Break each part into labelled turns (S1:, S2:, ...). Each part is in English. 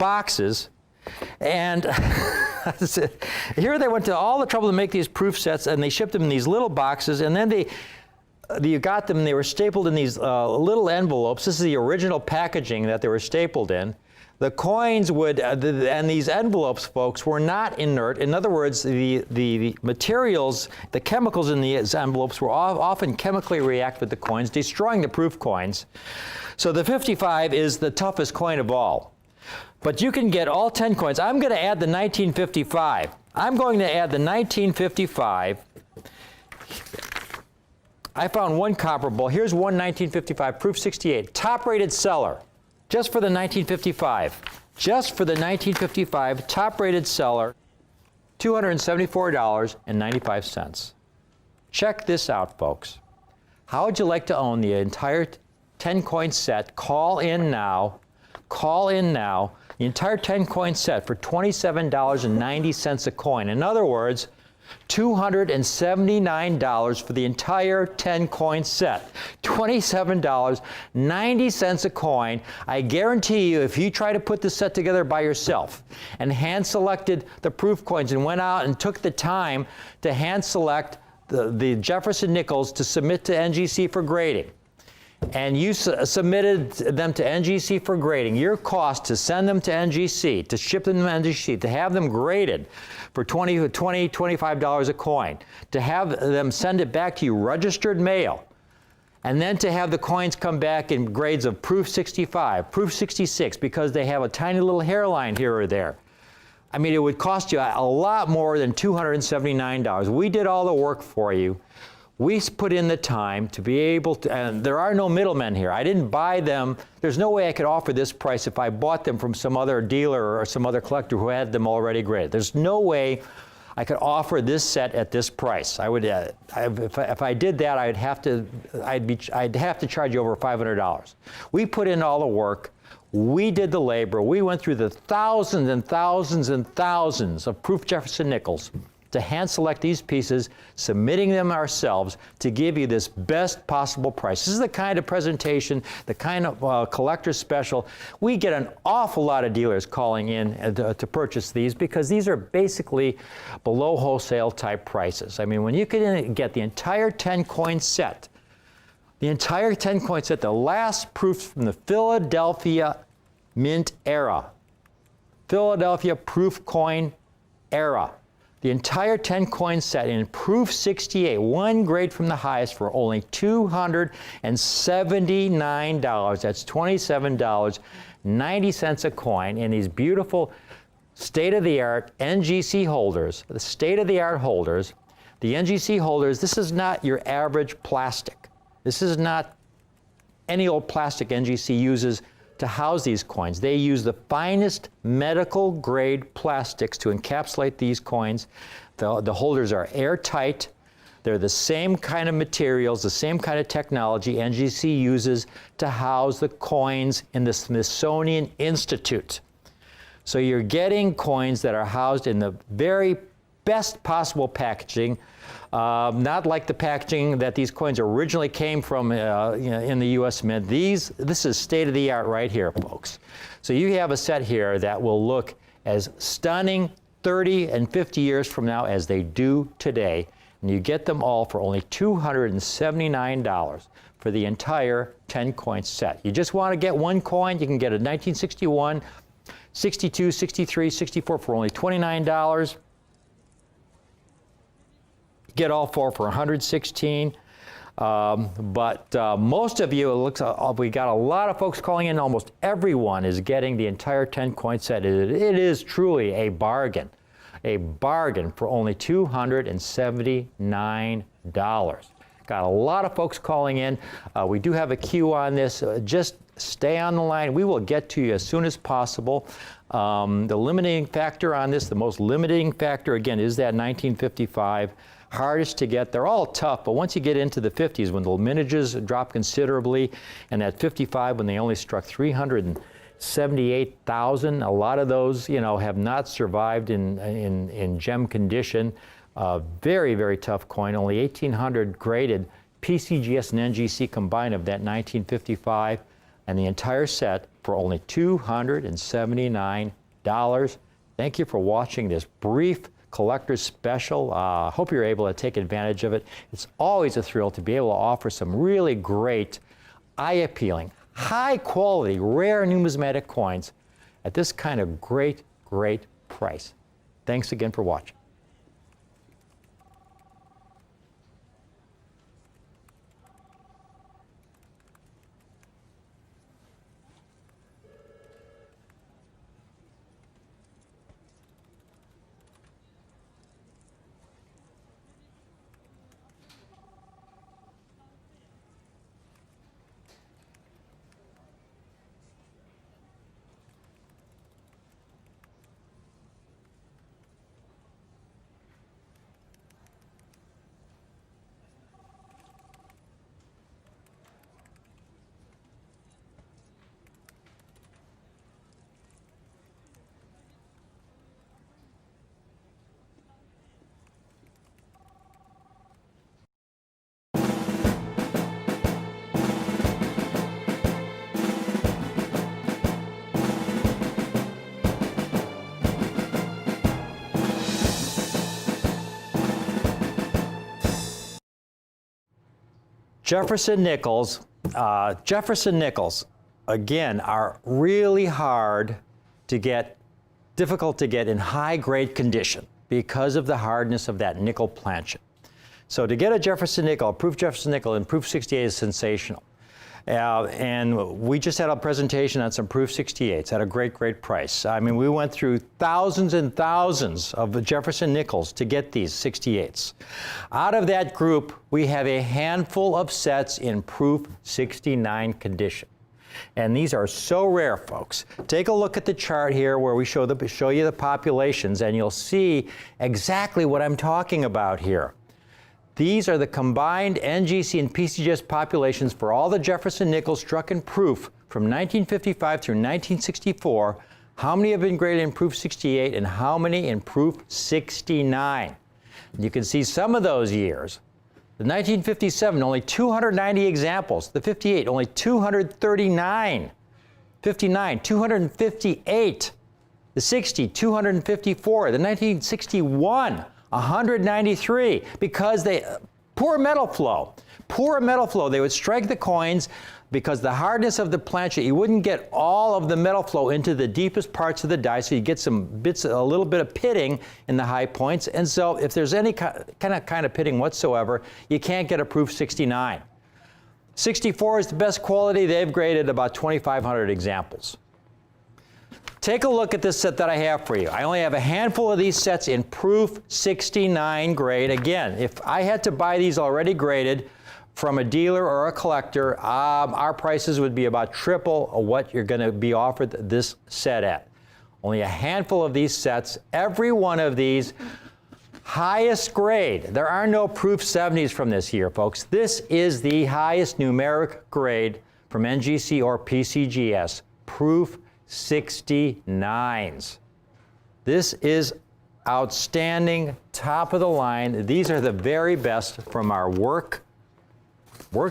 S1: boxes. And here they went to all the trouble to make these proof sets, and they shipped them in these little boxes, and then you got them, they were stapled in these little envelopes. This is the original packaging that they were stapled in. The coins would, and these envelopes, folks, were not inert. In other words, the materials, the chemicals in these envelopes were often chemically react with the coins, destroying the proof coins. So the 55 is the toughest coin of all. But you can get all 10 coins. I'm going to add the 1955. I'm going to add the 1955. I found one comparable. Here's one 1955, proof 68, top-rated seller, just for the 1955. Just for the 1955, top-rated seller, $274.95. Check this out, folks. How would you like to own the entire 10-coin set? Call in now. Call in now. The entire 10-coin set for $27.90 a coin. In other words, $279 for the entire 10-coin set. $27.90 a coin. I guarantee you, if you try to put this set together by yourself and hand-selected the proof coins and went out and took the time to hand-select the Jefferson Nickels to submit to NGC for grading, and you submitted them to NGC for grading, your cost to send them to NGC, to ship them to NGC, to have them graded for $25 a coin, to have them send it back to you registered mail, and then to have the coins come back in grades of proof 65, proof 66, because they have a tiny little hairline here or there. I mean, it would cost you a lot more than $279. We did all the work for you. We put in the time to be able to, and there are no middlemen here. I didn't buy them. There's no way I could offer this price if I bought them from some other dealer or some other collector who had them already graded. There's no way I could offer this set at this price. I would, if I did that, I'd have to charge you over $500. We put in all the work. We did the labor. We went through the thousands and thousands and thousands of proof Jefferson Nickels to hand select these pieces, submitting them ourselves to give you this best possible price. This is the kind of presentation, the kind of collector special. We get an awful lot of dealers calling in to purchase these because these are basically below wholesale type prices. I mean, when you can get the entire 10-coin set, the last proofs from the Philadelphia Mint era, Philadelphia proof coin era, the entire 10-coin set in proof 68, one grade from the highest, for only $279. That's $27.90 a coin in these beautiful state-of-the-art NGC holders, the state-of-the-art holders. The NGC holders, this is not your average plastic. This is not any old plastic NGC uses to house these coins. They use the finest medical grade plastics to encapsulate these coins. The holders are airtight. They're the same kind of materials, the same kind of technology NGC uses to house the coins in the Smithsonian Institute. So you're getting coins that are housed in the very best possible packaging, not like the packaging that these coins originally came from in the U.S. Mint. This is state-of-the-art right here, folks. So you have a set here that will look as stunning 30 and 50 years from now as they do today. And you get them all for only $279 for the entire 10-coin set. You just want to get one coin, you can get a 1961, 62, 63, 64 for only $29. Get all four for $116. But most of you, it looks, we got a lot of folks calling in. Almost everyone is getting the entire 10-coin set. It is truly a bargain for only $279. Got a lot of folks calling in. We do have a queue on this. Just stay on the line. We will get to you as soon as possible. The limiting factor on this, the most limiting factor, again, is that 1955. Hardest to get. They're all tough, but once you get into the 50s, when the mintages drop considerably, and at 55, when they only struck 378,000, a lot of those, have not survived in gem condition. Very, very tough coin. Only 1,800 graded PCGS and NGC combined of that 1955, and the entire set for only $279. Thank you for watching this brief collector's special. Hope you're able to take advantage of it. It's always a thrill to be able to offer some really great, eye-appealing, high-quality, rare numismatic coins at this kind of great, great price. Thanks again for watching. Jefferson nickels, again, are really hard to get, difficult to get in high grade condition because of the hardness of that nickel planchet. So to get a Jefferson nickel, a proof Jefferson nickel in proof 68 is sensational. And we just had a presentation on some proof 68s at a great, great price. I mean, we went through thousands and thousands of Jefferson nickels to get these 68s. Out of that group, we have a handful of sets in proof 69 condition. And these are so rare, folks. Take a look at the chart here where we show you the populations, and you'll see exactly what I'm talking about here. These are the combined NGC and PCGS populations for all the Jefferson nickels struck in proof from 1955 through 1964. How many have been graded in proof 68 and how many in proof 69? You can see some of those years. The 1957, only 290 examples. The 58, only 239. 59, 258. The 60, 254. The 1961, 193, because poor metal flow. Poor metal flow. They would strike the coins because the hardness of the planchet, you wouldn't get all of the metal flow into the deepest parts of the die, so you get some bits, a little bit of pitting in the high points. And so if there's any kind of pitting whatsoever, you can't get a proof 69. 64 is the best quality. They've graded about 2,500 examples. Take a look at this set that I have for you. I only have a handful of these sets in proof 69 grade. Again, if I had to buy these already graded from a dealer or a collector, our prices would be about triple of what you're going to be offered this set at. Only a handful of these sets. Every one of these, highest grade. There are no proof 70s from this here, folks. This is the highest numeric grade from NGC or PCGS, proof 69s. This is outstanding, top of the line. These are the very best from our work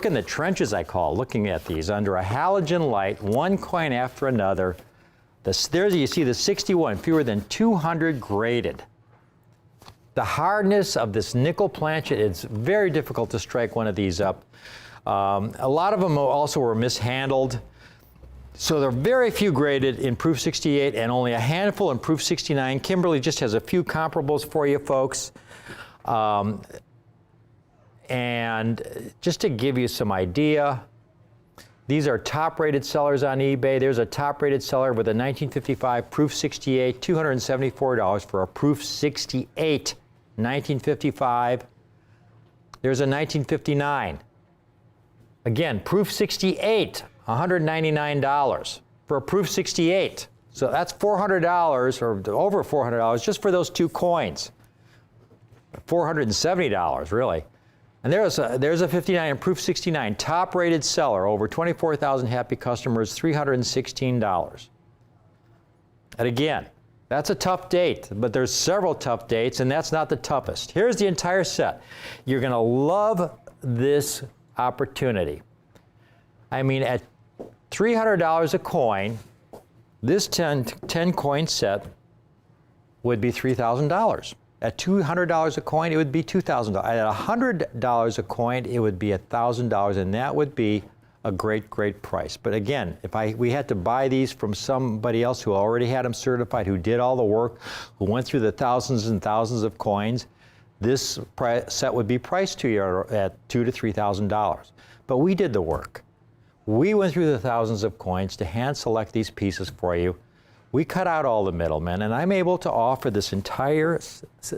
S1: in the trenches, I call, looking at these under a halogen light, one coin after another. There you see the 61, fewer than 200 graded. The hardness of this nickel planchet, it's very difficult to strike one of these up. A lot of them also were mishandled. So there are very few graded in proof 68 and only a handful in proof 69. Kimberly just has a few comparables for you folks. And just to give you some idea, these are top rated sellers on eBay. There's a top rated seller with a 1955 proof 68, $274 for a proof 68, 1955. There's a 1959. Again, proof 68. $199 for a proof 68. So that's $400 or over $400 just for those two coins. $470 really. And there's a 59 and proof 69, top rated seller, over 24,000 happy customers, $316. And again, that's a tough date, but there's several tough dates, and that's not the toughest. Here's the entire set. You're going to love this opportunity. I mean, at $300 a coin, this 10 coin set would be $3,000. At $200 a coin, it would be $2,000. At $100 a coin, it would be $1,000, and that would be a great, great price. But again, if we had to buy these from somebody else who already had them certified, who did all the work, who went through the thousands and thousands of coins, this set would be priced to you at $2,000 to $3,000. But we did the work. We went through the thousands of coins to hand select these pieces for you. We cut out all the middlemen, and I'm able to offer this entire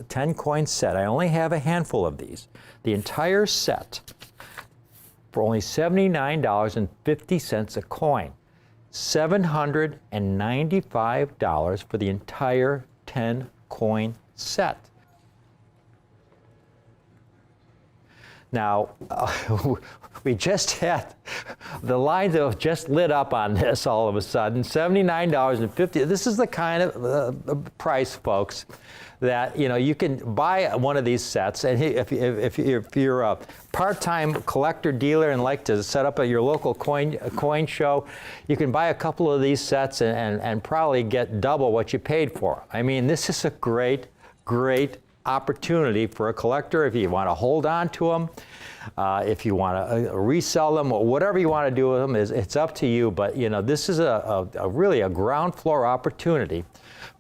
S1: 10 coin set. I only have a handful of these. The entire set for only $79.50 a coin. $795 for the entire 10 coin set. Now, we just had, the lines have just lit up on this all of a sudden, $79.50. This is the kind of price, folks, that you can buy one of these sets, and if you're a part-time collector dealer and like to set up at your local coin show, you can buy a couple of these sets and probably get double what you paid for. I mean, this is a great, great opportunity for a collector if you want to hold on to them, if you want to resell them, or whatever you want to do with them, it's up to you. But this is really a ground floor opportunity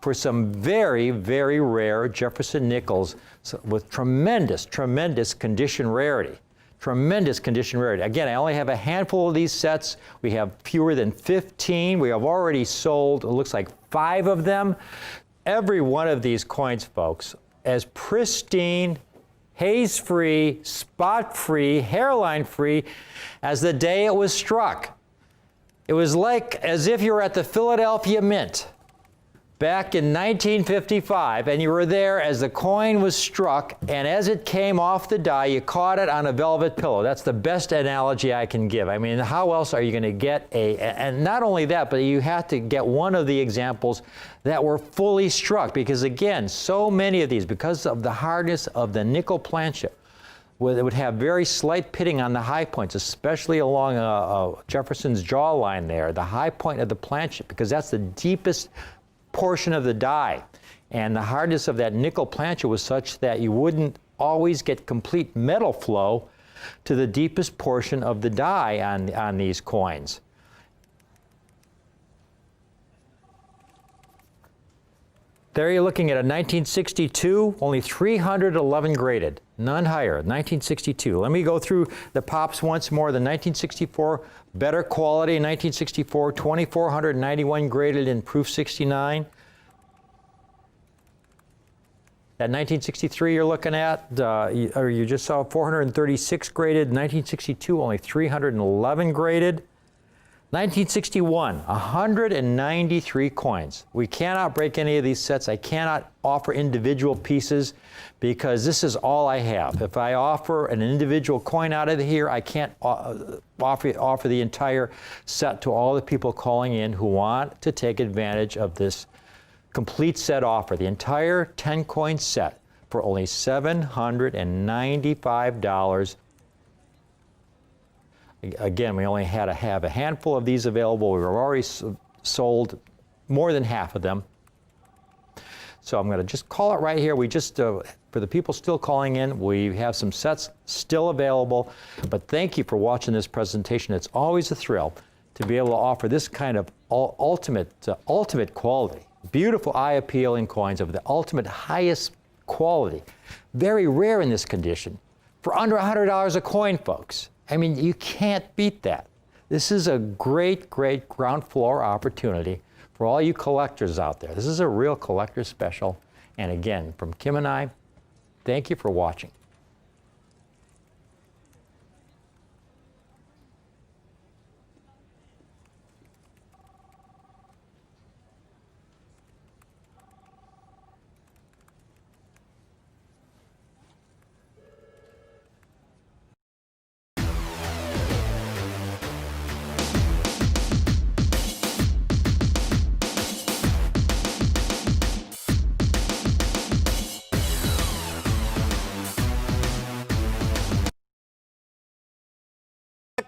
S1: for some very, very rare Jefferson nickels with tremendous, tremendous condition rarity. Tremendous condition rarity. Again, I only have a handful of these sets. We have fewer than 15. We have already sold, it looks like 5 of them. Every one of these coins, folks, as pristine, haze-free, spot-free, hairline-free as the day it was struck. It was like as if you were at the Philadelphia Mint back in 1955, and you were there as the coin was struck, and as it came off the die, you caught it on a velvet pillow. That's the best analogy I can give. I mean, how else are you going to get and not only that, but you have to get one of the examples that were fully struck, because again, so many of these, because of the hardness of the nickel plancha, where it would have very slight pitting on the high points, especially along Jefferson's jawline there, the high point of the plancha, because that's the deepest portion of the die. And the hardness of that nickel plancha was such that you wouldn't always get complete metal flow to the deepest portion of the die on these coins. There you're looking at a 1962, only 311 graded, none higher, 1962. Let me go through the pops once more. The 1964, better quality, 1964, 2,491 graded in proof 69. That 1963 you're looking at, or you just saw 436 graded, 1962, only 311 graded. 1961, 193 coins. We cannot break any of these sets. I cannot offer individual pieces because this is all I have. If I offer an individual coin out of here, I can't offer the entire set to all the people calling in who want to take advantage of this complete set offer. The entire 10 coin set for only $795. Again, we only had to have a handful of these available. We were already sold more than half of them. So I'm going to just call it right here. We just, for the people still calling in, we have some sets still available. But thank you for watching this presentation. It's always a thrill to be able to offer this kind of ultimate quality. Beautiful eye-appealing coins of the ultimate highest quality. Very rare in this condition. For under $100 a coin, folks. I mean, you can't beat that. This is a great, great ground floor opportunity for all you collectors out there. This is a real collector special. And again, from Kim and I, thank you for watching.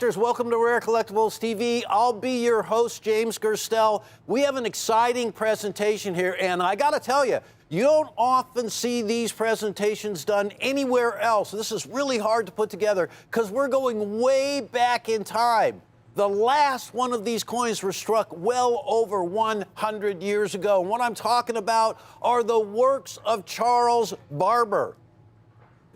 S2: Welcome to Rare Collectibles TV. I'll be your host, James Gerstel. We have an exciting presentation here, and I got to tell you, you don't often see these presentations done anywhere else. This is really hard to put together because we're going way back in time. The last one of these coins was struck well over 100 years ago. And what I'm talking about are the works of Charles Barber,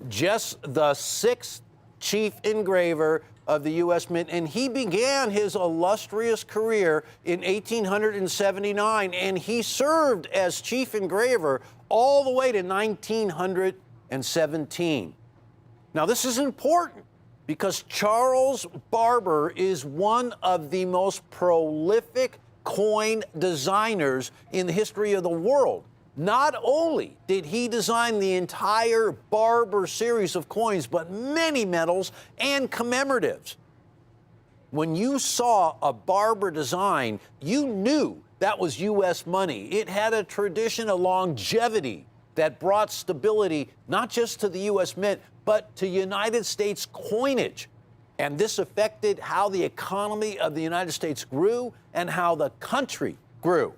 S2: just the sixth chief engraver of the U.S. Mint, and he began his illustrious career in 1879, and he served as chief engraver all the way to 1917. Now, this is important because Charles Barber is one of the most prolific coin designers in the history of the world. Not only did he design the entire Barber series of coins, but many medals and commemoratives. When you saw a Barber design, you knew that was U.S. money. It had a tradition of longevity that brought stability not just to the U.S. Mint, but to United States coinage. And this affected how the economy of the United States grew and how the country grew.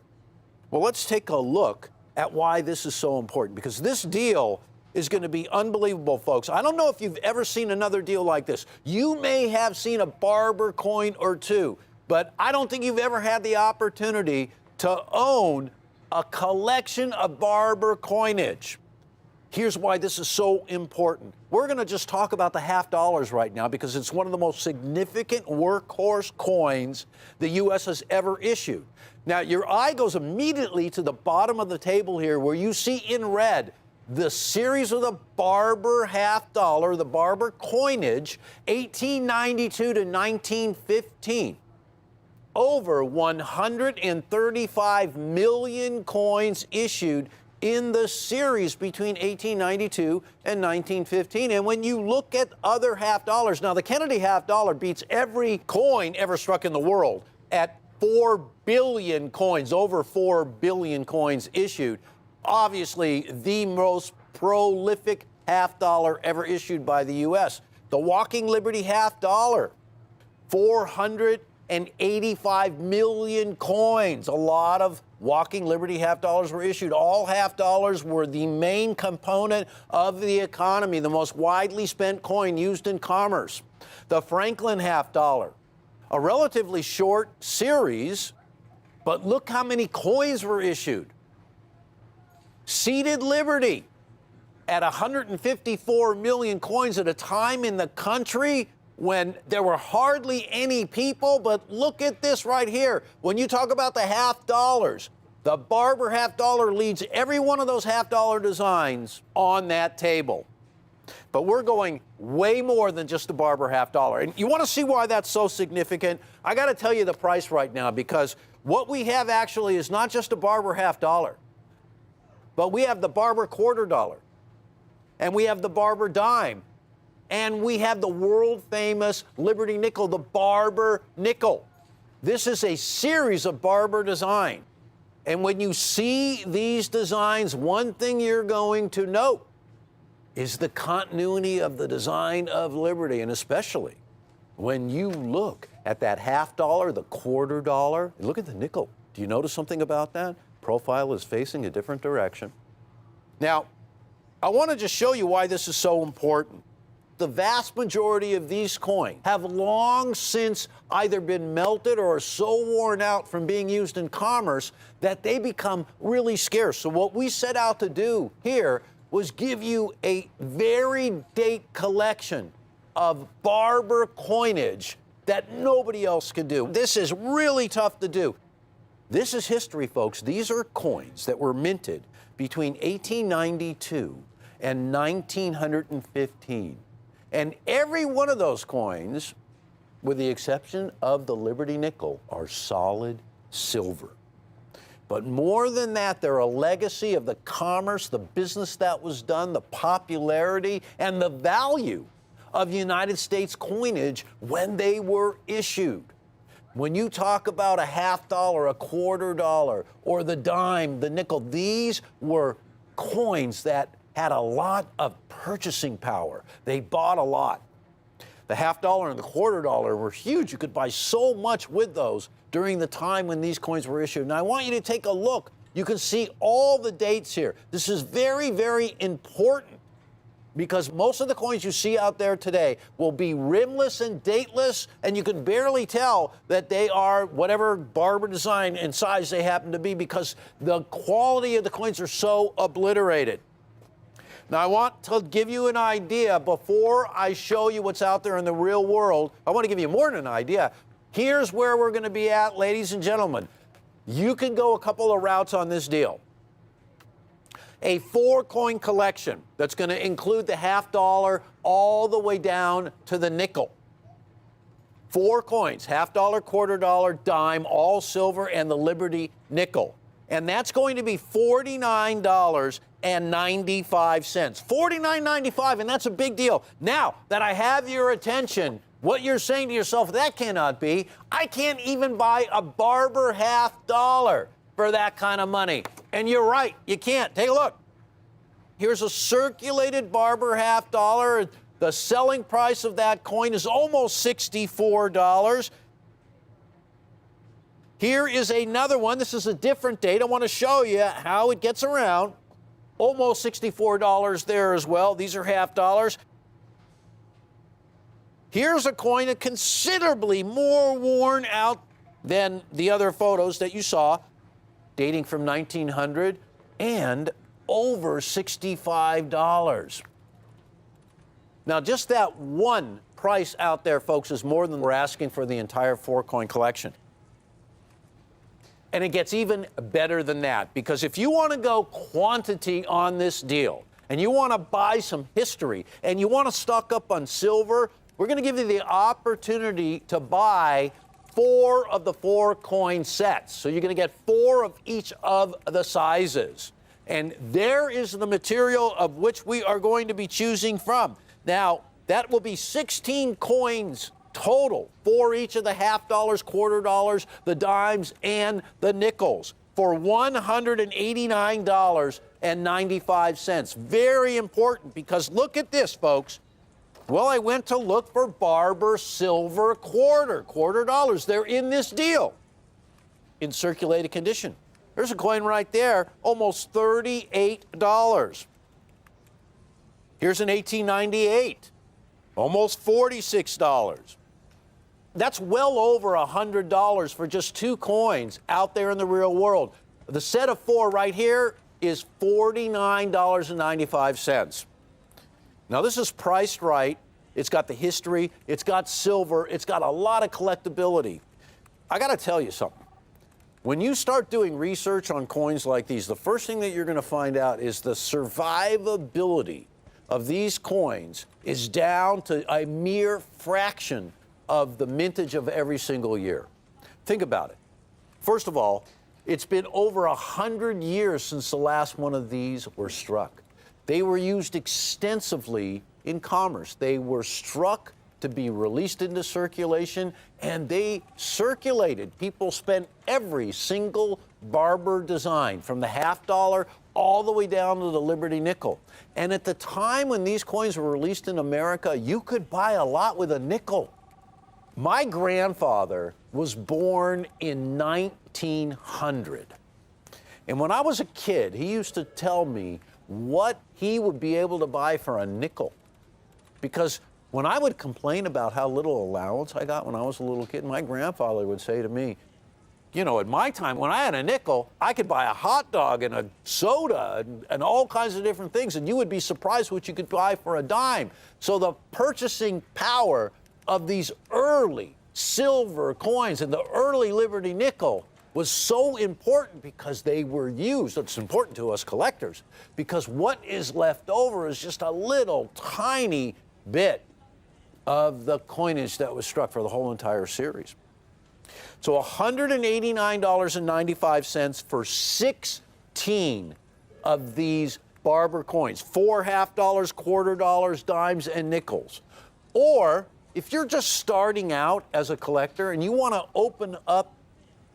S2: Well, let's take a look at why this is so important, because this deal is going to be unbelievable, folks. I don't know if you've ever seen another deal like this. You may have seen a Barber coin or two, but I don't think you've ever had the opportunity to own a collection of Barber coinage. Here's why this is so important. We're going to just talk about the half dollars right now because it's one of the most significant workhorse coins the U.S. has ever issued. Now, your eye goes immediately to the bottom of the table here where you see in red the series of the Barber half dollar, the Barber coinage, 1892 to 1915. Over 135 million coins issued in the series between 1892 and 1915. And when you look at other half dollars, now the Kennedy half dollar beats every coin ever struck in the world at 4 billion coins, over 4 billion coins issued. Obviously, the most prolific half dollar ever issued by the U.S. The Walking Liberty half dollar, 485 million coins. A lot of Walking Liberty half dollars were issued. All half dollars were the main component of the economy, the most widely spent coin used in commerce. The Franklin half dollar, a relatively short series, but look how many coins were issued. Seated Liberty at 154 million coins at a time in the country when there were hardly any people. But look at this right here. When you talk about the half dollars, the Barber half dollar leads every one of those half dollar designs on that table. But we're going way more than just the Barber half dollar. And you want to see why that's so significant? I got to tell you the price right now, because what we have actually is not just a Barber half dollar, but we have the Barber quarter dollar, and we have the Barber dime, and we have the world famous Liberty nickel, the Barber nickel. This is a series of Barber design. And when you see these designs, one thing you're going to note is the continuity of the design of Liberty, and especially when you look at that half dollar, the quarter dollar, look at the nickel. Do you notice something about that? Profile is facing a different direction. Now, I want to just show you why this is so important. The vast majority of these coins have long since either been melted or are so worn out from being used in commerce that they become really scarce. So what we set out to do here was give you a varied date collection of Barber coinage that nobody else can do. This is really tough to do. This is history, folks. These are coins that were minted between 1892 and 1915. And every one of those coins, with the exception of the Liberty nickel, are solid silver. But more than that, they're a legacy of the commerce, the business that was done, the popularity, and the value of United States coinage when they were issued. When you talk about a half dollar, a quarter dollar, or the dime, the nickel, these were coins that had a lot of purchasing power. They bought a lot. The half dollar and the quarter dollar were huge. You could buy so much with those during the time when these coins were issued. Now, I want you to take a look. You can see all the dates here. This is very, very important because most of the coins you see out there today will be rimless and dateless, and you can barely tell that they are whatever Barber design and size they happen to be because the quality of the coins are so obliterated. Now, I want to give you an idea before I show you what's out there in the real world. I want to give you more than an idea. Here's where we're going to be at, ladies and gentlemen. You can go a couple of routes on this deal. A 4-coin collection that's going to include the half dollar all the way down to the nickel. 4 coins, half dollar, quarter dollar, dime, all silver, and the Liberty nickel. And that's going to be $49.95. $49.95, and that's a big deal. Now that I have your attention, what you're saying to yourself, that cannot be. I can't even buy a Barber half dollar for that kind of money. And you're right, you can't. Take a look. Here's a circulated Barber half dollar. The selling price of that coin is almost $64. Here is another one. This is a different date. I want to show you how it gets around. Almost $64 there as well. These are half dollars. Here's a coin that's considerably more worn out than the other photos that you saw, dating from 1900 and over $65. Now, just that one price out there, folks, is more than we're asking for the entire 4-coin collection. And it gets even better than that, because if you want to go quantity on this deal and you want to buy some history and you want to stock up on silver, we're going to give you the opportunity to buy 4 of the 4-coin sets. So you're going to get 4 of each of the sizes. And there is the material of which we are going to be choosing from. Now, that will be 16 coins total for each of the half dollars, quarter dollars, the dimes, and the nickels for $189.95. Very important, because look at this, folks. Well, I went to look for Barber silver quarter dollars. They're in this deal in circulated condition. There's a coin right there, almost $38. Here's an 1898, almost $46. That's well over $100 for just 2 coins out there in the real world. The set of 4 right here is $49.95. Now, this is priced right. It's got the history. It's got silver. It's got a lot of collectability. I got to tell you something. When you start doing research on coins like these, the first thing that you're going to find out is the survivability of these coins is down to a mere fraction of the mintage of every single year. Think about it. First of all, it's been over 100 years since the last one of these were struck. They were used extensively in commerce. They were struck to be released into circulation, and they circulated. People spent every single Barber design, from the half dollar all the way down to the Liberty nickel. And at the time when these coins were released in America, you could buy a lot with a nickel. My grandfather was born in 1900. And when I was a kid, he used to tell me what he would be able to buy for a nickel. Because when I would complain about how little allowance I got when I was a little kid, my grandfather would say to me, you know, at my time, when I had a nickel, I could buy a hot dog and a soda and all kinds of different things, and you would be surprised what you could buy for a dime. So the purchasing power of these early silver coins and the early Liberty nickel was so important because they were used. It's important to us collectors because what is left over is just a little tiny bit of the coinage that was struck for the whole entire series. So $189.95 for 16 of these Barber coins, 4 half dollars, quarter dollars, dimes, and nickels. Or if you're just starting out as a collector and you want to open up,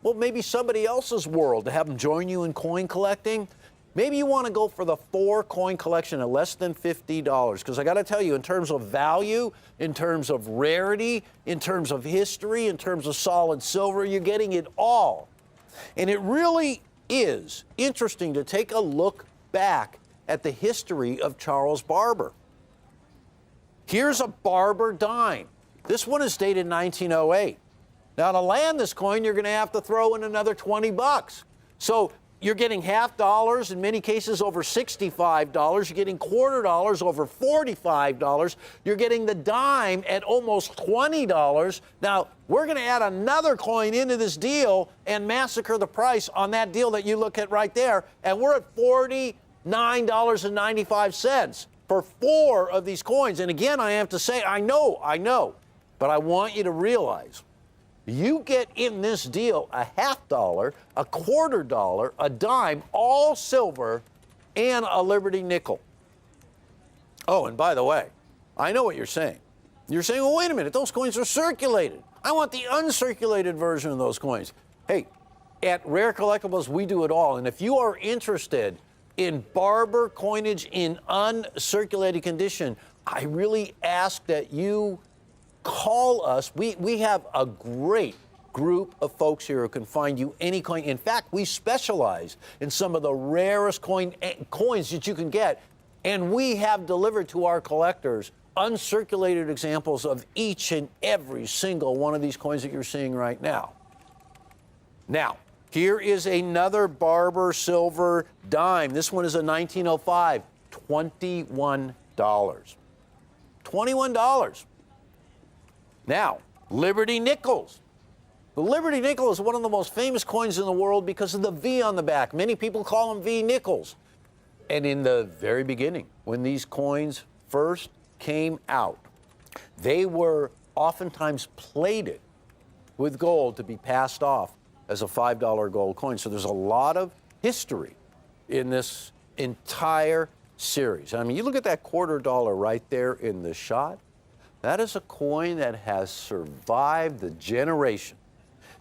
S2: well, maybe somebody else's world to have them join you in coin collecting, Maybe you want to go for the 4-coin collection at less than $50, because I got to tell you, in terms of value, in terms of rarity, in terms of history, in terms of solid silver, you're getting it all. And it really is interesting to take a look back at the history of Charles Barber. Here's a Barber dime. This one is dated 1908. Now, to land this coin, you're going to have to throw in another 20 bucks. So you're getting half dollars, in many cases over $65. You're getting quarter dollars over $45. You're getting the dime at almost $20. Now, we're going to add another coin into this deal and massacre the price on that deal that you look at right there, and we're at $49.95 for 4 of these coins. And again, I have to say, I know, but I want you to realize, you get in this deal a half dollar, a quarter dollar, a dime, all silver, and a Liberty nickel. Oh, and by the way, I know what you're saying. You're saying, well, wait a minute, those coins are circulated. I want the uncirculated version of those coins. Hey, at Rare Collectibles, we do it all. And if you are interested in Barber coinage in uncirculated condition, I really ask that you call us. We have a great group of folks here who can find you any coin. In fact, we specialize in some of the rarest coins that you can get, and we have delivered to our collectors uncirculated examples of each and every single one of these coins that you're seeing right now. Now, here is another Barber silver dime. This one is a 1905, $21. $21. Now, Liberty nickels. The Liberty nickel is one of the most famous coins in the world because of the V on the back. Many people call them V nickels. And in the very beginning, when these coins first came out, they were oftentimes plated with gold to be passed off as a $5 gold coin. So there's a lot of history in this entire series. I mean, you look at that quarter dollar right there in the shot. That is a coin that has survived the generation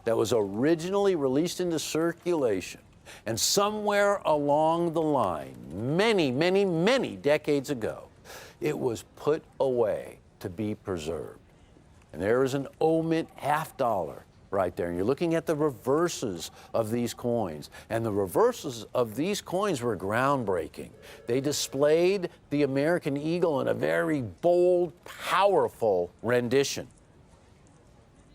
S2: that was originally released into circulation. And somewhere along the line, many, many, many decades ago, it was put away to be preserved. And there is an Omint half dollar right there. And you're looking at the reverses of these coins. And the reverses of these coins were groundbreaking. They displayed the American eagle in a very bold, powerful rendition.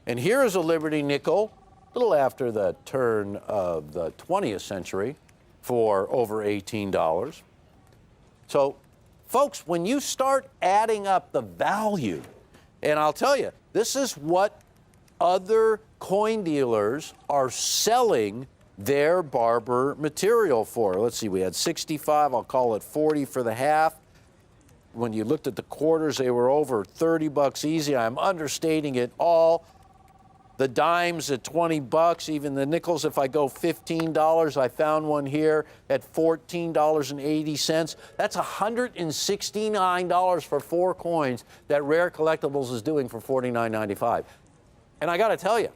S2: And here is a Liberty nickel, a little after the turn of the 20th century, for over $18. So, folks, when you start adding up the value, and I'll tell you, this is what other coin dealers are selling their Barber material for. Let's see, we had 65, I'll call it 40 for the half. When you looked at the quarters, they were over 30 bucks easy. I'm understating it all. The dimes at 20 bucks, even the nickels, if I go $15, I found one here at $14.80. That's $169 for 4 coins that Rare Collectibles is doing for $49.95. And I got to tell you,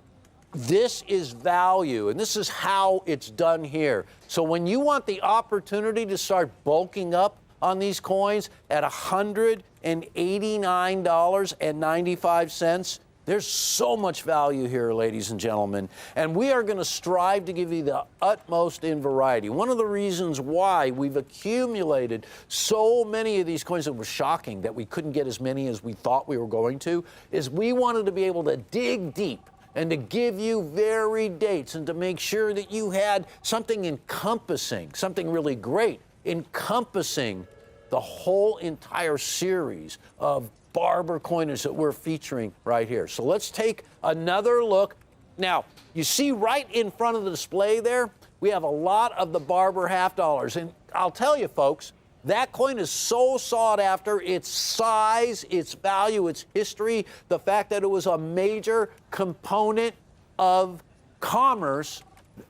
S2: this is value, and this is how it's done here. So when you want the opportunity to start bulking up on these coins at $189.95, there's so much value here, ladies and gentlemen, and we are going to strive to give you the utmost in variety. One of the reasons why we've accumulated so many of these coins, that was shocking that we couldn't get as many as we thought we were going to, is we wanted to be able to dig deep and to give you varied dates and to make sure that you had something encompassing, something really great, encompassing the whole entire series of Barber coinage that we're featuring right here. So let's take another look. Now, you see right in front of the display there, we have a lot of the Barber half dollars. And I'll tell you, folks, that coin is so sought after. Its size, its value, its history, the fact that it was a major component of commerce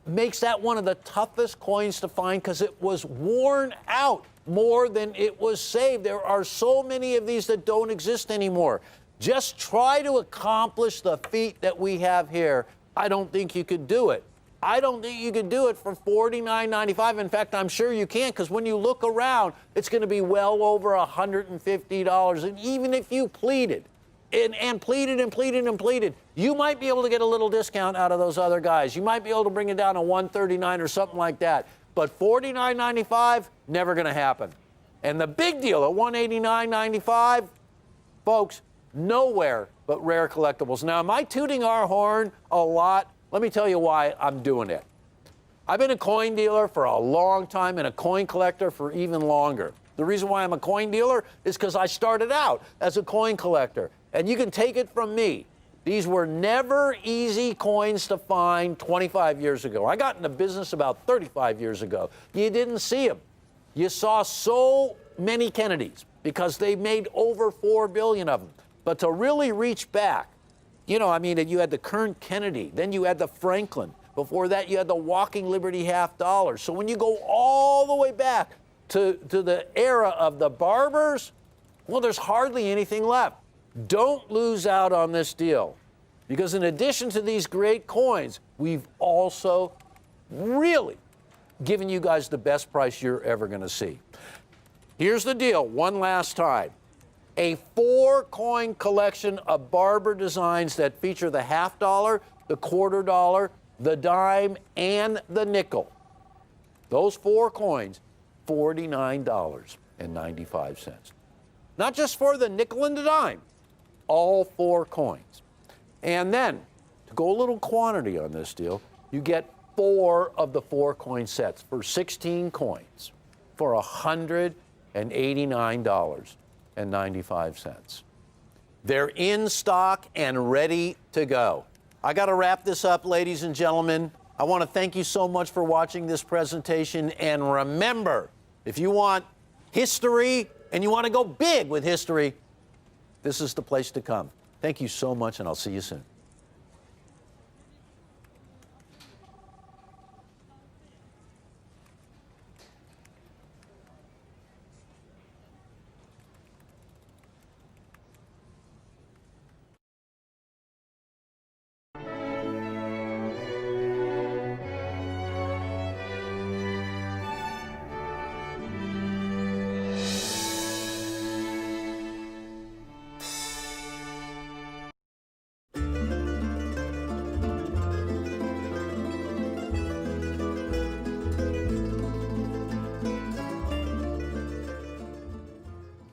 S2: makes that one of the toughest coins to find because it was worn out more than it was saved. There are so many of these that don't exist anymore. Just try to accomplish the feat that we have here. I don't think you could do it. I don't think you could do it for $49.95. In fact, I'm sure you can't, because when you look around, it's going to be well over $150. And even if you pleaded and pleaded, you might be able to get a little discount out of those other guys. You might be able to bring it down to $139 or something like that. But $49.95, never going to happen. And the big deal at $189.95, folks, nowhere but Rare Collectibles. Now, am I tooting our horn a lot? Let me tell you why I'm doing it. I've been a coin dealer for a long time and a coin collector for even longer. The reason why I'm a coin dealer is because I started out as a coin collector. And you can take it from me. These were never easy coins to find 25 years ago. I got into business about 35 years ago. You didn't see them. You saw so many Kennedys because they made over 4 billion of them. But to really reach back, you know, I mean, you had the current Kennedy, then you had the Franklin. Before that, you had the Walking Liberty half dollar. So when you go all the way back to the era of the barbers, well, there's hardly anything left. Don't lose out on this deal, because in addition to these great coins, we've also really given you guys the best price you're ever going to see. Here's the deal one last time. A 4-coin collection of barber designs that feature the half dollar, the quarter dollar, the dime, and the nickel. Those 4 coins, $49.95. Not just for the nickel and the dime, all 4 coins. And then, to go a little quantity on this deal, you get 4 of the 4-coin sets for 16 coins for $189.95. They're in stock and ready to go. I got to wrap this up, ladies and gentlemen. I want to thank you so much for watching this presentation. And remember, if you want history and you want to go big with history, this is the place to come. Thank you so much, and I'll see you soon.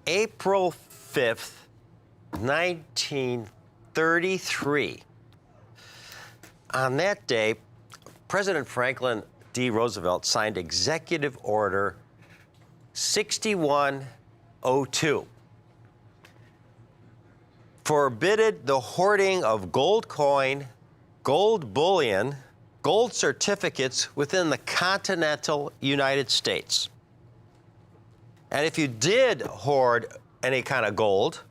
S3: April 5th, 1933. On that day, President Franklin D. Roosevelt signed Executive Order 6102. Forbid the hoarding of gold coin, gold bullion, gold certificates within the continental United States. And if you did hoard any kind of gold,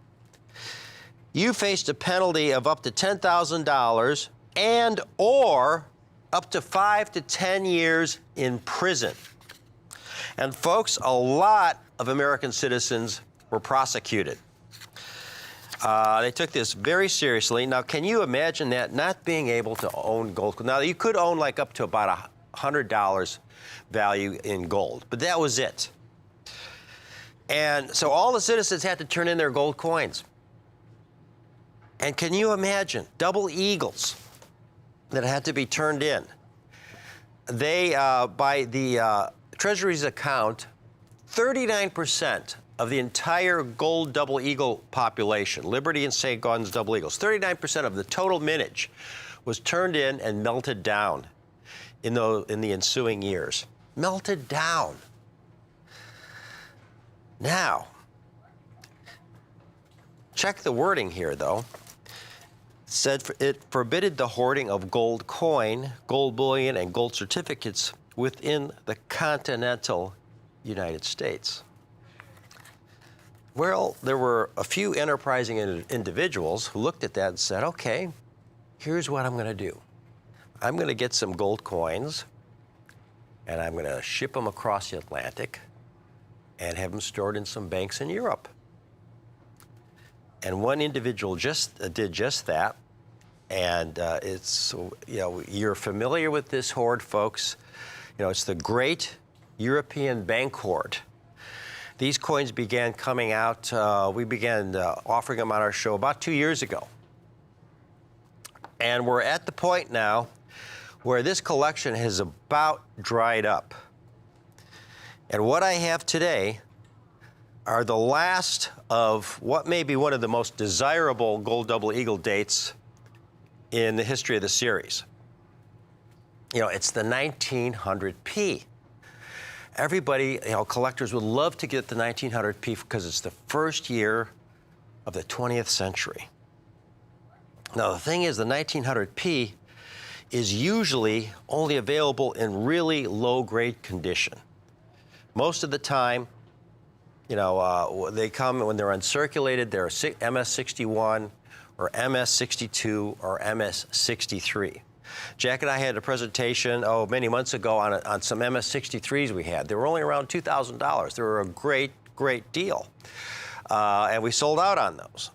S3: you faced a penalty of up to $10,000 and or up to 5 to 10 years in prison. And folks, a lot of American citizens were prosecuted. They took this very seriously. Now, can you imagine that, not being able to own gold? Now, you could own like up to about $100 value in gold, but that was it. And so all the citizens had to turn in their gold coins. And can you imagine double eagles that had to be turned in? They, by the Treasury's account, 39% of the entire gold double eagle population, Liberty and St. Gaudens double eagles, 39% of the total mintage was turned in and melted down in the ensuing years. Melted down. Now, check the wording here, though. Said it forbidded the hoarding of gold coin, gold bullion, and gold certificates within the continental United States. Well, there were a few enterprising individuals who looked at that and said, okay, here's what I'm going to do. I'm going to get some gold coins, and I'm going to ship them across the Atlantic and have them stored in some banks in Europe. And one individual did just that, And it's, you're familiar with this hoard, folks. It's the Great European Bank Hoard. These coins began coming out, we began offering them on our show about 2 years ago. And we're at the point now where this collection has about dried up. And what I have today are the last of what may be one of the most desirable gold double eagle dates in the history of the series. It's the 1900p. Everybody, collectors would love to get the 1900p because it's the first year of the 20th century. Now, the thing is, the 1900p is usually only available in really low-grade condition. Most of the time, they come when they're uncirculated. They're MS61 or MS62 or MS63. Jack and I had a presentation, many months ago on some MS63s we had. They were only around $2,000. They were a great, great deal. And we sold out on those.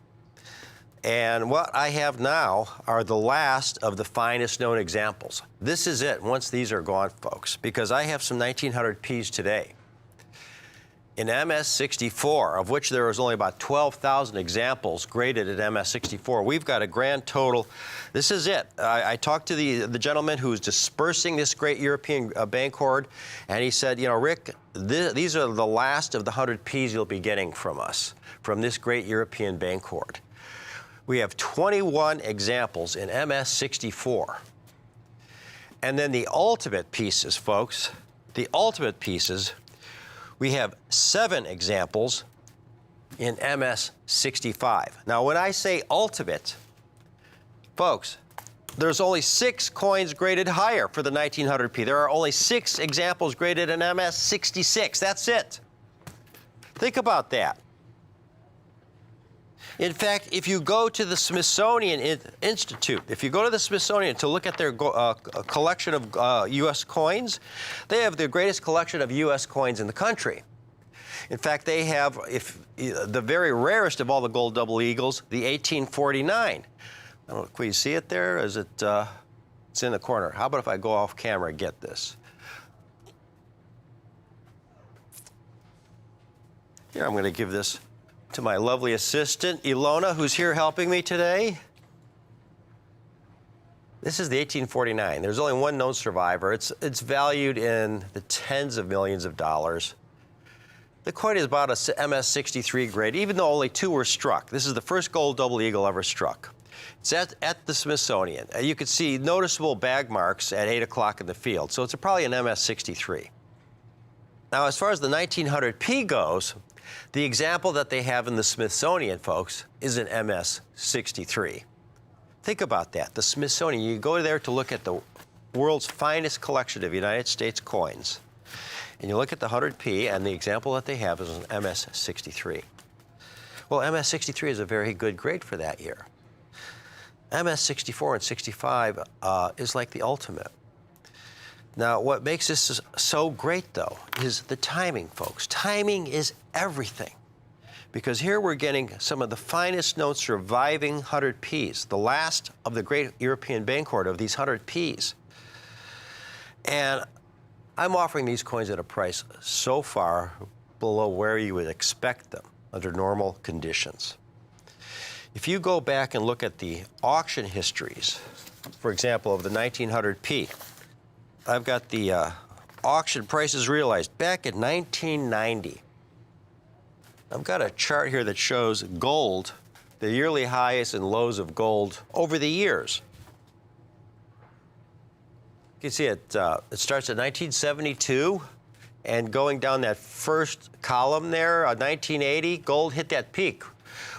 S3: And what I have now are the last of the finest known examples. This is it once these are gone, folks, because I have some 1900Ps today. In MS64, of which there is only about 12,000 examples graded at MS64, we've got a grand total. This is it. I talked to the gentleman who's dispersing this great European bank hoard, and he said, Rick, these are the last of the 100Ps you'll be getting from us, from this great European bank hoard. We have 21 examples in MS64. And then the ultimate pieces, folks, the ultimate pieces, we have 7 examples in MS65. Now, when I say ultimate, folks, there's only 6 coins graded higher for the 1900p. There are only 6 examples graded in MS66. That's it. Think about that. In fact, if you go to the Smithsonian Institute, if you go to the Smithsonian to look at their collection of U.S. coins, they have the greatest collection of U.S. coins in the country. In fact, they have the very rarest of all the gold double eagles, the 1849. Can you see it there? Is it? It's in the corner. How about if I go off camera and get this? Here, I'm going to give this to my lovely assistant, Ilona, who's here helping me today. This is the 1849. There's only one known survivor. It's valued in the tens of millions of dollars. The coin is about a MS63 grade, even though only 2 were struck. This is the first gold double eagle ever struck. It's at the Smithsonian. You can see noticeable bag marks at 8 o'clock in the field, so it's probably an MS63. Now, as far as the 1900p goes, the example that they have in the Smithsonian, folks, is an MS63. Think about that. The Smithsonian, you go there to look at the world's finest collection of United States coins, and you look at the 100p, and the example that they have is an MS63. Well, MS63 is a very good grade for that year. MS64 and 65 is like the ultimate. Now, what makes this so great, though, is the timing, folks. Timing is everything. Because here we're getting some of the finest known surviving 100Ps, the last of the great European bank hoard of these 100Ps. And I'm offering these coins at a price so far below where you would expect them under normal conditions. If you go back and look at the auction histories, for example, of the 1900p, I've got the auction prices realized back in 1990. I've got a chart here that shows gold, the yearly highs and lows of gold over the years. You can see it starts at 1972, and going down that first column there, 1980, gold hit that peak.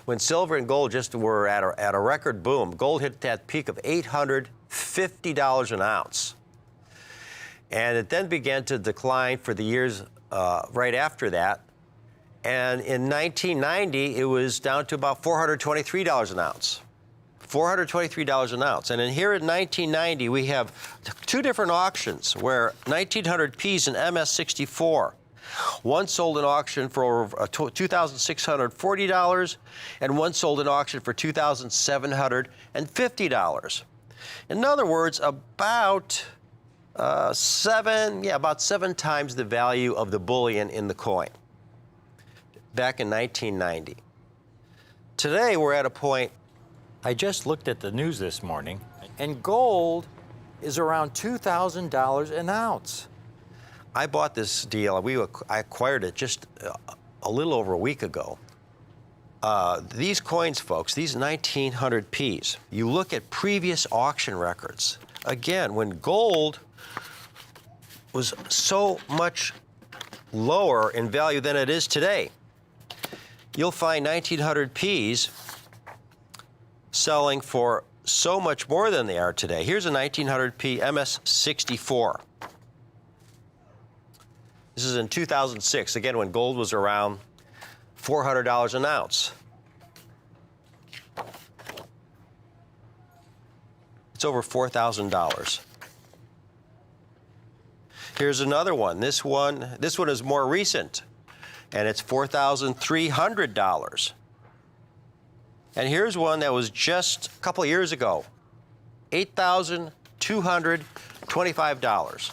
S3: When silver and gold just were at a record boom, gold hit that peak of $850 an ounce. And it then began to decline for the years right after that. And in 1990, it was down to about $423 an ounce. $423 an ounce. And in here in 1990, we have 2 different auctions where 1900Ps and MS64 One sold in auction for over $2,640, and one sold in auction for $2,750. In other words, about seven times the value of the bullion in the coin back in 1990. Today, we're at a point.
S1: I just looked at the news this morning, and gold is around $2,000 an ounce.
S3: I bought this deal. I acquired it just a little over a week ago. These coins, folks, these 1900 Ps, you look at previous auction records. Again, when gold was so much lower in value than it is today, you'll find 1900 Ps selling for so much more than they are today. Here's a 1900 P MS64. This is in 2006, again, when gold was around $400 an ounce. It's over $4,000. Here's another one. This one is more recent, and it's $4,300. And here's one that was just a couple of years ago, $8,225.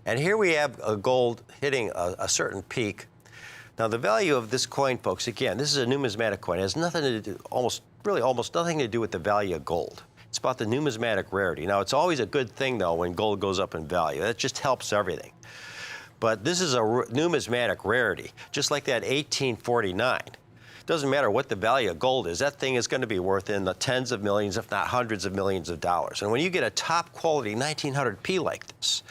S3: And here we have a gold hitting a certain peak. Now, the value of this coin, folks, again, this is a numismatic coin. It has nothing to do, almost nothing to do with the value of gold. It's about the numismatic rarity. Now, it's always a good thing, though, when gold goes up in value. That just helps everything. But this is a numismatic rarity, just like that 1849. Doesn't matter what the value of gold is, that thing is going to be worth in the tens of millions, if not hundreds of millions of dollars. And when you get a top quality 1900 P like this,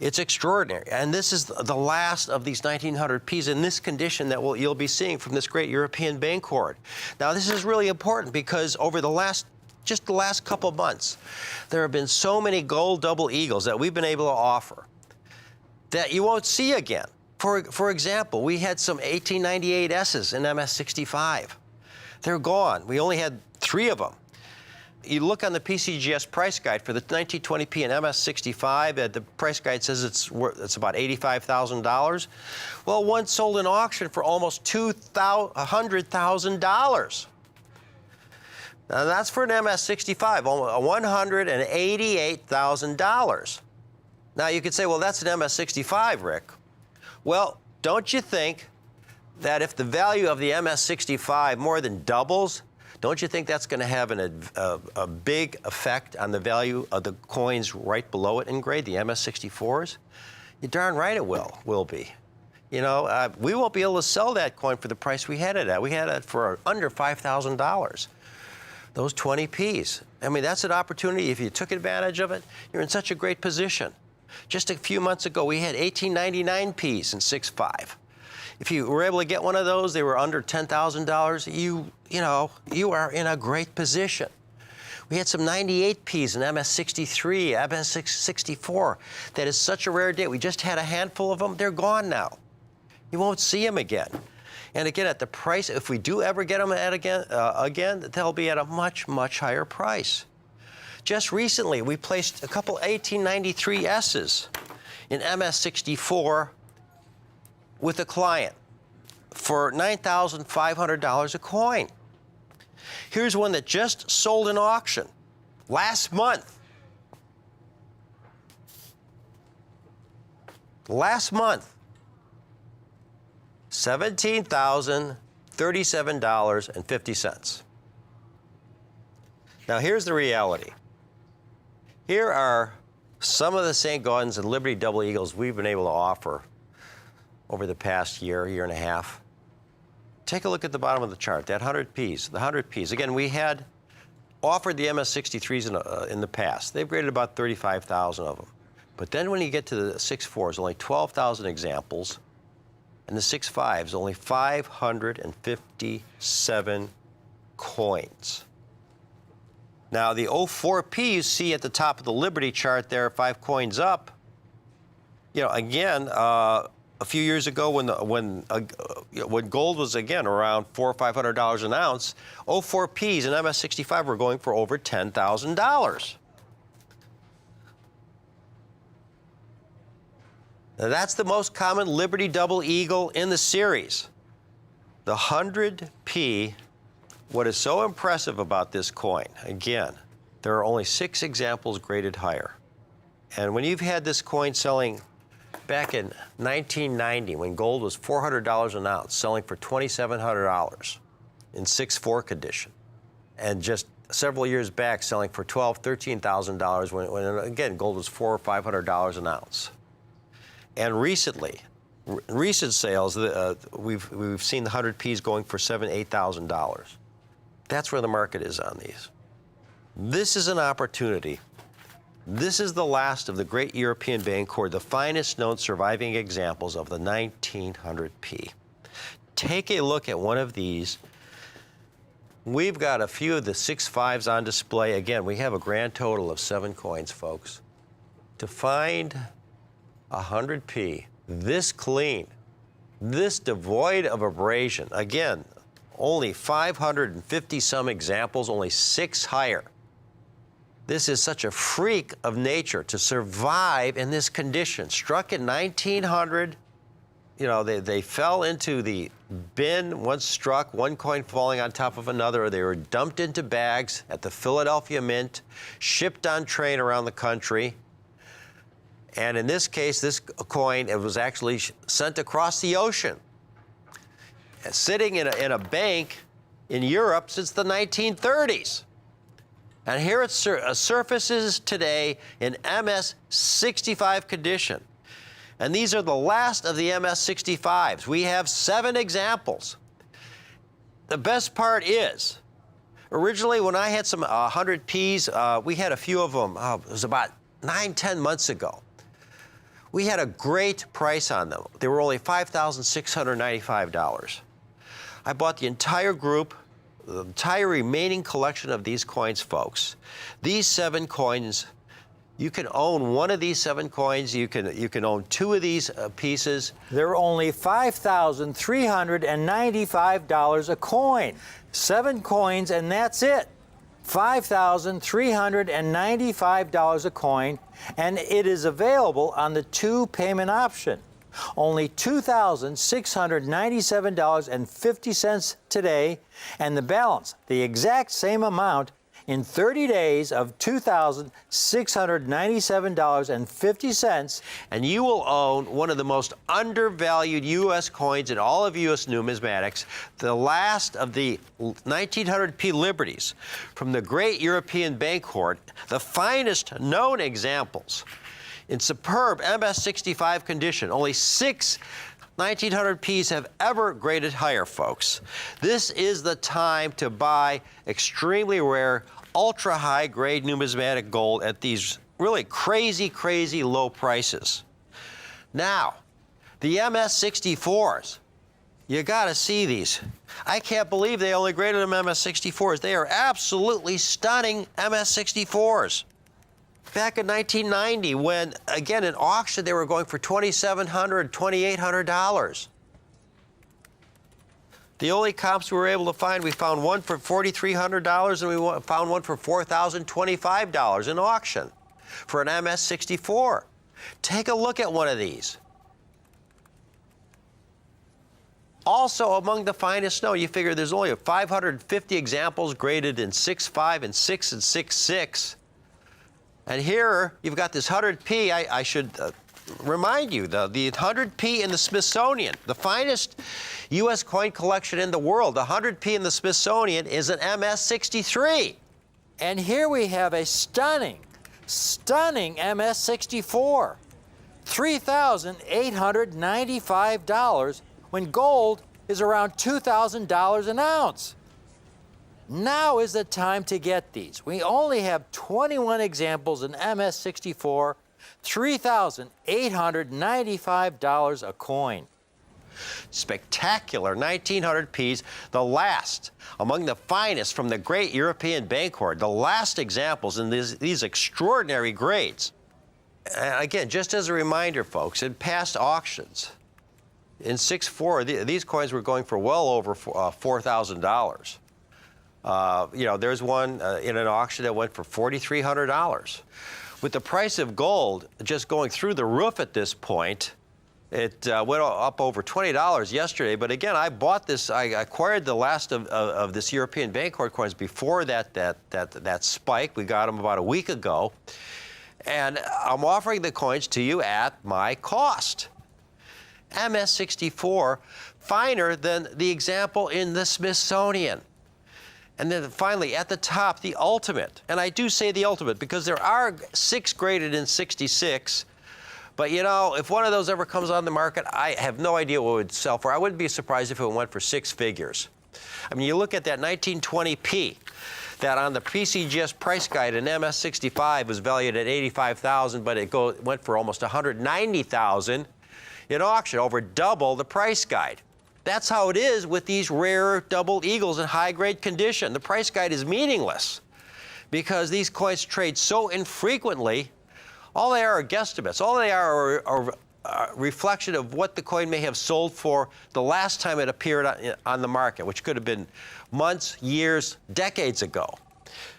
S3: it's extraordinary. And this is the last of these 1900 Ps in this condition that you'll be seeing from this great European bank hoard. Now, this is really important because over the last couple months, there have been so many gold double eagles that we've been able to offer that you won't see again. For example, we had some 1898 S's in MS65. They're gone. We only had 3 of them. You look on the PCGS price guide for the 1920P and MS65, the price guide says it's about $85,000. Well, one sold in auction for almost $100,000. Now, that's for an MS65, $188,000. Now, you could say, well, that's an MS65, Rick. Well, don't you think that if the value of the MS65 more than doubles, don't you think that's going to have a big effect on the value of the coins right below it in grade, the MS64s? You're darn right it will be. You know, we won't be able to sell that coin for the price we had it at. We had it for under $5,000. Those 20 Ps. I mean, that's an opportunity. If you took advantage of it, you're in such a great position. Just a few months ago, we had 1899 Ps in 6.5. If you were able to get one of those, they were under $10,000. You are in a great position. We had some 98 Ps in MS63, MS64. That is such a rare day. We just had a handful of them. They're gone now. You won't see them again. And again, at the price, if we do ever get them again, they'll be at a much, much higher price. Just recently, we placed a couple 1893 S's in MS64 with a client for $9,500 a coin. Here's one that just sold in auction last month. $17,037.50. Now, here's the reality. Here are some of the St. Gaudens and Liberty Double Eagles we've been able to offer over the past year and a half. Take a look at the bottom of the chart, that 100 Ps, the 100 Ps. Again, we had offered the MS63s in the past. They've graded about 35,000 of them. But then when you get to the 6.4s, only 12,000 examples, and the 6.5s, only 557 coins. Now, the 04P you see at the top of the Liberty chart there, 5 coins up. You know, again, a few years ago when gold was, again, around $400 or $500 an ounce, 04Ps and MS65 were going for over $10,000. Now, that's the most common Liberty Double Eagle in the series. The 100p, what is so impressive about this coin, again, there are only 6 examples graded higher. And when you've had this coin selling back in 1990, when gold was $400 an ounce, selling for $2,700 in 6/4 condition, and just several years back selling for $12,000, $13,000 when again, gold was $400 or $500 an ounce. And recently, recent sales, we've seen the 100Ps going for $7,000, $8,000. That's where the market is on these. This is an opportunity. This is the last of the great European Bancord, the finest known surviving examples of the 1900p. Take a look at one of these. We've got a few of the 6.5s on display. Again, we have a grand total of 7 coins, folks. To find a 100p this clean, this devoid of abrasion, again, only 550 some examples, only 6 higher. This is such a freak of nature to survive in this condition. Struck in 1900, you know, they fell into the bin once struck, one coin falling on top of another, or they were dumped into bags at the Philadelphia Mint, shipped on train around the country. And in this case, this coin, it was actually sent across the ocean, sitting in a bank in Europe since the 1930s. And here it surfaces today in MS-65 condition. And these are the last of the MS-65s. We have 7 examples. The best part is, originally when I had some 100Ps, we had a few of them, it was about 9, 10 months ago. We had a great price on them. They were only $5,695. I bought the entire group, the entire remaining collection of these coins, folks. These 7 coins, you can own one of these 7 coins. You can own 2 of these pieces.
S1: They're only $5,395 a coin. 7 coins, and that's it. $5,395 a coin, and it is available on the 2 payment option. Only $2,697.50 today, and the balance, the exact same amount, in 30 days of $2,697.50.
S3: And you will own one of the most undervalued U.S. coins in all of U.S. numismatics, the last of the 1900p Liberties from the great European Bancord, the finest known examples in superb MS-65 condition. Only 6 1900Ps have ever graded higher, folks. This is the time to buy extremely rare, ultra-high grade numismatic gold at these really crazy, crazy low prices. Now, the MS-64s, you gotta see these. I can't believe they only graded them MS-64s. They are absolutely stunning MS-64s. Back in 1990, when, again, in auction, they were going for $2,700, $2,800. The only comps we were able to find, we found one for $4,300 and we found one for $4,025 in auction for an MS-64. Take a look at one of these. Also among the finest known, you figure there's only 550 examples graded in 6.5 and 6 and 6.6. And here you've got this 100p. I should remind you, the 100p in the Smithsonian, the finest U.S. coin collection in the world. The 100p in the Smithsonian is an MS-63.
S1: And here we have a stunning MS-64. $3,895 when gold is around $2,000 an ounce. Now is the time to get these. We only have 21 examples in MS-64, $3,895 a coin.
S3: Spectacular 1900Ps, the last among the finest from the great European Bancord, the last examples in these extraordinary grades. And again, just as a reminder, folks, in past auctions, in 6.4, these coins were going for well over $4,000. You know, there's one in an auction that went for $4,300. With the price of gold just going through the roof at this point, It went up over $20 yesterday, but again, I bought this. I acquired the last of this European Bancorp coins before that spike. We got them about a week ago, and I'm offering the coins to you at my cost. MS-64, finer than the example in the Smithsonian. And then finally, at the top, the ultimate. And I do say the ultimate because there are 6 graded in 66. But you know, if one of those ever comes on the market, I have no idea what it would sell for. I wouldn't be surprised if it went for 6 figures. I mean, you look at that 1920p, that on the PCGS price guide, an MS-65 was valued at $85,000, but it went for almost $190,000 in auction, over double the price guide. That's how it is with these rare double eagles in high-grade condition. The price guide is meaningless because these coins trade so infrequently. All they are guesstimates. All they are a reflection of what the coin may have sold for the last time it appeared on the market, which could have been months, years, decades ago.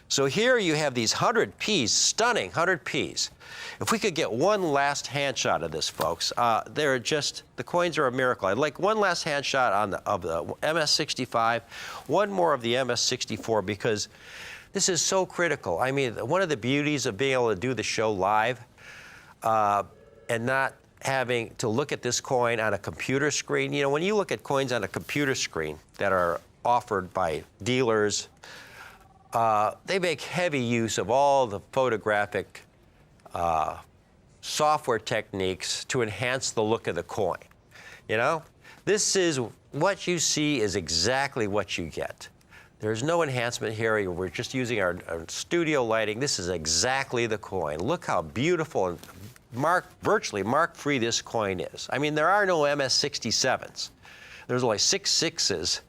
S3: So here you have these 100Ps, stunning 100Ps. If we could get one last hand shot of this, folks, the coins are a miracle. I'd like one last hand shot of the MS-65, one more of the MS-64, because this is so critical. I mean, one of the beauties of being able to do the show live and not having to look at this coin on a computer screen. You know, when you look at coins on a computer screen that are offered by dealers, they make heavy use of all the photographic software techniques to enhance the look of the coin. You know, this is what you see is exactly what you get. There's no enhancement here. We're just using our studio lighting. This is exactly the coin. Look how beautiful and virtually mark-free this coin is. I mean, there are no MS-67s. There's only 6 6s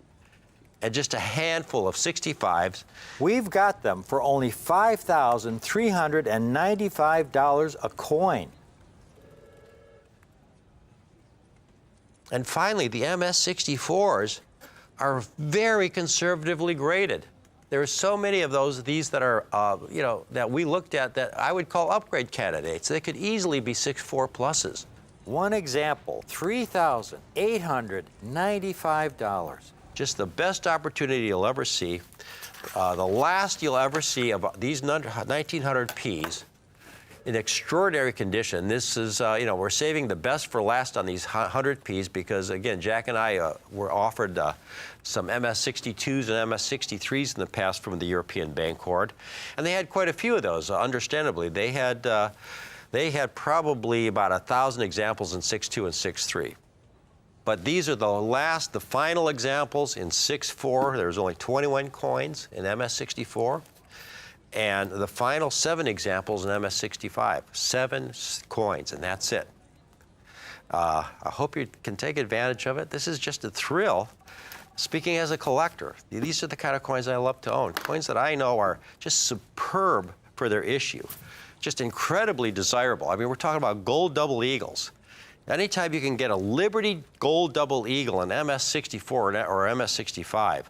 S3: and just a handful of 65s.
S1: We've got them for only $5,395 a coin.
S3: And finally, the MS-64s are very conservatively graded. There are so many of these that are, you know, that we looked at that I would call upgrade candidates. They could easily be 6.4 pluses.
S1: One example, $3,895.
S3: Just the best opportunity you'll ever see. The last you'll ever see of these 1900Ps in extraordinary condition. This is, you know, we're saving the best for last on these 100Ps because, again, Jack and I were offered some MS-62s and MS-63s in the past from the European Bancorp, and they had quite a few of those, understandably. They had probably about 1,000 examples in 6.2 and 6.3. But these are the final examples in 6.4. There's only 21 coins in MS-64. And the final 7 examples in MS-65, 7 coins, and that's it. I hope you can take advantage of it. This is just a thrill. Speaking as a collector, these are the kind of coins I love to own. Coins that I know are just superb for their issue, just incredibly desirable. I mean, we're talking about gold double eagles. Anytime you can get a Liberty gold double eagle in MS-64 or MS-65, you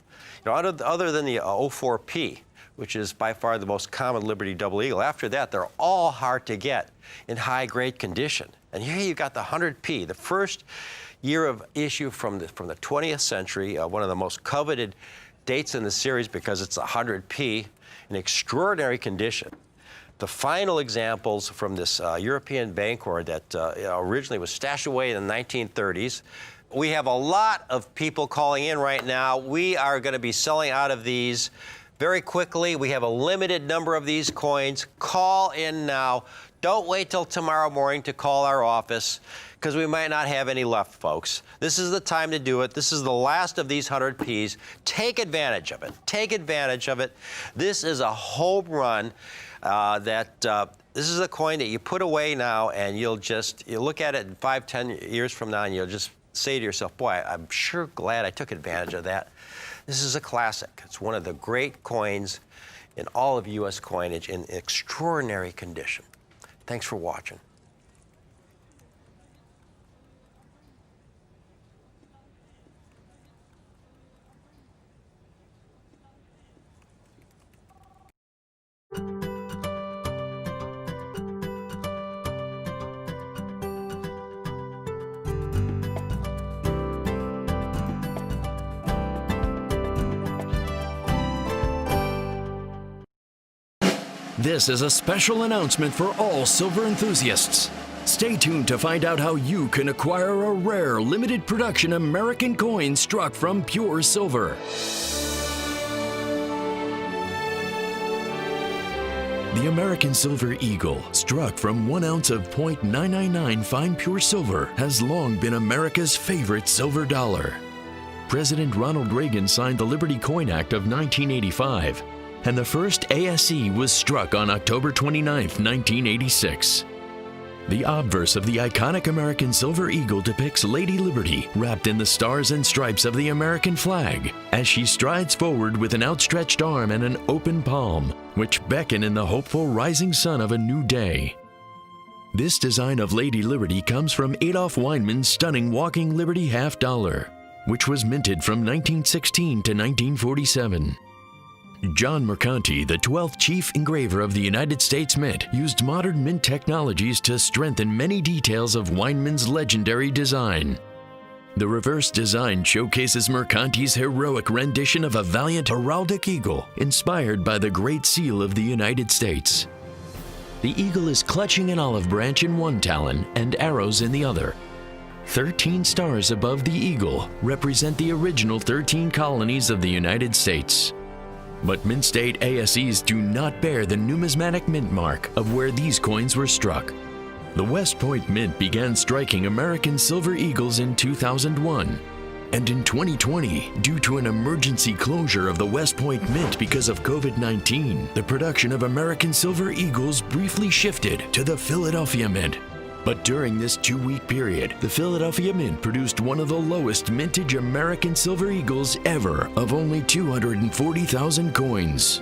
S3: know, other than the 04P, which is by far the most common Liberty double eagle. After that, they're all hard to get in high-grade condition. And here you've got the 100P, the first year of issue from the 20th century, one of the most coveted dates in the series because it's 100P in extraordinary condition. The final examples from this European Bancorp that originally was stashed away in the 1930s. We have a lot of people calling in right now. We are going to be selling out of these very quickly. We have a limited number of these coins. Call in now. Don't wait till tomorrow morning to call our office because we might not have any left, folks. This is the time to do it. This is the last of these 100Ps. Take advantage of it. Take advantage of it. This is a home run. This is a coin that you put away now, and you'll look at it in 5, 10 years from now, and you'll just say to yourself, boy, I'm sure glad I took advantage of that. This is a classic. It's one of the great coins in all of U.S. coinage in extraordinary condition. Thanks for watching.
S4: This is a special announcement for all silver enthusiasts. Stay tuned to find out how you can acquire a rare, limited production American coin struck from pure silver. The American Silver Eagle, struck from 1 ounce of .999 fine pure silver, has long been America's favorite silver dollar. President Ronald Reagan signed the Liberty Coin Act of 1985, and the first ASE was struck on October 29, 1986. The obverse of the iconic American Silver Eagle depicts Lady Liberty wrapped in the stars and stripes of the American flag as she strides forward with an outstretched arm and an open palm, which beckon in the hopeful rising sun of a new day. This design of Lady Liberty comes from Adolph Weinman's stunning Walking Liberty half dollar, which was minted from 1916 to 1947. John Mercanti, the 12th chief engraver of the United States Mint, used modern mint technologies to strengthen many details of Weinman's legendary design. The reverse design showcases Mercanti's heroic rendition of a valiant heraldic eagle, inspired by the Great Seal of the United States. The eagle is clutching an olive branch in one talon and arrows in the other. 13 stars above the eagle represent the original 13 colonies of the United States. But Mint State ASEs do not bear the numismatic mint mark of where these coins were struck. The West Point Mint began striking American Silver Eagles in 2001. And in 2020, due to an emergency closure of the West Point Mint because of COVID-19, the production of American Silver Eagles briefly shifted to the Philadelphia Mint. But during this 2-week period, the Philadelphia Mint produced one of the lowest mintage American Silver Eagles ever of only 240,000 coins.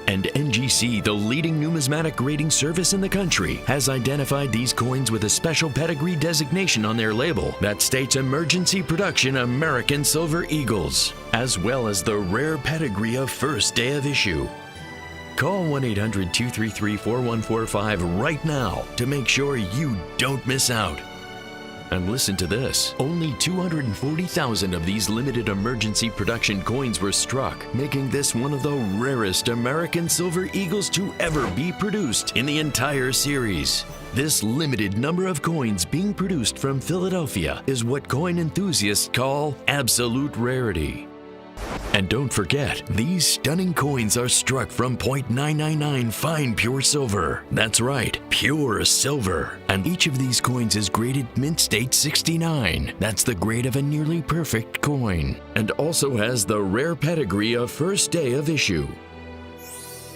S4: And NGC, the leading numismatic grading service in the country, has identified these coins with a special pedigree designation on their label that states Emergency Production American Silver Eagles, as well as the rare pedigree of first day of issue. Call 1-800-233-4145 right now to make sure you don't miss out. And listen to this, only 240,000 of these limited emergency production coins were struck, making this one of the rarest American Silver Eagles to ever be produced in the entire series. This limited number of coins being produced from Philadelphia is what coin enthusiasts call absolute rarity. And don't forget, these stunning coins are struck from .999 fine pure silver. That's right, pure silver. And each of these coins is graded Mint State 69. That's the grade of a nearly perfect coin. And also has the rare pedigree of first day of issue.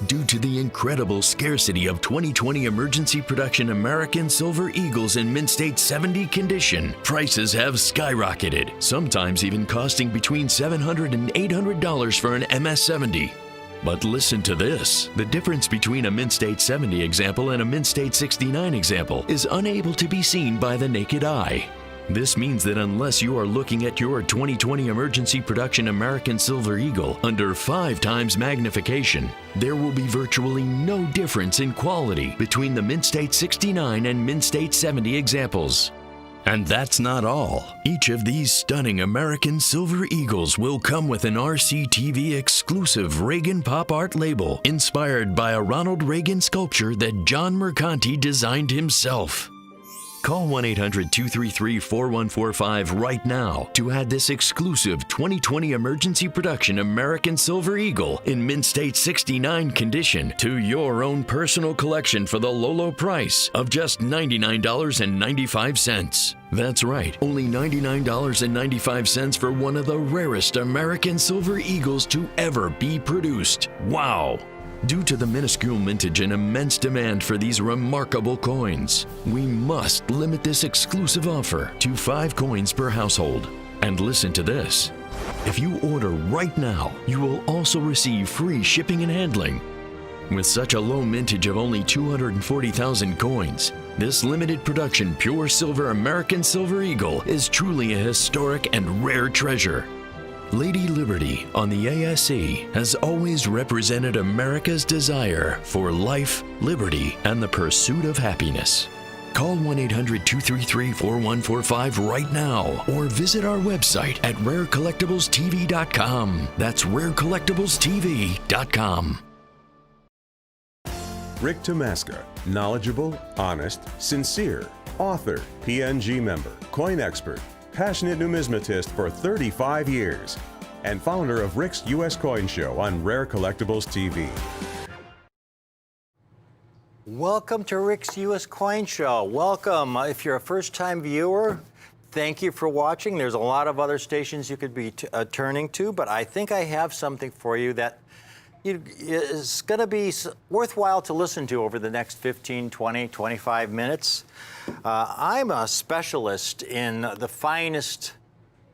S4: Due to the incredible scarcity of 2020 emergency production American Silver Eagles in Mint State 70 condition, prices have skyrocketed, sometimes even costing between $700 and $800 for an MS-70. But listen to this, the difference between a Mint State 70 example and a Mint State 69 example is unable to be seen by the naked eye. This means that unless you are looking at your 2020 emergency production American Silver Eagle under 5 times magnification, there will be virtually no difference in quality between the Mint State 69 and Mint State 70 examples. And that's not all. Each of these stunning American Silver Eagles will come with an RCTV exclusive Reagan Pop Art label inspired by a Ronald Reagan sculpture that John Mercanti designed himself. Call 1-800-233-4145 right now to add this exclusive 2020 emergency production American Silver Eagle in Mint State 69 condition to your own personal collection for the low price of just $99.95. That's right, only $99.95 for one of the rarest American Silver Eagles to ever be produced. Wow! Due to the minuscule mintage and immense demand for these remarkable coins, we must limit this exclusive offer to 5 coins per household. And listen to this. If you order right now, you will also receive free shipping and handling. With such a low mintage of only 240,000 coins, this limited production pure silver American Silver Eagle is truly a historic and rare treasure. Lady Liberty on the ASE has always represented America's desire for life, liberty, and the pursuit of happiness. Call 1-800-233-4145 right now or visit our website at rarecollectiblestv.com. That's rarecollectiblestv.com.
S5: Rick Tomaska, knowledgeable, honest, sincere, author, PNG member, coin expert, passionate numismatist for 35 years, and founder of Rick's U.S. Coin Show on Rare Collectibles TV.
S1: Welcome to Rick's U.S. Coin Show. Welcome. If you're a first-time viewer, thank you for watching. There's a lot of other stations you could be turning to, but I think I have something for you that is going to be worthwhile to listen to over the next 15, 20, 25 minutes. I'm a specialist in the finest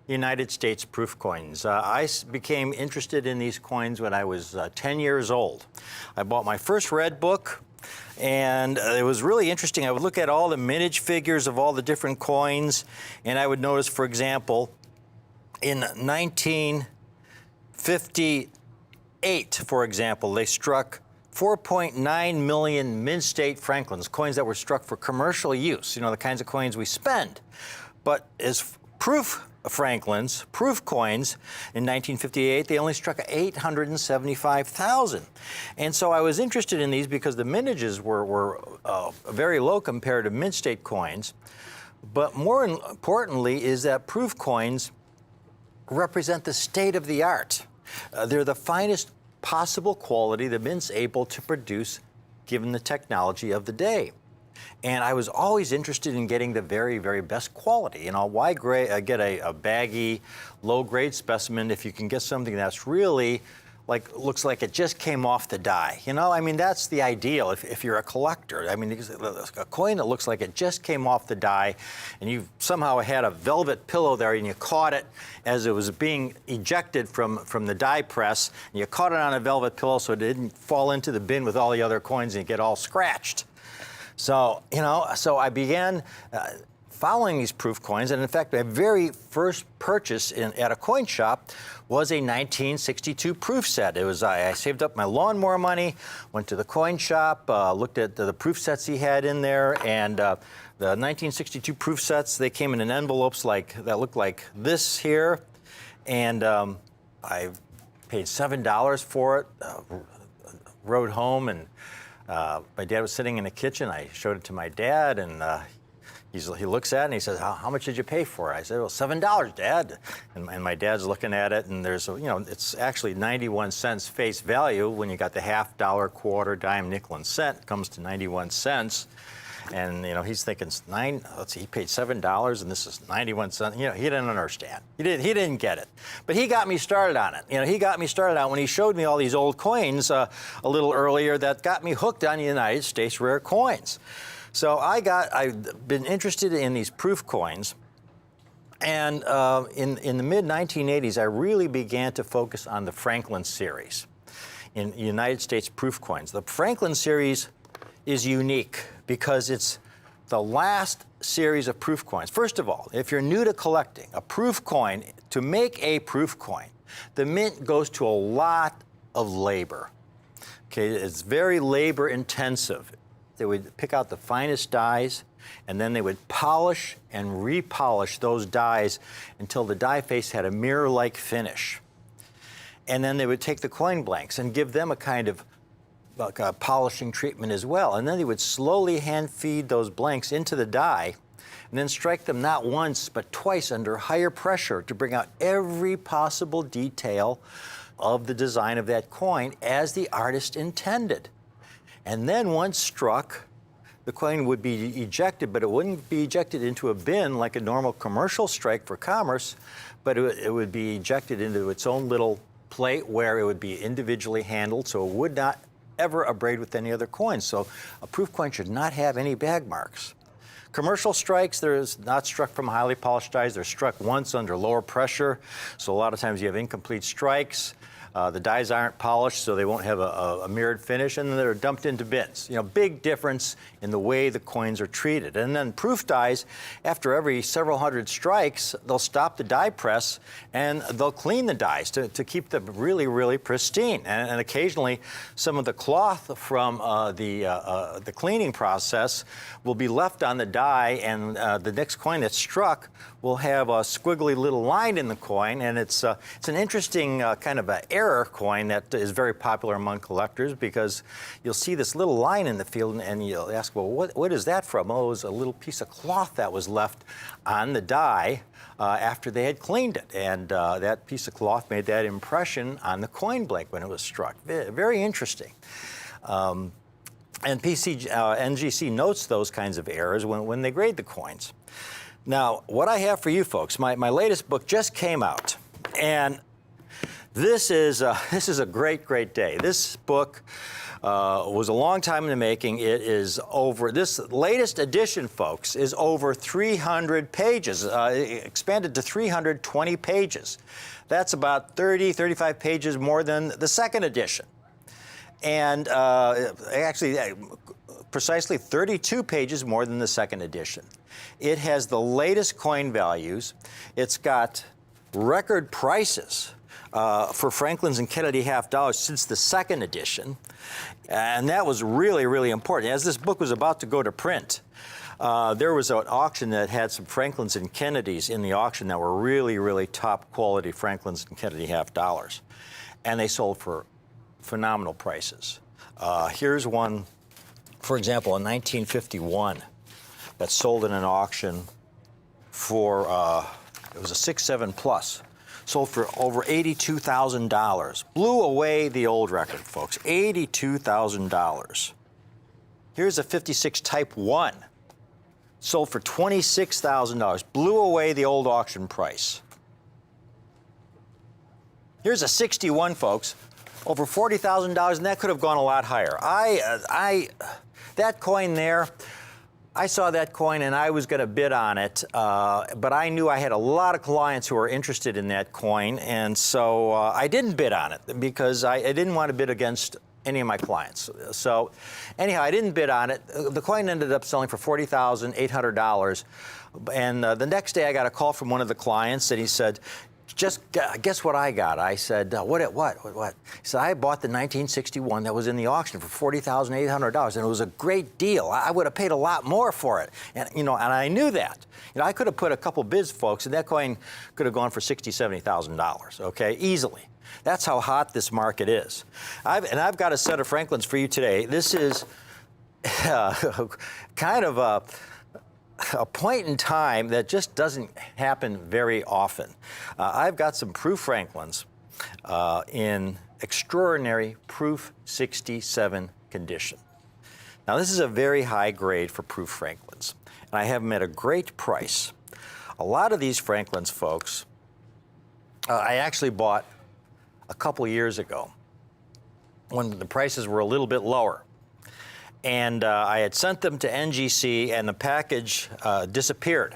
S1: United States proof coins. I became interested in these coins when I was 10 years old. I bought my first red book, and it was really interesting. I would look at all the mintage figures of all the different coins, and I would notice, for example, in 1958, for example, they struck 4.9 million Mint-State Franklins, coins that were struck for commercial use, you know, the kinds of coins we spend. But as proof Franklins, proof coins, in 1958, they only struck 875,000. And so I was interested in these because the mintages were very low compared to Mint-State coins. But more importantly is that proof coins represent the state of the art. They're the finest possible quality the Mint's able to produce given the technology of the day. And I was always interested in getting the very, very best quality. You know, why get a baggy, low-grade specimen if you can get something that's really looks like it just came off the die? You know, I mean, that's the ideal if you're a collector. I mean, a coin that looks like it just came off the die, and you somehow had a velvet pillow there, and you caught it as it was being ejected from the die press, and you caught it on a velvet pillow so it didn't fall into the bin with all the other coins and get all scratched. So, you know, so I began following these proof coins, and in fact, my very first purchase at a coin shop was a 1962 proof set. It was I saved up my lawnmower money, went to the coin shop, looked at the proof sets he had in there, and the 1962 proof sets, they came in envelopes that looked like this here, and I paid $7 for it, rode home, and my dad was sitting in the kitchen. I showed it to my dad, and he looks at it and he says, how much did you pay for it? I said, well, $7, Dad. And my dad's looking at it, and there's, you know, it's actually 91 cents face value. When you got the half dollar, quarter, dime, nickel, and cent, it comes to 91 cents. And, you know, he's thinking, he paid $7 and this is 91 cents. You know, he didn't understand. He didn't get it. But he got me started on it. You know, he got me started on it when he showed me all these old coins a little earlier that got me hooked on United States rare coins. So I've been interested in these proof coins. And in the mid-1980s, I really began to focus on the Franklin series in United States proof coins. The Franklin series is unique because it's the last series of proof coins. First of all, if you're new to collecting a proof coin, to make a proof coin, the Mint goes to a lot of labor. Okay, it's very labor intensive. They would pick out the finest dies, and then they would polish and repolish those dies until the die face had a mirror-like finish. And then they would take the coin blanks and give them a kind of a polishing treatment as well. And then they would slowly hand feed those blanks into the die and then strike them not once but twice under higher pressure to bring out every possible detail of the design of that coin as the artist intended. And then once struck, the coin would be ejected, but it wouldn't be ejected into a bin like a normal commercial strike for commerce, but it would be ejected into its own little plate where it would be individually handled, so it would not ever abrade with any other coins. So a proof coin should not have any bag marks. Commercial strikes, they're not struck from highly polished dies. They're struck once under lower pressure, so a lot of times you have incomplete strikes. The dies aren't polished, so they won't have a mirrored finish, and then they're dumped into bins. You know, big difference in the way the coins are treated. And then proof dies, after every several hundred strikes, they'll stop the die press and they'll clean the dies to keep them really, really pristine. And occasionally, some of the cloth from the cleaning process will be left on the die, and the next coin that's struck will have a squiggly little line in the coin, and it's an interesting kind of a
S6: error coin that is very popular among collectors, because you'll see this little line in the field and you'll ask, well, what is that from? Oh, it was a little piece of cloth that was left on the die after they had cleaned it. And that piece of cloth made that impression on the coin blank when it was struck. Very interesting. And NGC notes those kinds of errors when they grade the coins. Now, what I have for you folks, my latest book just came out, and this is a great, great day. This book was a long time in the making. It is this latest edition, folks, is over 300 pages, expanded to 320 pages. That's about 30, 35 pages more than the second edition. And actually, precisely 32 pages more than the second edition. It has the latest coin values. It's got record prices for Franklin's and Kennedy half dollars since the second edition. And that was really, really important. As this book was about to go to print, there was an auction that had some Franklin's and Kennedys in the auction that were really, really top quality Franklin's and Kennedy half dollars. And they sold for phenomenal prices. Here's one, for example, in 1951 that sold in an auction for, it was a 6.7 plus, sold for over $82,000. Blew away the old record, folks, $82,000. Here's a 56 Type 1, sold for $26,000. Blew away the old auction price. Here's a 61, folks, over $40,000, and that could have gone a lot higher. That coin there, I saw that coin and I was going to bid on it, but I knew I had a lot of clients who were interested in that coin, and so I didn't bid on it because I didn't want to bid against any of my clients. So anyhow, I didn't bid on it. The coin ended up selling for $40,800, and the next day I got a call from one of the clients, and he said, just guess what I got? I said, what? He said, I bought the 1961 that was in the auction for $40,800, and it was a great deal. I would have paid a lot more for it, and and I knew that. I could have put a couple bids, folks, and that coin could have gone for $60,000, $70,000. Okay, easily. That's how hot this market is. I've got a set of Franklin's for you today. This is kind of a point in time that just doesn't happen very often. I've got some proof Franklin's in extraordinary proof 67 condition. Now, this is a very high grade for proof Franklin's, and I have them at a great price. A lot of these Franklin's, folks, I actually bought a couple years ago when the prices were a little bit lower. And I had sent them to NGC, and the package disappeared.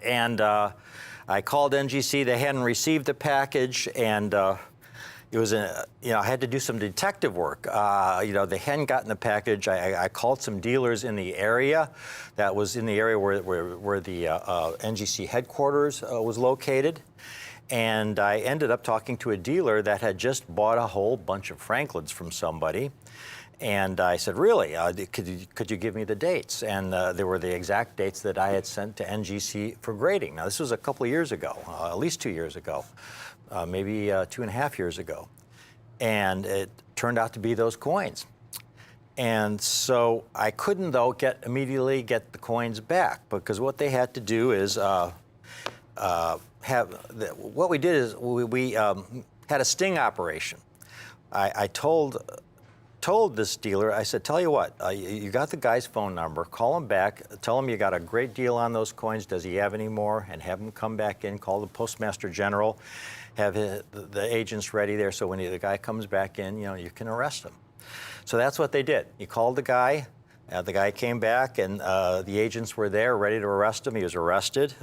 S6: And I called NGC. They hadn't received the package, and it was I had to do some detective work. They hadn't gotten the package. I called some dealers in the area. That was in the area where the NGC headquarters was located. And I ended up talking to a dealer that had just bought a whole bunch of Franklin's from somebody. And I said, really, could you give me the dates? And they were the exact dates that I had sent to NGC for grading. Now, this was a couple of years ago, at least 2 years ago, maybe 2.5 years ago. And it turned out to be those coins. And so I couldn't, though, immediately get the coins back, because what they had to do is what we did is we had a sting operation. I told this dealer, I said, tell you what, you got the guy's phone number, call him back, tell him you got a great deal on those coins, does he have any more, and have him come back in, call the Postmaster General, have the agents ready there, so when the guy comes back in, you can arrest him. So that's what they did. He called the guy came back, and the agents were there ready to arrest him. He was arrested.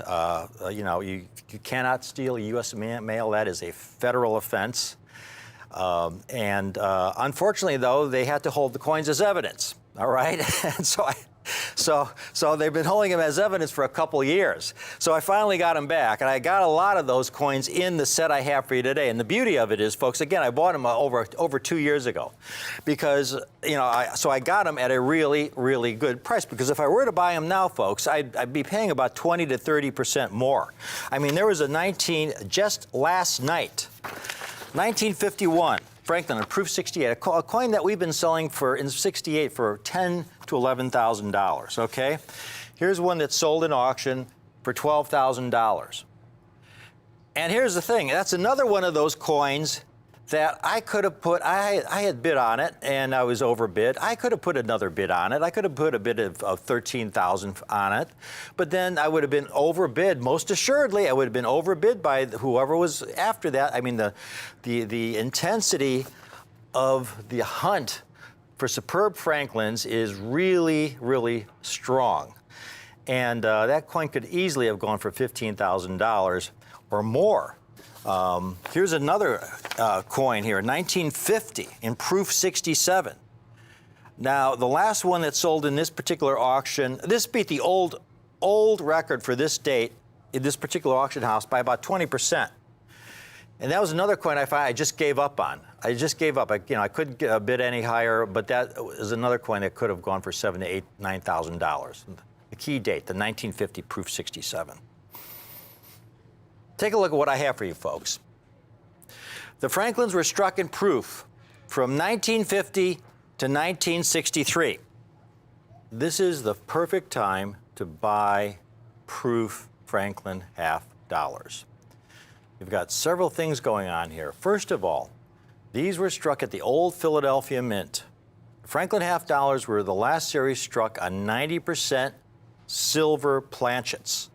S6: You cannot steal U.S. mail. That is a federal offense. Unfortunately, though, they had to hold the coins as evidence. All right, and so they've been holding them as evidence for a couple of years. So I finally got them back, and I got a lot of those coins in the set I have for you today. And the beauty of it is, folks, again, I bought them over 2 years ago, because I got them at a really, really good price. Because if I were to buy them now, folks, I'd be paying about 20 to 30% more. I mean, there was a just last night. 1951, Franklin, a proof 68, a coin that we've been selling for in 68 for $10,000 to $11,000. Okay, here's one that's sold in auction for $12,000. And here's the thing, that's another one of those coins that I could have put, I had bid on it and I was overbid. I could have put another bid on it. I could have put a bid of 13,000 on it, but then I would have been overbid. Most assuredly, I would have been overbid by whoever was after that. I mean, the intensity of the hunt for superb Franklins is really, really strong. And that coin could easily have gone for $15,000 or more. Here's another coin here, 1950 in proof 67. Now, the last one that sold in this particular auction, this beat the old record for this date in this particular auction house by about 20%. And that was another coin I just gave up on. I just gave up. I couldn't bid any higher, but that is another coin that could have gone for $7,000 to $9,000. The key date, the 1950 proof 67. Take a look at what I have for you folks. The Franklins were struck in proof from 1950 to 1963. This is the perfect time to buy proof Franklin half dollars. We've got several things going on here. First of all, these were struck at the old Philadelphia Mint. Franklin half dollars were the last series struck on 90% silver planchets.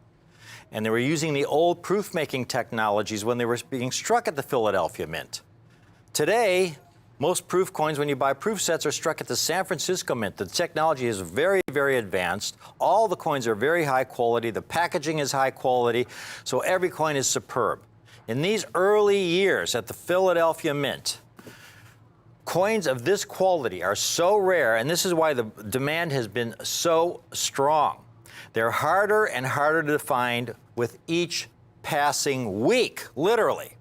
S6: And they were using the old proof-making technologies when they were being struck at the Philadelphia Mint. Today, most proof coins, when you buy proof sets, are struck at the San Francisco Mint. The technology is very, very advanced. All the coins are very high quality. The packaging is high quality, so every coin is superb. In these early years at the Philadelphia Mint, coins of this quality are so rare, and this is why the demand has been so strong. They're harder and harder to find with each passing week, literally.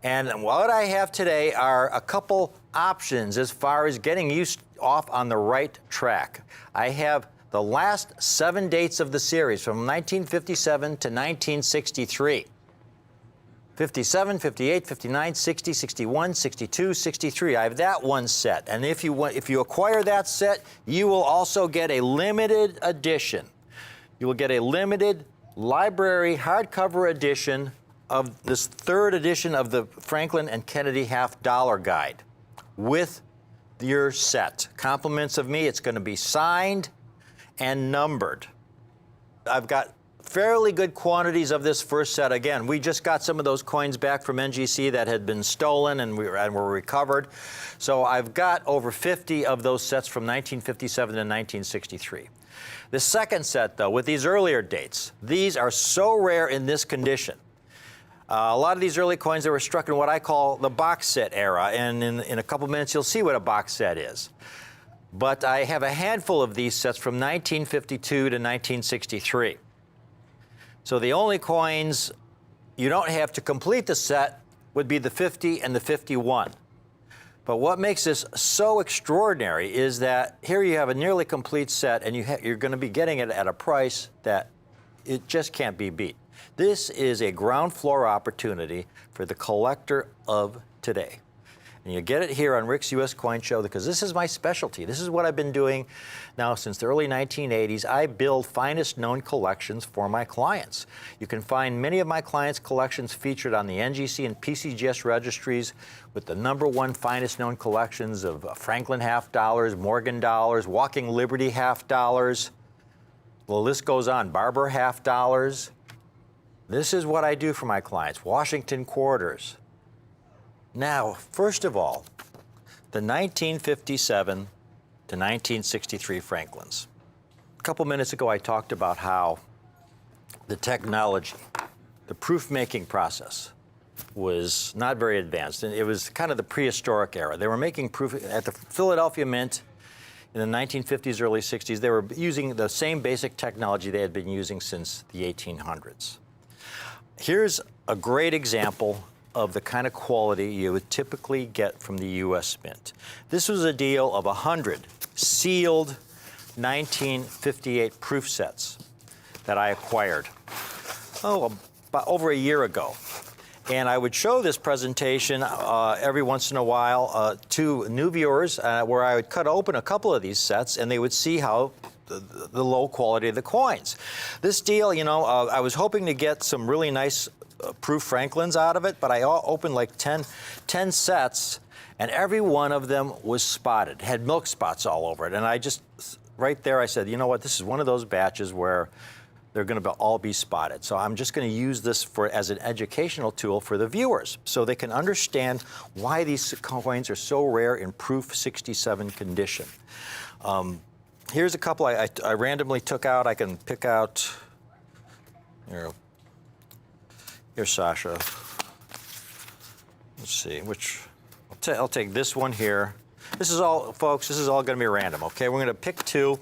S6: And what I have today are a couple options as far as getting you off on the right track. I have the last 7 dates of the series from 1957 to 1963. 57, 58, 59, 60, 61, 62, 63. I have that one set. And if you acquire that set, you will also get a limited edition. You will get a limited library hardcover edition of this 3rd edition of the Franklin and Kennedy half dollar guide with your set. Compliments of me, it's going to be signed and numbered. I've got fairly good quantities of this first set. Again, we just got some of those coins back from NGC that had been stolen and were recovered. So I've got over 50 of those sets from 1957 to 1963. The second set, though, with these earlier dates, these are so rare in this condition. A lot of these early coins that were struck in what I call the box set era, and in a couple minutes you'll see what a box set is. But I have a handful of these sets from 1952 to 1963. So the only coins you don't have to complete the set would be the 50 and the 51. But what makes this so extraordinary is that here you have a nearly complete set, and you're going to be getting it at a price that it just can't be beat. This is a ground floor opportunity for the collector of today. And you get it here on Rick's U.S. Coin Show because this is my specialty. This is what I've been doing now since the early 1980s. I build finest known collections for my clients. You can find many of my clients' collections featured on the NGC and PCGS registries with the #1 finest known collections of Franklin half dollars, Morgan dollars, Walking Liberty half dollars. The list goes on. Barber half dollars. This is what I do for my clients. Washington quarters. Now, first of all, the 1957 to 1963 Franklins. A couple minutes ago, I talked about how the technology, the proof-making process, was not very advanced. And it was kind of the prehistoric era. They were making proof at the Philadelphia Mint in the 1950s, early 60s. They were using the same basic technology they had been using since the 1800s. Here's a great example of the kind of quality you would typically get from the U.S. Mint. This was a deal of 100 sealed 1958 proof sets that I acquired, about over a year ago. And I would show this presentation every once in a while to new viewers where I would cut open a couple of these sets and they would see how the low quality of the coins. This deal, you know, I was hoping to get some really nice proof Franklins out of it, but I opened like 10 sets and every one of them was spotted, had milk spots all over it. And I just, right there, I said, you know what, this is one of those batches where they're going to all be spotted. So I'm just going to use this as an educational tool for the viewers so they can understand why these coins are so rare in proof 67 condition. Here's a couple I randomly took out. I can pick out, here's Sasha. Let's see, I'll take this one here. This is all, folks, this is all going to be random, okay? We're going to pick two.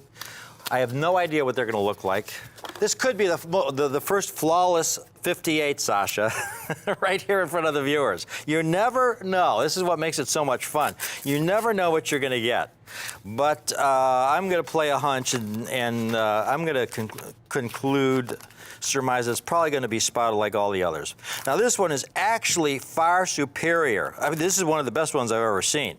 S6: I have no idea what they're going to look like. This could be the first flawless 58, Sasha, right here in front of the viewers. You never know. This is what makes it so much fun. You never know what you're going to get. But I'm going to play a hunch, and I'm going to surmise it's probably going to be spotted like all the others. Now, this one is actually far superior. I mean, this is one of the best ones I've ever seen.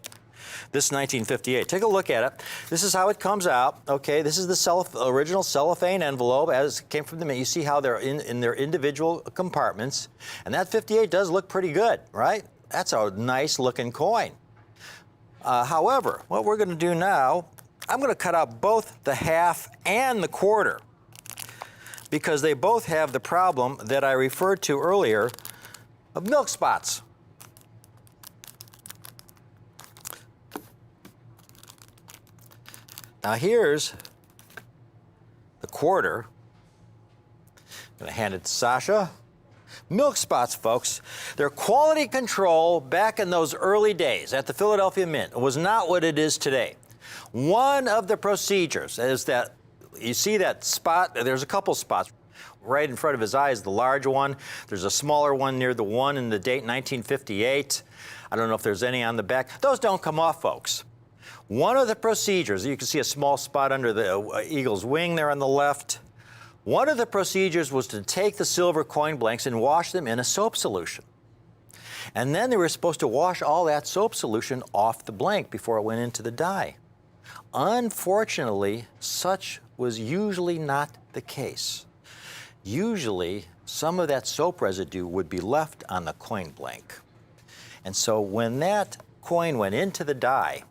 S6: This 1958. Take a look at it. This is how it comes out. Okay, this is the original cellophane envelope as it came from the mint. You see how they're in their individual compartments. And that 58 does look pretty good, right? That's a nice looking coin. However, what we're going to do now, I'm going to cut out both the half and the quarter because they both have the problem that I referred to earlier of milk spots. Now here's the quarter. I'm going to hand it to Sasha. Milk spots, folks. Their quality control back in those early days at the Philadelphia Mint was not what it is today. One of the procedures is that you see that spot, there's a couple spots. Right in front of his eye is the large one. There's a smaller one near the one in the date 1958. I don't know if there's any on the back. Those don't come off, folks. One of the procedures, you can see a small spot under the eagle's wing there on the left. One of the procedures was to take the silver coin blanks and wash them in a soap solution. And then they were supposed to wash all that soap solution off the blank before it went into the die. Unfortunately, such was usually not the case. Usually, some of that soap residue would be left on the coin blank. And so when that coin went into the die,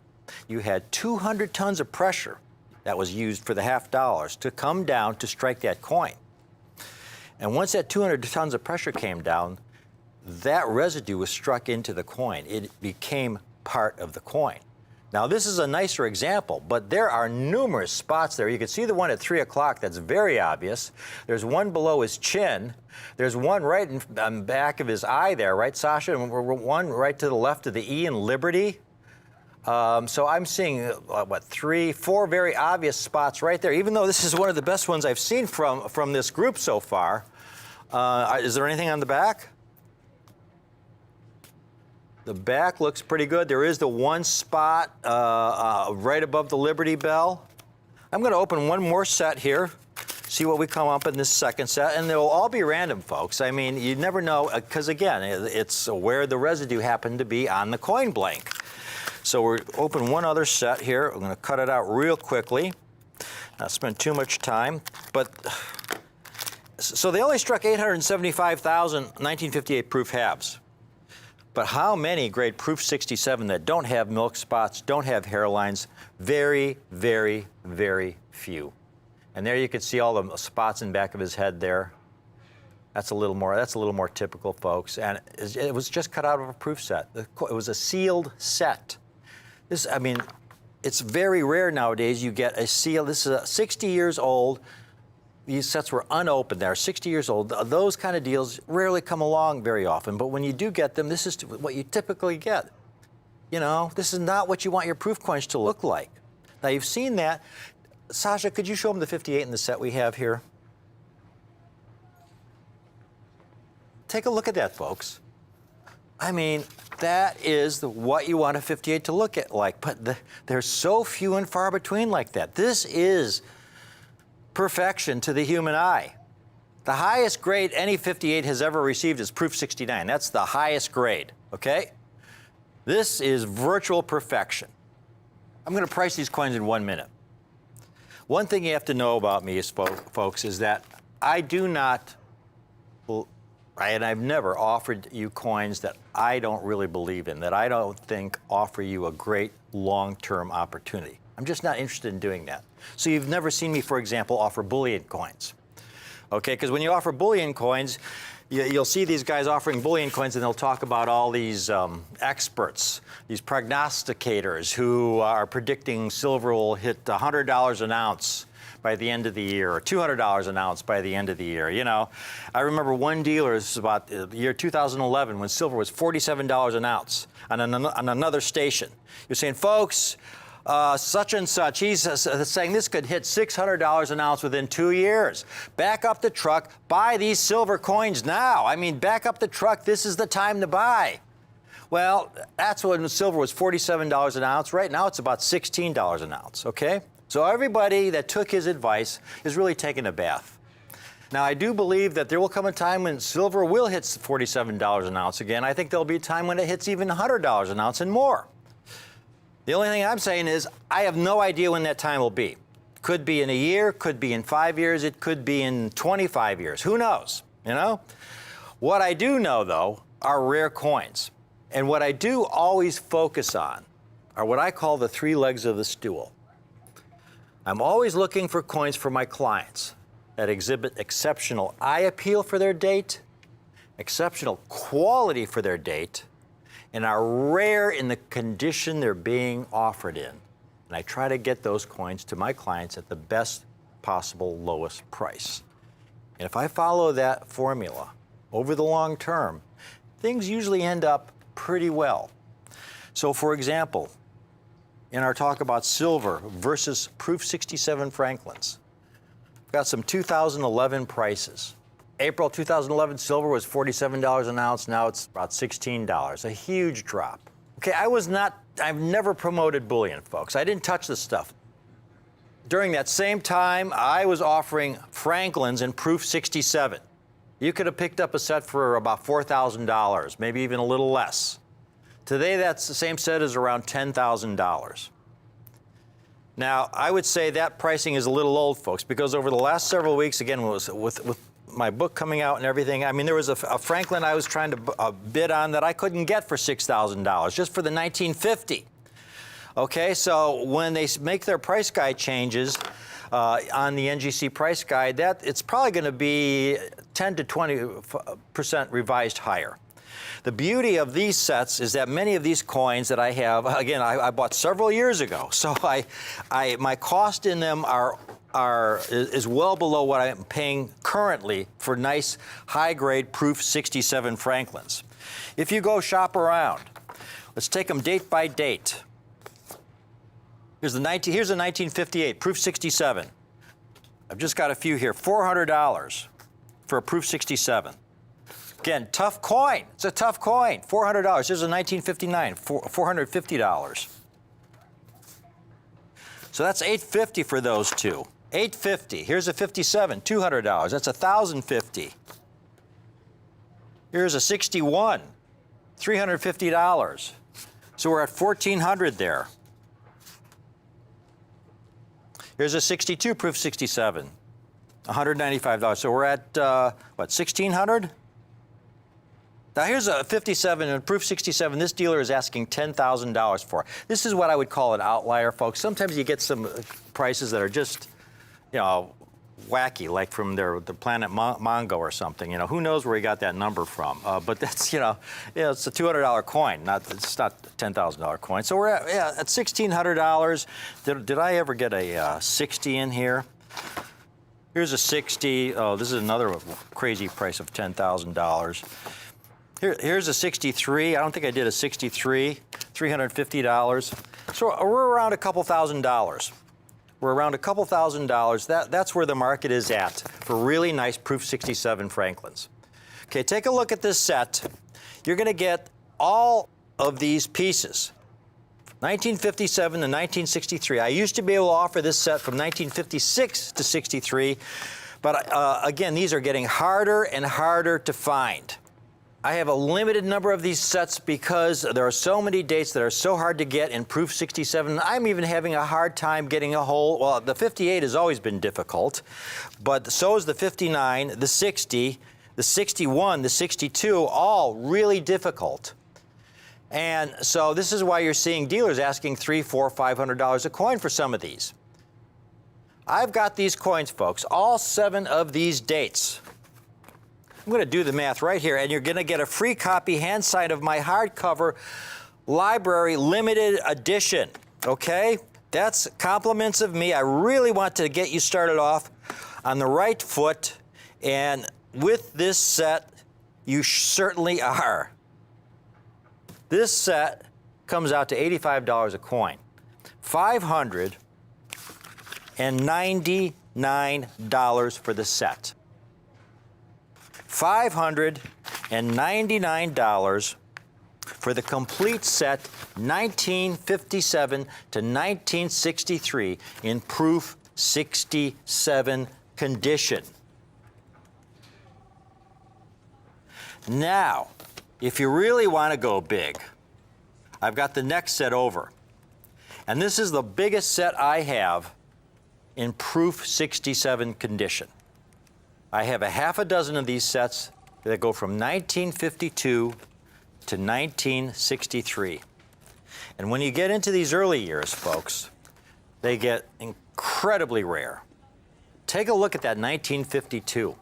S6: you had 200 tons of pressure that was used for the $50 to come down to strike that coin. And once that 200 tons of pressure came down, that residue was struck into the coin. It became part of the coin. Now, this is a nicer example, but there are numerous spots there. You can see the one at 3 o'clock that's very obvious. There's one below his chin. There's one right in the back of his eye there, right, Sasha? And one right to the left of the E in Liberty. So I'm seeing, 3, 4 very obvious spots right there, even though this is one of the best ones I've seen from this group so far. Is there anything on the back? The back looks pretty good. There is the one spot right above the Liberty Bell. I'm going to open one more set here, see what we come up in this second set, and they'll all be random, folks. I mean, you never know, because again, it's where the residue happened to be on the coin blank. So we're open one other set here. I'm going to cut it out real quickly, not spend too much time. But so they only struck 875,000 1958 proof halves. But how many grade proof 67 that don't have milk spots, don't have hairlines? Very, very, very few. And there you can see all the spots in the back of his head there. That's a little more typical, folks. And it was just cut out of a proof set. It was a sealed set. This, I mean, it's very rare nowadays you get a seal. This is 60 years old. These sets were unopened. They're 60 years old. Those kind of deals rarely come along very often. But when you do get them, this is what you typically get. You know, this is not what you want your proof coins to look like. Now, you've seen that. Sasha, could you show them the 58 in the set we have here? Take a look at that, folks. I mean, that is what you want a 58 to look at like, but they're so few and far between like that. This is perfection to the human eye. The highest grade any 58 has ever received is Proof 69. That's the highest grade, okay? This is virtual perfection. I'm going to price these coins in 1 minute. One thing you have to know about me, folks, is that I do not, and I've never offered you coins that I don't really believe in, that I don't think offer you a great long-term opportunity. I'm just not interested in doing that. So you've never seen me, for example, offer bullion coins. Okay, because when you offer bullion coins, you'll see these guys offering bullion coins and they'll talk about all these experts, these prognosticators who are predicting silver will hit $100 an ounce by the end of the year, or $200 an ounce by the end of the year. You know, I remember one dealer, this is about the year 2011, when silver was $47 an ounce on another station. You're saying, folks, such and such, he's saying this could hit $600 an ounce within 2 years. Back up the truck, buy these silver coins now. I mean, back up the truck, this is the time to buy. Well, that's when silver was $47 an ounce. Right now, it's about $16 an ounce, okay? So everybody that took his advice is really taking a bath. Now, I do believe that there will come a time when silver will hit $47 an ounce again. I think there'll be a time when it hits even $100 an ounce and more. The only thing I'm saying is I have no idea when that time will be. Could be in a year, could be in 5 years, it could be in 25 years. Who knows, you know? What I do know, though, are rare coins. And what I do always focus on are what I call the 3 legs of the stool. I'm always looking for coins for my clients that exhibit exceptional eye appeal for their date, exceptional quality for their date, and are rare in the condition they're being offered in. And I try to get those coins to my clients at the best possible lowest price. And if I follow that formula over the long term, things usually end up pretty well. So for example, in our talk about silver versus Proof 67 Franklins, I've got some 2011 prices. April 2011, silver was $47 an ounce. Now it's about $16, a huge drop. Okay, I've never promoted bullion, folks. I didn't touch this stuff. During that same time, I was offering Franklins in Proof 67. You could have picked up a set for about $4,000, maybe even a little less. Today, that's the same set is around $10,000. Now, I would say that pricing is a little old, folks, because over the last several weeks, again, with my book coming out and everything, I mean, there was a Franklin I was trying to bid on that I couldn't get for $6,000, just for the 1950. Okay, so when they make their price guide changes on the NGC price guide, it's probably going to be 10 to 20% revised higher. The beauty of these sets is that many of these coins that I have, again, I bought several years ago, so my cost in them is well below what I'm paying currently for nice high-grade Proof 67 Franklins. If you go shop around, let's take them date by date. Here's a 1958 Proof 67. I've just got a few here. $400 for a Proof 67. Again, tough coin. It's a tough coin. $400. Here's a 1959. $450. So that's $850 for those two. $850. Here's a 57. $200. That's $1,050. Here's a 61. $350. So we're at $1,400 there. Here's a 62 Proof 67. $195. So we're at, what, $1,600? Now here's a 57 and Proof 67. This dealer is asking $10,000 for. This is what I would call an outlier, folks. Sometimes you get some prices that are just, you know, wacky, like from the planet Mongo or something. You know, who knows where he got that number from? But that's, it's a $200 coin. It's not a $10,000 coin. So we're at $1,600. Did I ever get a 60 in here? Here's a 60. Oh, this is another crazy price of $10,000. Here's a 63. I don't think I did a 63. $350. So we're around a couple $1,000s. We're around a couple $1,000s. That's where the market is at for really nice Proof 67 Franklins. Okay, take a look at this set. You're going to get all of these pieces. 1957 to 1963. I used to be able to offer this set from 1956 to 63, But again, these are getting harder and harder to find. I have a limited number of these sets because there are so many dates that are so hard to get in Proof 67. I'm even having a hard time getting a whole, well, the 58 has always been difficult, but so is the 59, the 60, the 61, the 62, all really difficult. And so this is why you're seeing dealers asking $300, $400, $500 a coin for some of these. I've got these coins, folks, all 7 of these dates. I'm going to do the math right here, and you're going to get a free copy hand signed of my hardcover library limited edition, okay? That's compliments of me. I really want to get you started off on the right foot, and with this set, you certainly are. This set comes out to $85 a coin, $599 for the set. $599 for the complete set, 1957 to 1963 in Proof 67 condition. Now, if you really want to go big, I've got the next set over. And this is the biggest set I have in Proof 67 condition. I have a half a dozen of these sets that go from 1952 to 1963. And when you get into these early years, folks, they get incredibly rare. Take a look at that 1952.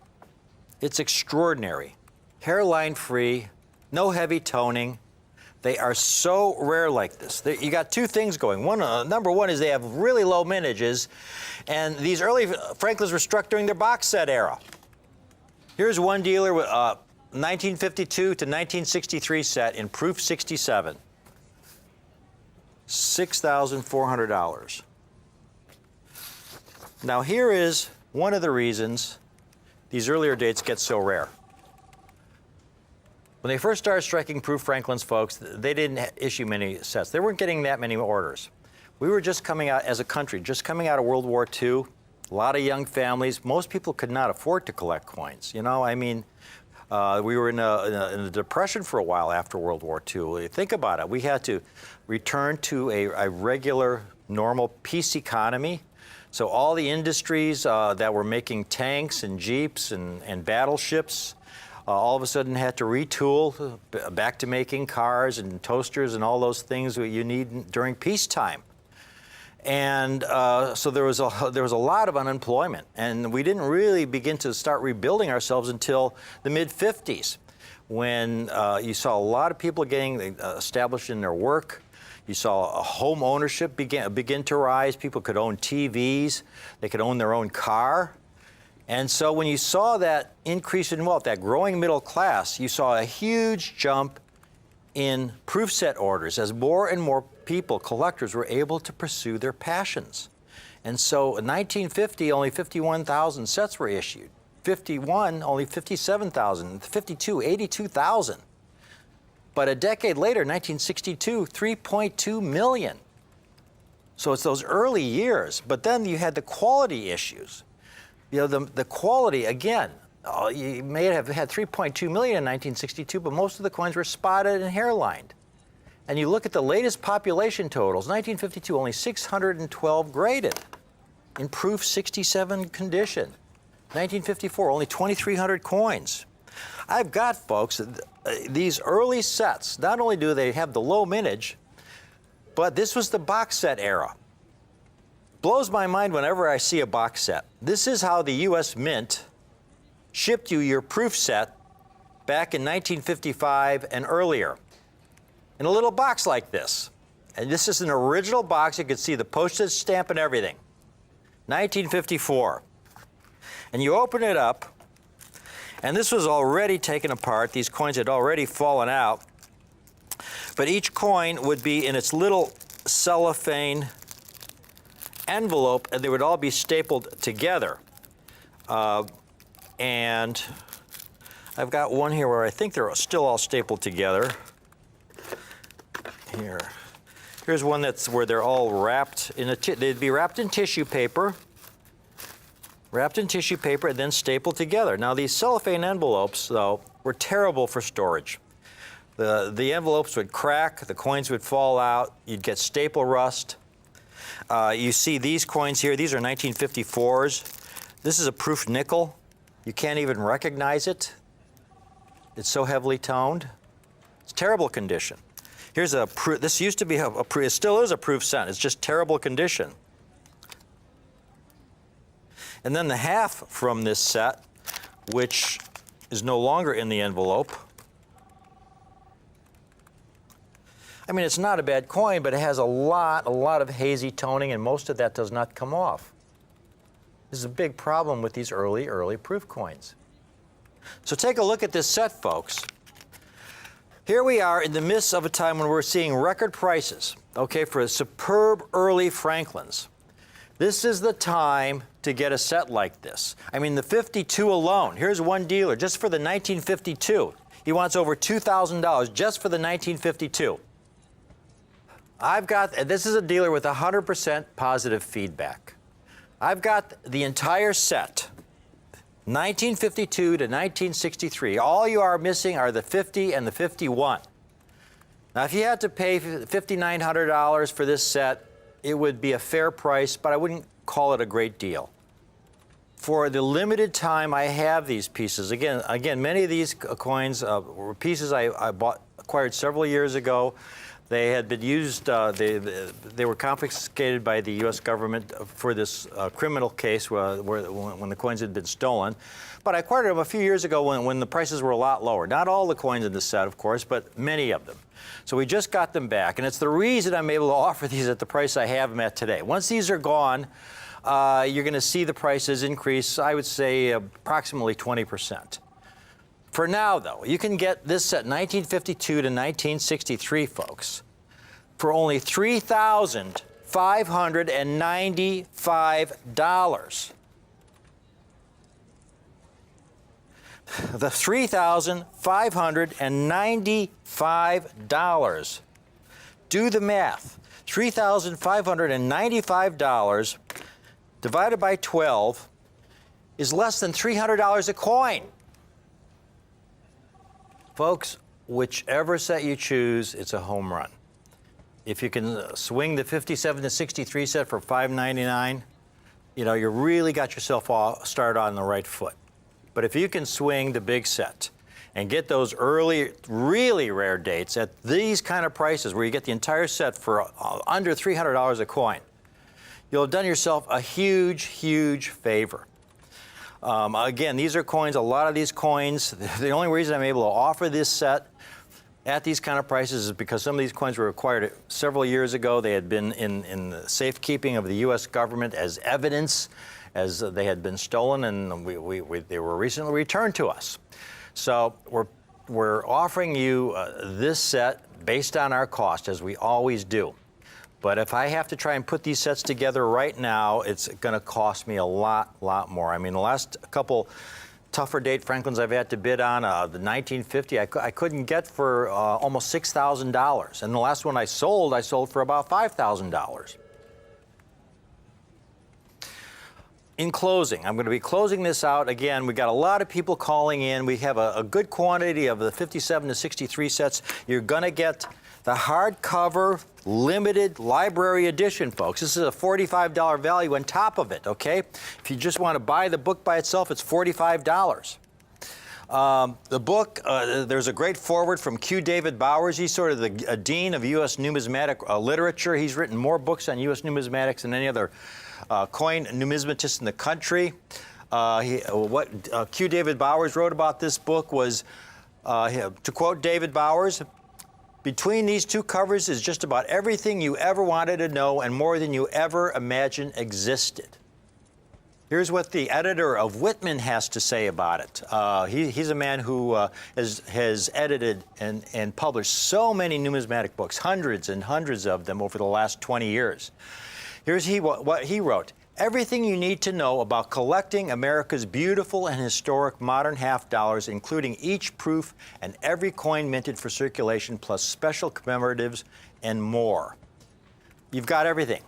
S6: It's extraordinary. Hairline free, no heavy toning. They are so rare like this. You got 2 things going. Number one is they have really low mintages, and these early Franklins were struck during their box set era. Here's one dealer with 1952 to 1963 set in Proof 67. $6,400. Now here is one of the reasons these earlier dates get so rare. When they first started striking Proof Franklins, folks, they didn't issue many sets. They weren't getting that many orders. We were just coming out as a country, just coming out of World War II. A lot of young families. Most people could not afford to collect coins. You know, I mean, we were in a depression for a while after World War II. Think about it. We had to return to a regular, normal peace economy. So all the industries that were making tanks and jeeps and battleships all of a sudden had to retool back to making cars and toasters and all those things that you need during peacetime. And so there was a lot of unemployment, and we didn't really begin to start rebuilding ourselves until the mid-50s, when you saw a lot of people getting established in their work. You saw home ownership begin to rise. People could own TVs. They could own their own car. And so when you saw that increase in wealth, that growing middle class, you saw a huge jump in proof set orders as more and more people, collectors, were able to pursue their passions. And so in 1950, only 51,000 sets were issued. 51, only 57,000. 52, 82,000. But a decade later, 1962, 3.2 million. So it's those early years. But then you had the quality issues. You know, the quality, again, you may have had 3.2 million in 1962, but most of the coins were spotted and hairlined. And you look at the latest population totals, 1952, only 612 graded in proof 67 condition. 1954, only 2,300 coins. I've got, folks, these early sets, not only do they have the low mintage, but this was the box set era. Blows my mind whenever I see a box set. This is how the U.S. Mint shipped you your proof set back in 1955 and earlier, in a little box like this. And this is an original box. You can see the postage stamp and everything. 1954. And you open it up, and this was already taken apart. These coins had already fallen out. But each coin would be in its little cellophane envelope, and they would all be stapled together. And I've got one here where I think they're still all stapled together. Here's one that's where they're all wrapped in they'd be wrapped in tissue paper. wrapped in tissue paper and then stapled together. Now these cellophane envelopes, though, were terrible for storage. The envelopes would crack, the coins would fall out, you'd get staple rust. You see these coins here, these are 1954s. This is a proof nickel. You can't even recognize it. It's so heavily toned. It's terrible condition. Here's a proof, this used to be it still is a proof cent, it's just terrible condition. And then the half from this set, which is no longer in the envelope. I mean, it's not a bad coin, but it has a lot of hazy toning, and most of that does not come off. This is a big problem with these early proof coins. So take a look at this set, folks. Here we are in the midst of a time when we're seeing record prices, okay, for superb early Franklins. This is the time to get a set like this. I mean, the 52 alone, here's one dealer just for the 1952. He wants over $2,000 just for the 1952. This is a dealer with 100% positive feedback. I've got the entire set, 1952 to 1963. All you are missing are the 50 and the 51. Now, if you had to pay $5,900 for this set, it would be a fair price, but I wouldn't call it a great deal. For the limited time I have these pieces, again, many of these coins were pieces I acquired several years ago. They had been used, they were confiscated by the U.S. government for this criminal case when the coins had been stolen. But I acquired them a few years ago when the prices were a lot lower. Not all the coins in the set, of course, but many of them. So we just got them back, and it's the reason I'm able to offer these at the price I have them at today. Once these are gone, you're going to see the prices increase, I would say, approximately 20%. For now, though, you can get this set 1952 to 1963, folks, for only $3,595. The $3,595. Do the math. $3,595 divided by 12 is less than $300 a coin. Folks, whichever set you choose, it's a home run. If you can swing the 57 to 63 set for $599, you know, you really got yourself started on the right foot. But if you can swing the big set and get those early, really rare dates at these kind of prices where you get the entire set for under $300 a coin, you'll have done yourself a huge, huge favor. Again, these are coins, a lot of these coins, the only reason I'm able to offer this set at these kind of prices is because some of these coins were acquired several years ago. They had been in the safekeeping of the U.S. government as evidence, as they had been stolen, and they were recently returned to us. So we're offering you this set based on our cost, as we always do. But if I have to try and put these sets together right now, it's going to cost me a lot more. I mean, the last couple tougher date Franklins I've had to bid on, the 1950, I couldn't get for almost $6,000. And the last one I sold for about $5,000. In closing, I'm going to be closing this out. Again, we got a lot of people calling in. We have a good quantity of the 57 to 63 sets. You're going to get the hardcover limited library edition, folks. This is a $45 value on top of it, okay? If you just want to buy the book by itself, it's $45. The book, there's a great foreword from Q. David Bowers. He's sort of the dean of U.S. numismatic literature. He's written more books on U.S. numismatics than any other coin numismatist in the country. What Q. David Bowers wrote about this book was, to quote David Bowers, "Between these two covers is just about everything you ever wanted to know and more than you ever imagined existed." Here's what the editor of Whitman has to say about it. He's a man who has edited and published so many numismatic books, hundreds and hundreds of them over the last 20 years. Here's what he wrote. "Everything you need to know about collecting America's beautiful and historic modern half dollars, including each proof and every coin minted for circulation, plus special commemoratives and more." You've got everything.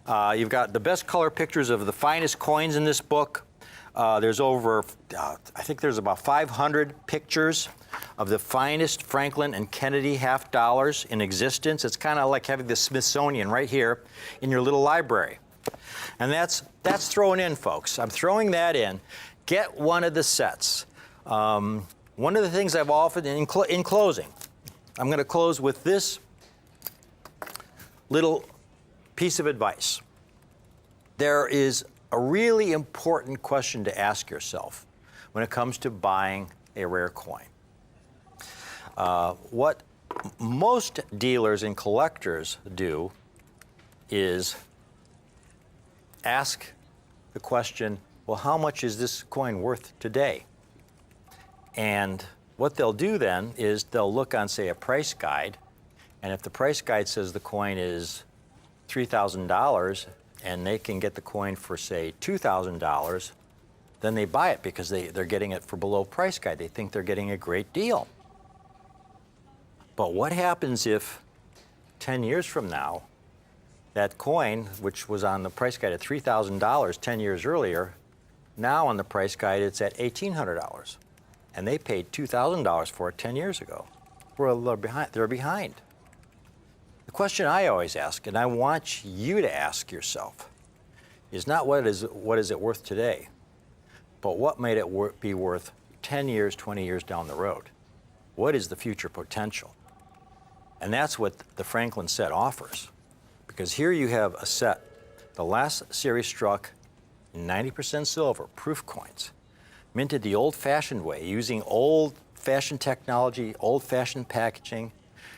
S6: You've got the best color pictures of the finest coins in this book. There's over, I think there's about 500 pictures of the finest Franklin and Kennedy half dollars in existence. It's kind of like having the Smithsonian right here in your little library. And that's thrown in, folks. I'm throwing that in. Get one of the sets. One of the things I've offered in closing, I'm going to close with this little piece of advice. There is a really important question to ask yourself when it comes to buying a rare coin. What most dealers and collectors do is ask the question, well, how much is this coin worth today? And what they'll do then is they'll look on, say, a price guide, and if the price guide says the coin is $3,000 and they can get the coin for, say, $2,000, then they buy it because they're getting it for below price guide. They think they're getting a great deal. But what happens if 10 years from now, that coin, which was on the price guide at $3,000 10 years earlier, now on the price guide it's at $1,800, and they paid $2,000 for it 10 years ago? Well, they're behind. The question I always ask, and I want you to ask yourself, is not what is it worth today, but what might it be worth 10 years, 20 years down the road? What is the future potential? And that's what the Franklin set offers. Because here you have a set, the last series struck in 90% silver, proof coins, minted the old-fashioned way, using old-fashioned technology, old-fashioned packaging.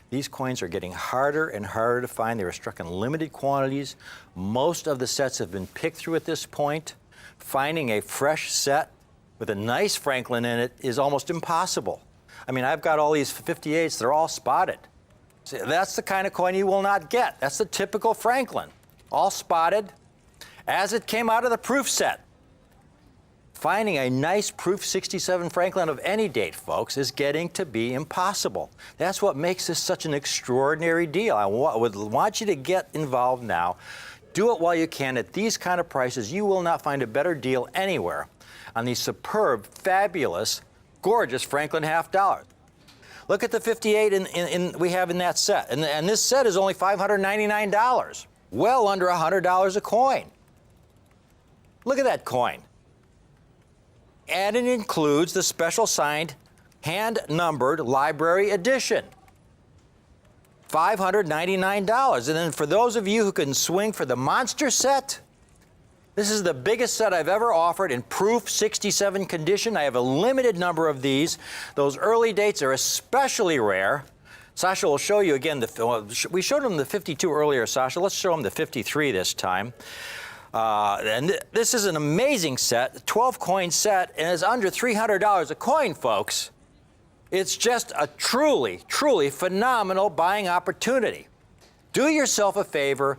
S6: These coins are getting harder and harder to find. They were struck in limited quantities. Most of the sets have been picked through at this point. Finding a fresh set with a nice Franklin in it is almost impossible. I mean, I've got all these 58s, they're all spotted. See, that's the kind of coin you will not get. That's the typical Franklin, all spotted as it came out of the proof set. Finding a nice proof 67 Franklin of any date, folks, is getting to be impossible. That's what makes this such an extraordinary deal. I would want you to get involved now. Do it while you can. At these kind of prices, you will not find a better deal anywhere on these superb, fabulous, gorgeous Franklin half dollars. Look at the 58 we have in that set. And this set is only $599, well under $100 a coin. Look at that coin. And it includes the special signed, hand-numbered library edition. $599. And then for those of you who can swing for the monster set, this is the biggest set I've ever offered in proof 67 condition. I have a limited number of these. Those early dates are especially rare. Sasha will show you again. We showed him the 52 earlier, Sasha. Let's show him the 53 this time. And this is an amazing set, 12-coin set, and it's under $300 a coin, folks. It's just a truly, truly phenomenal buying opportunity. Do yourself a favor.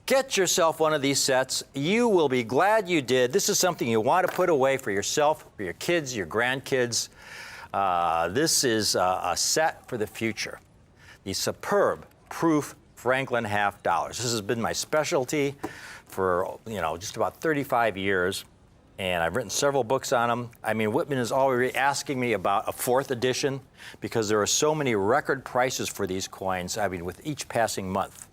S6: Get yourself one of these sets. You will be glad you did. This is something you want to put away for yourself, for your kids, your grandkids. This is a set for the future. The superb proof Franklin half dollars. This has been my specialty for just about 35 years, and I've written several books on them. I mean, Whitman is already asking me about a 4th edition because there are so many record prices for these coins, I mean, with each passing month.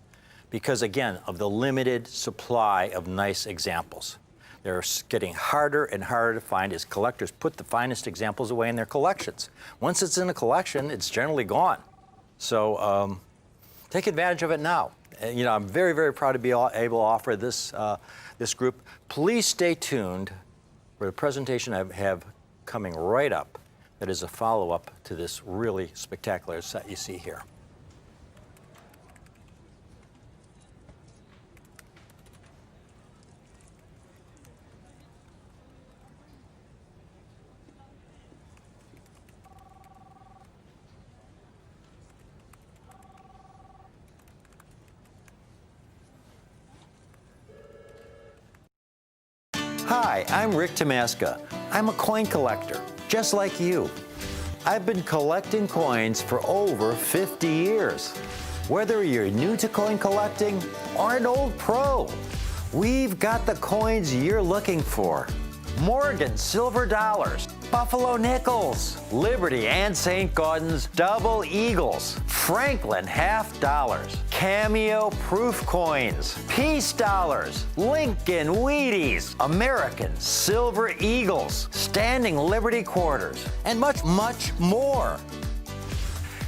S6: Because, again, of the limited supply of nice examples. They're getting harder and harder to find as collectors put the finest examples away in their collections. Once it's in a collection, it's generally gone. So take advantage of it now. I'm very, very proud to be able to offer this, this group. Please stay tuned for the presentation I have coming right up that is a follow-up to this really spectacular set you see here. Hi, I'm Rick Tamaska. I'm a coin collector, just like you. I've been collecting coins for over 50 years. Whether you're new to coin collecting or an old pro, We've got the coins you're looking for. Morgan silver dollars, Buffalo nickels, Liberty and St. Gaudens double eagles, Franklin half dollars, Cameo proof coins, Peace dollars, Lincoln Wheaties, American silver eagles, Standing Liberty quarters, and much, much more.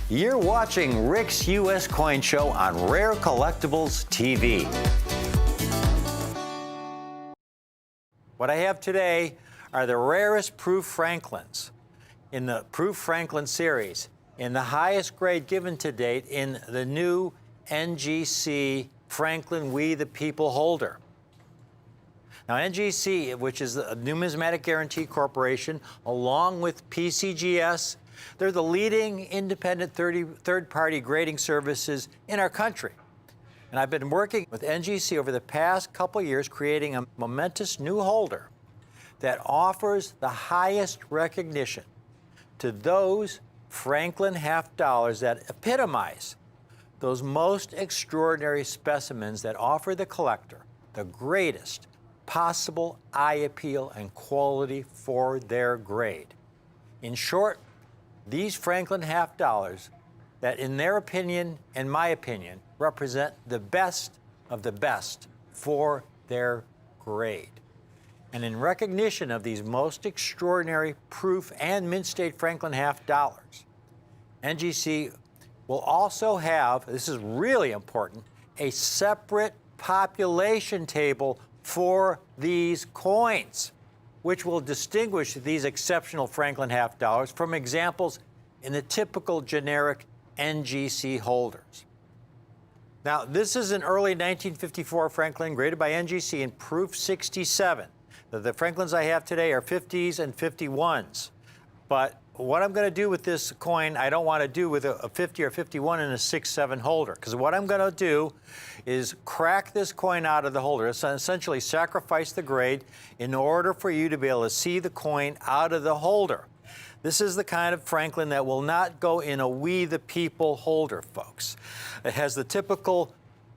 S6: You're watching Rick's U.S. Coin Show on Rare Collectibles TV. What I have today are the rarest Proof Franklins in the Proof Franklin series, in the highest grade given to date in the new NGC Franklin We the People holder. Now, NGC, which is the Numismatic Guarantee Corporation, along with PCGS, they're the leading independent third-party grading services in our country. And I've been working with NGC over the past couple years, creating a momentous new holder that offers the highest recognition to those Franklin half dollars that epitomize those most extraordinary specimens that offer the collector the greatest possible eye appeal and quality for their grade. In short, these Franklin half dollars that, in their opinion and my opinion, represent the best of the best for their grade. And in recognition of these most extraordinary proof and mint state Franklin half dollars, NGC will also have, this is really important, a separate population table for these coins, which will distinguish these exceptional Franklin half dollars from examples in the typical generic NGC holders. Now, this is an early 1954 Franklin graded by NGC in Proof 67. The Franklins I have today are 50s and 51s. But what I'm going to do with this coin, I don't want to do with a 50 or 51 in a 6-7 holder. Because what I'm going to do is crack this coin out of the holder, essentially sacrifice the grade in order for you to be able to see the coin out of the holder. This is the kind of Franklin that will not go in a We the People holder, folks. It has the typical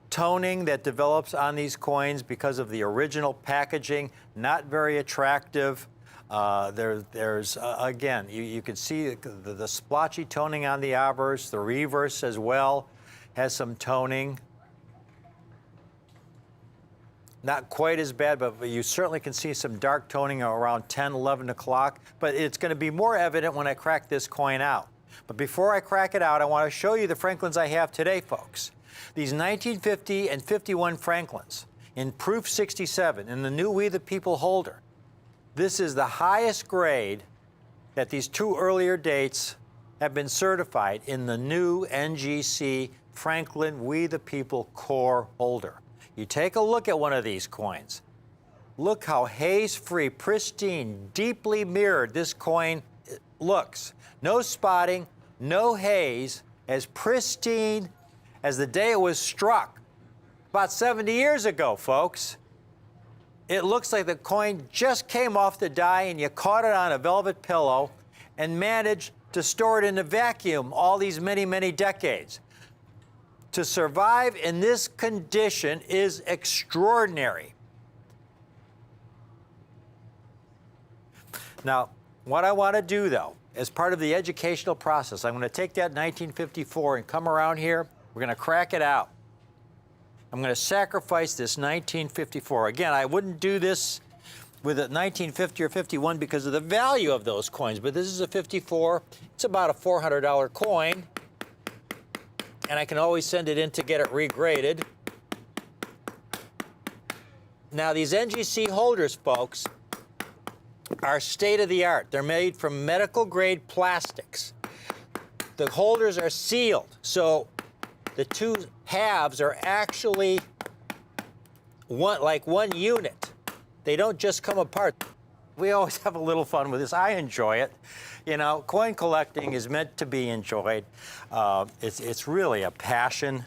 S6: toning that develops on these coins because of the original packaging, not very attractive. Again, you can see the splotchy toning on the obverse, the reverse as well has some toning. Not quite as bad, but you certainly can see some dark toning around 10, 11 o'clock. But it's going to be more evident when I crack this coin out. But before I crack it out, I want to show you the Franklins I have today, folks. These 1950 and 51 Franklins in Proof 67 in the new We the People holder. This is the highest grade that these two earlier dates have been certified in the new NGC Franklin We the People core holder. You take a look at one of these coins. Look how haze-free, pristine, deeply mirrored this coin looks. No spotting, no haze, as pristine as the day it was struck about 70 years ago, folks. It looks like the coin just came off the die and you caught it on a velvet pillow and managed to store it in a vacuum all these many, many decades. To survive in this condition is extraordinary. Now, what I want to do, though, as part of the educational process, I'm going to take that 1954 and come around here. We're going to crack it out. I'm going to sacrifice this 1954. Again, I wouldn't do this with a 1950 or 51 because of the value of those coins, but this is a 54. It's about a $400 coin. And I can always send it in to get it regraded. Now, these NGC holders, folks, are state-of-the-art. They're made from medical-grade plastics. The holders are sealed, so the two halves are actually like one unit. They don't just come apart. We always have a little fun with this. I enjoy it. You know, coin collecting is meant to be enjoyed. It's really a passion.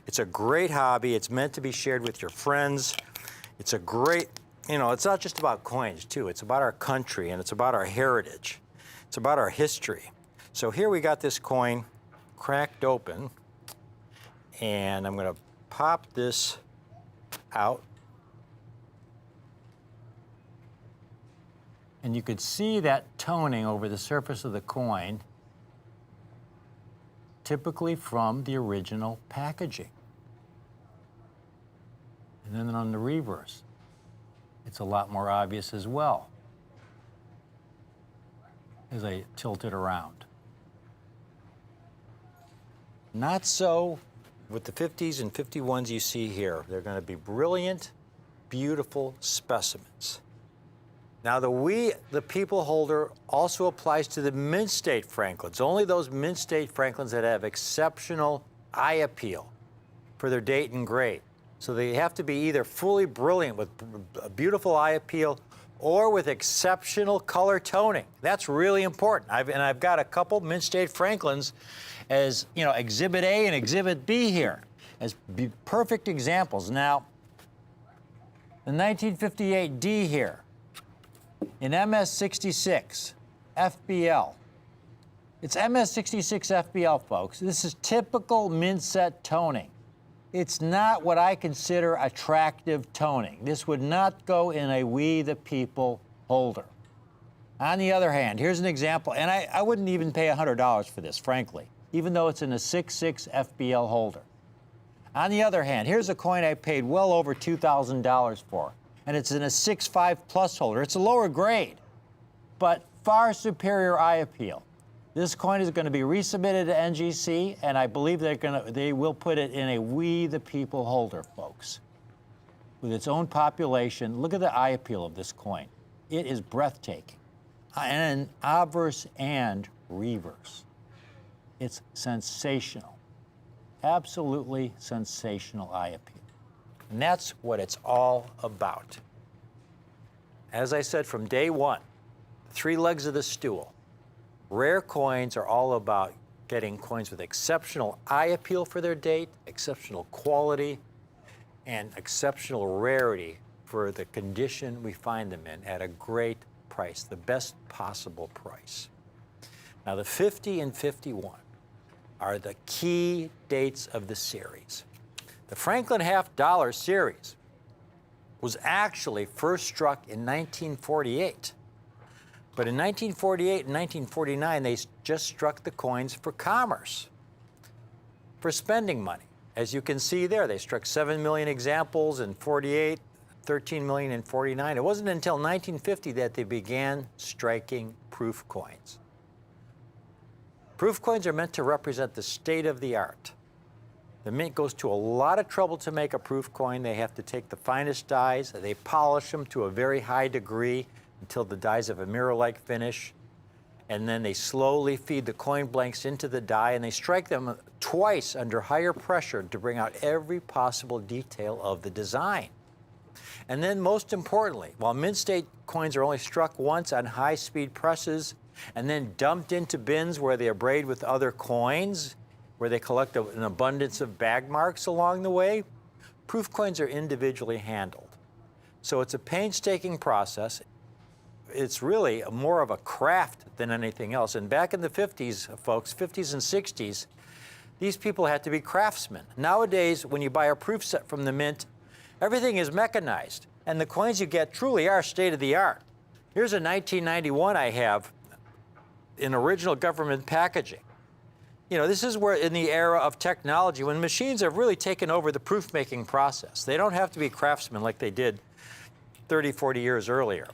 S6: It's a great hobby. It's meant to be shared with your friends. It's a great, you know, it's not just about coins, too. It's about our country, and it's about our heritage. It's about our history. So here we got this coin cracked open, and I'm going to pop this out.
S1: And you could see that toning over the surface of the coin, typically from the original packaging. And then on the reverse, it's a lot more obvious as well as I tilt it around. Not so with the 50s and 51s you see here. They're going to be brilliant, beautiful specimens. Now the people holder also applies to the Mint State Franklins. Only those Mint State Franklins that have exceptional eye appeal for their date and grade. So they have to be either fully brilliant with a beautiful eye appeal or with exceptional color toning. That's really important. I've got a couple Mint State Franklins as, you know, Exhibit A and Exhibit B here as perfect examples. Now, the 1958D here in MS66 FBL. It's MS66 FBL, folks. This is typical mint set toning. It's not what I consider attractive toning. This would not go in a We the People holder. On the other hand, here's an example, and I wouldn't even pay $100 for this, frankly, even though it's in a 6.6 FBL holder. On the other hand, here's a coin I paid well over $2,000 for, and it's in a 6.5 plus holder. It's a lower grade, but far superior eye appeal. This coin is going to be resubmitted to NGC, and I believe they will put it in a We the People holder, folks, with its own population. Look at the eye appeal of this coin. It is breathtaking, and obverse and reverse. It's sensational, absolutely sensational eye appeal. And that's what it's all about. As I said from day one, the three legs of the stool. Rare coins are all about getting coins with exceptional eye appeal for their date, exceptional quality, and exceptional rarity for the condition we find them in at a great price, the best possible price. Now, the 50 and 51 are the key dates of the series. The Franklin Half Dollar series was actually first struck in 1948. But in 1948 and 1949, they just struck the coins for commerce, for spending money. As you can see there, they struck 7 million examples in 48, 13 million in 49. It wasn't until 1950 that they began striking proof coins. Proof coins are meant to represent the state of the art. The Mint goes to a lot of trouble to make a proof coin. They have to take the finest dyes, they polish them to a very high degree until the dies have a mirror-like finish, and then they slowly feed the coin blanks into the die, and they strike them twice under higher pressure to bring out every possible detail of the design. And then most importantly, while Mint State coins are only struck once on high-speed presses and then dumped into bins where they are braided with other coins, where they collect an abundance of bag marks along the way, proof coins are individually handled. So it's a painstaking process. It's really more of a craft than anything else. And back in the 50s, folks, 50s and 60s, these people had to be craftsmen. Nowadays, when you buy a proof set from the Mint, everything is mechanized, and the coins you get truly are state-of-the-art. Here's a 1991 I have in original government packaging. You know, this is where in the era of technology, when machines have really taken over the proof-making process. They don't have to be craftsmen like they did 30, 40 years earlier.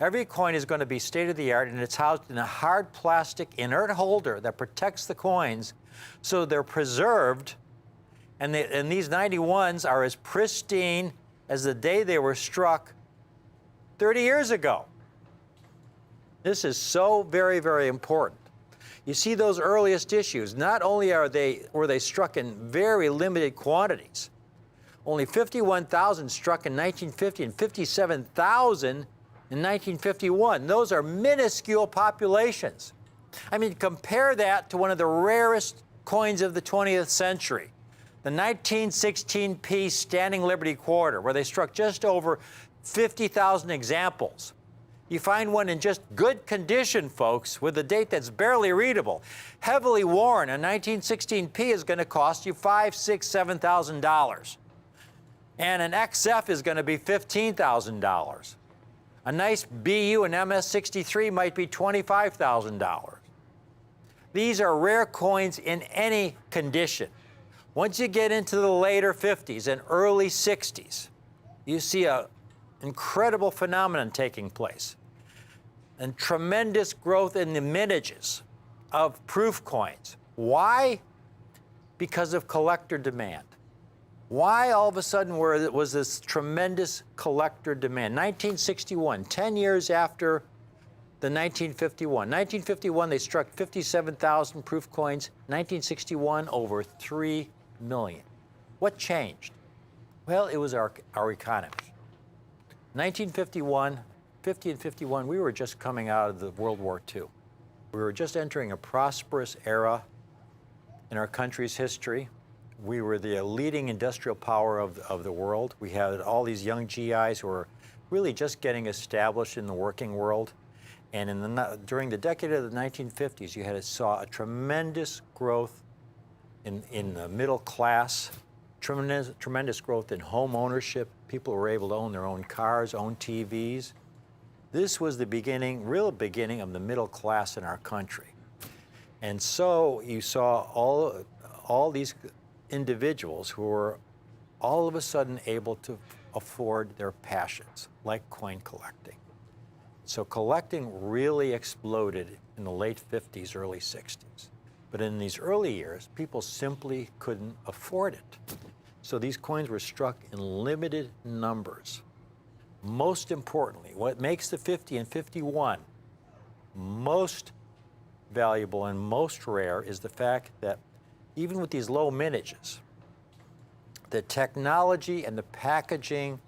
S1: Every coin is going to be state-of-the-art, and it's housed in a hard plastic inert holder that protects the coins so they're preserved, and these 91s are as pristine as the day they were struck 30 years ago. This is so very, very important. You see those earliest issues, not only were they struck in very limited quantities, only 51,000 struck in 1950 and 57,000 in 1951. Those are minuscule populations. I mean, compare that to one of the rarest coins of the 20th century, the 1916p Standing Liberty Quarter, where they struck just over 50,000 examples. You find one in just good condition, folks, with a date that's barely readable. Heavily worn, a 1916p is going to cost you $5,000, $6,000, $7,000. And an XF is going to be $15,000. A nice BU and MS-63 might be $25,000. These are rare coins in any condition. Once you get into the later 50s and early 60s, you see an incredible phenomenon taking place. And tremendous growth in the mintages of proof coins. Why? Because of collector demand. Why all of a sudden was this tremendous collector demand? 1961, 10 years after the 1951. 1951, they struck 57,000 proof coins. 1961, over 3 million. What changed? Well, it was our economy. 1951, 50 and 51, we were just coming out of the World War II. We were just entering a prosperous era in our country's history. We were the leading industrial power of the world. We had all these young GIs who were really just getting established in the working world. And during the decade of the 1950s, you saw a tremendous growth in the middle class, tremendous growth in home ownership. People were able to own their own cars, own TVs. This was the real beginning of the middle class in our country. And so you saw all these individuals who were all of a sudden able to afford their passions, like coin collecting. So collecting really exploded in the late 50s, early 60s. But in these early years, people simply couldn't afford it. So these coins were struck in limited numbers. Most importantly, what makes the 50 and 51 most valuable and most rare is the fact that even with these low mintages, the technology and the packaging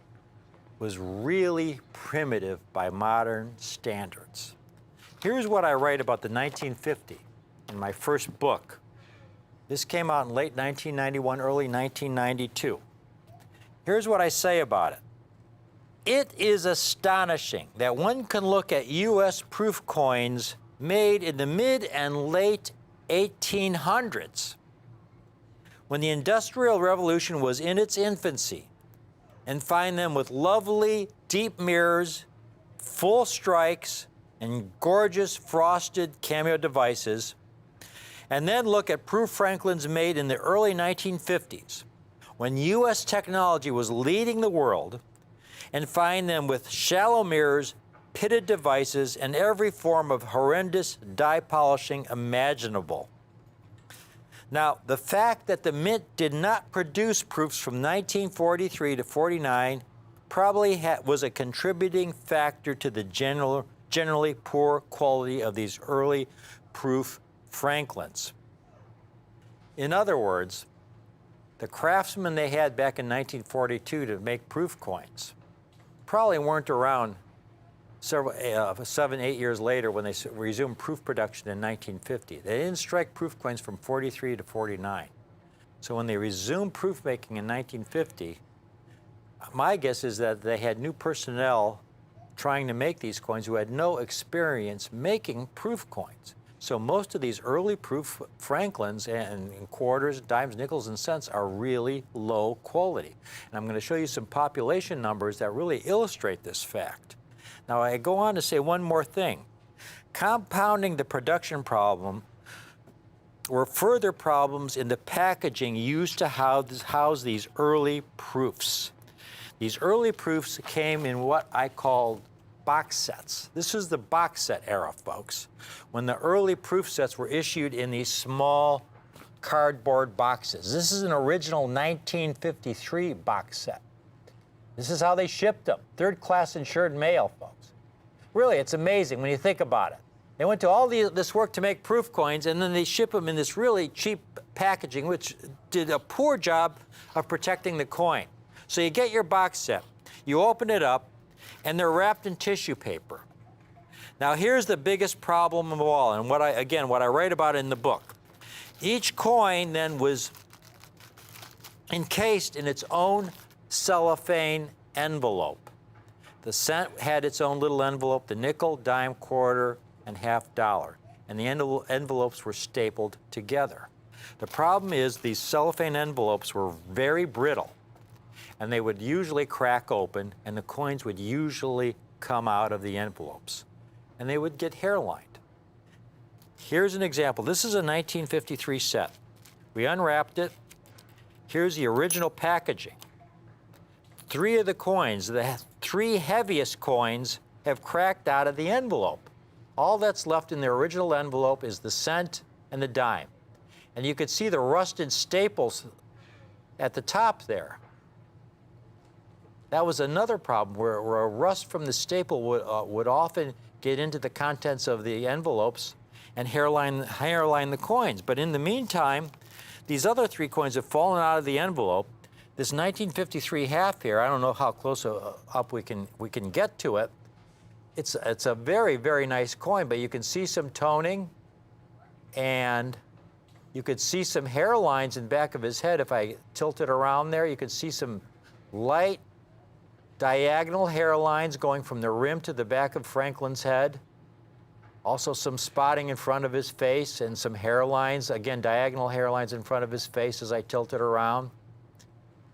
S1: was really primitive by modern standards. Here's what I write about the 1950 in my first book. This came out in late 1991, early 1992. Here's what I say about it. It is astonishing that one can look at U.S. proof coins made in the mid and late 1800s, when the Industrial Revolution was in its infancy, and find them with lovely deep mirrors, full strikes, and gorgeous frosted cameo devices, and then look at proof Franklins made in the early 1950s, when U.S. technology was leading the world, and find them with shallow mirrors, pitted devices, and every form of horrendous die polishing imaginable. Now, the fact that the Mint did not produce proofs from 1943 to 49 probably was a contributing factor to the generally poor quality of these early proof Franklins. In other words, the craftsmen they had back in 1942 to make proof coins probably weren't around 7, 8 years later when they resumed proof production in 1950. They didn't strike proof coins from 43 to 49. So when they resumed proof making in 1950, my guess is that they had new personnel trying to make these coins who had no experience making proof coins. So most of these early proof Franklins and quarters, dimes, nickels, and cents are really low quality. And I'm going to show you some population numbers that really illustrate this fact. Now, I go on to say one more thing. Compounding the production problem were further problems in the packaging used to house these early proofs. These early proofs came in what I call box sets. This is the box set era, folks, when the early proof sets were issued in these small cardboard boxes. This is an original 1953 box set. This is how they shipped them. Third-class insured mail, folks. Really, it's amazing when you think about it. They went to all this work to make proof coins, and then they ship them in this really cheap packaging, which did a poor job of protecting the coin. So you get your box set, you open it up, and they're wrapped in tissue paper. Now here's the biggest problem of all, and what I write about in the book. Each coin then was encased in its own cellophane envelope. The cent had its own little envelope, the nickel, dime, quarter, and half dollar, and the envelopes were stapled together. The problem is these cellophane envelopes were very brittle, and they would usually crack open, and the coins would usually
S6: come out of the envelopes, and they would get hairlined. Here's an example. This is a 1953 set. We unwrapped it. Here's the original packaging. 3 of the coins, the 3 heaviest coins, have cracked out of the envelope. All that's left in the original envelope is the cent and the dime. And you can see the rusted staples at the top there. That was another problem where rust from the staple would often get into the contents of the envelopes and hairline the coins. But in the meantime, these other 3 coins have fallen out of the envelope. This 1953 half here, I don't know how close up we can get to it. It's a very, very nice coin, but you can see some toning, and you could see some hairlines in the back of his head. If I tilt it around there, you can see some light diagonal hairlines going from the rim to the back of Franklin's head. Also some spotting in front of his face and some hairlines, again, diagonal hairlines in front of his face as I tilt it around.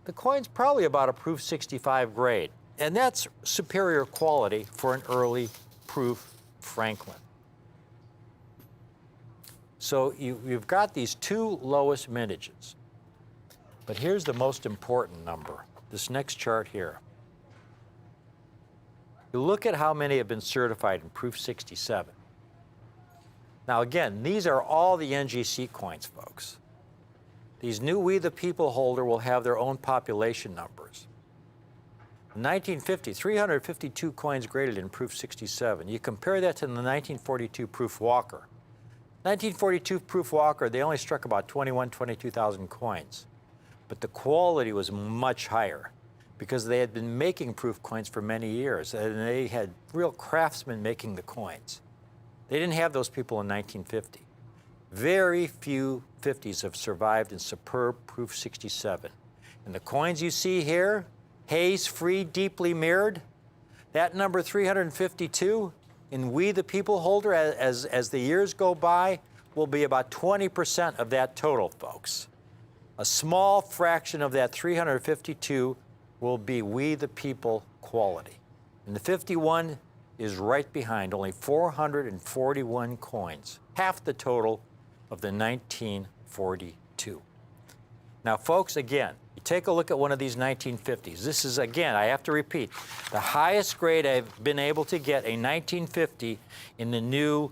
S6: The coin's probably about a proof 65 grade, and that's superior quality for an early proof Franklin. So you've got these 2 lowest mintages. But here's the most important number, this next chart here. You look at how many have been certified in proof 67. Now again, these are all the NGC coins, folks. These new We the People holder will have their own population numbers. In 1950, 352 coins graded in proof 67. You compare that to the 1942 proof Walker. 1942 proof Walker, they only struck about 22,000 coins. But the quality was much higher because they had been making proof coins for many years, and they had real craftsmen making the coins. They didn't have those people in 1950. Very few 50s have survived in superb proof 67. And the coins you see here, haze-free, deeply mirrored, that number 352 in We the People holder, as the years go by, will be about 20% of that total, folks. A small fraction of that 352 will be We the People quality. And the 51 is right behind, only 441 coins, half the total of the 1942. Now, folks, again, you take a look at one of these 1950s. This is, again, I have to repeat, the highest grade I've been able to get, a 1950 in the new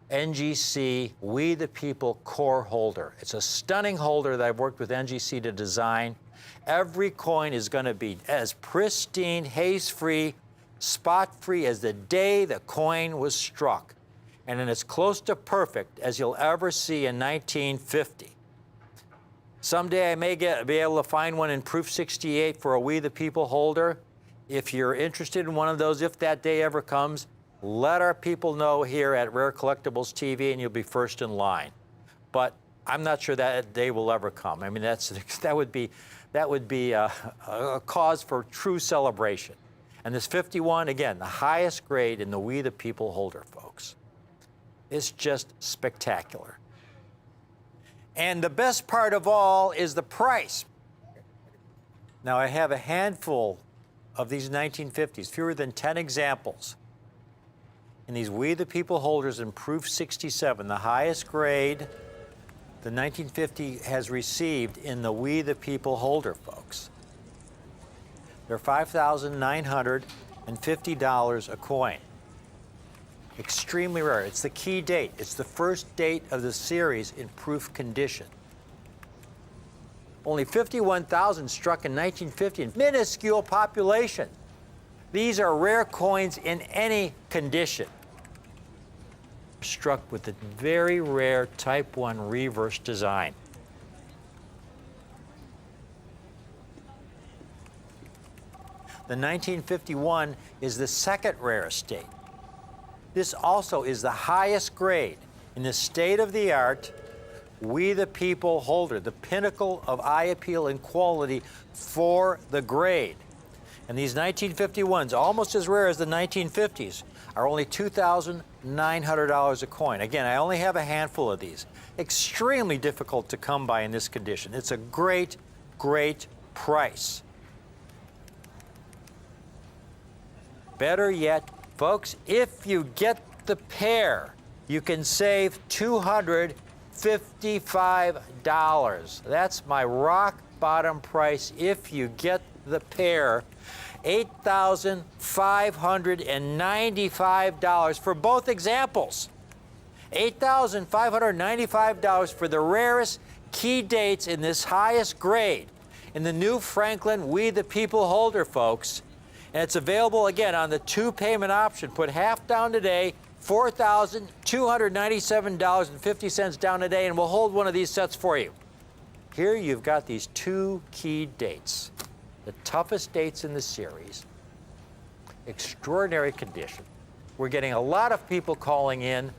S6: NGC We the People core holder. It's a stunning holder that I've worked with NGC to design. Every coin is going to be as pristine, haze-free, spot-free as the day the coin was struck, and then as close to perfect as you'll ever see in 1950. Someday I may be able to find one in proof 68 for a We the People holder. If you're interested in one of those, if that day ever comes, let our people know here at Rare Collectibles TV, and you'll be first in line. But I'm not sure that day will ever come. I mean, that would be a cause for true celebration. And this 51, again, the highest grade in the We the People holder, folks. It's just spectacular. And the best part of all is the price. Now, I have a handful of these 1950s, fewer than 10 examples. And these We the People holders in proof 67, the highest grade the 1950 has received in the We the People holder, folks. They're $5,950 a coin. Extremely rare. It's the key date. It's the first date of the series in proof condition. Only 51,000 struck in 1950, minuscule population. These are rare coins in any condition. Struck with the very rare Type 1 reverse design. The 1951 is the second rarest date. This also is the highest grade in the state-of-the-art We the People holder, the pinnacle of eye appeal and quality for the grade. And these 1951s, almost as rare as the 1950s, are only $2,900 a coin. Again, I only have a handful of these. Extremely difficult to come by in this condition. It's a great, great price. Better yet, folks, if you get the pair, you can save $255. That's my rock bottom price if you get the pair. $8,595 for both examples. $8,595 for the rarest key dates in this highest grade in the new Franklin We the People holder, folks. And it's available again on the 2-payment option. Put half down today, $4,297.50 down today, and we'll hold one of these sets for you. Here you've got these 2 key dates, the toughest dates in the series. Extraordinary condition. We're getting a lot of people calling in.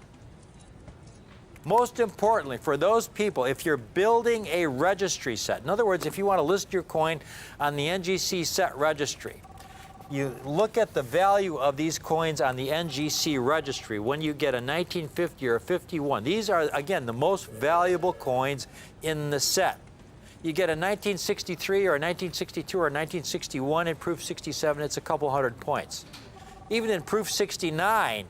S6: Most importantly, for those people, if you're building a registry set, in other words, if you want to list your coin on the NGC set registry, you look at the value of these coins on the NGC registry when you get a 1950 or a 51. These are, again, the most valuable coins in the set. You get a 1963 or a 1962 or a 1961 in Proof 67, it's a couple hundred points. Even in Proof 69,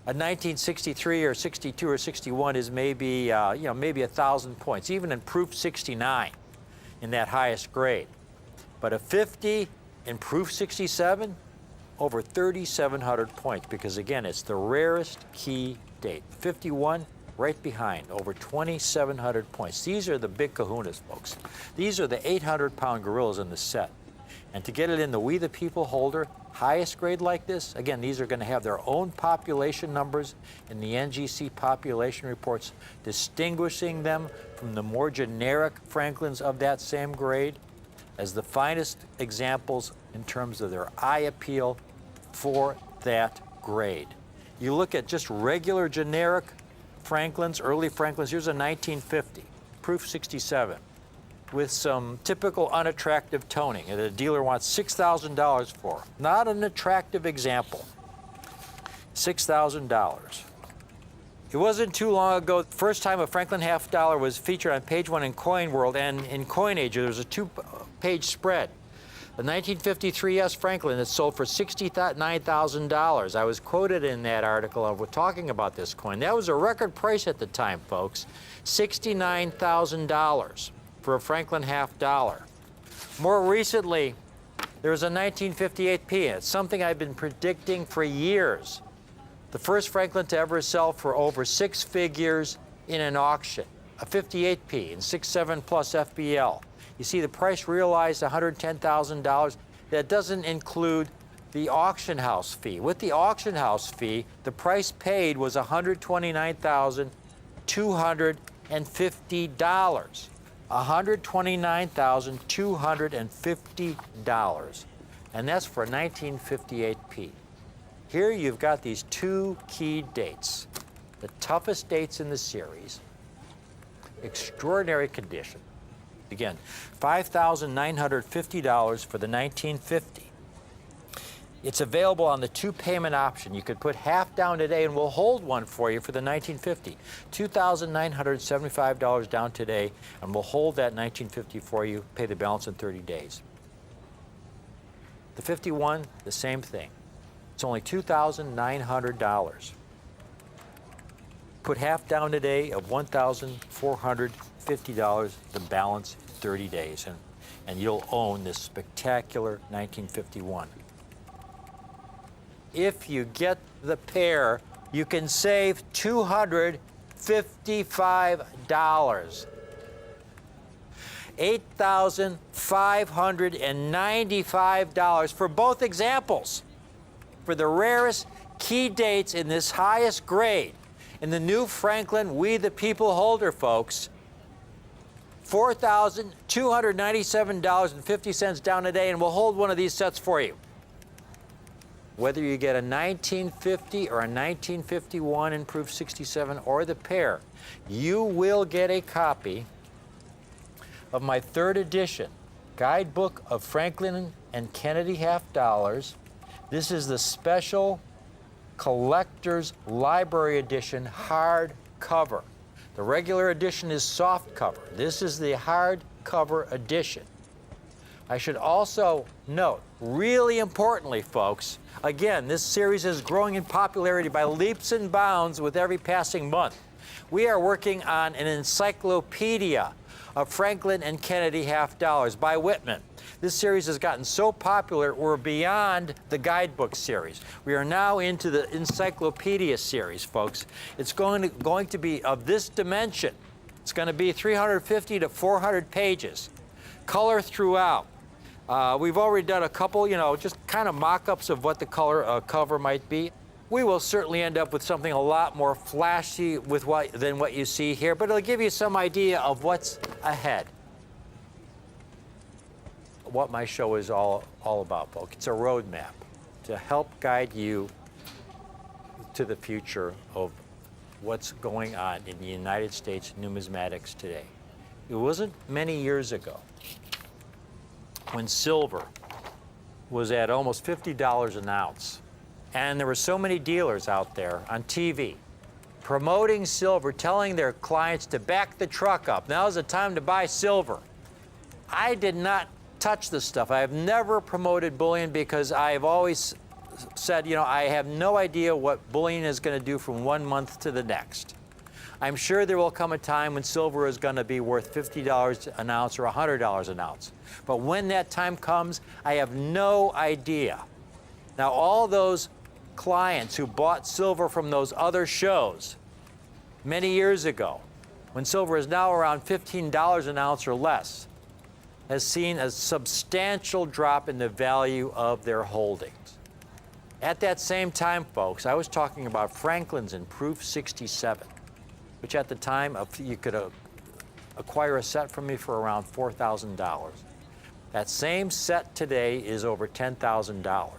S6: a 1963 or 62 or 61 is maybe, maybe 1,000 points, even in Proof 69 in that highest grade. But a 50 in Proof 67, over 3,700 points, because again, it's the rarest key date. 51, right behind, over 2,700 points. These are the big kahunas, folks. These are the 800-pound gorillas in the set. And to get it in the We the People holder, highest grade like this, again, these are going to have their own population numbers in the NGC population reports, distinguishing them from the more generic Franklins of that same grade as the finest examples in terms of their eye appeal for that grade. You look at just regular generic Franklins, early Franklins. Here's a 1950, Proof 67, with some typical unattractive toning that a dealer wants $6,000 for. Not an attractive example. $6,000. It wasn't too long ago, the first time a Franklin half dollar was featured on page 1 in Coin World, and in Coinage there was a 2-page spread. The 1953 S. Franklin that sold for $69,000. I was quoted in that article of talking about this coin. That was a record price at the time, folks. $69,000 for a Franklin half dollar. More recently, there was a 1958 P. It's something I've been predicting for years. The first Franklin to ever sell for over 6 figures in an auction. A 58P in 6.7 plus FBL. You see the price realized $110,000. That doesn't include the auction house fee. With the auction house fee, the price paid was $129,250. $129,250. And that's for a 1958P. Here you've got these 2 key dates, the toughest dates in the series, extraordinary condition. Again, $5,950 for the 1950. It's available on the 2-payment option. You could put half down today and we'll hold one for you for the 1950. $2,975 down today and we'll hold that 1950 for you, pay the balance in 30 days. The 51, the same thing. It's only $2,900. Put half down today of $1,450, the balance 30 days, and you'll own this spectacular 1951. If you get the pair, you can save $255. $8,595 for both examples, for the rarest key dates in this highest grade in the new Franklin We the People holder, folks. $4,297.50 down today, and we'll hold one of these sets for you. Whether you get a 1950 or a 1951 in Proof 67 or the pair, you will get a copy of my 3rd edition Guidebook of Franklin and Kennedy half dollars. This is the special Collector's Library Edition hardcover. The regular edition is soft cover. This is the hardcover edition.
S1: I should also note, really importantly, folks, again, this series is growing in popularity by leaps and bounds with every passing month. We are working on an encyclopedia of Franklin and Kennedy half dollars by Whitman. This series has gotten so popular, we're beyond the guidebook series. We are now into the encyclopedia series, folks. It's going to be of this dimension. It's going to be 350 to 400 pages, color throughout. We've already done a couple, just kind of mock-ups of what the color cover might be. We will certainly end up with something a lot more flashy than what you see here, but it'll give you some idea of what's ahead. What my show is all about, folks. It's a roadmap to help guide you to the future of what's going on in the United States numismatics today. It wasn't many years ago when silver was at almost $50 an ounce. And there were so many dealers out there on TV promoting silver, telling their clients to back the truck up. Now's the time to buy silver. I did not touch this stuff. I have never promoted bullion because I have always said, I have no idea what bullion is going to do from one month to the next. I'm sure there will come a time when silver is going to be worth $50 an ounce or $100 an ounce. But when that time comes, I have no idea. Now, all those clients who bought silver from those other shows many years ago, when silver is now around $15 an ounce or less, has seen a substantial drop in the value of their holdings. At that same time, folks, I was talking about Franklin's in Proof 67, which at the time you could acquire a set from me for around $4,000. That same set today is over $10,000.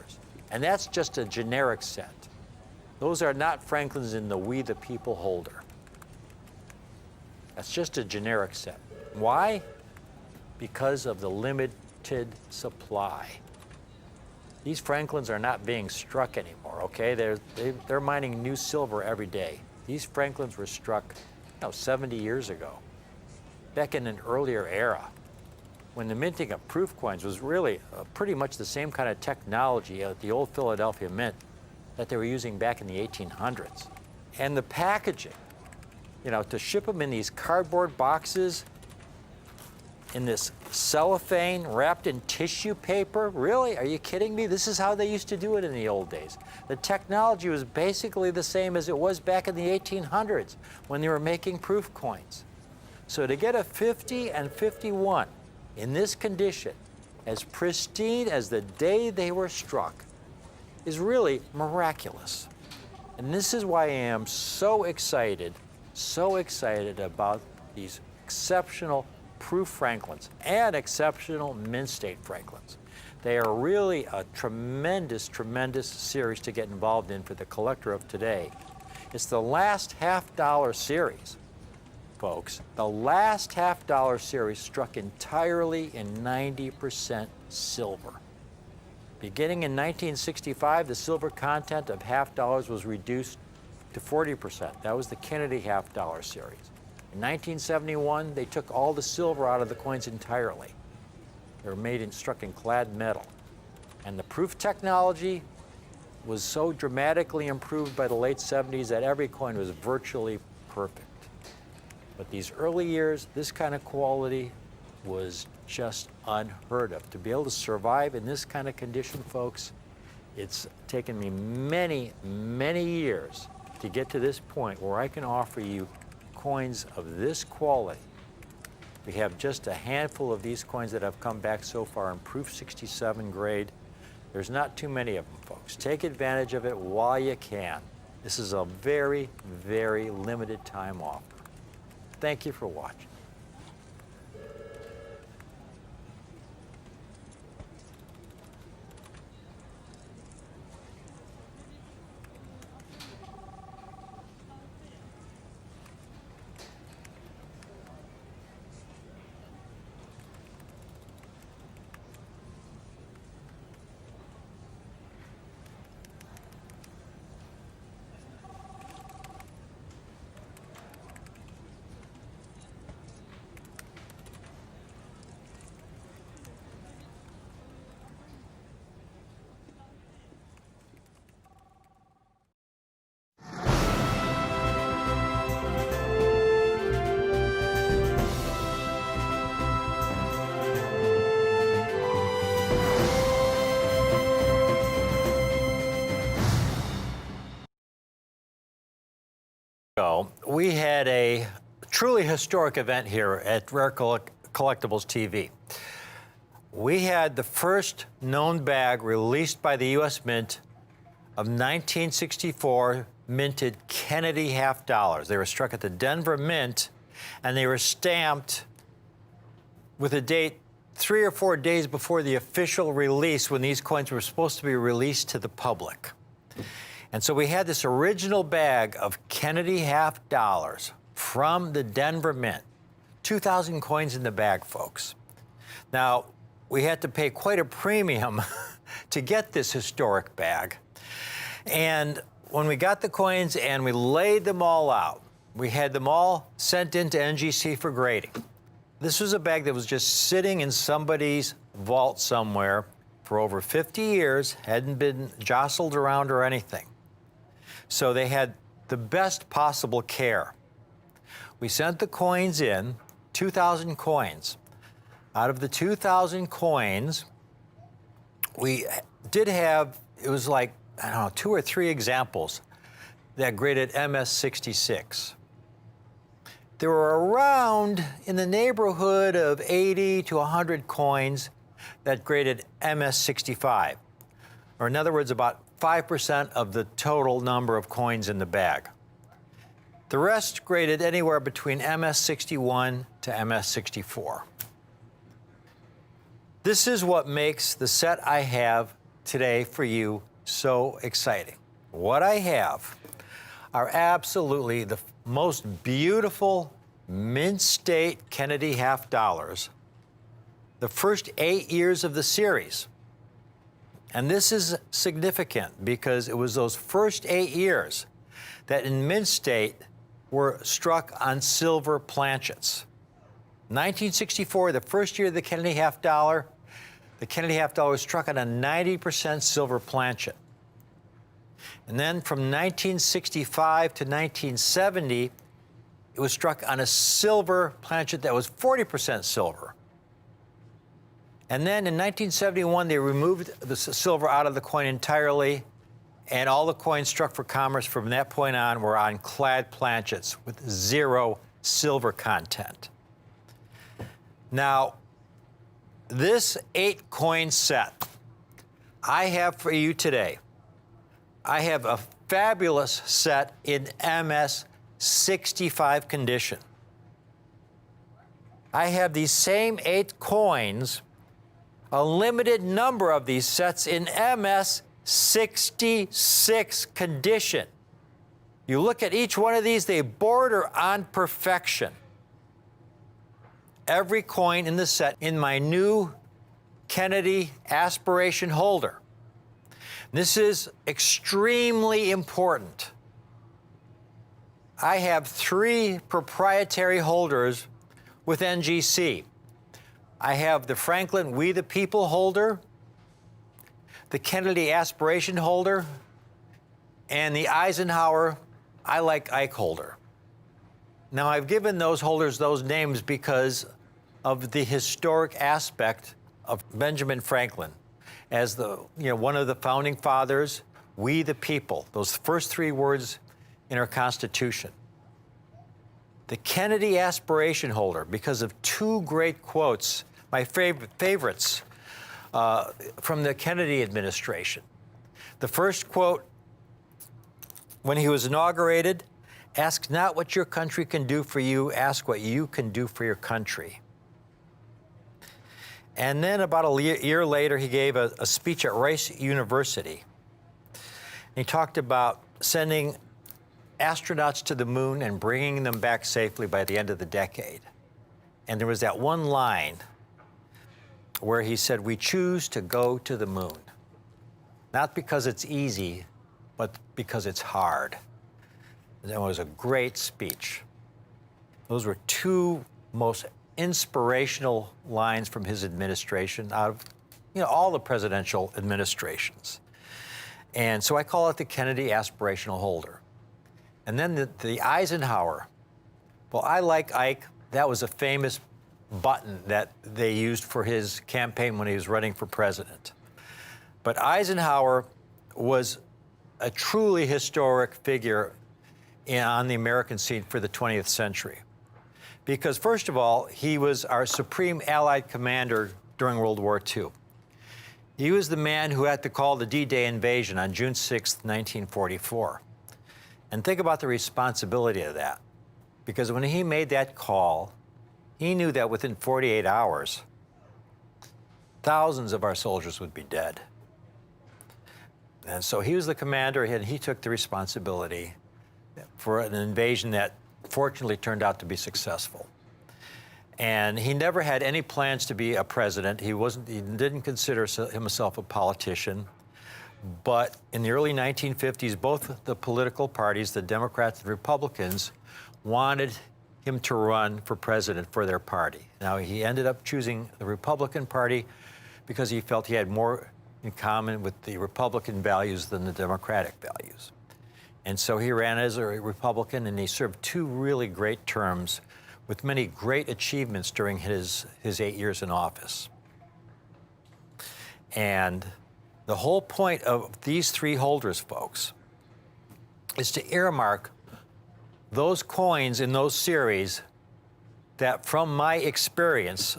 S1: And that's just a generic set. Those are not Franklin's in the We the People holder. That's just a generic set. Why? Because of the limited supply. These Franklins are not being struck anymore, okay? They're mining new silver every day. These Franklins were struck 70 years ago, back in an earlier era, when the minting of proof coins was really pretty much the same kind of technology at the old Philadelphia Mint that they were using back in the 1800s. And the packaging, to ship them in these cardboard boxes, in this cellophane wrapped in tissue paper? Really? Are you kidding me? This is how they used to do it in the old days. The technology was basically the same as it was back in the 1800s when they were making proof coins. So to get a 50 and 51 in this condition, as pristine as the day they were struck, is really miraculous. And this is why I am so excited about these exceptional proof Franklins and exceptional mint state Franklins. They are really a tremendous, tremendous series to get involved in for the collector of today. It's the last half-dollar series, folks. The last half-dollar series struck entirely in 90% silver. Beginning in 1965, the silver content of half dollars was reduced to 40%. That was the Kennedy half-dollar series. In 1971, they took all the silver out of the coins entirely. They were struck in clad metal. And the proof technology was so dramatically improved by the late 70s that every coin was virtually perfect. But these early years, this kind of quality was just unheard of. To be able to survive in this kind of condition, folks, it's taken me many, many years to get to this point where I can offer you coins of this quality. We have just a handful of these coins that have come back so far in Proof 67 grade. There's not too many of them, folks. Take advantage of it while you can. This is a very, very limited time offer. Thank you for watching.
S6: ago, we had a truly historic event here at Rare Collectibles TV. We had the first known bag released by the U.S. Mint of 1964 minted Kennedy half dollars. They were struck at the Denver Mint, and they were stamped with a date 3 or 4 days before the official release, when these coins were supposed to be released to the public. And so we had this original bag of Kennedy half dollars from the Denver Mint. 2,000 coins in the bag, folks. Now, we had to pay quite a premium to get this historic bag. And when we got the coins and we laid them all out, we had them all sent into NGC for grading. This was a bag that was just sitting in somebody's vault somewhere for over 50 years, hadn't been jostled around or anything. So they had the best possible care. We sent the coins in, 2,000 coins. Out of the 2,000 coins, we did have, it was like, I don't know, 2 or 3 examples that graded MS66. There were around in the neighborhood of 80 to 100 coins that graded MS65, or in other words, about 5% of the total number of coins in the bag. The rest graded anywhere between MS61 to MS64. This is what makes the set I have today for you so exciting. What I have are absolutely the most beautiful mint state Kennedy half dollars, the first 8 years of the series. And this is significant because it was those first 8 years that in mint state were struck on silver planchets. 1964, the first year of the Kennedy half dollar was struck on a 90% silver planchet. And then from 1965 to 1970, it was struck on a silver planchet that was 40% silver. And then in 1971, they removed the silver out of the coin entirely, and all the coins struck for commerce from that point on were on clad planchets with 0 silver content. Now, this 8-coin set I have for you today, I have a fabulous set in MS65 condition. I have these same 8 coins, a limited number of these sets in MS66 condition. You look at each one of these, they border on perfection. Every coin in the set in my new Kennedy aspiration holder. This is extremely important. I have 3 proprietary holders with NGC. I have the Franklin We the People holder, the Kennedy Aspiration holder, and the Eisenhower I Like Ike holder. Now, I've given those holders those names because of the historic aspect of Benjamin Franklin as one of the founding fathers, we the people, those first 3 words in our Constitution. The Kennedy Aspiration holder, because of 2 great quotes, my favorites from the Kennedy administration. The first quote, when he was inaugurated, "Ask not what your country can do for you, ask what you can do for your country." And then about a year later, he gave a speech at Rice University. He talked about sending astronauts to the moon and bringing them back safely by the end of the decade. And there was that one line where he said, "We choose to go to the moon, not because it's easy, but because it's hard." And it was a great speech. Those were 2 most inspirational lines from his administration out of all the presidential administrations. And so I call it the Kennedy Aspirational Holder. And then the Eisenhower. Well, I Like Ike, that was a famous button that they used for his campaign when he was running for president. But Eisenhower was a truly historic figure on the American scene for the 20th century. Because first of all, he was our supreme Allied commander during World War II. He was the man who had to call the D-Day invasion on June 6, 1944. And think about the responsibility of that. Because when he made that call, he knew that within 48 hours, thousands of our soldiers would be dead. And so he was the commander, and he took the responsibility for an invasion that fortunately turned out to be successful. And he never had any plans to be a president. He didn't consider himself a politician. But in the early 1950s, both the political parties, the Democrats and Republicans, wanted him to run for president for their party. Now, he ended up choosing the Republican Party because he felt he had more in common with the Republican values than the Democratic values. And so he ran as a Republican, and he served 2 really great terms with many great achievements during his 8 years in office. And the whole point of these 3 holders, folks, is to earmark those coins in those series that, from my experience,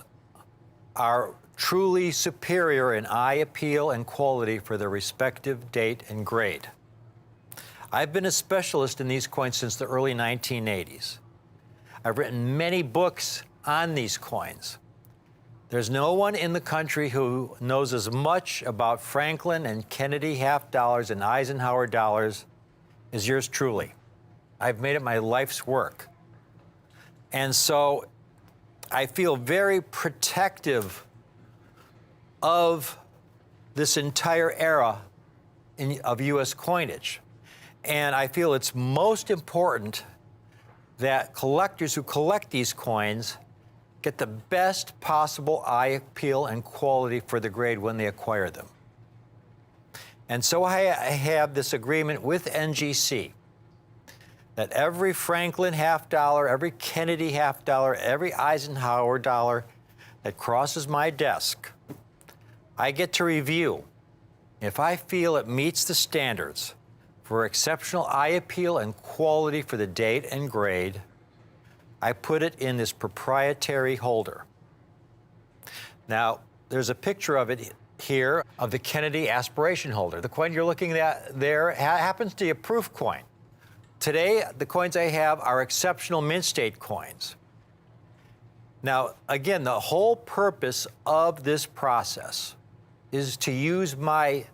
S6: are truly superior in eye appeal and quality for their respective date and grade. I've been a specialist in these coins since the early 1980s. I've written many books on these coins. There's no one in the country who knows as much about Franklin and Kennedy half dollars and Eisenhower dollars as yours truly. I've made it my life's work. And so I feel very protective of this entire era of U.S. coinage. And I feel it's most important that collectors who collect these coins get the best possible eye appeal and quality for the grade when they acquire them. And so I have this agreement with NGC that every Franklin half dollar, every Kennedy half dollar, every Eisenhower dollar that crosses my desk, I get to review. If I feel it meets the standards for exceptional eye appeal and quality for the date and grade, I put it in this proprietary holder. Now, there's a picture of it here of the Kennedy aspiration holder. The coin you're looking at there happens to be a proof coin. Today, the coins I have are exceptional mint state coins. Now, again, the whole purpose of this process is to use my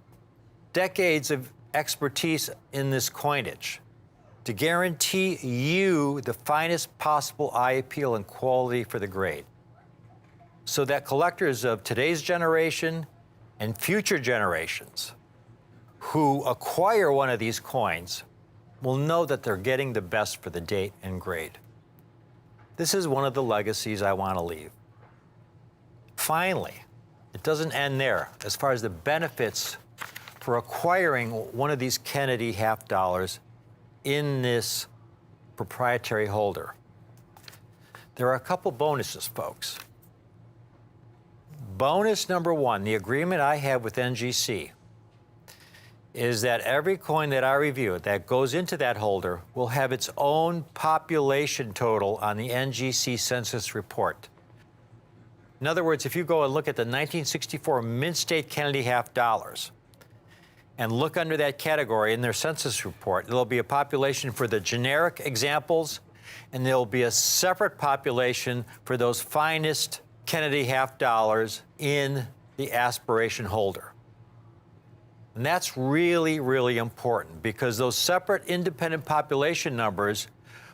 S6: decades of expertise in this coinage to guarantee you the finest possible eye appeal and quality for the grade, so that collectors of today's generation and future generations who acquire one of these coins will know that they're getting the best for the date and grade. This is one of the legacies I want to leave. Finally, it doesn't end there. As far as the benefits for acquiring one of these Kennedy half dollars in this proprietary holder, there are a couple bonuses, folks. Bonus number 1, the agreement I have with NGC is that every coin that I review that goes into that holder will have its own population total on the NGC census report. In other words, if you go and look at the 1964 mint state Kennedy half dollars and look under that category in their census report, there'll be a population for the generic examples, and there'll be a separate population for those finest Kennedy half dollars in the aspiration holder. And that's really, really important, because those separate independent population numbers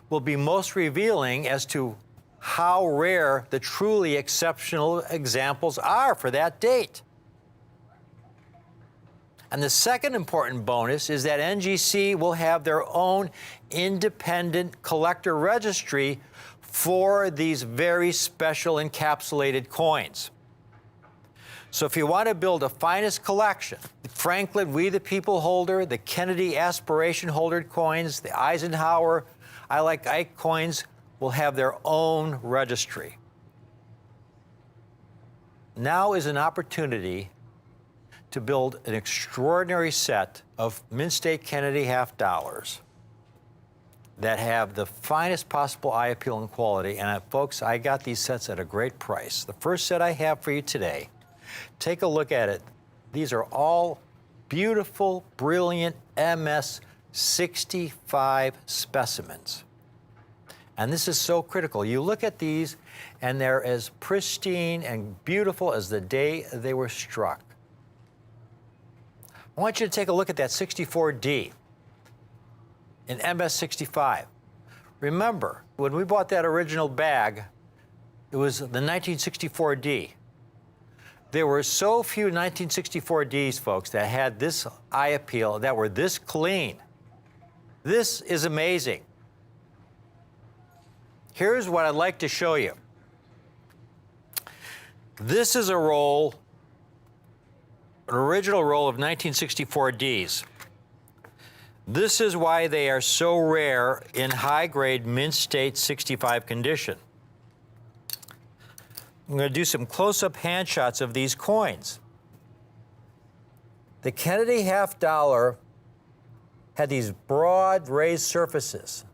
S6: will be most revealing as to how rare the truly exceptional examples are for that date. And the second important bonus is that NGC will have their own independent collector registry for these very special encapsulated coins. So if you want to build a finest collection, the Franklin We the People holder, the Kennedy aspiration holder coins, the Eisenhower I Like Ike coins will have their own registry. Now is an opportunity to build an extraordinary set of mint state Kennedy half dollars that have the finest possible eye appeal and quality. And folks, I got these sets at a great price. The first set I have for you today, take a look at it. These are all beautiful, brilliant MS-65 specimens. And this is so critical. You look at these, and they're as pristine and beautiful as the day they were struck. I want you to take a look at that 64D in MS-65. Remember, when we bought that original bag, it was the 1964D. There were so few 1964Ds, folks, that had this eye appeal, that were this clean. This is amazing. Here's what I'd like to show you. This is a roll, an original roll of 1964Ds. This is why they are so rare in high-grade mint state 65 condition. I'm going to do some close-up hand shots of these coins. The Kennedy half dollar had these broad raised surfaces,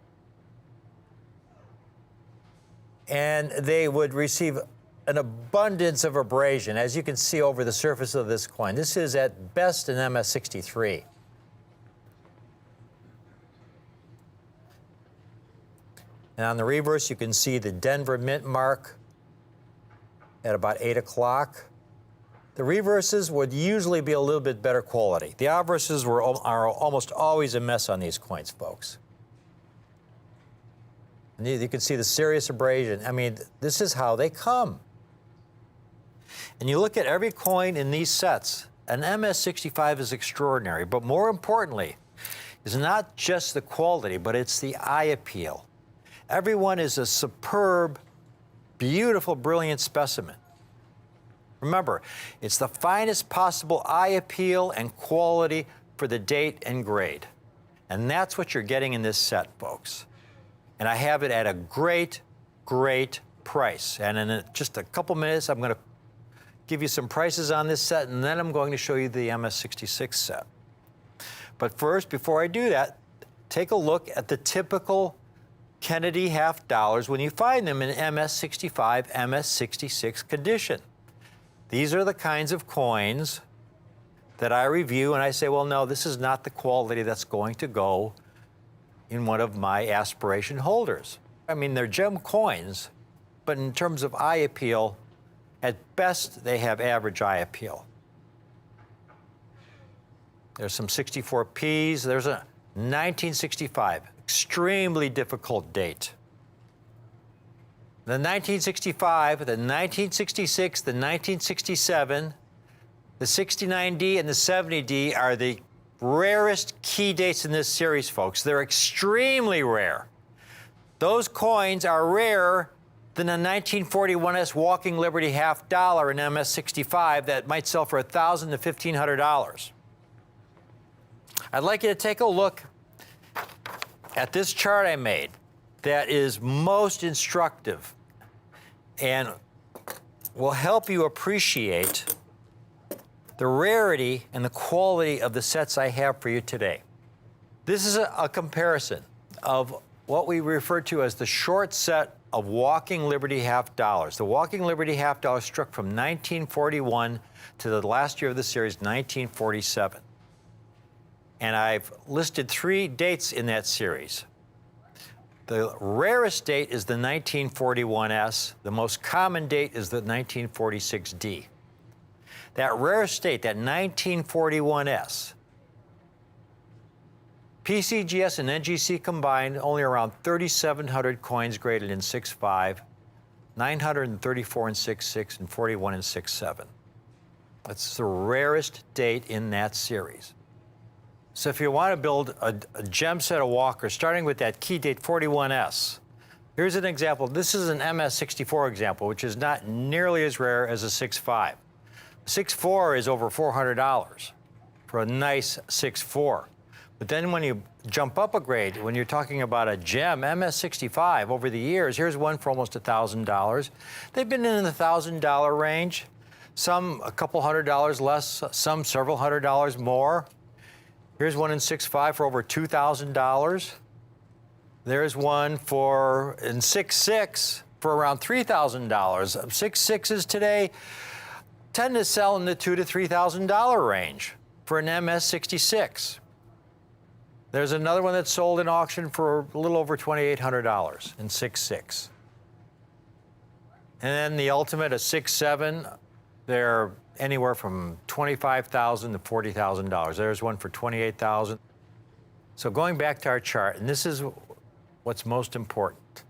S6: and they would receive an abundance of abrasion, as you can see over the surface of this coin. This is at best an MS-63. And on the reverse, you can see the Denver Mint mark at about 8 o'clock. The reverses would usually be a little bit better quality. The obverses are almost always a mess on these coins, folks. And you can see the serious abrasion. I mean, this is how they come. And you look at every coin in these sets, an MS-65 is extraordinary, but more importantly, is not just the quality, but it's the eye appeal. Everyone is a superb, beautiful, brilliant specimen. Remember, it's the finest possible eye appeal and quality for the date and grade. And that's what you're getting in this set, folks. And I have it at a great, great price. And in just a couple minutes, I'm going to give you some prices on this set, and then I'm going to show you the MS-66 set. But first, before I do that, take a look at the typical Kennedy half dollars when you find them in MS-65, MS-66 condition. These are the kinds of coins that I review and I say, well, no, this is not the quality that's going to go in one of my aspiration holders. I mean, they're gem coins, but in terms of eye appeal, at best, they have average eye appeal. There's some 64Ps. There's a 1965, extremely difficult date. The 1965, the 1966, the 1967, the 69D, and the 70D are the rarest key dates in this series, folks. They're extremely rare. Those coins are rarer than a 1941S Walking Liberty half dollar in MS-65 that might sell for $1,000 to $1,500. I'd like you to take a look at this chart I made that is most instructive and will help you appreciate the rarity and the quality of the sets I have for you today. This is a comparison of what we refer to as the short set of Walking Liberty half dollars. The Walking Liberty half dollar struck from 1941 to the last year of the series, 1947. And I've listed 3 dates in that series. The rarest date is the 1941S. The most common date is the 1946D. That rarest date, that 1941S, PCGS and NGC combined, only around 3,700 coins graded in 6.5, 934 in 6.6, and 41 in 6.7. That's the rarest date in that series. So if you want to build a gem set of walkers, starting with that key date 41S, here's an example. This is an MS-64 example, which is not nearly as rare as a 6.5. 6.4 is over $400 for a nice 6.4. But then when you jump up a grade, when you're talking about a gem, MS-65, over the years, here's one for almost $1,000. They've been in the $1,000 range, some a couple $100 less, some several $100 more. Here's one in 6.5 for over $2,000. There's one for in 6.6 for around $3,000. 6.6s today tend to sell in the $2,000 to $3,000 range for an MS66. There's another one that's sold in auction for a little over $2,800 in 6.6. And then the ultimate, a 6.7, they're anywhere from $25,000 to $40,000. There's one for $28,000. So going back to our chart, and this is what's most important.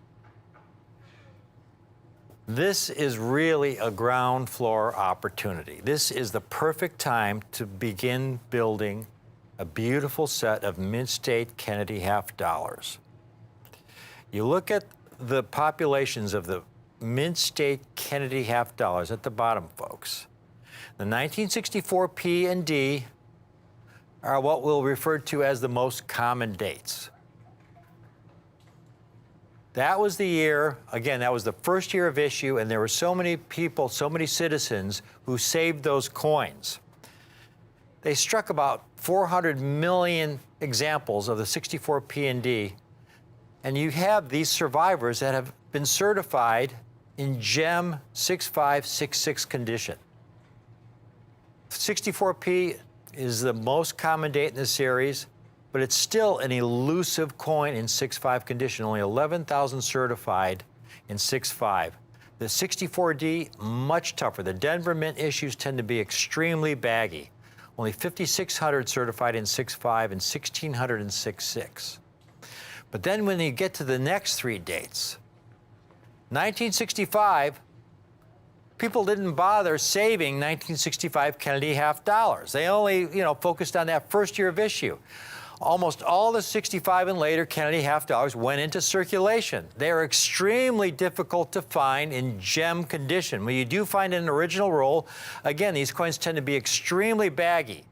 S6: This is really a ground floor opportunity. This is the perfect time to begin building a beautiful set of Mint State Kennedy half dollars. You look at the populations of the Mint State Kennedy half dollars at the bottom, folks. The 1964 P and D are what we'll refer to as the most common dates. That was the year, again, that was the first year of issue, and there were so many people, so many citizens who saved those coins. They struck about 400 million examples of the 64 P and D, and you have these survivors that have been certified in GEM 6566 condition. 64P is the most common date in the series, but it's still an elusive coin in 6.5 condition, only 11,000 certified in 6.5. The 64D, much tougher. The Denver Mint issues tend to be extremely baggy. Only 5,600 certified in 6.5 and 1,600 in 6.6. But then when you get to the next three dates, 1965, people didn't bother saving 1965 Kennedy half dollars. They only, focused on that first year of issue. Almost all the 65 and later Kennedy half dollars went into circulation. They are extremely difficult to find in gem condition. When you do find an original roll, again, these coins tend to be extremely baggy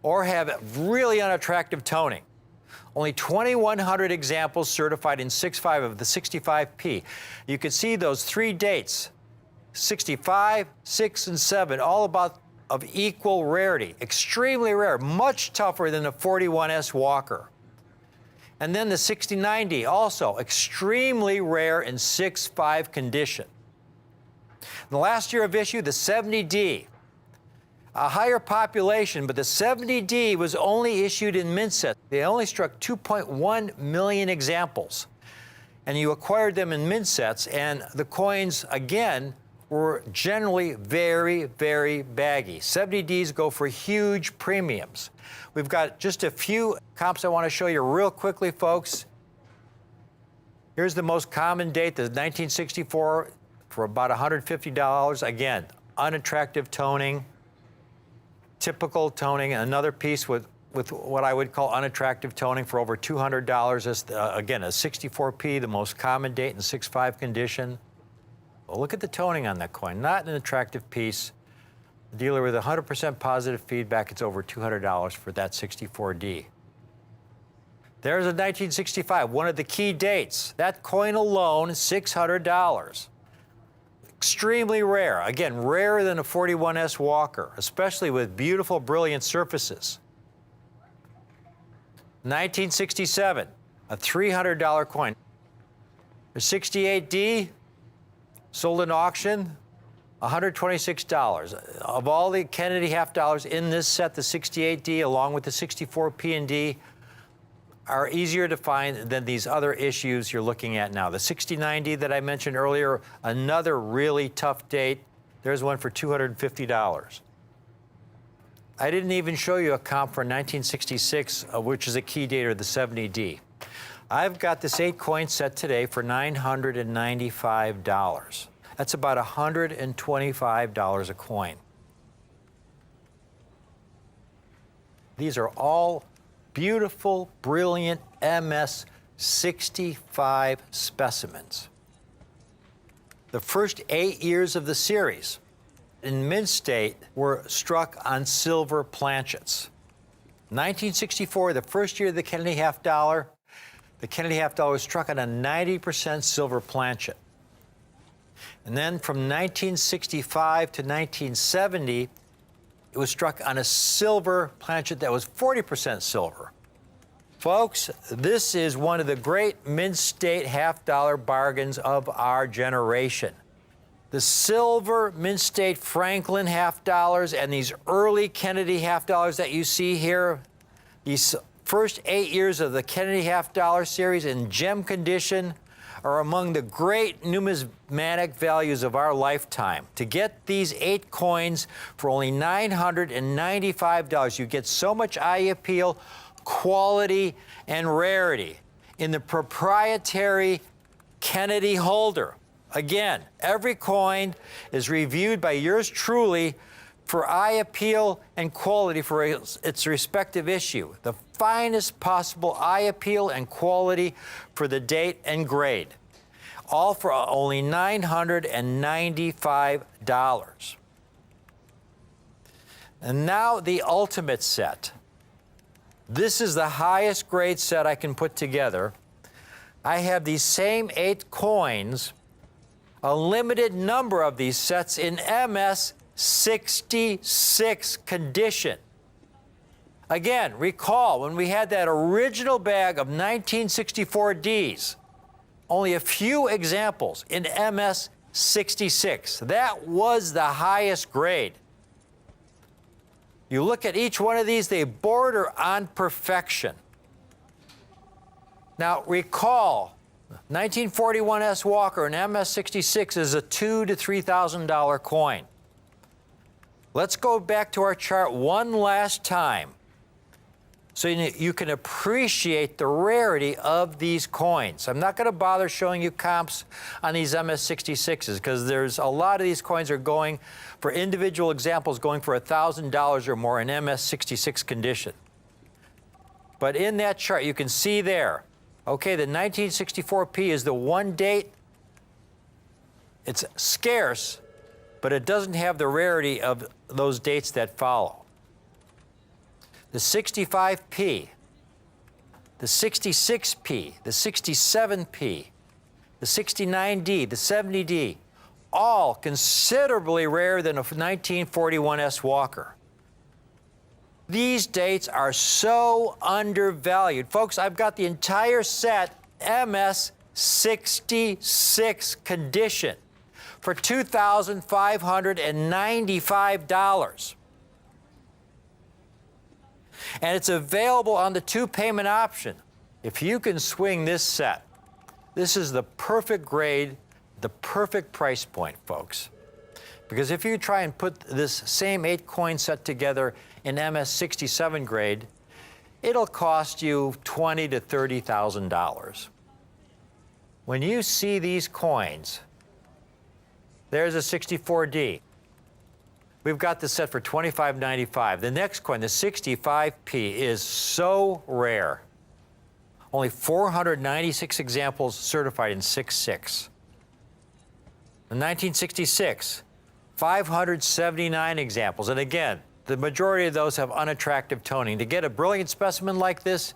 S6: or have really unattractive toning. Only 2,100 examples certified in 6.5 of the 65P. You can see those three dates, 65, 6, and 7, all about of equal rarity, extremely rare, much tougher than the 41S Walker. And then the 6090, also extremely rare in 6.5 condition. In the last year of issue, the 70D, a higher population, but the 70D was only issued in mint sets. They only struck 2.1 million examples. And you acquired them in mint sets, and the coins, again, were generally very, very baggy. 70Ds go for huge premiums. We've got just a few comps I want to show you real quickly, folks. Here's the most common date, the 1964, for about $150. Again, unattractive toning, typical toning. Another piece with what I would call unattractive toning for over $200. Is, again, a 64P, the most common date in 6.5 condition. Well, look at the toning on that coin. Not an attractive piece. The dealer with 100% positive feedback, it's over $200 for that 64D. There's a 1965, one of the key dates. That coin alone is $600. Extremely rare. Again, rarer than a 41S Walker, especially with beautiful, brilliant surfaces. 1967, a $300 coin. The 68D, sold in auction, $126. Of all the Kennedy half dollars in this set, the 68D along with the 64 P and D are easier to find than these other issues you're looking at now. The 6090 that I mentioned earlier, another really tough date. There's one for $250. I didn't even show you a comp for 1966, which is a key date, or the 70D. I've got this 8-coin set today for $995. That's about $125 a coin. These are all beautiful, brilliant MS-65 specimens. The first 8 years of the series in mint state were struck on silver planchets. 1964, the first year of the Kennedy half dollar, the Kennedy half dollar was struck on a 90% silver planchet. And then from 1965 to 1970, it was struck on a silver planchet that was 40% silver.
S1: Folks, this is one of the great Mint-State half-dollar bargains of our generation. The silver Mint-State Franklin half-dollars and these early Kennedy half-dollars that you see here, these first 8 years of the Kennedy half-dollar series in gem condition, are among the great numismatic values of our lifetime. To get these 8 coins for only $995, you get so much eye appeal, quality, and rarity in the proprietary Kennedy holder. Again, every coin is reviewed by yours truly for eye appeal and quality for its respective issue. The finest possible eye appeal and quality for the date and grade. All for only $995. And now the ultimate set. This is the highest grade set I can put together. I have these same 8 coins, a limited number of these sets in MS 66 condition. Again, recall when we had that original bag of 1964 Ds, only a few examples in MS 66. That was the highest grade. You look at each one of these, they border on perfection. Now recall, 1941 S. Walker and MS 66 is a $2,000 to $3,000 coin. Let's go back to our chart one last time so you can appreciate the rarity of these coins. I'm not going to bother showing you comps on these MS 66s because there's a lot of these coins are going for individual examples going for $1,000 or more in MS 66 condition. But in that chart, you can see there, okay, the 1964P is the one date. It's scarce, but it doesn't have the rarity of those dates that follow. The 65P, the 66P, the 67P, the 69D, the 70D, all considerably rarer than a 1941 S. Walker. These dates are so undervalued. Folks, I've got the entire set MS 66 condition for $2,595. And it's available on the 2-payment option. If you can swing this set, this is the perfect grade, the perfect price point, folks. Because if you try and put this same 8-coin set together in MS 67 grade, it'll cost you $20,000 to $30,000. When you see these coins, there's a 64D. We've got this set for $25.95. The next coin, the 65P, is so rare. Only 496 examples certified in 6.6. In 1966, 579 examples. And again, the majority of those have unattractive toning. To get a brilliant specimen like this,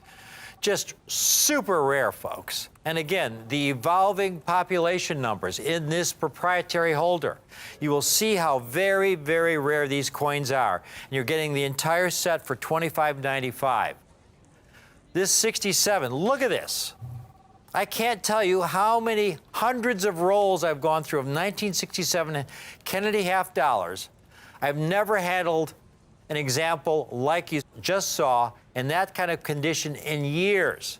S1: just super rare, folks. And again, the evolving population numbers in this proprietary holder. You will see how very, very rare these coins are. And you're getting the entire set for $25.95. This 67, look at this. I can't tell you how many hundreds of rolls I've gone through of 1967 Kennedy half-dollars. I've never handled an example like you just saw in that kind of condition in years.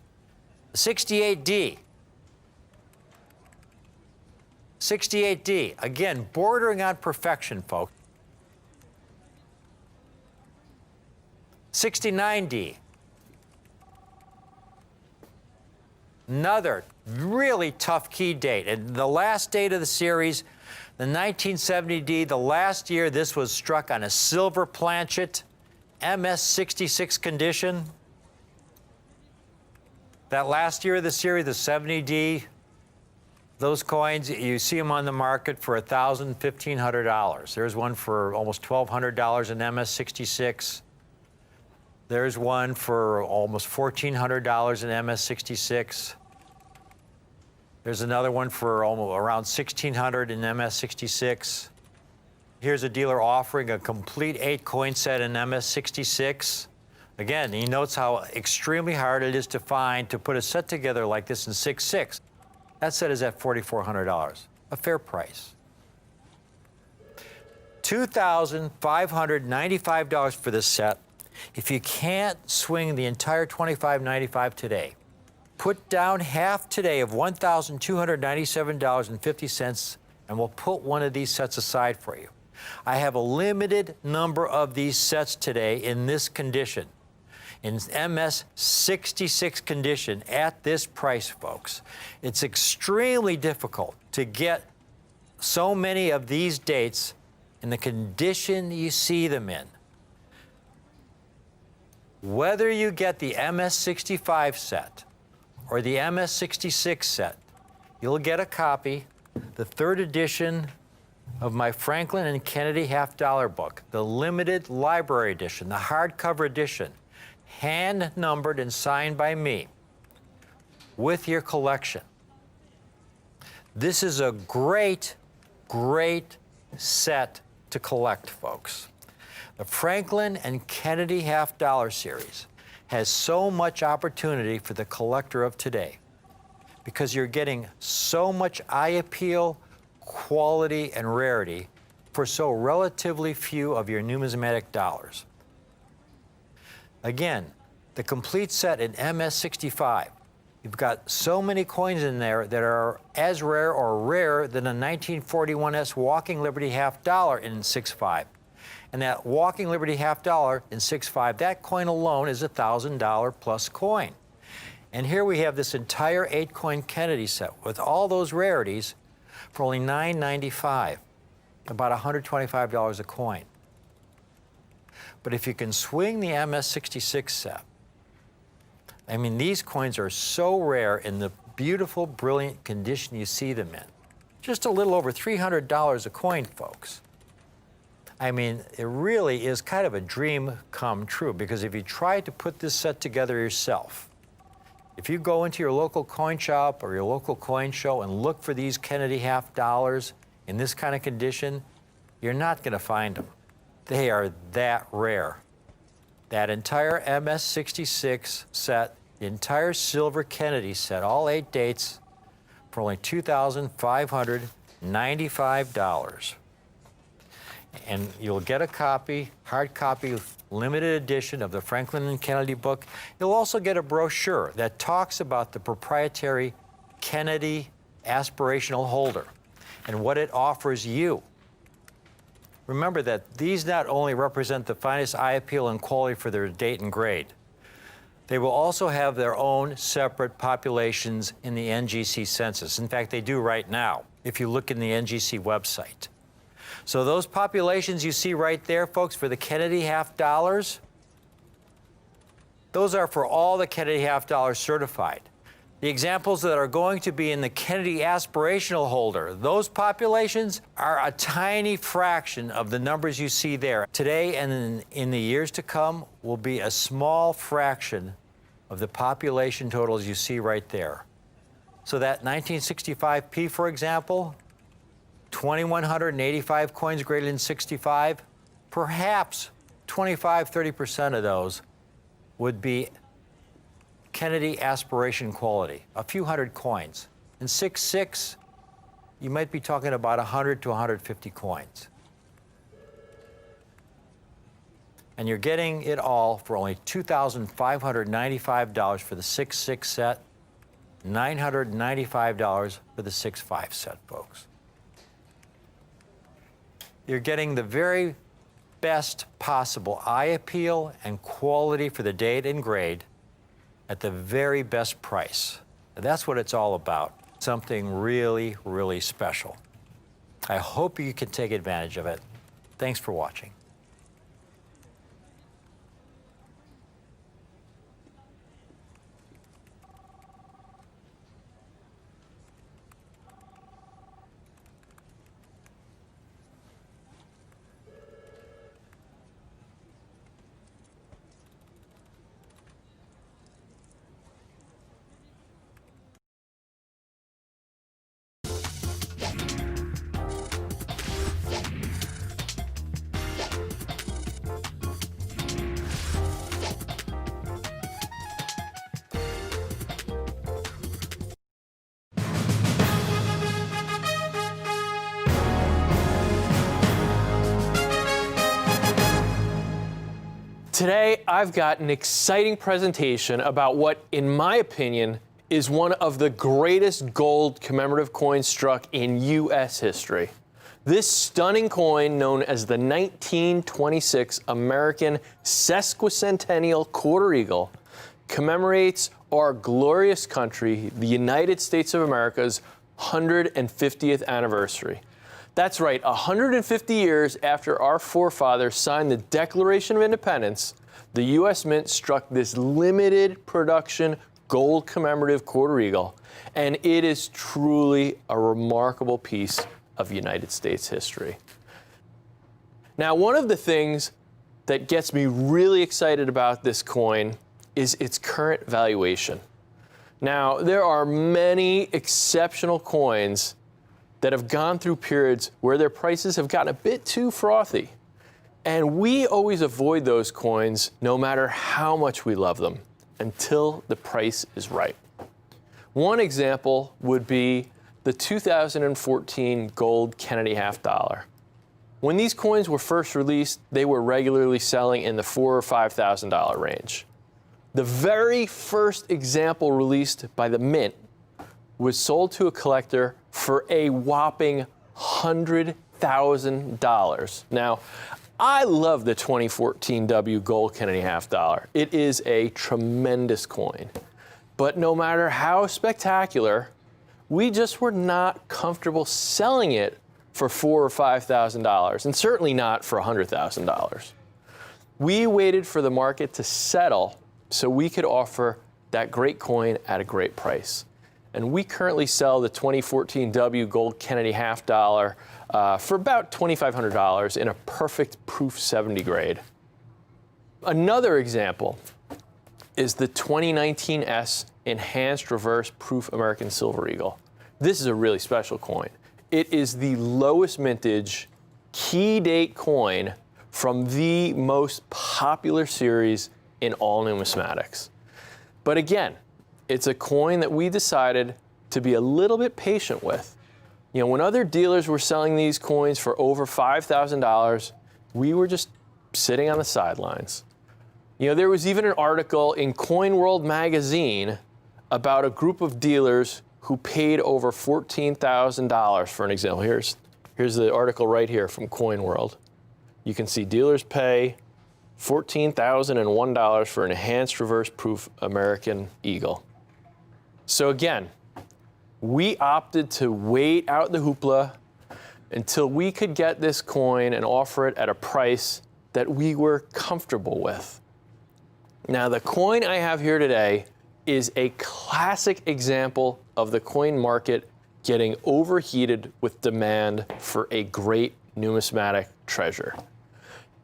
S1: 68D. 68D, again, bordering on perfection, folks. 69D. Another really tough key date. And the last date of the series, the 1970D, the last year this was struck on a silver planchet, MS 66 condition. That last year of the series, the 70D, those coins, you see them on the market for $1,000, $1,500. There's one for almost $1,200 in MS 66. There's one for almost $1,400 in MS 66. There's another one for almost around $1,600 in MS 66. Here's a dealer offering a complete 8-coin set in MS 66. Again, he notes how extremely hard it is to put a set together like this in 6.6. That set is at $4,400, a fair price. $2,595 for this set. If you can't swing the entire $2,595 today, put down half today of $1,297.50, and we'll put one of these sets aside for you. I have a limited number of these sets today in this condition, in MS 66 condition at this price, folks. It's extremely difficult to get so many of these dates in the condition you see them in. Whether you get the MS 65 set or the MS 66 set, you'll get a copy, the third edition of my Franklin and Kennedy half-dollar book, the limited library edition, the hardcover edition, hand numbered and signed by me with your collection. This is a great, great set to collect, folks. The Franklin and Kennedy half-dollar series has so much opportunity for the collector of today because you're getting so much eye appeal, quality, and rarity for so relatively few of your numismatic dollars. Again, the complete set in MS65. You've got so many coins in there that are as rare or rarer than a 1941S Walking Liberty half-dollar in 6.5. And that Walking Liberty half-dollar in 6.5, that coin alone is a $1,000 plus coin. And here we have this entire 8-coin Kennedy set with all those rarities for only $9.95, about $125 a coin. But if you can swing the MS66 set, I mean, these coins are so rare in the beautiful, brilliant condition you see them in. Just a little over $300 a coin, folks. I mean, it really is kind of a dream come true, because if you try to put this set together yourself, if you go into your local coin shop or your local coin show and look for these Kennedy half-dollars in this kind of condition, you're not going to find them. They are that rare. That entire MS66 set, the entire silver Kennedy set, all 8 dates, for only $2,595. And you'll get a copy, hard copy, limited edition of the Franklin and Kennedy book. You'll also get a brochure that talks about the proprietary Kennedy aspirational holder and what it offers you. Remember that these not only represent the finest eye appeal and quality for their date and grade, they will also have their own separate populations in the NGC census. In fact, they do right now, if you look in the NGC website. So those populations you see right there, folks, for the Kennedy half-dollars, those are for all the Kennedy half-dollars certified. The examples that are going to be in the Kennedy aspirational holder, those populations are a tiny fraction of the numbers you see there. Today and in the years to come will be a small fraction of the population totals you see right there. So that 1965P, for example, 2,185 coins greater than 65, perhaps 25–30% of those would be Kennedy aspiration quality, a few hundred coins. In 6.6, you might be talking about 100 to 150 coins. And you're getting it all for only $2,595 for the 6.6 set, $995 for the 6.5 set, folks. You're getting the very best possible eye appeal and quality for the date and grade at the very best price. And that's what it's all about, something really, really special. I hope you can take advantage of it. Thanks for watching.
S7: Today, I've got an exciting presentation about what, in my opinion, is one of the greatest gold commemorative coins struck in U.S. history. This stunning coin, known as the 1926 American Sesquicentennial Quarter Eagle, commemorates our glorious country, the United States of America's 150th anniversary. That's right, 150 years after our forefathers signed the Declaration of Independence, the U.S. Mint struck this limited production gold commemorative quarter eagle, and it is truly a remarkable piece of United States history. Now, one of the things that gets me really excited about this coin is its current valuation. Now, there are many exceptional coins that have gone through periods where their prices have gotten a bit too frothy. And we always avoid those coins no matter how much we love them until the price is right. One example would be the 2014 gold Kennedy half dollar. When these coins were first released, they were regularly selling in the $4,000 or $5,000 range. The very first example released by the Mint was sold to a collector for a whopping $100,000. Now, I love the 2014 W Gold Kennedy half dollar. It is a tremendous coin. But no matter how spectacular, we just were not comfortable selling it for $4,000 or $5,000, and certainly not for $100,000. We waited for the market to settle so we could offer that great coin at a great price. And we currently sell the 2014 W Gold Kennedy half dollar for about $2,500 in a perfect Proof 70 grade. Another example is the 2019 S Enhanced Reverse Proof American Silver Eagle. This is a really special coin. It is the lowest mintage key date coin from the most popular series in all numismatics. But again, it's a coin that we decided to be a little bit patient with. You know, when other dealers were selling these coins for over $5,000, we were just sitting on the sidelines. You know, there was even an article in Coin World magazine about a group of dealers who paid over $14,000 for an example. Here's the article right here from Coin World. You can see dealers pay $14,001 for an enhanced reverse proof American Eagle. So again, we opted to wait out the hoopla until we could get this coin and offer it at a price that we were comfortable with. Now, the coin I have here today is a classic example of the coin market getting overheated with demand for a great numismatic treasure.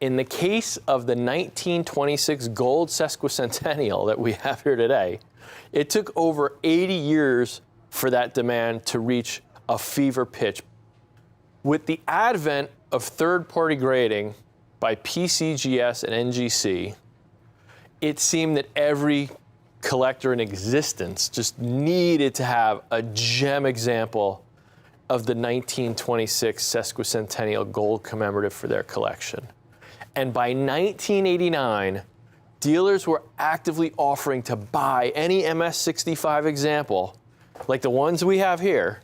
S7: In the case of the 1926 gold sesquicentennial that we have here today, it took over 80 years for that demand to reach a fever pitch. With the advent of third-party grading by PCGS and NGC, it seemed that every collector in existence just needed to have a gem example of the 1926 sesquicentennial gold commemorative for their collection. And by 1989, dealers were actively offering to buy any MS-65 example, like the ones we have here,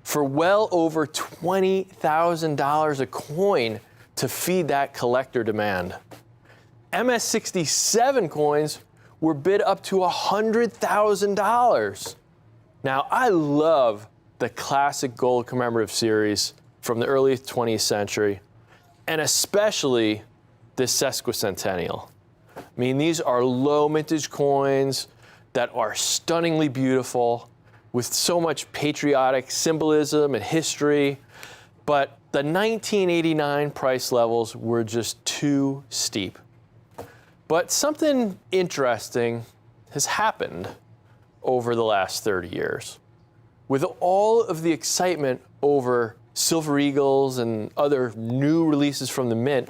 S7: for well over $20,000 a coin to feed that collector demand. MS-67 coins were bid up to $100,000. Now, I love the classic gold commemorative series from the early 20th century, and especially this sesquicentennial. I mean, these are low mintage coins that are stunningly beautiful with so much patriotic symbolism and history, but the 1989 price levels were just too steep. But something interesting has happened over the last 30 years. With all of the excitement over Silver Eagles and other new releases from the Mint,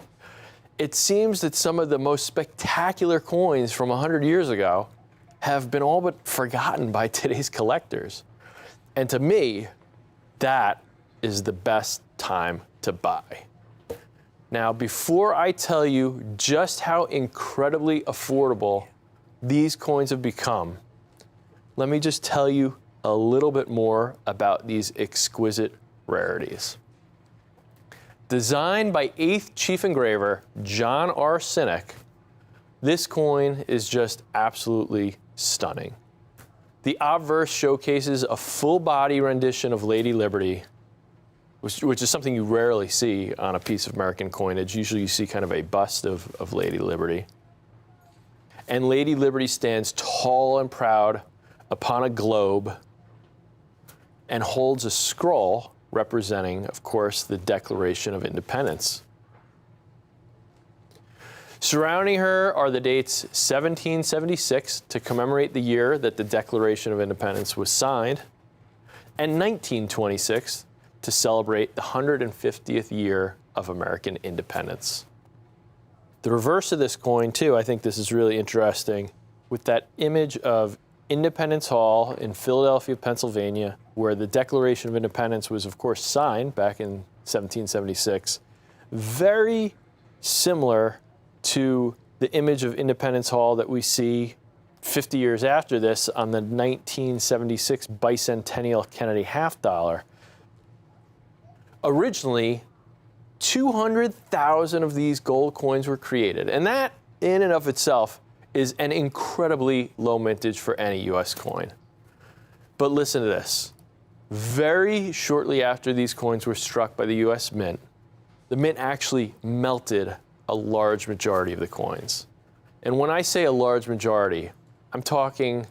S7: it seems that some of the most spectacular coins from 100 years ago have been all but forgotten by today's collectors. And to me, that is the best time to buy. Now, before I tell you just how incredibly affordable these coins have become, let me just tell you a little bit more about these exquisite rarities. Designed by 8th Chief Engraver John R. Sinek, this coin is just absolutely stunning. The obverse showcases a full-body rendition of Lady Liberty, which is something you rarely see on a piece of American coinage. Usually you see kind of a bust of Lady Liberty. And Lady Liberty stands tall and proud upon a globe and holds a scroll representing, of course, the Declaration of Independence. Surrounding her are the dates 1776 to commemorate the year that the Declaration of Independence was signed, and 1926 to celebrate the 150th year of American independence. The reverse of this coin, too, I think this is really interesting, with that image of Independence Hall in Philadelphia, Pennsylvania, where the Declaration of Independence was, of course, signed back in 1776. Very similar to the image of Independence Hall that we see 50 years after this on the 1976 bicentennial Kennedy half dollar. Originally, 200,000 of these gold coins were created, and that in and of itself is an incredibly low mintage for any US coin. But listen to this. Very shortly after these coins were struck by the US Mint, the Mint actually melted a large majority of the coins. And when I say a large majority, I'm talking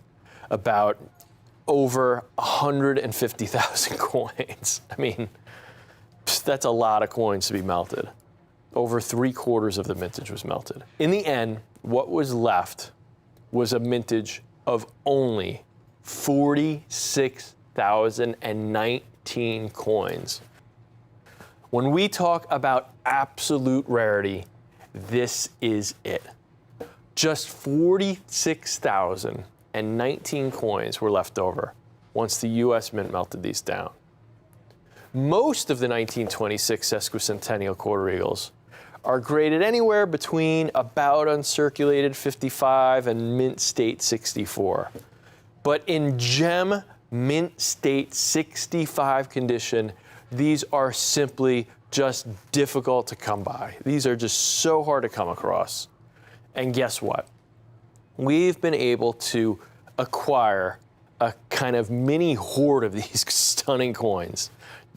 S7: about over 150,000 coins. I mean, that's a lot of coins to be melted. Over 3/4 of the mintage was melted. In the end, what was left was a mintage of only 46,019 coins. When we talk about absolute rarity, this is it. Just 46,019 coins were left over once the US Mint melted these down. Most of the 1926 sesquicentennial quarter eagles are graded anywhere between about uncirculated 55 and mint state 64. But in gem mint state 65 condition, these are simply just difficult to come by. These are just so hard to come across. And guess what? We've been able to acquire a kind of mini hoard of these stunning coins.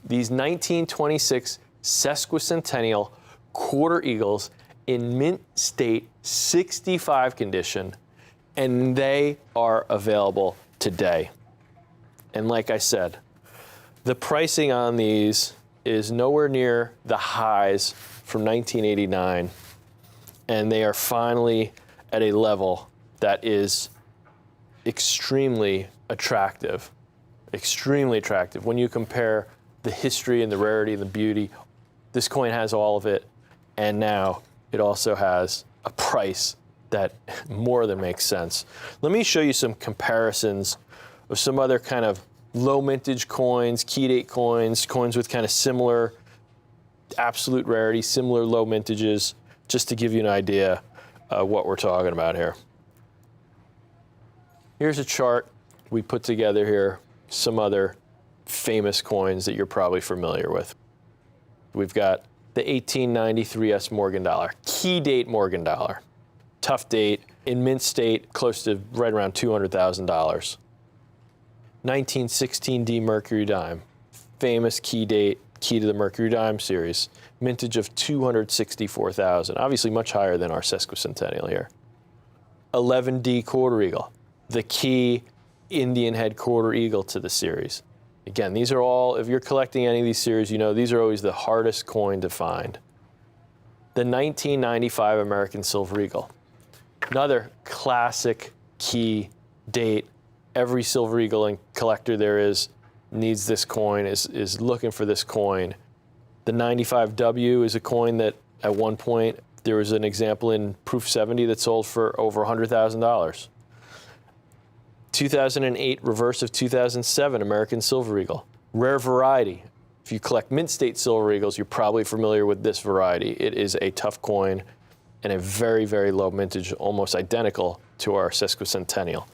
S7: These 1926 sesquicentennial quarter eagles in mint state 65 condition, and they are available today. And like I said, the pricing on these is nowhere near the highs from 1989, and they are finally at a level that is extremely attractive. Extremely attractive. When you compare the history and the rarity and the beauty, this coin has all of it, and now it also has a price that more than makes sense. Let me show you some comparisons of some other kind of low mintage coins, key date coins, coins with kind of similar absolute rarity, similar low mintages, just to give you an idea of what we're talking about here. Here's a chart we put together here, some other famous coins that you're probably familiar with. We've got the 1893 S Morgan dollar, key date Morgan dollar. Tough date, in mint state, close to right around $200,000. 1916 D Mercury dime, famous key date, key to the Mercury dime series, mintage of 264,000, obviously much higher than our sesquicentennial here. 11D quarter eagle, the key Indian head quarter eagle to the series. Again, these are all, if you're collecting any of these series, you know these are always the hardest coin to find. The 1995 American Silver Eagle, another classic key date. Every Silver Eagle and collector there is needs this coin, is looking for this coin. The 95W is a coin that at one point there was an example in Proof 70 that sold for over $100,000. 2008 reverse of 2007 American Silver Eagle. Rare variety, If you collect Mint State Silver Eagles, you're probably familiar with this variety. It is a tough coin and a very, very low mintage, almost identical to our sesquicentennial.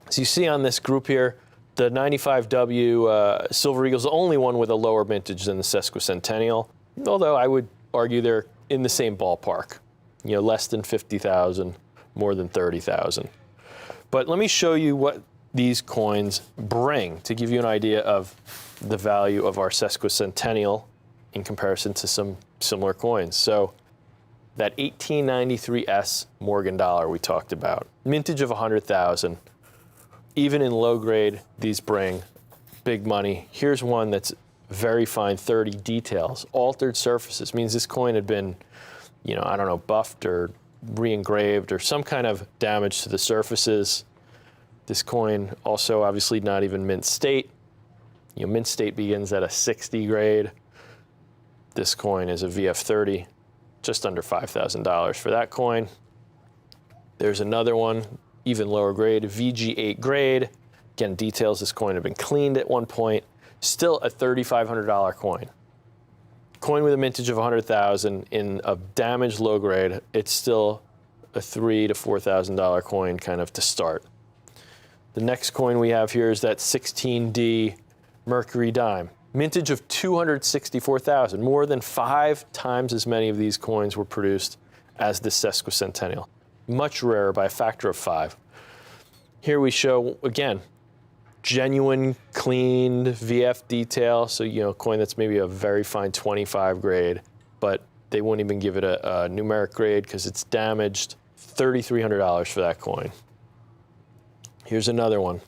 S7: As you see on this group here, the 95W Silver Eagle is the only one with a lower mintage than the sesquicentennial, although I would argue they're in the same ballpark. You know, less than 50,000, more than 30,000. But let me show you what these coins bring to give you an idea of the value of our sesquicentennial in comparison to some similar coins. So that 1893S Morgan dollar we talked about, mintage of 100,000. Even in low grade, these bring big money. Here's one that's very fine, 30 details. Altered surfaces means this coin had been, you know, I don't know, buffed or re-engraved or some kind of damage to the surfaces. This coin also obviously not even mint state. You know, mint state begins at a 60 grade. This coin is a VF30, just under $5,000 for that coin. There's another one, even lower grade, VG8 grade. Again, details this coin had been cleaned at one point. Still a $3,500 coin. Coin with a mintage of 100,000 in a damaged low grade. It's still a $3,000 to $4,000 coin kind of to start. The next coin we have here is that 16D Mercury dime. Mintage of 264,000. More than 5 times as many of these coins were produced as the sesquicentennial. Much rarer by a factor of 5. Here we show, again, genuine, cleaned VF detail. So, you know, a coin that's maybe a very fine 25 grade, but they won't even give it a numeric grade because it's damaged. $3,300 for that coin. Here's another one.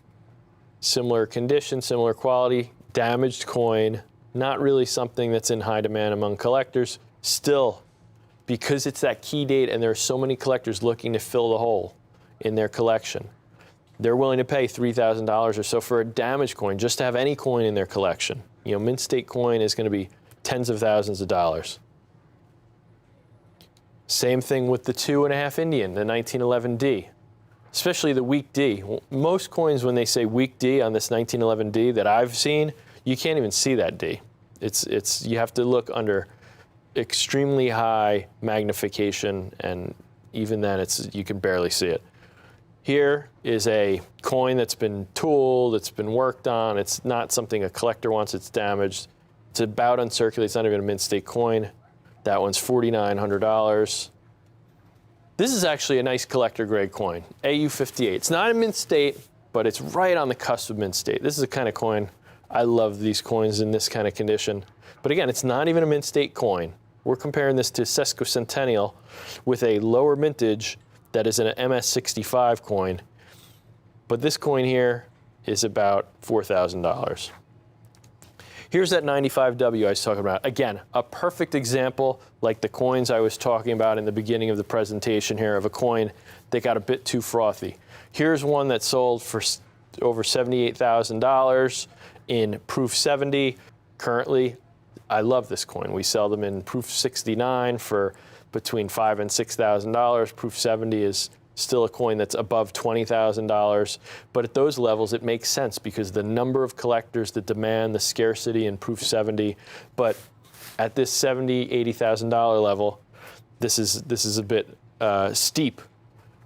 S7: Similar condition, similar quality, damaged coin, not really something that's in high demand among collectors. Still, because it's that key date and there are so many collectors looking to fill the hole in their collection, they're willing to pay $3,000 or so for a damaged coin just to have any coin in their collection. You know, mint state coin is going to be tens of thousands of dollars. Same thing with the 2.5 Indian, the 1911D. Especially the weak D. Most coins, when they say weak D on this 1911D that I've seen, you can't even see that D. You have to look under extremely high magnification, and even then you can barely see it. Here is a coin that's been tooled, it's been worked on, it's not something a collector wants, it's damaged. It's about uncirculated, it's not even a mint state coin. That one's $4,900. This is actually a nice collector grade coin, AU58. It's not a mint state, but it's right on the cusp of mint state. This is the kind of coin, I love these coins in this kind of condition. But again, it's not even a mint state coin. We're comparing this to sesquicentennial with a lower mintage that is an MS65 coin. But this coin here is about $4,000. Here's that 95W I was talking about. Again, a perfect example, like the coins I was talking about in the beginning of the presentation here, of a coin that got a bit too frothy. Here's one that sold for over $78,000 in Proof 70. Currently, I love this coin. We sell them in Proof 69 for between $5,000 and $6,000. Proof 70 is still a coin that's above $20,000. But at those levels, it makes sense because the number of collectors that demand the scarcity in Proof 70. But at this $70,000, $80,000 level, this is a bit steep.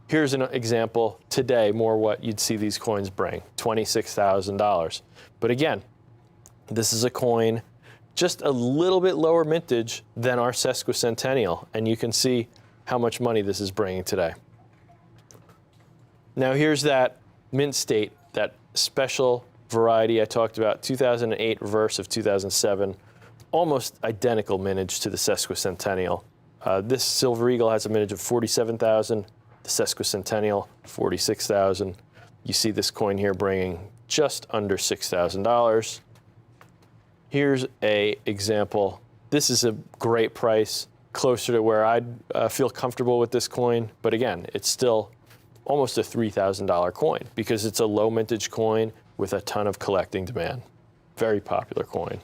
S7: Here's an example today, more what you'd see these coins bring, $26,000. But again, this is a coin just a little bit lower mintage than our sesquicentennial, and you can see how much money this is bringing today. Now here's that mint state, that special variety I talked about, 2008 reverse of 2007, almost identical mintage to the sesquicentennial. This Silver Eagle has a mintage of 47,000, the sesquicentennial 46,000. You see this coin here bringing just under $6,000. Here's an example. This is a great price, closer to where I'd feel comfortable with this coin. But again, it's still almost a $3,000 coin because it's a low mintage coin with a ton of collecting demand. Very popular coin.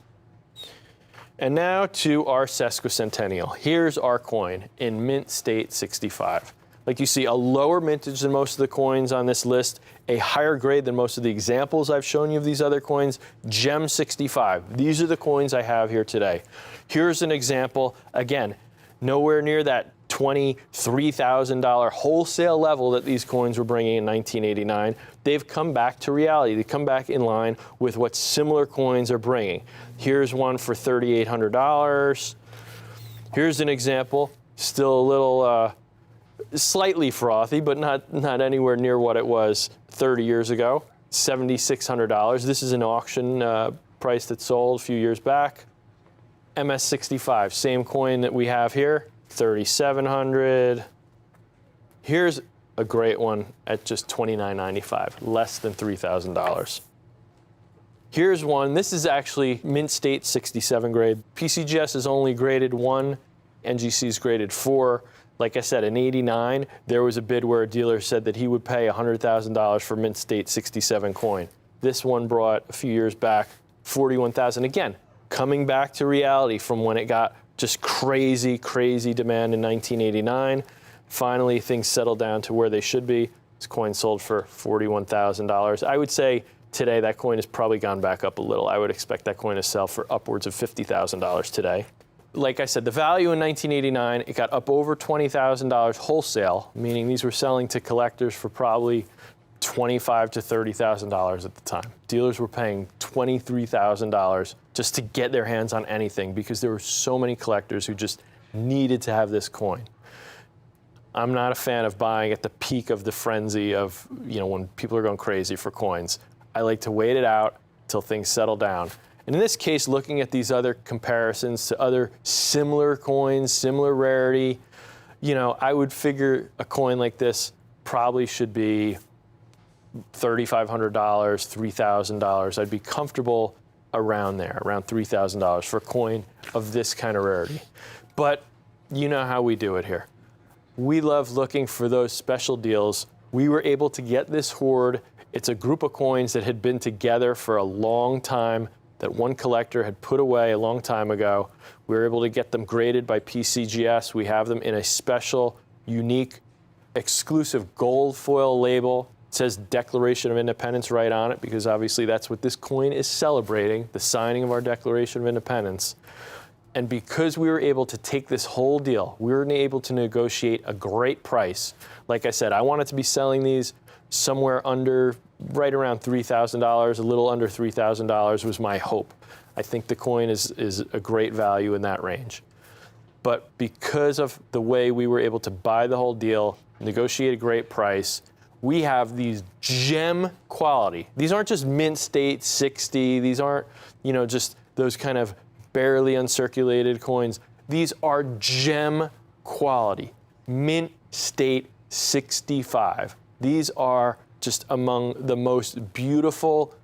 S7: And now to our sesquicentennial. Here's our coin in mint state 65. like you see, a lower mintage than most of the coins on this list, a higher grade than most of the examples I've shown you of these other coins. Gem 65. These are the coins I have here today. Here's an example. Again, nowhere near that $23,000 wholesale level that these coins were bringing in 1989. They've come back to reality. They come back in line with what similar coins are bringing. Here's one for $3,800. Here's an example, still a little slightly frothy, but not anywhere near what it was 30 years ago, $7,600. This is an auction price that sold a few years back. MS-65, same coin that we have here, $3,700. Here's a great one at just $29.95, less than $3,000. Here's one, this is actually Mint State 67 grade. PCGS is only graded 1, NGC is graded 4. Like I said, in '89, there was a bid where a dealer said that he would pay $100,000 for Mint State 67 coin. This one brought a few years back $41,000. Again, coming back to reality from when it got just crazy, crazy demand in 1989. Finally, things settled down to where they should be. This coin sold for $41,000. I would say today that coin has probably gone back up a little. I would expect that coin to sell for upwards of $50,000 today. Like I said, the value in 1989, it got up over $20,000 wholesale, meaning these were selling to collectors for probably $25,000 to $30,000 at the time. Dealers were paying $23,000 just to get their hands on anything because there were so many collectors who just needed to have this coin. I'm not a fan of buying at the peak of the frenzy of, when people are going crazy for coins. I like to wait it out till things settle down. And in this case, looking at these other comparisons to other similar coins, similar rarity, I would figure a coin like this probably should be $3,500, $3,000. I'd be comfortable around there, around $3,000 for a coin of this kind of rarity. But you know how we do it here. We love looking for those special deals. We were able to get this hoard. It's a group of coins that had been together for a long time, that one collector had put away a long time ago. We were able to get them graded by PCGS. We have them in a special, unique, exclusive gold foil label. It says Declaration of Independence right on it because obviously that's what this coin is celebrating, the signing of our Declaration of Independence. And because we were able to take this whole deal, we were able to negotiate a great price. Like I said, I wanted to be selling these somewhere under, right around $3,000, a little under $3,000 was my hope. I think the coin is a great value in that range. But because of the way we were able to buy the whole deal, negotiate a great price, we have these gem quality. These aren't just Mint State 60. These aren't, just those kind of barely uncirculated coins. These are gem quality. Mint State 65. These are just among the most beautiful,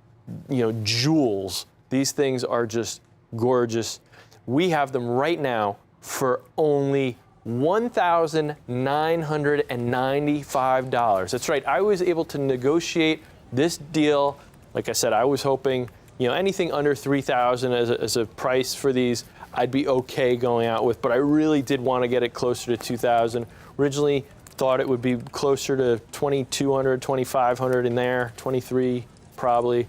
S7: jewels. These things are just gorgeous. We have them right now for only $1,995. That's right. I was able to negotiate this deal. Like I said, I was hoping, anything under $3,000 as a price for these, I'd be okay going out with. But I really did want to get it closer to $2,000. Originally, thought it would be closer to $2,200, $2,500 in there, $2,300 probably.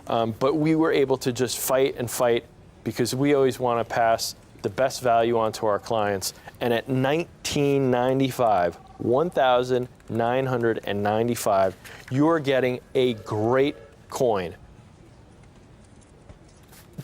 S7: But we were able to just fight and fight because we always want to pass the best value on to our clients. And at $1,995, $1,995, you're getting a great coin.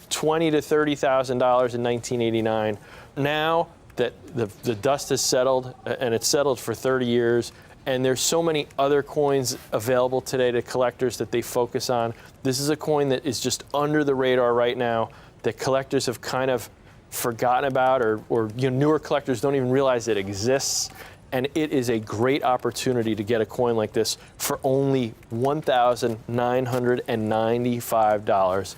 S7: $20,000 to $30,000 in 1989. Now that the dust has settled, and it's settled for 30 years, and there's so many other coins available today to collectors that they focus on. This is a coin that is just under the radar right now that collectors have kind of forgotten about, or newer collectors don't even realize it exists. And it is a great opportunity to get a coin like this for only $1,995.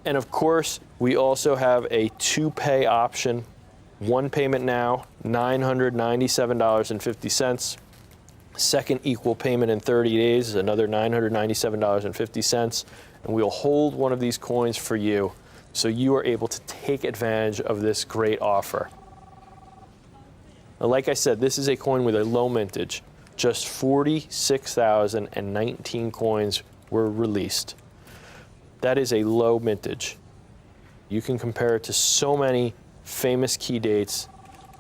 S7: And of course, we also have a 2-pay option. One payment now, $997.50. Second equal payment in 30 days, another $997.50. And we'll hold one of these coins for you so you are able to take advantage of this great offer. Now, like I said, this is a coin with a low mintage. Just 46,019 coins were released. That is a low mintage. You can compare it to so many famous key dates,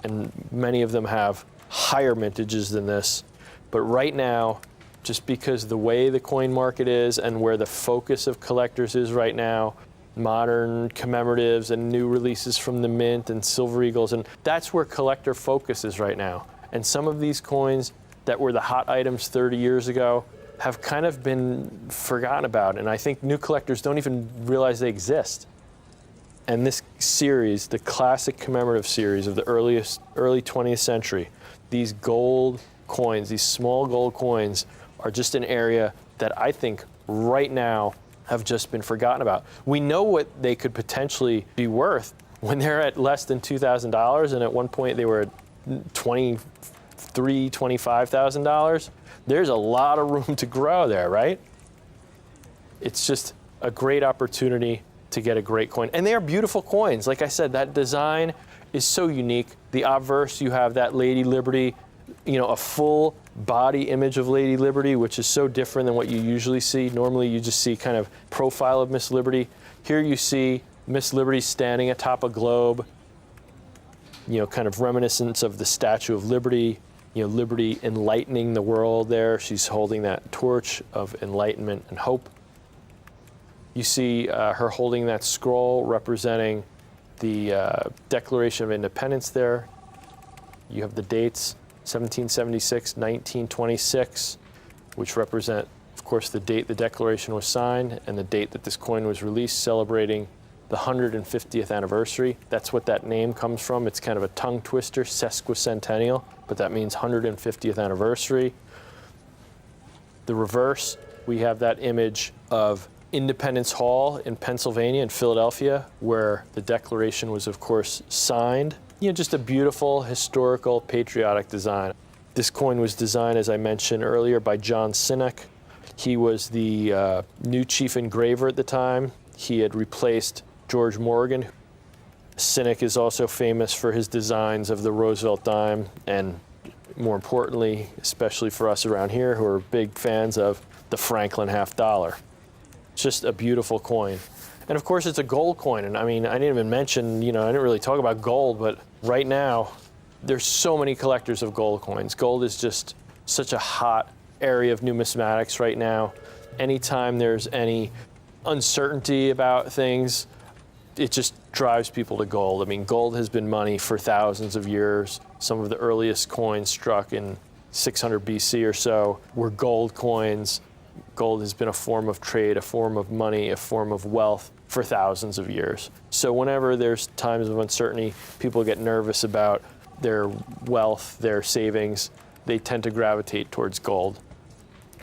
S7: and many of them have higher mintages than this. But right now, just because the way the coin market is and where the focus of collectors is right now, modern commemoratives and new releases from the mint and Silver Eagles, and that's where collector focus is right now. And some of these coins that were the hot items 30 years ago have kind of been forgotten about, and I think new collectors don't even realize they exist. And this series, the classic commemorative series of the early 20th century, these gold coins, these small gold coins, are just an area that I think right now have just been forgotten about. We know what they could potentially be worth when they're at less than $2,000, and at one point they were at $23,000, $25,000. There's a lot of room to grow there, right? It's just a great opportunity to get a great coin. And they are beautiful coins. Like I said, that design is so unique. The obverse, you have that Lady Liberty, you know, a full body image of Lady Liberty, which is so different than what you usually see. Normally you just see kind of profile of Miss Liberty. Here you see Miss Liberty standing atop a globe, you know, kind of reminiscence of the Statue of Liberty, you know, Liberty enlightening the world there. She's holding that torch of enlightenment and hope. You see her holding that scroll representing the Declaration of Independence there. You have the dates, 1776, 1926, which represent, of course, the date the Declaration was signed and the date that this coin was released, celebrating the 150th anniversary. That's what that name comes from. It's kind of a tongue twister, sesquicentennial, but that means 150th anniversary. The reverse, we have that image of Independence Hall in Pennsylvania, in Philadelphia, where the Declaration was, of course, signed. You know, just a beautiful, historical, patriotic design. This coin was designed, as I mentioned earlier, by John Sinek. He was the new chief engraver at the time. He had replaced George Morgan. Sinek is also famous for his designs of the Roosevelt dime, and more importantly, especially for us around here who are big fans of the Franklin half dollar. Just a beautiful coin. And of course it's a gold coin. And I mean, I didn't even mention, you know, I didn't really talk about gold, but right now there's so many collectors of gold coins. Gold is just such a hot area of numismatics right now. Anytime there's any uncertainty about things, it just drives people to gold. I mean, gold has been money for thousands of years. Some of the earliest coins struck in 600 BC or so were gold coins. Gold has been a form of trade, a form of money, a form of wealth for thousands of years. So whenever there's times of uncertainty, people get nervous about their wealth, their savings, they tend to gravitate towards gold.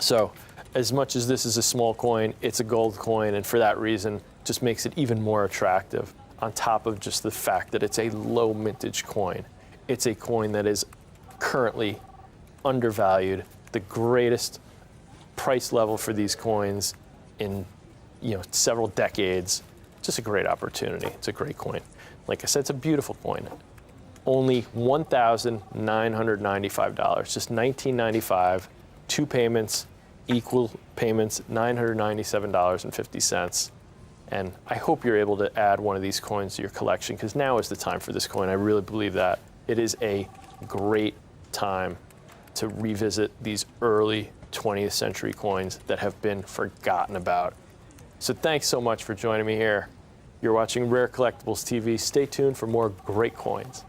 S7: So as much as this is a small coin, it's a gold coin, and for that reason, just makes it even more attractive, on top of just the fact that it's a low mintage coin. It's a coin that is currently undervalued, the greatest price level for these coins in, you know, several decades. Just a great opportunity. It's a great coin. Like I said, it's a beautiful coin. Only $1,995, just $19.95, 2 payments, equal payments, $997.50. And I hope you're able to add one of these coins to your collection, because now is the time for this coin. I really believe that. It is a great time to revisit these early 20th century coins that have been forgotten about. So thanks so much for joining me here. You're watching Rare Collectibles TV. Stay tuned for more great coins.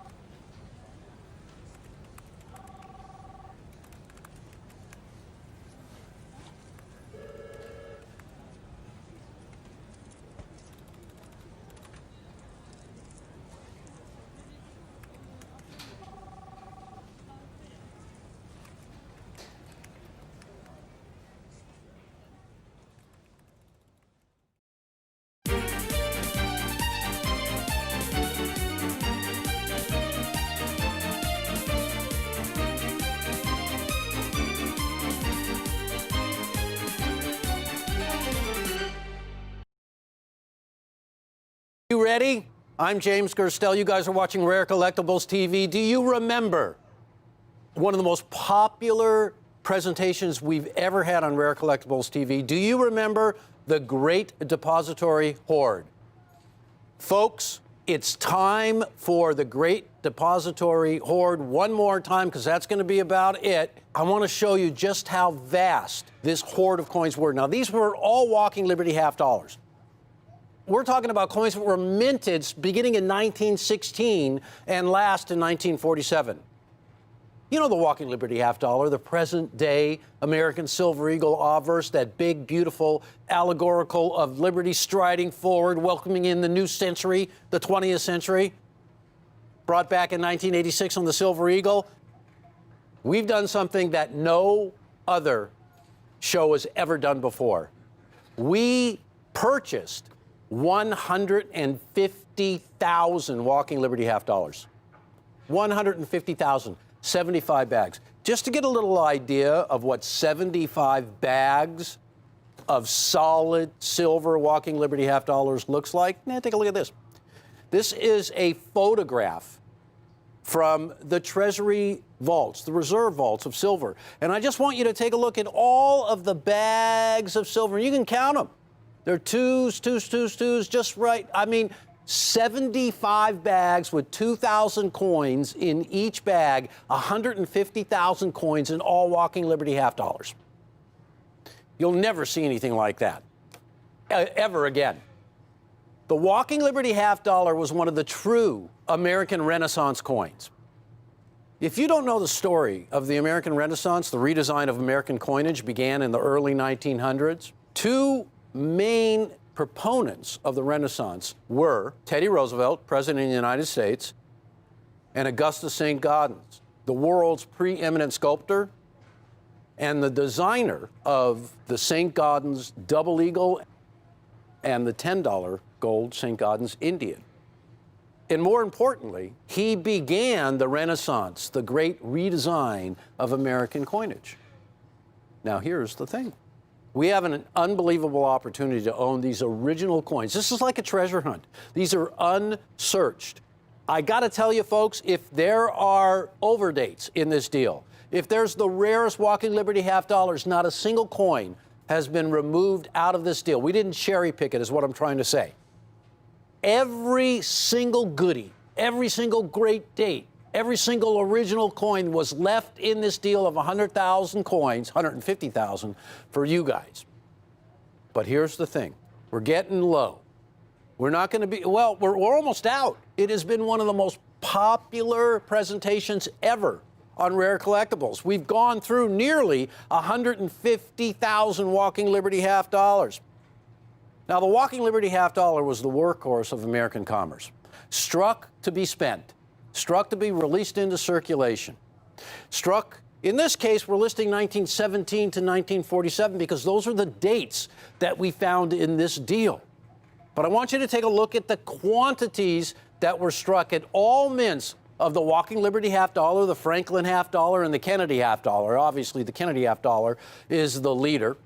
S2: You ready? I'm James Gerstel. You guys are watching Rare Collectibles TV. Do you remember one of the most popular presentations we've ever had on Rare Collectibles TV. Do you remember the Great Depository Hoard? Folks, it's time for the Great Depository Hoard one more time, because that's going to be about it. I want to show you just how vast this hoard of coins were. Now, these were all Walking Liberty half dollars. We're talking about coins that were minted beginning in 1916 and last in 1947. You know the Walking Liberty half dollar, the present day American Silver Eagle obverse, that big, beautiful allegorical of liberty striding forward, welcoming in the new century, the 20th century, brought back in 1986 on the Silver Eagle. We've done something that no other show has ever done before. We purchased 150,000 Walking Liberty half dollars. 150,000. 75 bags. Just to get a little idea of what 75 bags of solid silver Walking Liberty half dollars looks like, take a look at this. This is a photograph from the Treasury vaults, the reserve vaults of silver. And I just want you to take a look at all of the bags of silver. You can count them. They're twos, just right. I mean, 75 bags with 2,000 coins in each bag, 150,000 coins in all Walking Liberty half dollars. You'll never see anything like that, ever again. The Walking Liberty half dollar was one of the true American Renaissance coins. If you don't know the story of the American Renaissance, the redesign of American coinage began in the early 1900s. Two main proponents of the Renaissance were Teddy Roosevelt, President of the United States, and Augustus St. Gaudens, the world's preeminent sculptor and the designer of the St. Gaudens Double Eagle and the $10 gold St. Gaudens Indian. And more importantly, he began the Renaissance, the great redesign of American coinage. Now, here's the thing. We have an unbelievable opportunity to own these original coins. This is like a treasure hunt. These are unsearched. I got to tell you, folks, if there are overdates in this deal, if there's the rarest Walking Liberty half dollars, not a single coin has been removed out of this deal. We didn't cherry pick it, is what I'm trying to say. Every single goodie, every single great date, every single original coin was left in this deal of 100,000 coins, 150,000 for you guys. But here's the thing. We're getting low. We're not going to be, well, we're almost out. It has been one of the most popular presentations ever on Rare Collectibles. We've gone through nearly 150,000 Walking Liberty half dollars. Now, the Walking Liberty half dollar was the workhorse of American commerce, struck to be spent, struck to be released into circulation, struck, in this case, we're listing 1917 to 1947 because those are the dates that we found in this deal. But I want you to take a look at the quantities that were struck at all mints of the Walking Liberty half dollar, the Franklin half dollar, and the Kennedy half dollar. Obviously, the Kennedy half dollar is the leader.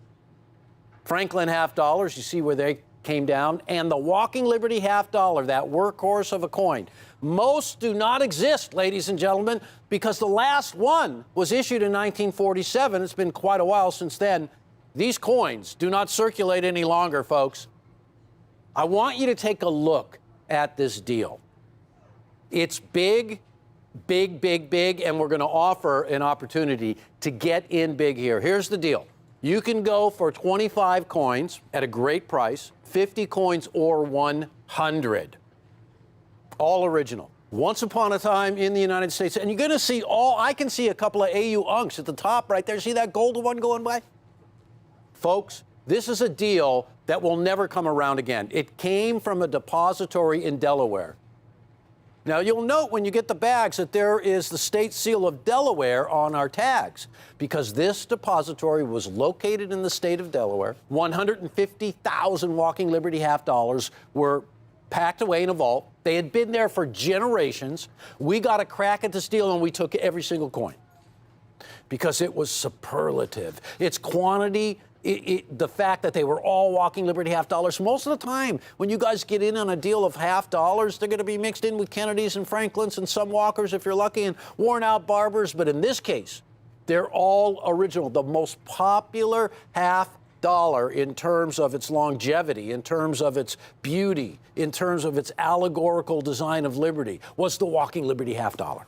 S2: Franklin half dollars, you see where they came down, and the Walking Liberty half dollar, that workhorse of a coin. Most do not exist, ladies and gentlemen, because the last one was issued in 1947. It's been quite a while since then. These coins do not circulate any longer, folks. I want you to take a look at this deal. It's big, big, big, big, and we're going to offer an opportunity to get in big here. Here's the deal. You can go for 25 coins at a great price, 50 coins or 100. All original. Once upon a time in the United States, and you're going to see I can see a couple of AU unks at the top right there. See that gold one going by? Folks, this is a deal that will never come around again. It came from a depository in Delaware. Now, you'll note when you get the bags that there is the state seal of Delaware on our tags because this depository was located in the state of Delaware. 150,000 Walking Liberty half dollars were packed away in a vault. They had been there for generations. We got a crack at this deal and we took every single coin because it was superlative. Its quantity the fact that they were all Walking Liberty half dollars. Most of the time, when you guys get in on a deal of half dollars, they're going to be mixed in with Kennedys and Franklins and some Walkers, if you're lucky, and worn out Barbers. But in this case, they're all original. The most popular half dollar in terms of its longevity, in terms of its beauty, in terms of its allegorical design of liberty, was the Walking Liberty half dollar.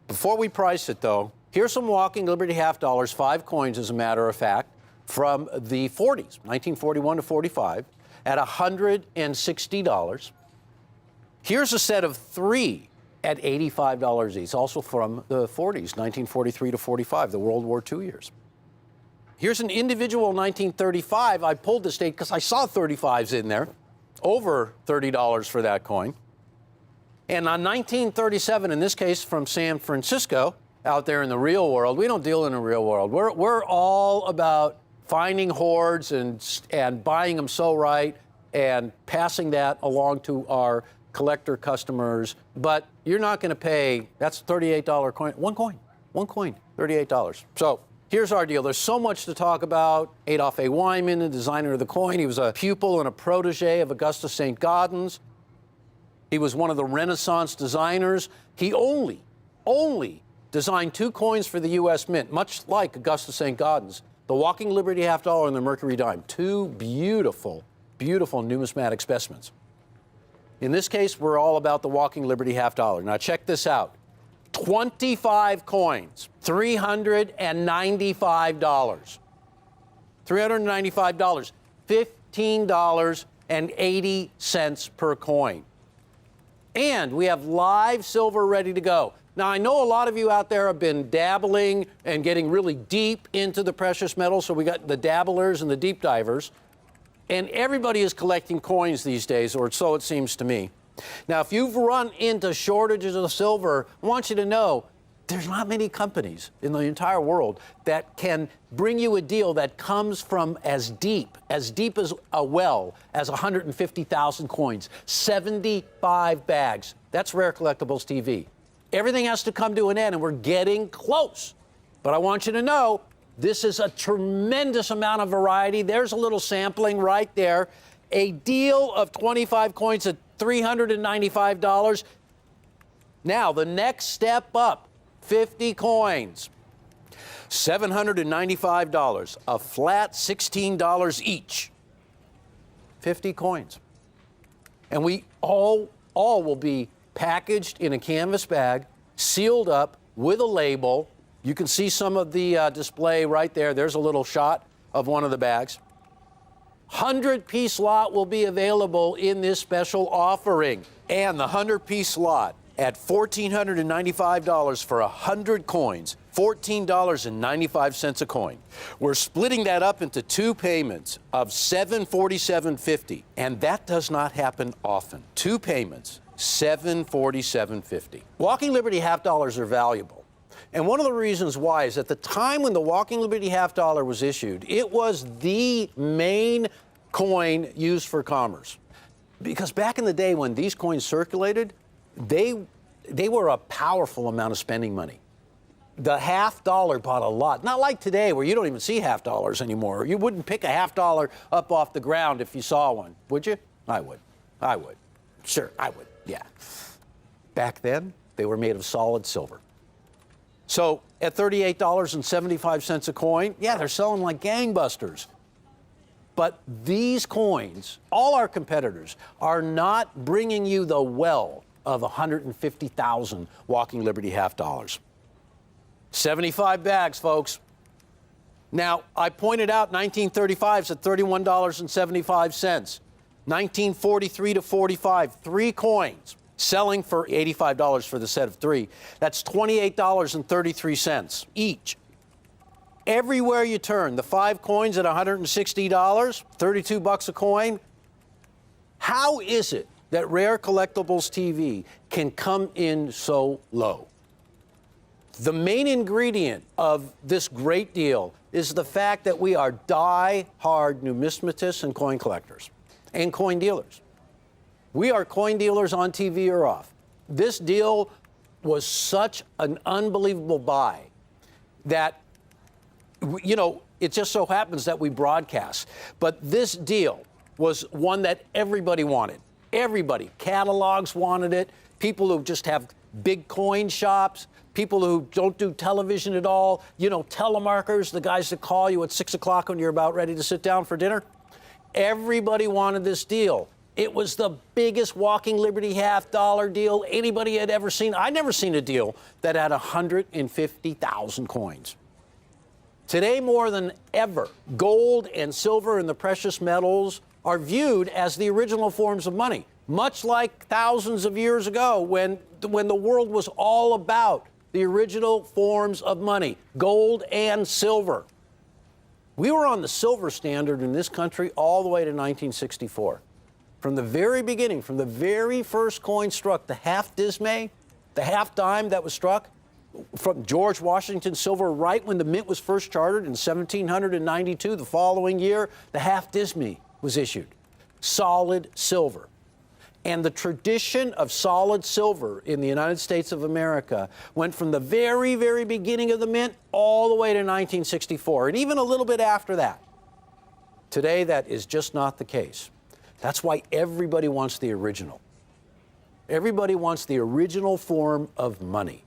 S2: Before we price it, though, here's some Walking Liberty half dollars, 5 coins as a matter of fact, from the 40s, 1941 to 45, at $160. Here's a set of 3 at $85 each, also from the 40s, 1943 to 45, the World War II years. Here's an individual 1935. I pulled this date because I saw 35s in there, over $30 for that coin. And on 1937, in this case from San Francisco, out there in the real world, we don't deal in the real world. We're all about finding hoards and buying them so right and passing that along to our collector customers. But you're not going to pay, that's a $38 coin, one coin, $38. So here's our deal. There's so much to talk about. Adolph A. Wyman, the designer of the coin, he was a pupil and a protege of Augustus St. Gaudens. He was one of the Renaissance designers. He only designed 2 coins for the U.S. Mint, much like Augustus St. Gaudens, the Walking Liberty half dollar and the Mercury dime. 2 beautiful, beautiful numismatic specimens. In this case, we're all about the Walking Liberty half dollar. Now check this out. 25 coins, $395. $395, $15.80 per coin. And we have live silver ready to go. Now, I know a lot of you out there have been dabbling and getting really deep into the precious metals, so we got the dabblers and the deep divers. And everybody is collecting coins these days, or so it seems to me. Now, if you've run into shortages of silver, I want you to know there's not many companies in the entire world that can bring you a deal that comes from as deep as a well as 150,000 coins, 75 bags. That's Rare Collectibles TV. Everything has to come to an end, and we're getting close. But I want you to know this is a tremendous amount of variety. There's a little sampling right there. A deal of 25 coins at $395. Now, the next step up, 50 coins, $795, a flat $16 each. 50 coins. And we all will be packaged in a canvas bag, sealed up with a label. You can see some of the display right there. There's a little shot of one of the bags. 100-piece lot will be available in this special offering. And the 100-piece lot at $1,495 for 100 coins, $14.95 a coin. We're splitting that up into 2 payments of $747.50, and that does not happen often. 2 payments, $747.50. Walking Liberty half dollars are valuable. And one of the reasons why is at the time when the Walking Liberty half dollar was issued, it was the main coin used for commerce. Because back in the day when these coins circulated, they were a powerful amount of spending money. The half dollar bought a lot. Not like today where you don't even see half dollars anymore. You wouldn't pick a half dollar up off the ground if you saw one, would you? I would. Sure, I would, yeah. Back then, they were made of solid silver. So at $38.75 a coin, yeah, they're selling like gangbusters. But these coins, all our competitors, are not bringing you the well of 150,000 Walking Liberty half dollars. 75 bags, folks. Now, I pointed out 1935's at $31.75. 1943 to 45, 3 coins, selling for $85 for the set of 3. That's $28.33 each. Everywhere you turn, the 5 coins at $160, $32 a coin. How is it that Rare Collectibles TV can come in so low? The main ingredient of this great deal is the fact that we are die-hard numismatists and coin collectors and coin dealers. We are coin dealers on TV or off. This deal was such an unbelievable buy that You know, it just so happens that we broadcast. But this deal was one that everybody wanted. Everybody. Catalogs wanted it. People who just have big coin shops. People who don't do television at all. You know, telemarketers, the guys that call you at 6 o'clock when you're about ready to sit down for dinner. Everybody wanted this deal. It was the biggest Walking Liberty half-dollar deal anybody had ever seen. I'd never seen a deal that had 150,000 coins. Today, more than ever, gold and silver and the precious metals are viewed as the original forms of money, much like thousands of years ago when the world was all about the original forms of money, gold and silver. We were on the silver standard in this country all the way to 1964. From the very beginning, from the very first coin struck, the half dismay, the half dime that was struck, from George Washington silver, right when the mint was first chartered in 1792, the following year, the half dismay was issued. Solid silver. And the tradition of solid silver in the United States of America went from the very, very beginning of the mint all the way to 1964, and even a little bit after that. Today, that is just not the case. That's why everybody wants the original. Everybody wants the original form of money.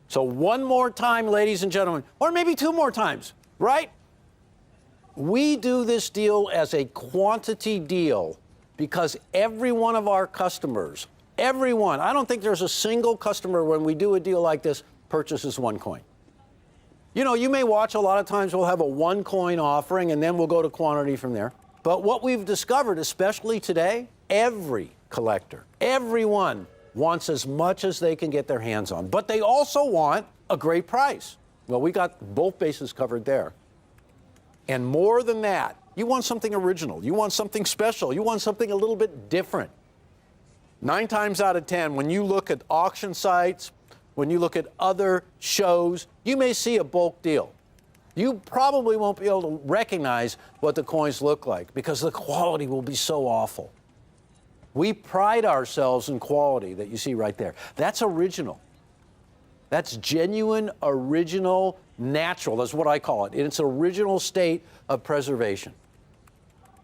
S2: So one more time, ladies and gentlemen, or maybe two more times, right? We do this deal as a quantity deal because every one of our customers, everyone, I don't think there's a single customer when we do a deal like this purchases one coin. You know, you may watch a lot of times we'll have a one coin offering and then we'll go to quantity from there. But what we've discovered, especially today, every collector, everyone wants as much as they can get their hands on. But they also want a great price. Well, we got both bases covered there. And more than that, you want something original. You want something special. You want something a little bit different. 9 times out of 10, when you look at auction sites, when you look at other shows, you may see a bulk deal. You probably won't be able to recognize what the coins look like because the quality will be so awful. We pride ourselves in quality that you see right there. That's original. That's genuine, original, natural. That's what I call it. In its original state of preservation.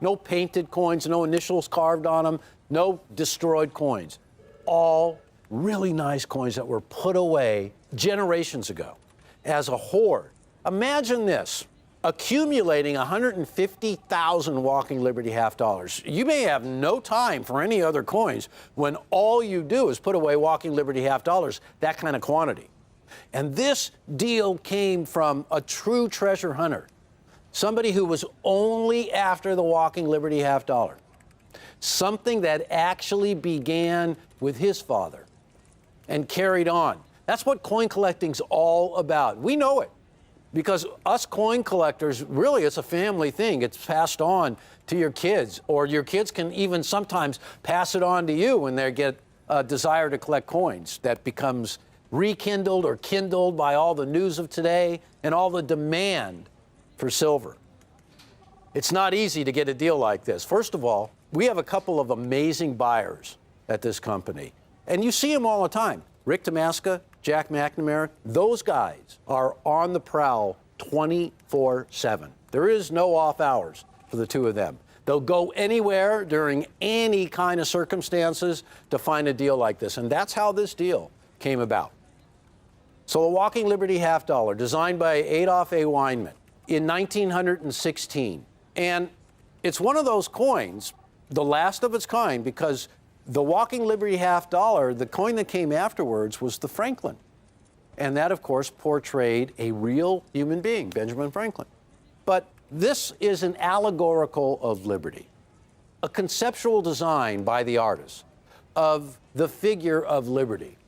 S2: No painted coins, no initials carved on them, no destroyed coins. All really nice coins that were put away generations ago as a hoard. Imagine this, accumulating 150,000 Walking Liberty half dollars. You may have no time for any other coins when all you do is put away Walking Liberty half dollars, that kind of quantity. And this deal came from a true treasure hunter, somebody who was only after the Walking Liberty half dollar, something that actually began with his father and carried on. That's what coin collecting's all about. We know it. Because us coin collectors, really, it's a family thing. It's passed on to your kids, or your kids can even sometimes pass it on to you when they get a desire to collect coins that becomes rekindled or kindled by all the news of today and all the demand for silver. It's not easy to get a deal like this. First of all, we have a couple of amazing buyers at this company, and you see them all the time. Rick Damaska, Jack McNamara, those guys are on the prowl 24/7. There is no off hours for the two of them. They'll go anywhere during any kind of circumstances to find a deal like this. And that's how this deal came about. So the Walking Liberty half dollar, designed by Adolph A. Weinman in 1916. And it's one of those coins, the last of its kind, because the Walking Liberty half dollar, the coin that came afterwards, was the Franklin. And that, of course, portrayed a real human being, Benjamin Franklin. But this is an allegorical of liberty, a conceptual design by the artist of the figure of liberty.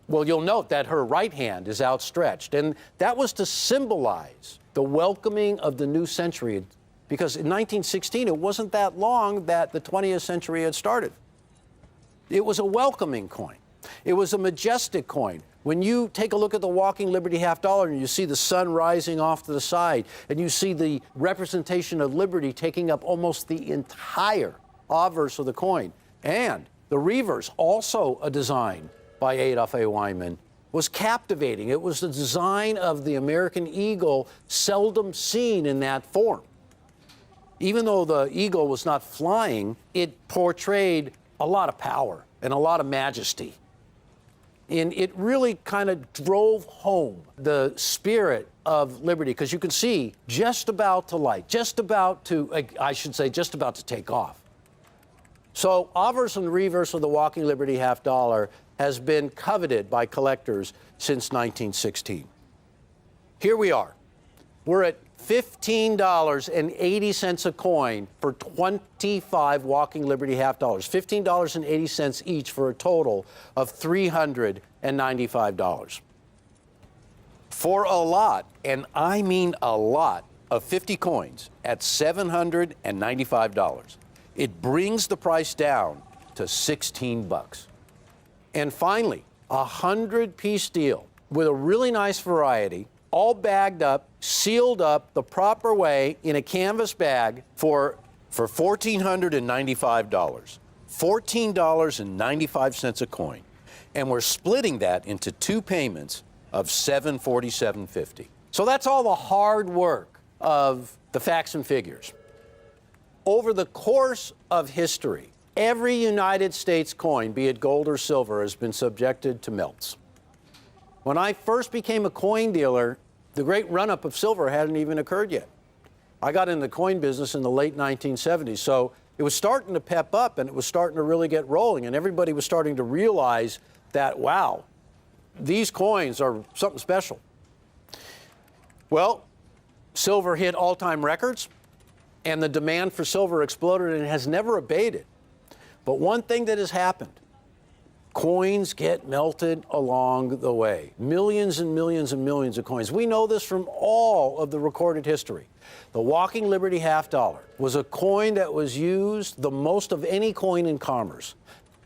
S2: Well, you'll note that her right hand is outstretched, and that was to symbolize the welcoming of the new century, because in 1916, it wasn't that long that the 20th century had started. It was a welcoming coin. It was a majestic coin. When you take a look at the Walking Liberty half dollar and you see the sun rising off to the side, and you see the representation of liberty taking up almost the entire obverse of the coin, and the reverse, also a design by Adolph A. Weinman, was captivating. It was the design of the American eagle, seldom seen in that form. Even though the eagle was not flying, it portrayed a lot of power and a lot of majesty. And it really kind of drove home the spirit of liberty, because you can see just about to light, just about to, I should say, just about to take off. So obverse and reverse of the Walking Liberty half dollar has been coveted by collectors since 1916. Here we are. We're at $15.80 a coin for 25 Walking Liberty half dollars, $15.80 each for a total of $395. For a lot, and I mean a lot, of 50 coins at $795, it brings the price down to 16 bucks. And finally, a 100-piece deal with a really nice variety, all bagged up, sealed up the proper way in a canvas bag for $1,495. $14.95 a coin. And we're splitting that into 2 payments of $747.50. So that's all the hard work of the facts and figures. Over the course of history, every United States coin, be it gold or silver, has been subjected to melts. When I first became a coin dealer, the great run-up of silver hadn't even occurred yet. I got in the coin business in the late 1970s, so it was starting to pep up and it was starting to really get rolling, and everybody was starting to realize that, wow, these coins are something special. Well, silver hit all-time records, and the demand for silver exploded, and it has never abated. But one thing that has happened, coins get melted along the way. Millions and millions and millions of coins. We know this from all of the recorded history. The Walking Liberty half dollar was a coin that was used the most of any coin in commerce.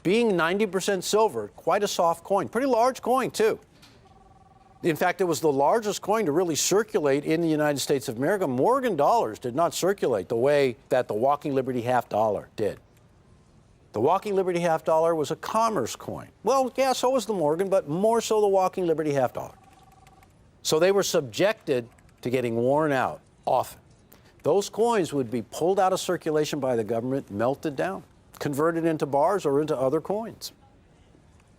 S2: Being 90% silver, quite a soft coin. Pretty large coin, too. In fact, it was the largest coin to really circulate in the United States of America. Morgan dollars did not circulate the way that the Walking Liberty half dollar did. The Walking Liberty half dollar was a commerce coin. Well, yeah, so was the Morgan, but more so the Walking Liberty half dollar. So they were subjected to getting worn out often. Those coins would be pulled out of circulation by the government, melted down, converted into bars or into other coins.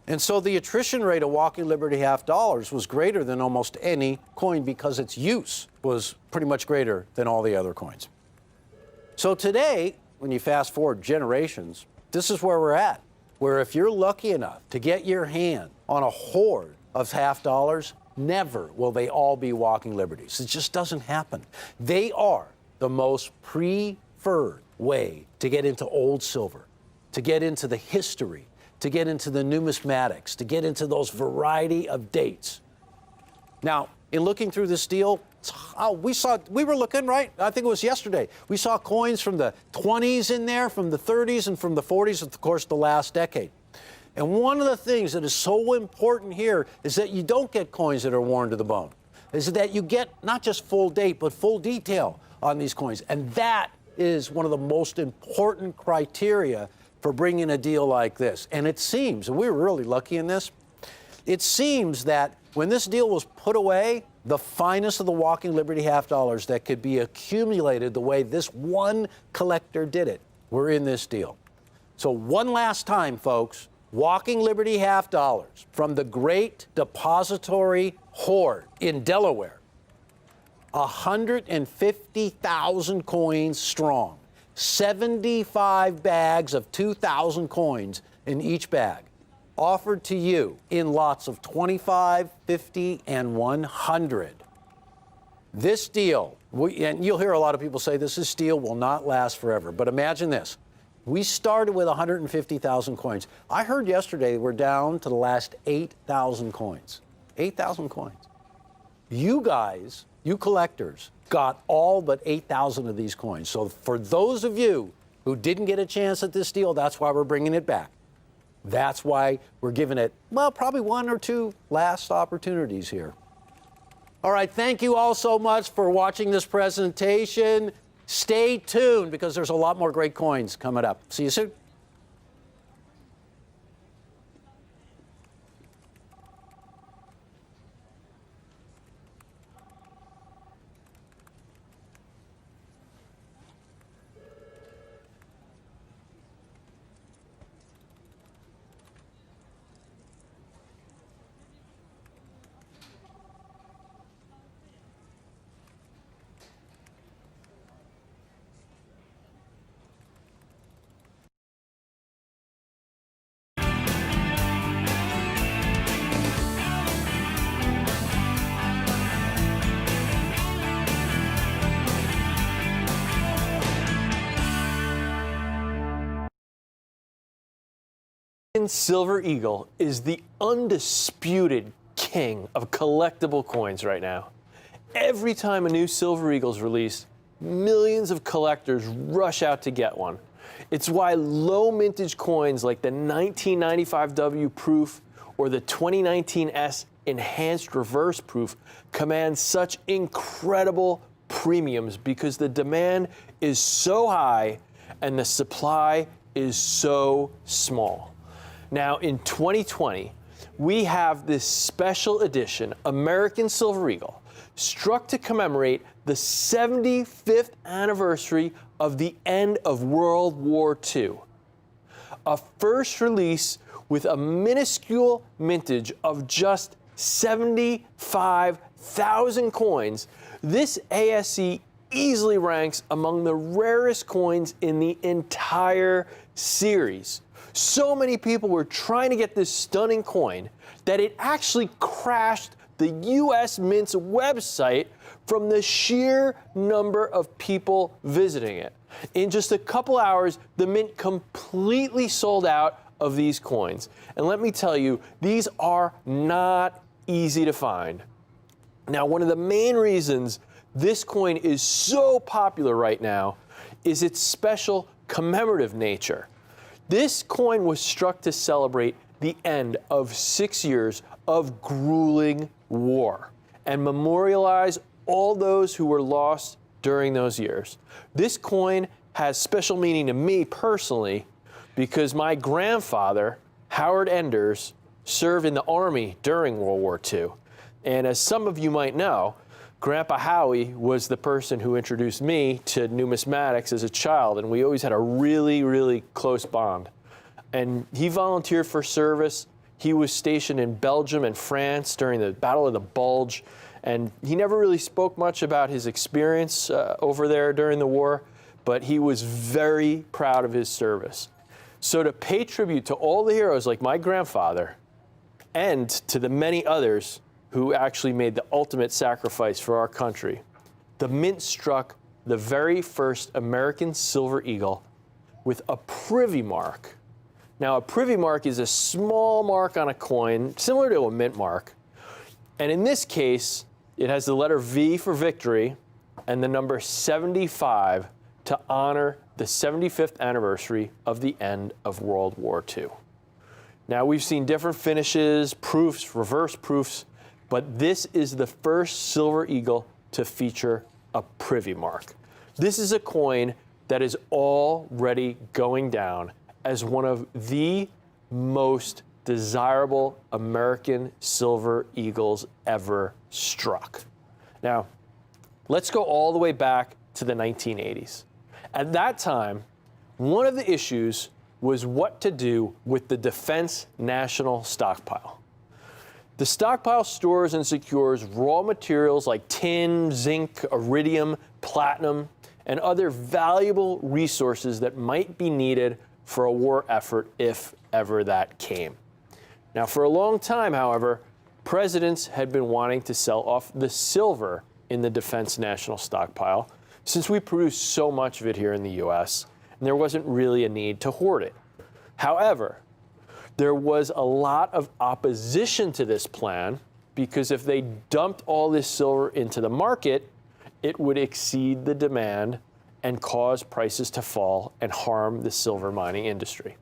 S2: And so the attrition rate of Walking Liberty half dollars was greater than almost any coin because its use was pretty much greater than all the other coins. So today, when you fast forward generations, this is where we're at, where if you're lucky enough to get your hand on a hoard of half dollars, never will they all be Walking Liberties. It just doesn't happen. They are the most preferred way to get into old silver, to get into the history, to get into the numismatics, to get into those variety of dates. Now, in looking through this deal, we were looking, right? I think it was yesterday. We saw coins from the 20s in there, from the 30s, and from the 40s, of course, the last decade. And one of the things that is so important here is that you don't get coins that are worn to the bone. Is that you get not just full date, but full detail on these coins. And that is one of the most important criteria for bringing a deal like this. And it seems, and we were really lucky in this, it seems that when this deal was put away, the finest of the Walking Liberty half dollars that could be accumulated the way this one collector did it were in this deal. So one last time, folks, Walking Liberty half dollars from the Great Depository Hoard in Delaware, 150,000 coins strong, 75 bags of 2,000 coins in each bag, offered to you in lots of 25, 50, and 100. This deal, and you'll hear a lot of people say this deal will not last forever, but imagine this. We started with 150,000 coins. I heard yesterday we're down to the last 8,000 coins. 8,000 coins. You guys, you collectors, got all but 8,000 of these coins. So for those of you who didn't get a chance at this deal, that's why we're bringing it back. That's why we're giving it, well, probably 1 or 2 last opportunities here. All right, thank you all so much for watching this presentation. Stay tuned because there's a lot more great coins coming up. See you soon.
S7: Silver Eagle is the undisputed king of collectible coins right now. Every time a new Silver Eagle is released, millions of collectors rush out to get one. It's why low mintage coins like the 1995W Proof or the 2019 S Enhanced Reverse Proof command such incredible premiums, because the demand is so high and the supply is so small. Now in 2020, we have this special edition American Silver Eagle struck to commemorate the 75th anniversary of the end of World War II. A first release with a minuscule mintage of just 75,000 coins, this ASE easily ranks among the rarest coins in the entire series. So many people were trying to get this stunning coin that it actually crashed the US Mint's website from the sheer number of people visiting it. In just a couple hours, the Mint completely sold out of these coins. And let me tell you, these are not easy to find. Now, one of the main reasons this coin is so popular right now is its special commemorative nature. This coin was struck to celebrate the end of 6 years of grueling war and memorialize all those who were lost during those years. This coin has special meaning to me personally because my grandfather, Howard Enders, served in the Army during World War II. And as some of you might know, Grandpa Howie was the person who introduced me to numismatics as a child, and we always had a really, really close bond. And he volunteered for service. He was stationed in Belgium and France during the Battle of the Bulge, and he never really spoke much about his experience over there during the war, but he was very proud of his service. So to pay tribute to all the heroes like my grandfather, and to the many others who actually made the ultimate sacrifice for our country, the Mint struck the very first American Silver Eagle with a privy mark. Now, a privy mark is a small mark on a coin, similar to a mint mark. And in this case, it has the letter V for victory and the number 75 to honor the 75th anniversary of the end of World War II. Now, we've seen different finishes, proofs, reverse proofs, but this is the first Silver Eagle to feature a privy mark. This is a coin that is already going down as one of the most desirable American Silver Eagles ever struck. Now, let's go all the way back to the 1980s. At that time, one of the issues was what to do with the Defense National Stockpile. The stockpile stores and secures raw materials like tin, zinc, iridium, platinum, and other valuable resources that might be needed for a war effort if ever that came. Now, for a long time, however, presidents had been wanting to sell off the silver in the Defense National Stockpile since we produce so much of it here in the US, and there wasn't really a need to hoard it. However, there was a lot of opposition to this plan because if they dumped all this silver into the market, it would exceed the demand and cause prices to fall and harm the silver mining industry.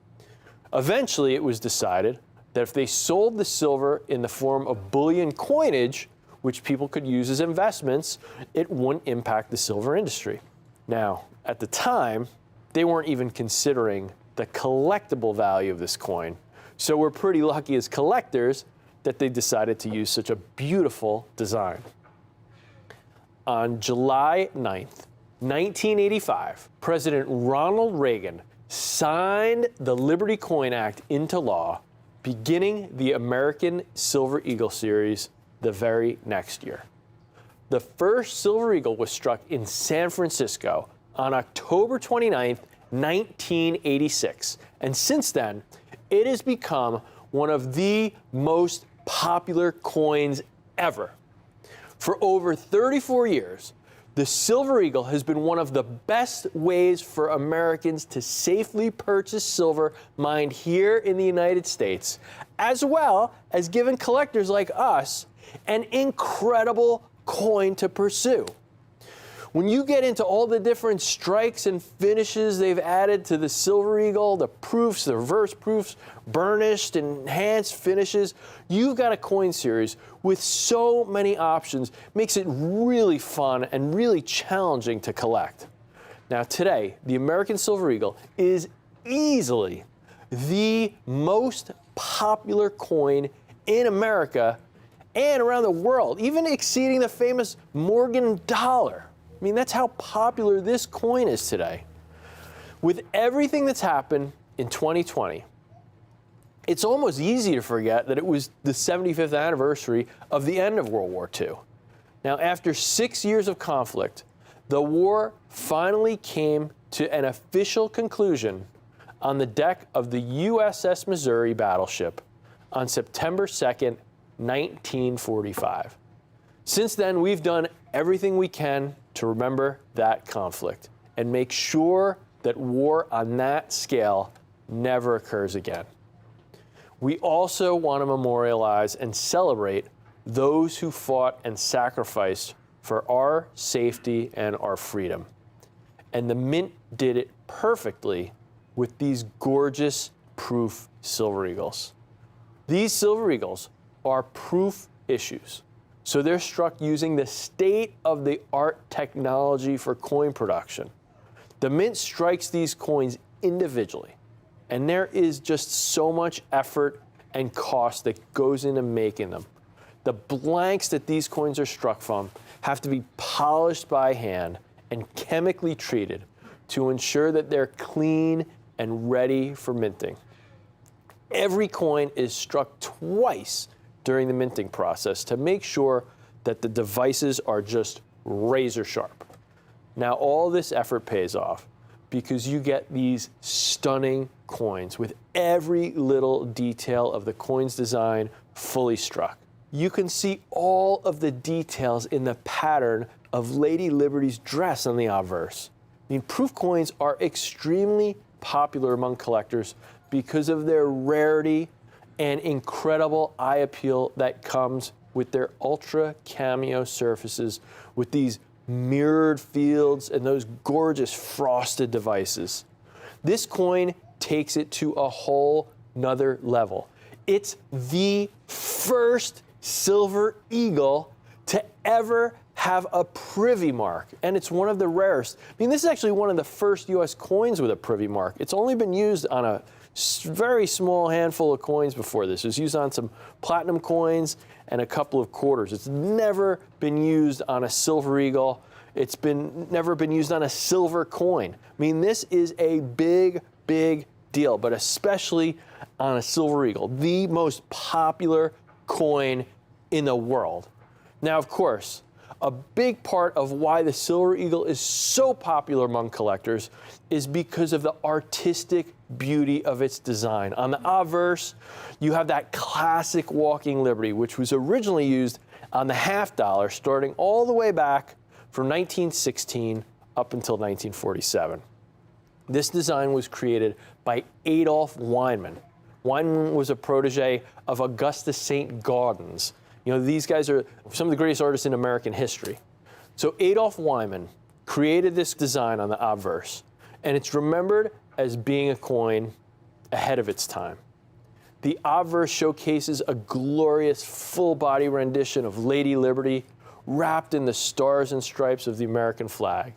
S7: Eventually, it was decided that if they sold the silver in the form of bullion coinage, which people could use as investments, it wouldn't impact the silver industry. Now, at the time, they weren't even considering the collectible value of this coin. So we're pretty lucky as collectors that they decided to use such a beautiful design. On July 9th, 1985, President Ronald Reagan signed the Liberty Coin Act into law, beginning the American Silver Eagle series the very next year. The first Silver Eagle was struck in San Francisco on October 29th, 1986. And since then, it has become one of the most popular coins ever. For over 34 years, The Silver Eagle has been one of the best ways for Americans to safely purchase silver mined here in the United States, as well as giving collectors like us an incredible coin to pursue. When you get into all the different strikes and finishes they've added to the Silver Eagle, the proofs, the reverse proofs, burnished, enhanced finishes, you've got a coin series with so many options, makes it really fun and really challenging to collect. Now today, the American Silver Eagle is easily the most popular coin in America and around the world, even exceeding the famous Morgan dollar. I mean, that's how popular this coin is today. With everything that's happened in 2020, it's almost easy to forget that it was the 75th anniversary of the end of World War II. Now, after 6 years of conflict, the war finally came to an official conclusion on the deck of the USS Missouri battleship on September 2nd, 1945. Since then, we've done everything we can to remember that conflict and make sure that war on that scale never occurs again. We also want to memorialize and celebrate those who fought and sacrificed for our safety and our freedom. And the Mint did it perfectly with these gorgeous proof Silver Eagles. These Silver Eagles are proof issues. So they're struck using the state-of-the-art technology for coin production. The Mint strikes these coins individually, and there is just so much effort and cost that goes into making them. The blanks that these coins are struck from have to be polished by hand and chemically treated to ensure that they're clean and ready for minting. Every coin is struck twice during the minting process to make sure that the devices are just razor sharp. Now, all this effort pays off because you get these stunning coins with every little detail of the coin's design fully struck. You can see all of the details in the pattern of Lady Liberty's dress on the obverse. I mean, proof coins are extremely popular among collectors because of their rarity and incredible eye appeal that comes with their ultra cameo surfaces with these mirrored fields and those gorgeous frosted devices. This coin takes it to a whole nother level. It's the first Silver Eagle to ever have a privy mark, and it's one of the rarest. I mean, this is actually one of the first U.S. coins with a privy mark. It's only been used on a very small handful of coins before this. It was used on some platinum coins and a couple of quarters. It's never been used on a Silver Eagle. It's never been used on a silver coin. I mean, this is a big, big deal, but especially on a Silver Eagle, the most popular coin in the world. Now, of course, a big part of why the Silver Eagle is so popular among collectors is because of the artistic beauty of its design. On the obverse, you have that classic walking Liberty, which was originally used on the half dollar starting all the way back from 1916 up until 1947. This design was created by Adolph Weinman. Weinman was a protege of Augustus St. Gaudens. You know, these guys are some of the greatest artists in American history. So Adolph Weinman created this design on the obverse, and it's remembered as being a coin ahead of its time. The obverse showcases a glorious full-body rendition of Lady Liberty wrapped in the stars and stripes of the American flag.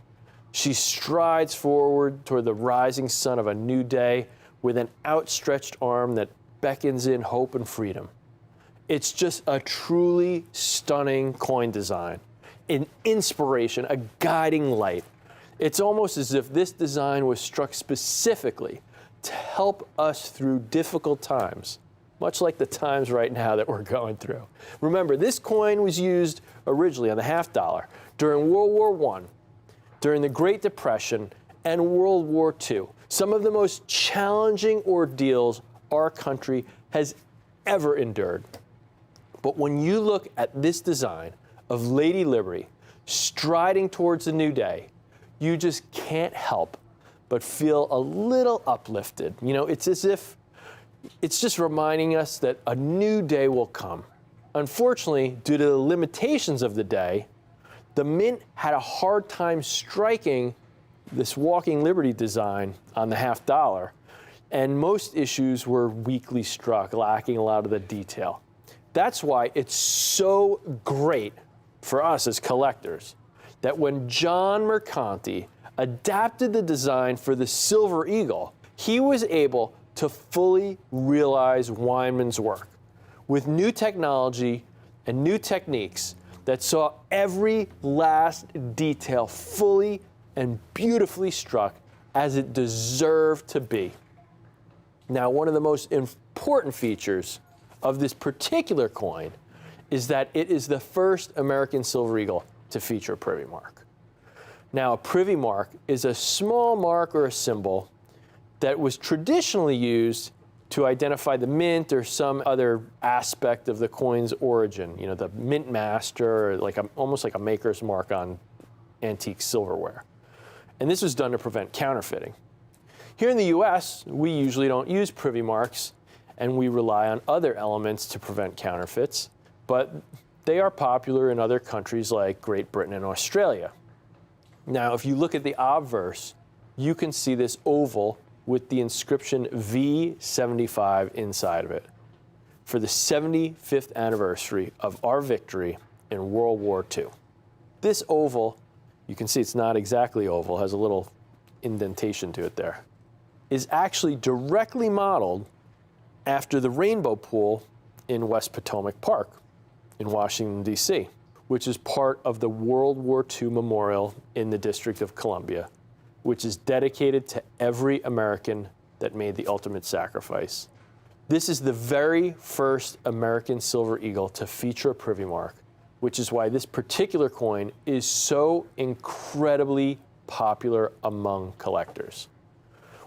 S7: She strides forward toward the rising sun of a new day with an outstretched arm that beckons in hope and freedom. It's just a truly stunning coin design, an inspiration, a guiding light. It's almost as if this design was struck specifically to help us through difficult times, much like the times right now that we're going through. Remember, this coin was used originally on the half dollar during World War I, during the Great Depression, and World War II. Some of the most challenging ordeals our country has ever endured. But when you look at this design of Lady Liberty, striding towards the new day, you just can't help but feel a little uplifted. You know, it's as if it's just reminding us that a new day will come. Unfortunately, due to the limitations of the day, the Mint had a hard time striking this Walking Liberty design on the half dollar, and most issues were weakly struck, lacking a lot of the detail. That's why it's so great for us as collectors that when John Mercanti adapted the design for the Silver Eagle, he was able to fully realize Weinman's work with new technology and new techniques that saw every last detail fully and beautifully struck as it deserved to be. Now, one of the most important features of this particular coin is that it is the first American Silver Eagle to feature a privy mark. Now, a privy mark is a small mark or a symbol that was traditionally used to identify the mint or some other aspect of the coin's origin. You know, the mint master, or like almost like a maker's mark on antique silverware. And this was done to prevent counterfeiting. Here in the US, we usually don't use privy marks, and we rely on other elements to prevent counterfeits, but they are popular in other countries like Great Britain and Australia. Now, if you look at the obverse, you can see this oval with the inscription V75 inside of it for the 75th anniversary of our victory in World War II. This oval, you can see it's not exactly oval, has a little indentation to it there, is actually directly modeled after the Rainbow Pool in West Potomac Park in Washington, D.C., which is part of the World War II Memorial in the District of Columbia, which is dedicated to every American that made the ultimate sacrifice. This is the very first American Silver Eagle to feature a privy mark, which is why this particular coin is so incredibly popular among collectors.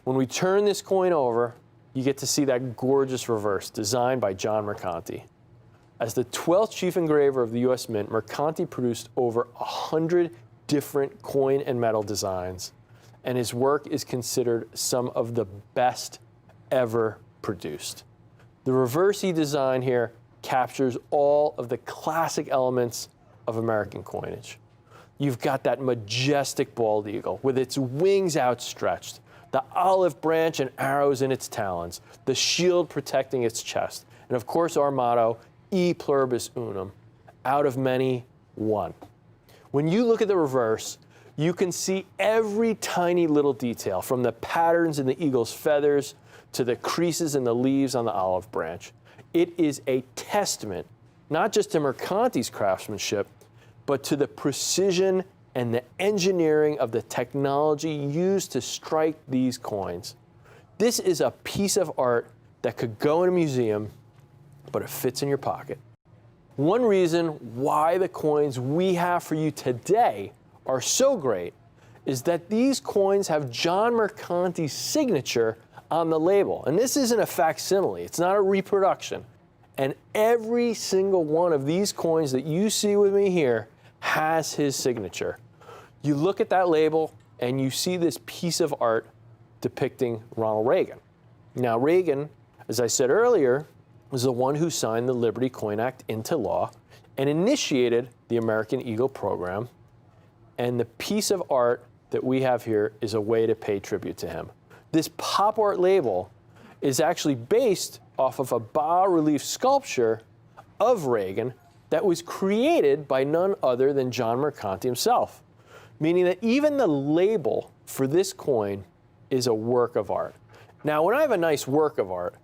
S7: When we turn this coin over, you get to see that gorgeous reverse designed by John Mercanti. As the 12th chief engraver of the U.S. Mint, Mercanti produced over 100 different coin and metal designs, and his work is considered some of the best ever produced. The reverse he designed here captures all of the classic elements of American coinage. You've got that majestic bald eagle with its wings outstretched, the olive branch and arrows in its talons, the shield protecting its chest, and of course our motto, E pluribus unum, out of many, one. When you look at the reverse, you can see every tiny little detail, from the patterns in the eagle's feathers to the creases in the leaves on the olive branch. It is a testament, not just to Mercanti's craftsmanship, but to the precision and the engineering of the technology used to strike these coins. This is a piece of art that could go in a museum, but it fits in your pocket. One reason why the coins we have for you today are so great is that these coins have John Mercanti's signature on the label. And this isn't a facsimile, it's not a reproduction. And every single one of these coins that you see with me here has his signature. You look at that label and you see this piece of art depicting Ronald Reagan. Now, Reagan, as I said earlier, was the one who signed the Liberty Coin Act into law and initiated the American Eagle program. And the piece of art that we have here is a way to pay tribute to him. This pop art label is actually based off of a bas-relief sculpture of Reagan that was created by none other than John Mercanti himself, meaning that even the label for this coin is a work of art. Now, when I have a nice work of art,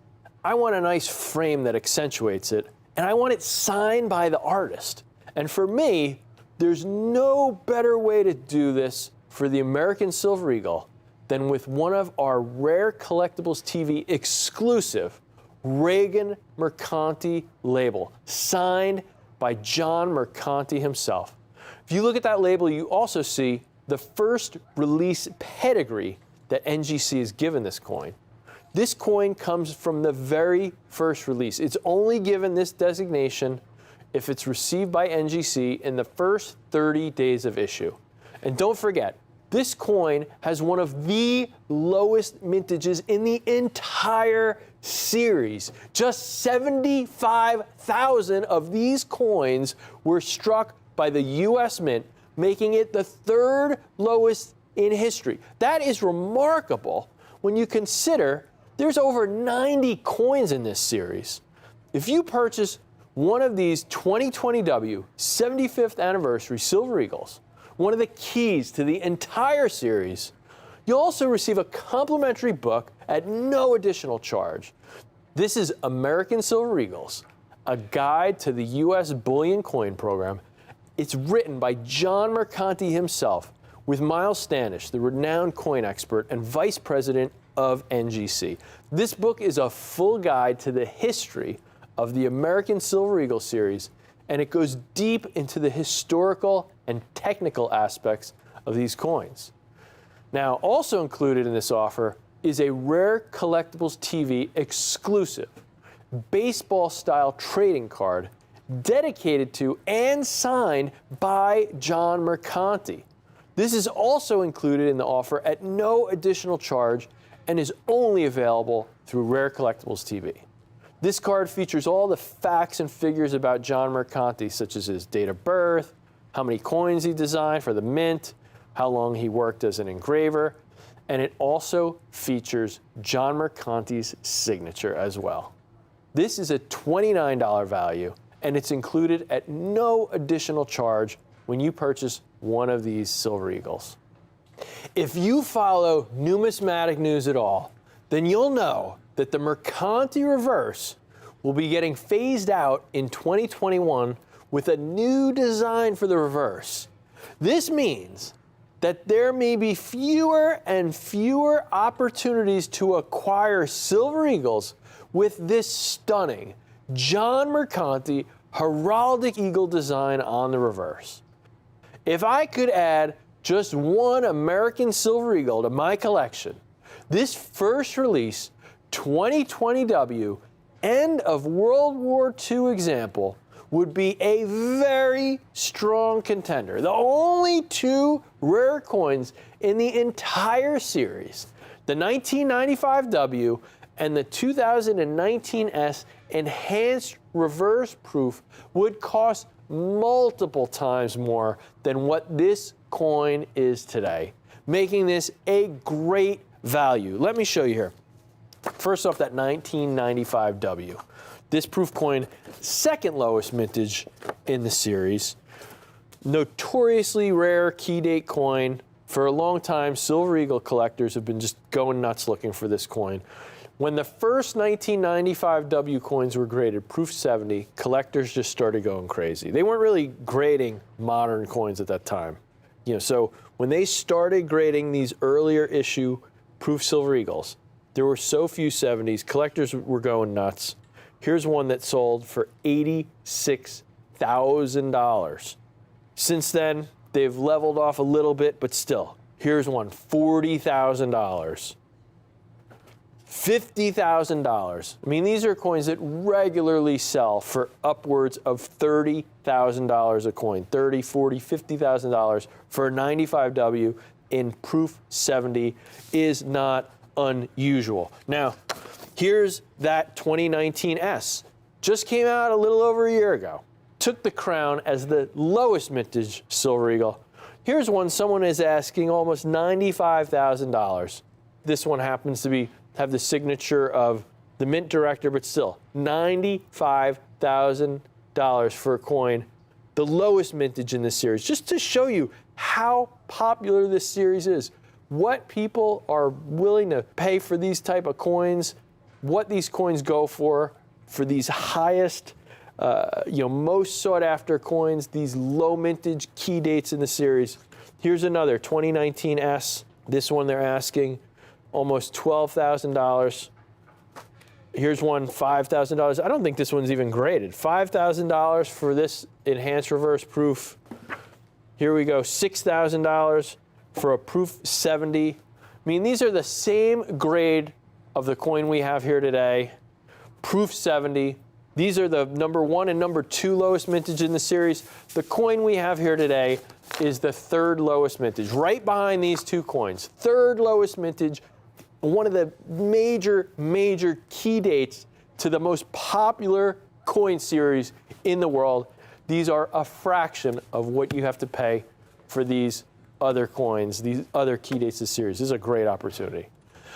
S7: I want a nice frame that accentuates it, and I want it signed by the artist. And for me, there's no better way to do this for the American Silver Eagle than with one of our Rare Collectibles TV exclusive Reagan Mercanti label, signed by John Mercanti himself. If you look at that label, you also see the first release pedigree that NGC has given this coin. This coin comes from the very first release. It's only given this designation if it's received by NGC in the first 30 days of issue. And don't forget, this coin has one of the lowest mintages in the entire series. Just 75,000 of these coins were struck by the U.S. Mint, making it the third lowest in history. That is remarkable when you consider there's over 90 coins in this series. If you purchase one of these 2020W 75th anniversary Silver Eagles, one of the keys to the entire series, you'll also receive a complimentary book at no additional charge. This is American Silver Eagles, a guide to the U.S. bullion coin program. It's written by John Mercanti himself, with Miles Standish, the renowned coin expert and vice president of NGC. This book is a full guide to the history of the American Silver Eagle series, and it goes deep into the historical and technical aspects of these coins. Now, also included in this offer is a Rare Collectibles TV exclusive baseball-style trading card dedicated to and signed by John Mercanti. This is also included in the offer at no additional charge and is only available through Rare Collectibles TV. This card features all the facts and figures about John Mercanti, such as his date of birth, how many coins he designed for the mint, how long he worked as an engraver, and it also features John Mercanti's signature as well. This is a $29 value, and it's included at no additional charge when you purchase one of these Silver Eagles. If you follow numismatic news at all, then you'll know that the Mercanti reverse will be getting phased out in 2021 with a new design for the reverse. This means that there may be fewer and fewer opportunities to acquire Silver Eagles with this stunning John Mercanti heraldic eagle design on the reverse. If I could add just one American Silver Eagle to my collection, this first release 2020W end of World War II example would be a very strong contender. The only two rare coins in the entire series, the 1995W and the 2019S enhanced reverse proof, would cost multiple times more than what this coin is today, making this a great value. Let me show you here. First off, that 1995W. This proof coin, second lowest mintage in the series. Notoriously rare key date coin. For a long time, Silver Eagle collectors have been just going nuts looking for this coin. When the first 1995W coins were graded, proof 70, collectors just started going crazy. They weren't really grading modern coins at that time. So when they started grading these earlier issue proof Silver Eagles, there were so few 70s, collectors were going nuts. Here's one that sold for $86,000. Since then, they've leveled off a little bit, but still, here's one, $40,000. $50,000. I mean, these are coins that regularly sell for upwards of $30,000 a coin, $30,000, $40,000, $50,000 for a 95W in proof 70 is not unusual. Now, here's that 2019S. Just came out a little over a year ago. Took the crown as the lowest mintage Silver Eagle. Here's one someone is asking almost $95,000. This one happens to have the signature of the mint director, but still, $95,000 for a coin, the lowest mintage in this series, just to show you how popular this series is, what people are willing to pay for these type of coins, what these coins go for these highest, most sought after coins, these low mintage key dates in the series. Here's another 2019S. This one they're asking almost $12,000. Here's one, $5,000. I don't think this one's even graded. $5,000 for this enhanced reverse proof. Here we go, $6,000 for a proof 70. I mean, these are the same grade of the coin we have here today. Proof 70, These are the number 1 and number 2 lowest mintage in the series. The coin we have here today is the 3rd lowest mintage, right behind these 2 coins. 3rd lowest mintage, one of the major key dates to the most popular coin series in the world. These are a fraction of what you have to pay for these other coins, these other key dates of the series. This is a great opportunity.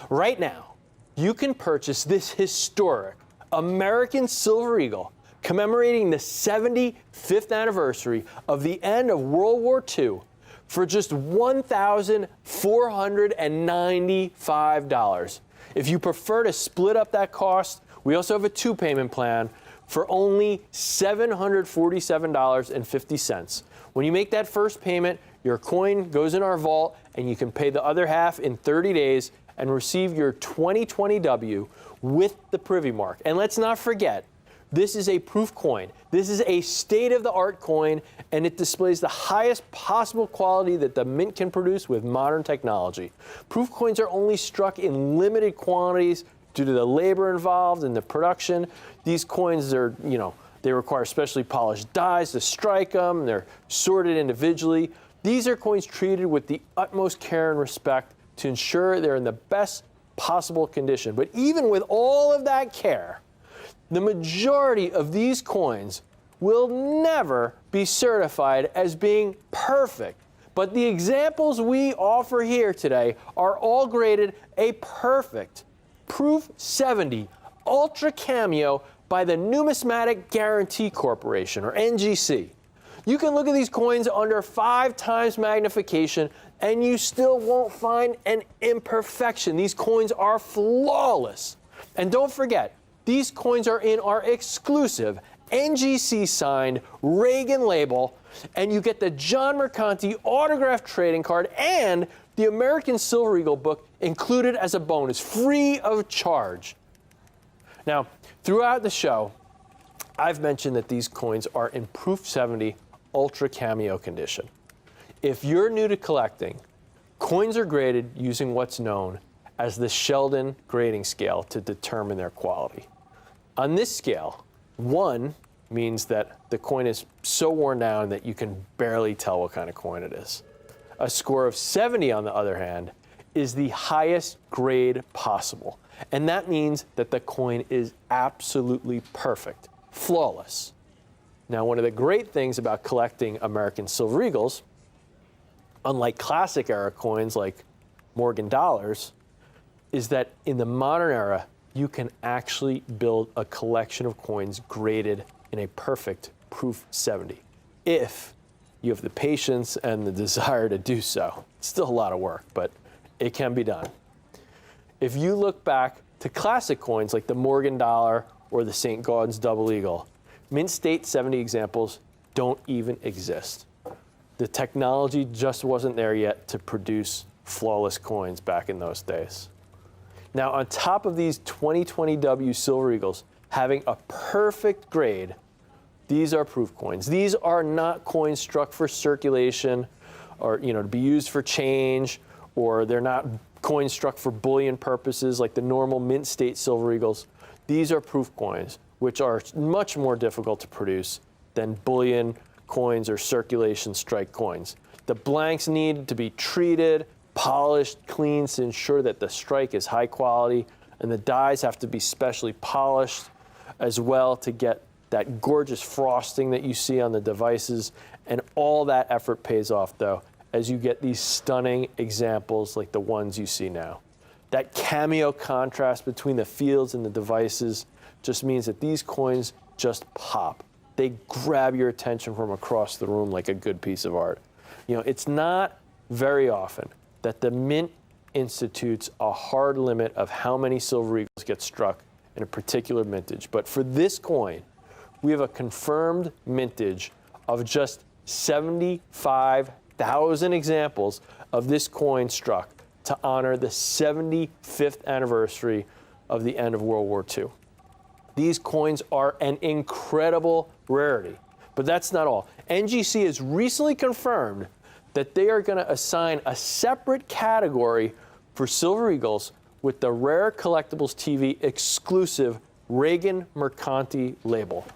S7: Right now, you can purchase this historic American Silver Eagle commemorating the 75th anniversary of the end of World War II for just $1,495. If you prefer to split up that cost, we also have a 2-payment plan for only $747.50. When you make that first payment, your coin goes in our vault and you can pay the other half in 30 days and receive your 2020 W with the Privy Mark. And let's not forget, this is a proof coin. This is a state-of-the-art coin, and it displays the highest possible quality that the mint can produce with modern technology. Proof coins are only struck in limited quantities due to the labor involved in the production. These coins are, they require specially polished dies to strike them. They're sorted individually. These are coins treated with the utmost care and respect to ensure they're in the best possible condition. But even with all of that care, the majority of these coins will never be certified as being perfect. But the examples we offer here today are all graded a perfect Proof 70 Ultra Cameo by the Numismatic Guarantee Corporation, or NGC. You can look at these coins under 5 times magnification and you still won't find an imperfection. These coins are flawless. And don't forget, these coins are in our exclusive NGC-signed Reagan label, and you get the John Mercanti autographed trading card and the American Silver Eagle book included as a bonus, free of charge. Now, throughout the show, I've mentioned that these coins are in Proof 70 Ultra Cameo condition. If you're new to collecting, coins are graded using what's known as the Sheldon grading scale to determine their quality. On this scale, 1 means that the coin is so worn down that you can barely tell what kind of coin it is. A score of 70, on the other hand, is the highest grade possible. And that means that the coin is absolutely perfect, flawless. Now, one of the great things about collecting American Silver Eagles, unlike classic era coins like Morgan dollars, is that in the modern era, you can actually build a collection of coins graded in a perfect Proof 70, if you have the patience and the desire to do so. It's still a lot of work, but it can be done. If you look back to classic coins like the Morgan dollar or the St. Gaudens Double Eagle, mint state 70 examples don't even exist. The technology just wasn't there yet to produce flawless coins back in those days. Now, on top of these 2020 W Silver Eagles having a perfect grade, these are proof coins. These are not coins struck for circulation or, to be used for change, or they're not coins struck for bullion purposes like the normal mint state Silver Eagles. These are proof coins, which are much more difficult to produce than bullion coins or circulation strike coins. The blanks need to be treated, polished, cleaned to ensure that the strike is high quality, and the dies have to be specially polished as well to get that gorgeous frosting that you see on the devices. And all that effort pays off, though, as you get these stunning examples like the ones you see now. That cameo contrast between the fields and the devices just means that these coins just pop. They grab your attention from across the room like a good piece of art. It's not very often that the Mint institutes a hard limit of how many Silver Eagles get struck in a particular mintage. But for this coin, we have a confirmed mintage of just 75,000 examples of this coin struck to honor the 75th anniversary of the end of World War II. These coins are an incredible rarity, but that's not all. NGC has recently confirmed that they are going to assign a separate category for Silver Eagles with the Rare Collectibles TV exclusive Reagan Mercanti label,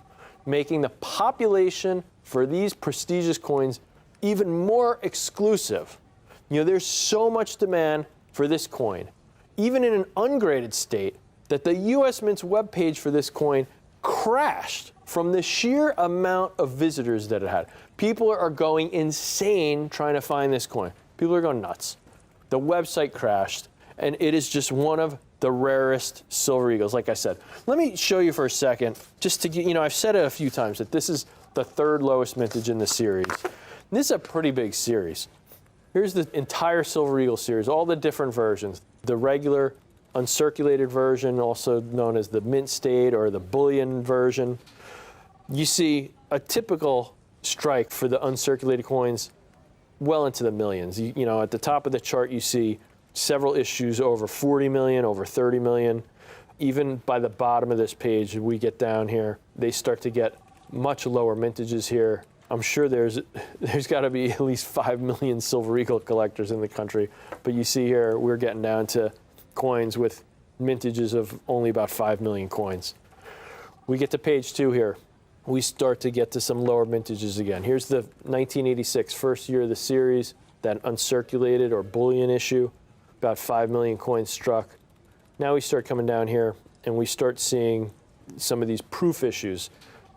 S7: making the population for these prestigious coins even more exclusive. You know, there's so much demand for this coin, even in an ungraded state, that the U.S. Mint's webpage for this coin crashed from the sheer amount of visitors that it had. People are going insane trying to find this coin. People are going nuts. The website crashed, and it is just one of the rarest Silver Eagles, like I said. Let me show you for a second, just to get, you know, I've said it a few times that this is the third lowest mintage in the series. And this is a pretty big series. Here's the entire Silver Eagle series, all the different versions. The regular uncirculated version, also known as the mint state or the bullion version. You see a typical strike for the uncirculated coins well into the millions. You know, at the top of the chart, you see several issues over 40 million, over 30 million. Even by the bottom of this page, we get down here, they start to get much lower mintages here. I'm sure there's got to be at least 5 million Silver Eagle collectors in the country. But you see here, we're getting down to coins with mintages of only about 5 million coins. We get to page 2 here. We start to get to some lower mintages again. Here's the 1986, first year of the series, that uncirculated or bullion issue, about 5 million coins struck. Now we start coming down here and we start seeing some of these proof issues.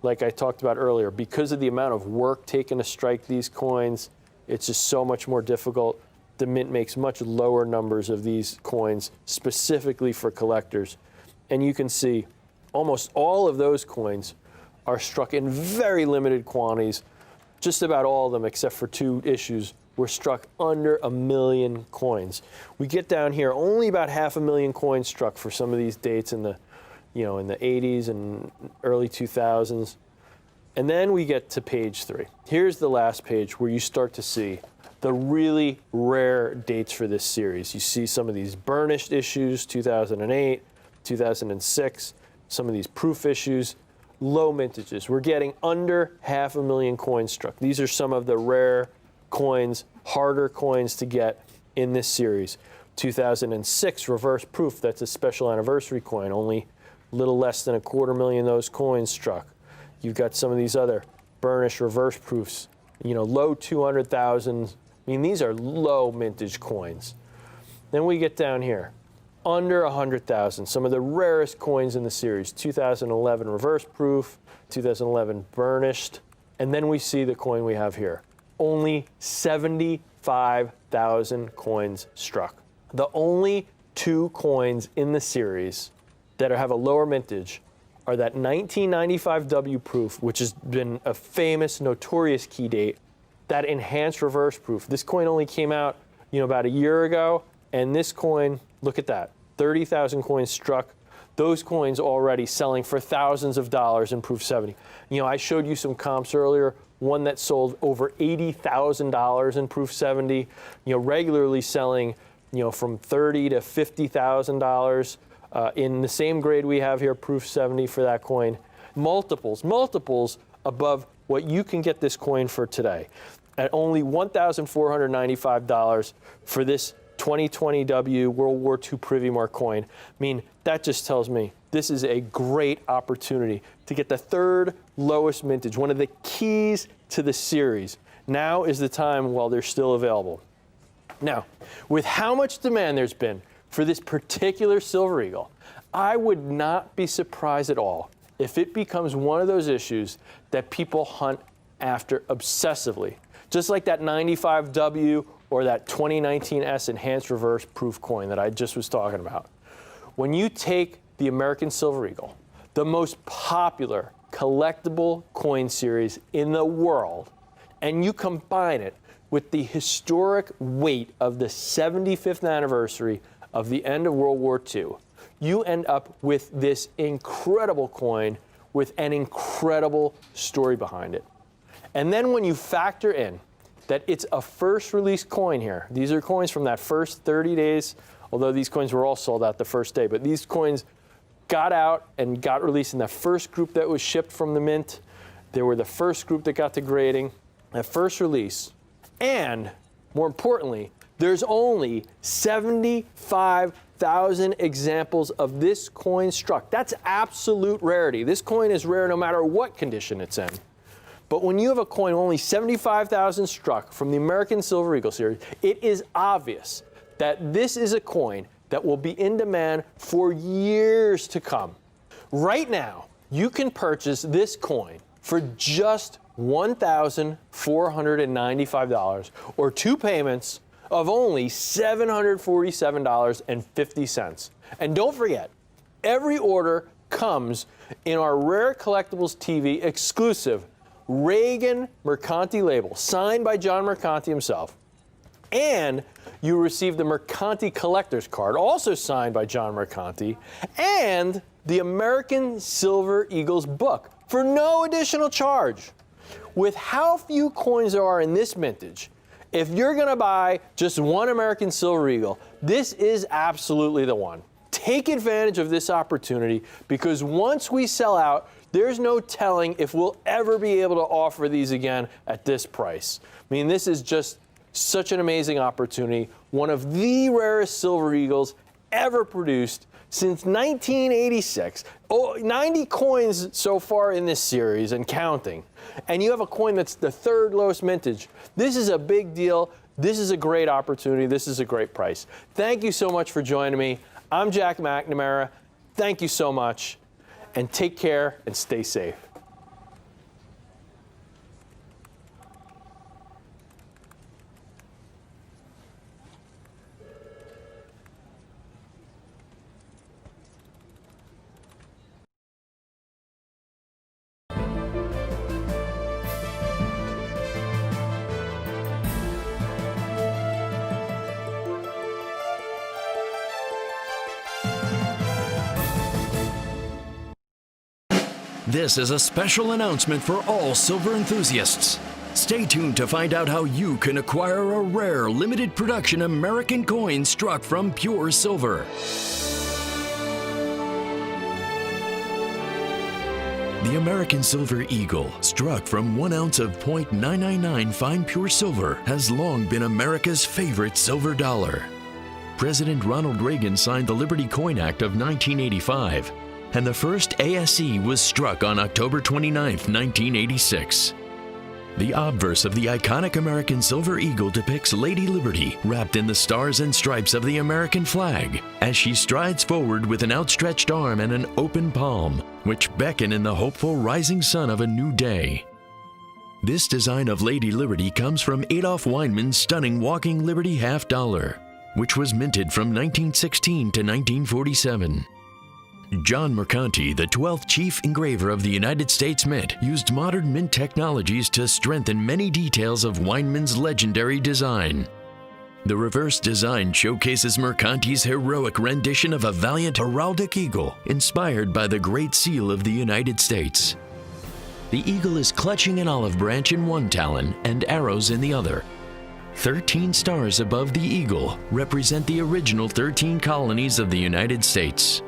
S7: Like I talked about earlier, because of the amount of work taken to strike these coins, it's just so much more difficult. The mint makes much lower numbers of these coins specifically for collectors. And you can see almost all of those coins are struck in very limited quantities. Just about all of them, except for 2 issues, were struck under 1 million coins. We get down here, only about 500,000 coins struck for some of these dates in the, you know, in the 80s and early 2000s. And then we get to page 3. Here's the last page where you start to see the really rare dates for this series. You see some of these burnished issues, 2008, 2006, some of these proof issues, low mintages. We're getting under 500,000 coins struck. These are some of the rare coins, harder coins to get in this series. 2006 reverse proof, that's a special anniversary coin, only a little less than 250,000 of those coins struck. You've got some of these other burnished reverse proofs, you know, low 200,000. I mean, these are low mintage coins. Then we get down here, under 100,000, some of the rarest coins in the series. 2011 reverse proof, 2011 burnished, and then we see the coin we have here. Only 75,000 coins struck. The only 2 coins in the series that have a lower mintage are that 1995 W proof, which has been a famous, notorious key date, that enhanced reverse proof. This coin only came out, you know, about a year ago, and this coin, look at that, 30,000 coins struck. Those coins already selling for thousands of dollars in proof 70. You know, I showed you some comps earlier, one that sold over $80,000 in proof 70, you know, regularly selling, you know, from $30,000 to $50,000 in the same grade we have here, proof 70 for that coin. Multiples above what you can get this coin for today at only $1,495 for this 2020 W World War II Privy Mark coin. I mean, that just tells me this is a great opportunity to get the 3rd lowest mintage, one of the keys to the series. Now is the time while they're still available. Now, with how much demand there's been for this particular Silver Eagle, I would not be surprised at all if it becomes one of those issues that people hunt after obsessively, just like that 95W or that 2019 S enhanced reverse proof coin that I just was talking about. When you take the American Silver Eagle, the most popular collectible coin series in the world, and you combine it with the historic weight of the 75th anniversary of the end of World War II, you end up with this incredible coin with an incredible story behind it. And then when you factor in that it's a first release coin here, these are coins from that first 30 days, although these coins were all sold out the first day, but these coins got out and got released in the first group that was shipped from the mint. They were the first group that got to grading, that first release. And more importantly, There's only 75,000 examples of this coin struck. That's absolute rarity. This coin is rare no matter what condition it's in. But when you have a coin only 75,000 struck from the American Silver Eagle series, it is obvious that this is a coin that will be in demand for years to come. Right now, you can purchase this coin for just $1,495 or 2 payments of only $747.50. And don't forget, every order comes in our Rare Collectibles TV exclusive Reagan Mercanti label, signed by John Mercanti himself. And you receive the Mercanti Collector's Card, also signed by John Mercanti, and the American Silver Eagles book for no additional charge. With how few coins there are in this vintage, if you're going to buy just one American Silver Eagle, this is absolutely the one. Take advantage of this opportunity, because once we sell out, there's no telling if we'll ever be able to offer these again at this price. I mean, this is just such an amazing opportunity. One of the rarest Silver Eagles ever produced since 1986. 90 coins so far in this series and counting. And you have a coin that's the 3rd lowest mintage. This is a big deal. This is a great opportunity. This is a great price. Thank you so much for joining me. I'm Jack McNamara. Thank you so much. And take care and stay safe.
S4: This is a special announcement for all silver enthusiasts. Stay tuned to find out how you can acquire a rare, limited production American coin struck from pure silver. The American Silver Eagle, struck from 1 ounce of .999 fine pure silver, has long been America's favorite silver dollar. President Ronald Reagan signed the Liberty Coin Act of 1985, and the first ASE was struck on October 29, 1986. The obverse of the iconic American Silver Eagle depicts Lady Liberty wrapped in the stars and stripes of the American flag as she strides forward with an outstretched arm and an open palm, which beckon in the hopeful rising sun of a new day. This design of Lady Liberty comes from Adolph Weinman's stunning Walking Liberty half dollar, which was minted from 1916 to 1947. John Mercanti, the 12th chief engraver of the United States Mint, used modern mint technologies to strengthen many details of Weinman's legendary design. The reverse design showcases Mercanti's heroic rendition of a valiant heraldic eagle, inspired by the Great Seal of the United States. The eagle is clutching an olive branch in one talon and arrows in the other. 13 stars above the eagle represent the original 13 colonies of the United States.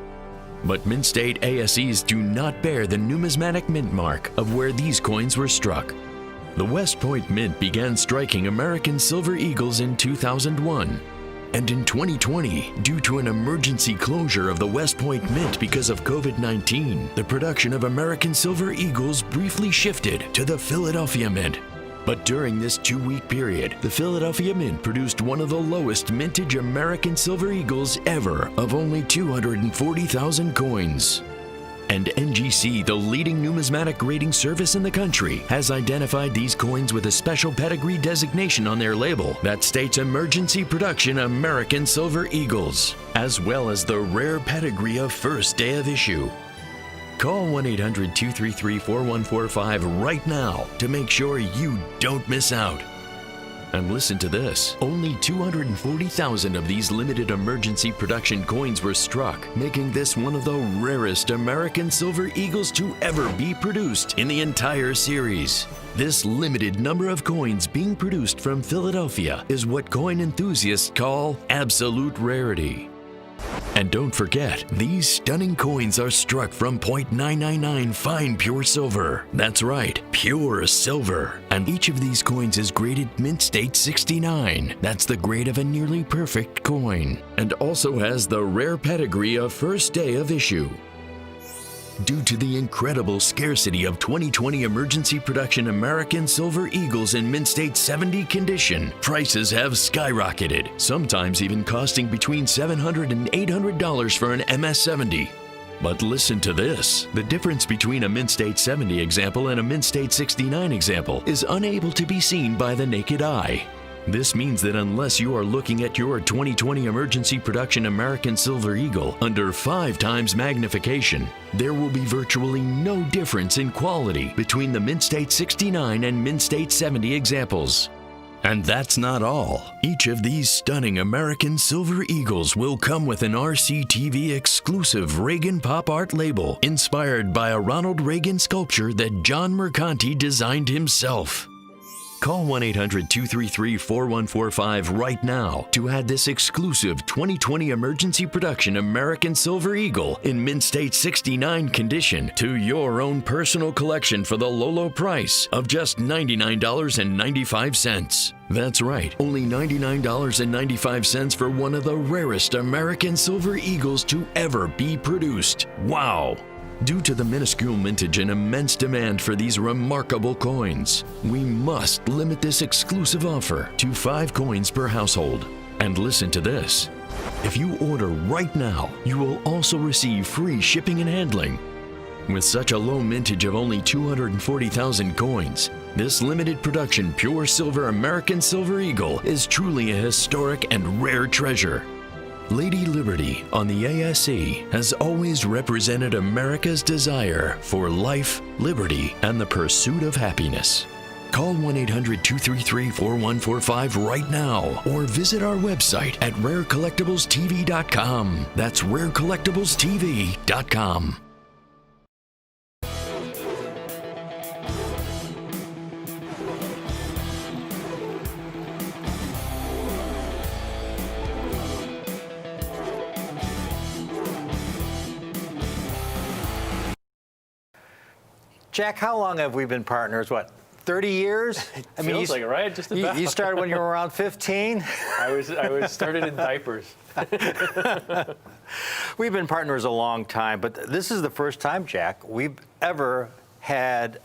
S4: But Mint State ASEs do not bear the numismatic mint mark of where these coins were struck. The West Point Mint began striking American Silver Eagles in 2001. And in 2020, due to an emergency closure of the West Point Mint because of COVID-19, the production of American Silver Eagles briefly shifted to the Philadelphia Mint. But during this 2-week period, the Philadelphia Mint produced one of the lowest mintage American Silver Eagles ever, of only 240,000 coins. And NGC, the leading numismatic grading service in the country, has identified these coins with a special pedigree designation on their label that states Emergency Production American Silver Eagles, as well as the rare pedigree of first day of issue. Call 1-800-233-4145 right now to make sure you don't miss out. And listen to this, only 240,000 of these limited emergency production coins were struck, making this one of the rarest American Silver Eagles to ever be produced in the entire series. This limited number of coins being produced from Philadelphia is what coin enthusiasts call absolute rarity. And don't forget, these stunning coins are struck from .999 fine pure silver. That's right, pure silver. And each of these coins is graded Mint State 69. That's the grade of a nearly perfect coin. And also has the rare pedigree of first day of issue. Due to the incredible scarcity of 2020 emergency production American Silver Eagles in Mint State 70 condition, prices have skyrocketed, sometimes even costing between $700 and $800 for an MS-70. But listen to this. The difference between a Mint State 70 example and a Mint State 69 example is unable to be seen by the naked eye. This means that unless you are looking at your 2020 emergency production American Silver Eagle under 5 times magnification, there will be virtually no difference in quality between the Mint State 69 and Mint State 70 examples. And that's not all. Each of these stunning American Silver Eagles will come with an RCTV exclusive Reagan Pop Art label inspired by a Ronald Reagan sculpture that John Mercanti designed himself. Call 1-800-233-4145 right now to add this exclusive 2020 emergency production American Silver Eagle in Mint State 69 condition to your own personal collection for the low, low price of just $99.95. That's right, only $99.95 for one of the rarest American Silver Eagles to ever be produced. Wow! Due to the minuscule mintage and immense demand for these remarkable coins, we must limit this exclusive offer to 5 coins per household. And listen to this. If you order right now, you will also receive free shipping and handling. With such a low mintage of only 240,000 coins, this limited production pure silver American Silver Eagle is truly a historic and rare treasure. Lady Liberty on the ASE has always represented America's desire for life, liberty, and the pursuit of happiness. Call 1-800-233-4145 right now or visit our website at rarecollectiblestv.com. That's rarecollectiblestv.com.
S6: Jack, how long have we been partners? What, 30 years? I mean,
S7: Feels like it, right? Just about.
S6: You started when you were around 15?
S7: I was started in diapers.
S6: We've been partners a long time, but this is the first time, Jack, we've ever had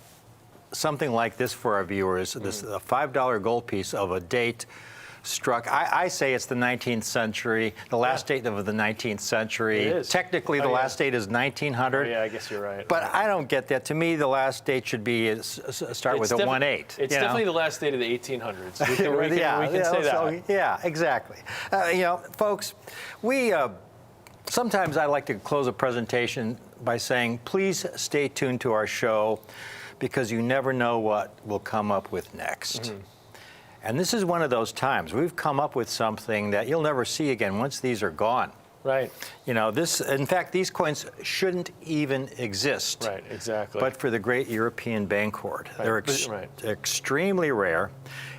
S6: something like this for our viewers. This is a $5 gold piece of a date struck. I say it's the 19th century, the last date of the 19th century.
S7: It is.
S6: Technically, the last date is 1900.
S7: Oh, yeah, I guess you're right.
S6: But I don't get that. To me, the last date should be start with a 1-8.
S7: It's definitely the last date of the 1800s. We can say that.
S6: Yeah, exactly. Folks, we sometimes I like to close a presentation by saying, please stay tuned to our show because you never know what we'll come up with next. Mm-hmm. And this is one of those times. We've come up with something that you'll never see again once these are gone.
S7: Right.
S6: In fact, these coins shouldn't even exist.
S7: Right, exactly.
S6: But for the great European bank hoard.
S7: Right.
S6: They're extremely rare.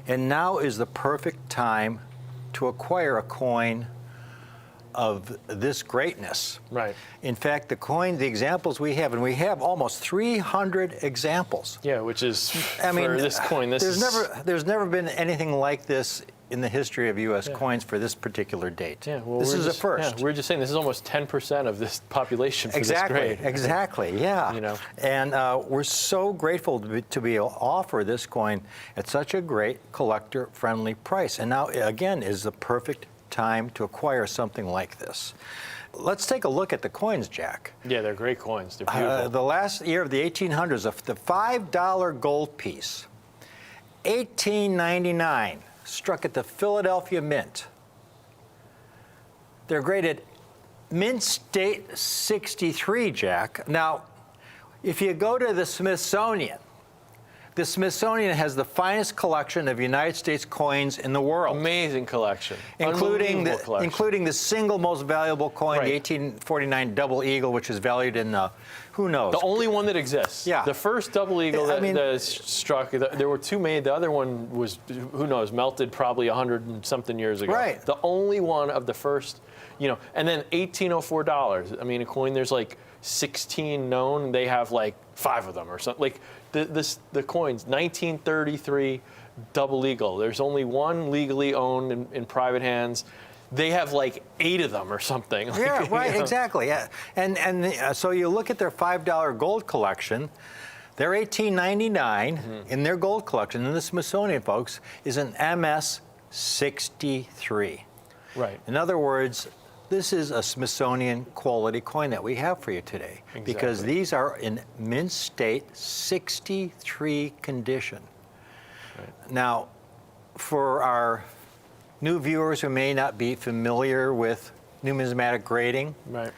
S6: And now is the perfect time to acquire a coin of this greatness.
S7: Right.
S6: In fact, the examples we have, and we have almost 300 examples.
S7: Yeah, which is for this coin.
S6: There's never been anything like this in the history of U.S. coins for this particular date.
S7: Yeah, well,
S6: this is a first.
S7: Yeah, we're just saying this is almost 10% of this population for this grade.
S6: Exactly, yeah. And we're so grateful to be able to offer this coin at such a great collector-friendly price. And now, again, is the perfect time to acquire something like this. Let's take a look at the coins, Jack.
S7: Yeah, they're great coins. They're beautiful.
S6: The last year of the 1800s, the $5 gold piece, 1899, struck at the Philadelphia Mint. They're graded Mint State 63, Jack. Now, if you go to the Smithsonian, The Smithsonian has the finest collection of United States coins in the world.
S7: Amazing collection.
S6: Including
S7: Unbelievable collection.
S6: including the single most valuable coin,
S7: Right.
S6: the 1849 Double Eagle, which is valued in, who knows?
S7: The only one that exists.
S6: Yeah.
S7: The first double eagle
S6: I
S7: that,
S6: mean-
S7: that struck, there were two made. The other one was, who knows, melted probably 100 and something years ago.
S6: Right.
S7: The only one of the first, and then $1804. I mean, a coin, there's like 16 known. They have like 5 of them or something. Like the coins, 1933 Double Eagle. There's only one legally owned in private hands. They have like 8 of them or something. Like,
S6: Yeah, right,
S7: you know.
S6: exactly. Yeah. So you look at their $5 gold collection, their $18.99 in their gold collection, in the Smithsonian, folks, is an MS-63.
S7: Right.
S6: In other words, this is a Smithsonian quality coin that we have for you today, because
S7: Exactly.
S6: these are in mint state 63 condition.
S7: Right.
S6: Now, for our new viewers who may not be familiar with numismatic grading,
S7: Right.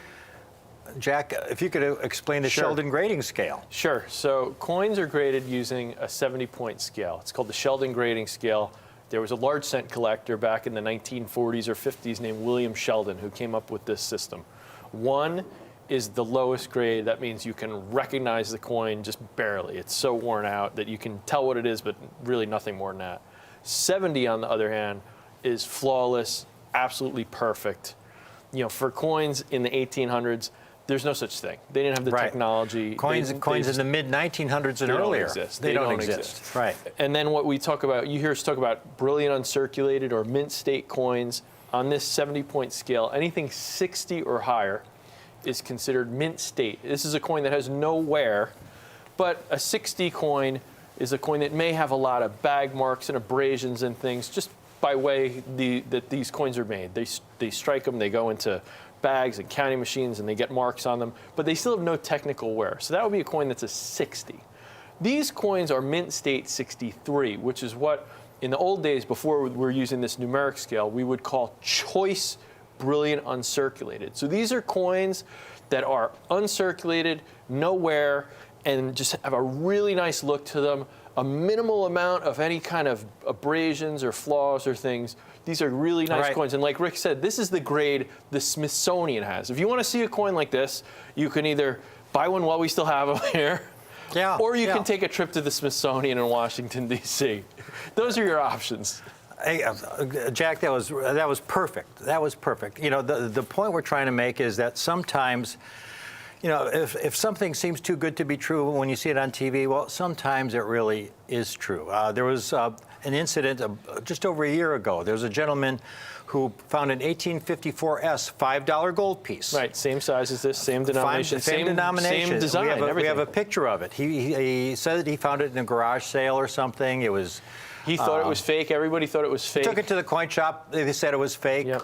S6: Jack, if you could explain the
S7: Sure.
S6: Sheldon grading scale.
S7: Sure. So coins are graded using a 70-point scale. It's called the Sheldon grading scale. There was a large cent collector back in the 1940s or 50s named William Sheldon who came up with this system. 1 is the lowest grade. That means you can recognize the coin just barely. It's so worn out that you can tell what it is, but really nothing more than that. 70, on the other hand, is flawless, absolutely perfect. For coins in the 1800s, there's no such thing. They didn't have the
S6: Right.
S7: technology.
S6: Coins
S7: They
S6: in
S7: just-
S6: the mid-1900s and
S7: they don't
S6: earlier.
S7: exist.
S6: They don't exist. Right.
S7: And then what we talk about, you hear us talk about brilliant uncirculated or mint state coins on this 70-point scale. Anything 60 or higher is considered mint state. This is a coin that has no wear, but a 60 coin is a coin that may have a lot of bag marks and abrasions and things just by way that these coins are made. They strike them, they go into bags and counting machines, and they get marks on them, but they still have no technical wear. So that would be a coin that's a 60. These coins are mint state 63, which is what, in the old days, before we were using this numeric scale, we would call choice brilliant uncirculated. So these are coins that are uncirculated, no wear, and just have a really nice look to them, a minimal amount of any kind of abrasions or flaws or things. These are really nice
S6: Right.
S7: coins. And like Rick said, this is the grade the Smithsonian has. If you want to see a coin like this, you can either buy one while we still have them here,
S6: Yeah,
S7: or you
S6: yeah.
S7: can take a trip to the Smithsonian in Washington, D.C. Those are your options.
S6: Hey, Jack, that was perfect. That was perfect. The point we're trying to make is that sometimes, if something seems too good to be true when you see it on TV, well, sometimes it really is true. There was an incident just over a year ago. There was a gentleman who found an 1854S $5 gold piece.
S7: Right, same size as this, same denomination,
S6: Same denomination.
S7: same design,
S6: we have
S7: everything.
S6: a picture of it. He said that he found it in a garage sale or something. It was.
S7: He thought it was fake. Everybody thought it was fake.
S6: Took it to the coin shop. They said it was fake.
S7: Yep.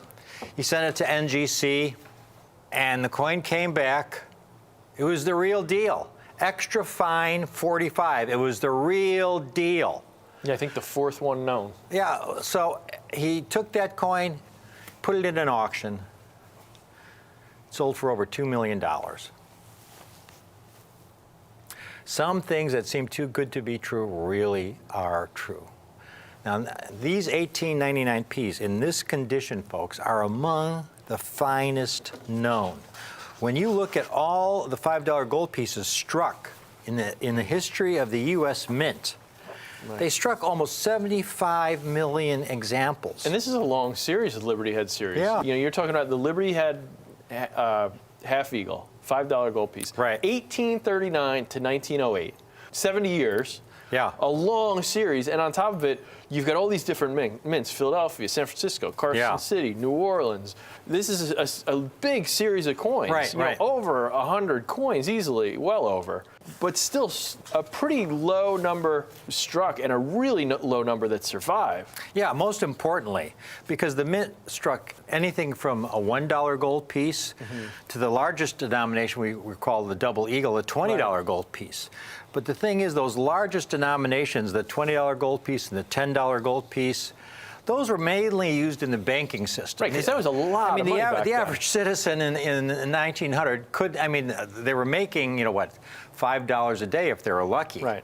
S6: He sent it to NGC, and the coin came back. It was the real deal. Extra fine 45. It was the real deal.
S7: Yeah, I think the 4th one known.
S6: Yeah, so he took that coin, put it in an auction, sold for over $2 million. Some things that seem too good to be true really are true. Now, these 1899 Ps in this condition, folks, are among the finest known. When you look at all the $5 gold pieces struck in the history of the U.S. Mint, they struck almost 75 million examples.
S7: And this is a long series, the Liberty Head series.
S6: Yeah.
S7: You're talking about the Liberty Head half eagle, $5 gold piece.
S6: Right.
S7: 1839 to 1908, 70 years.
S6: Yeah.
S7: A long series, and on top of it, you've got all these different mints: Philadelphia, San Francisco, Carson
S6: Yeah.
S7: City, New Orleans. This is a big series of coins.
S6: Right, right.
S7: Over 100 coins easily, well over. But still, a pretty low number struck, and a really low number that survived.
S6: Yeah, most importantly, because the Mint struck anything from a $1 gold piece to the largest denomination we call the Double Eagle, a $20 gold piece. But the thing is, those largest denominations, the $20 gold piece and the $10 gold piece, those were mainly used in the banking system.
S7: Right, because that was a lot of money back
S6: the
S7: then.
S6: average citizen in 1900 could, they were making, $5 a day if they were lucky.
S7: Right.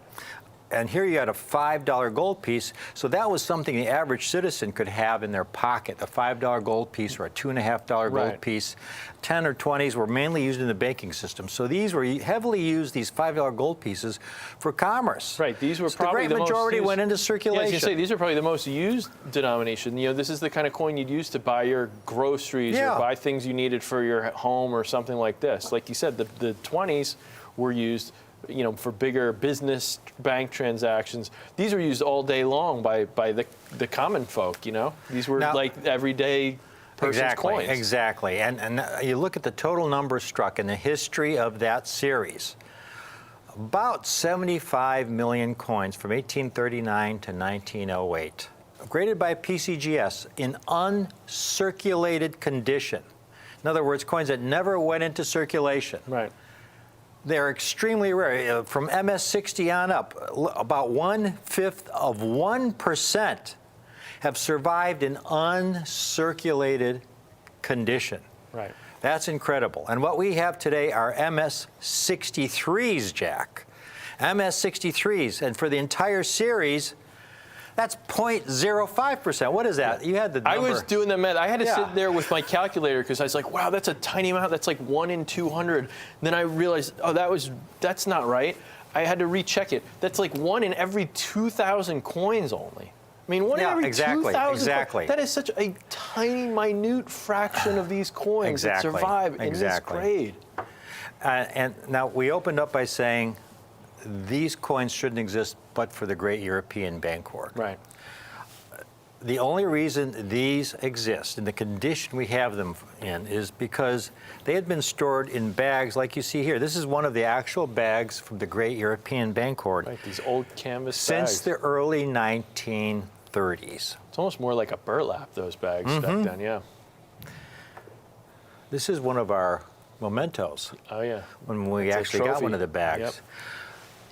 S6: And here you had a $5 gold piece, so that was something the average citizen could have in their pocket, a $5 gold piece or a $2.50 gold piece. 10 or 20s were mainly used in the banking system. So these were heavily used, these $5 gold pieces, for commerce.
S7: Right, these were
S6: So
S7: probably
S6: the great majority went into
S7: Yeah, I
S6: circulation.
S7: was gonna say, these are probably the most used denomination. You know, this is the kind of coin you'd use to buy your groceries
S6: Yeah.
S7: or buy things you needed for your home or something like this. Like you said, the 20s were used, you know, for bigger business bank transactions. These were used all day long by the common folk, you know? These were
S6: Now-
S7: like everyday person's coins.
S6: Exactly. And you look at the total numbers struck in the history of that series. About 75 million coins from 1839 to 1908, graded by PCGS in uncirculated condition. In other words, coins that never went into circulation.
S7: Right.
S6: They're extremely rare. From MS-60 on up, about 1/5 of 1% have survived in uncirculated condition.
S7: Right.
S6: That's incredible. And what we have today are MS-63s, Jack. MS-63s. And for the entire series, that's 0.05%. What is that? You had the number.
S7: I was doing the math. I had to
S6: Yeah.
S7: sit there with my calculator because I was like, wow, that's a tiny amount. That's like 1 in 200. And then I realized, oh, that's not right. I had to recheck it. That's like 1 in every 2,000 coins only. I mean, 1 in
S6: Yeah,
S7: every
S6: exactly,
S7: 2,000
S6: exactly.
S7: That is such a tiny, minute fraction of these coins
S6: Exactly,
S7: that survive in this
S6: exactly.
S7: grade.
S6: And now we opened up by saying these coins shouldn't exist but for the great European bank hoard.
S7: Right.
S6: The only reason these exist in the condition we have them in is because they had been stored in bags like you see here. This is one of the actual bags from the great European bank hoard
S7: Right. These old canvas
S6: since
S7: bags.
S6: the early 1930s.
S7: It's almost more like a burlap, those bags
S6: Mm-hmm.
S7: back then, yeah.
S6: This is one of our mementos
S7: Oh, yeah.
S6: when we
S7: It's a
S6: actually got
S7: trophy.
S6: one of the bags.
S7: Yep.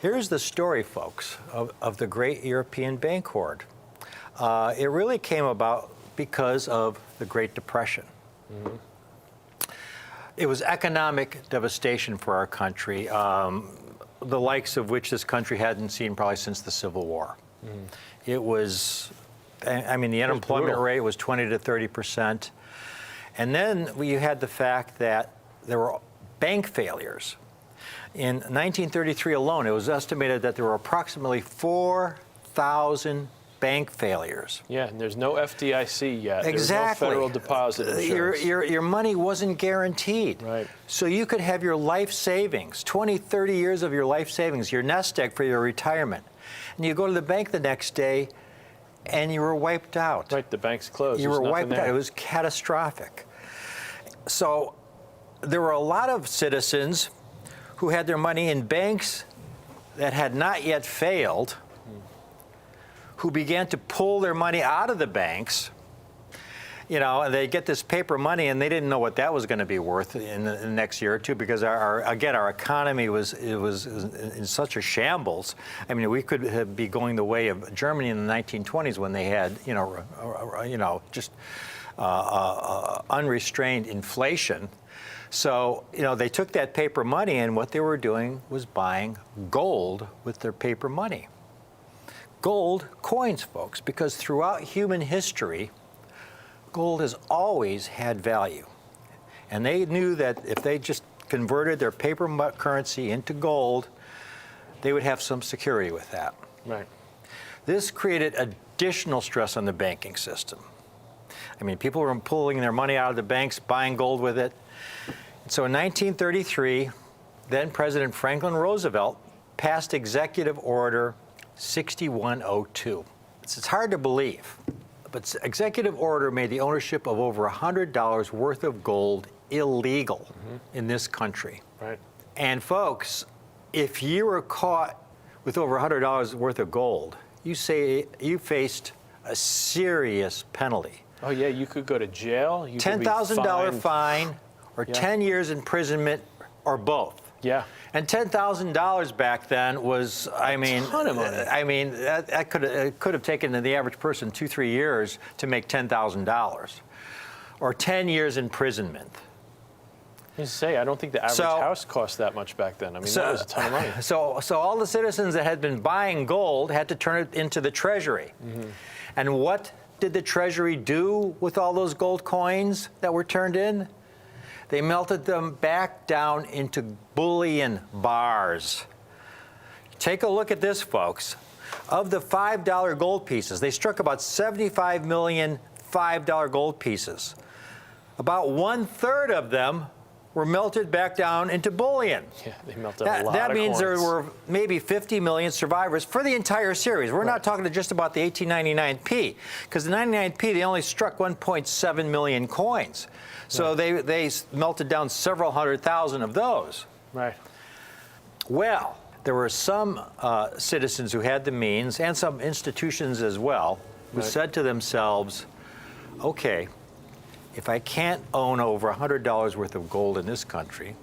S6: Here's the story, folks, of the great European bank hoard. It really came about because of the Great Depression.
S7: Mm-hmm.
S6: It was economic devastation for our country, the likes of which this country hadn't seen probably since the Civil War. It was, I mean, the unemployment
S7: brutal.
S6: rate was 20 to 30%. And then you had the fact that there were bank failures. In 1933 alone, it was estimated that there were approximately 4,000 bank failures.
S7: Yeah, and there's no FDIC yet.
S6: Exactly.
S7: There's no federal deposit insurance.
S6: Your money wasn't guaranteed.
S7: Right.
S6: So you could have your life savings, 20, 30 years of your life savings, your nest egg for your retirement. And you go to the bank the next day and you were wiped out.
S7: Right, the bank's closed.
S6: You
S7: There's
S6: were
S7: nothing
S6: wiped out.
S7: there.
S6: It was catastrophic. So there were a lot of citizens who had their money in banks that had not yet failed, who began to pull their money out of the banks. You know, and they get this paper money, and they didn't know what that was going to be worth in the next year or two, because our economy was in such a shambles. I mean, we could be going the way of Germany in the 1920s when they had, just unrestrained inflation. So, they took that paper money, and what they were doing was buying gold with their paper money. Gold coins, folks, because throughout human history, gold has always had value. And they knew that if they just converted their paper currency into gold, they would have some security with that.
S7: Right.
S6: This created additional stress on the banking system. I mean, people were pulling their money out of the banks, buying gold with it. So in 1933, then President Franklin Roosevelt passed Executive Order 6102. It's hard to believe, but Executive Order made the ownership of over $100 worth of gold illegal in this country.
S7: Right.
S6: And folks, if you were caught with over $100 worth of gold, you faced a serious penalty.
S7: Oh, yeah, you could go to jail. You could be
S6: $10,000
S7: fined.
S6: fine or 10 years imprisonment or both.
S7: Yeah.
S6: And $10,000 back then was, I mean,
S7: ton of money.
S6: I mean, that could have taken the average person 2-3 years to make $10,000, or 10 years imprisonment.
S7: I was gonna say, I don't think the average house cost that much back then. I mean, that was a ton of money.
S6: So all the citizens that had been buying gold had to turn it into the Treasury. And what did the Treasury do with all those gold coins that were turned in? They melted them back down into bullion bars. Take a look at this, folks. Of the $5 gold pieces, they struck about 75 million $5 gold pieces. About 1/3 of them were melted back down into bullion.
S7: Yeah, they melted a lot of coins.
S6: That means there were maybe 50 million survivors for the entire series. We're not talking just about the 1899p, because the 99p, they only struck 1.7 million coins. So they melted down several 100,000 of those.
S7: Right.
S6: Well, there were some citizens who had the means, and some institutions as well, who said to themselves, okay, if I can't own over $100 worth of gold in this country,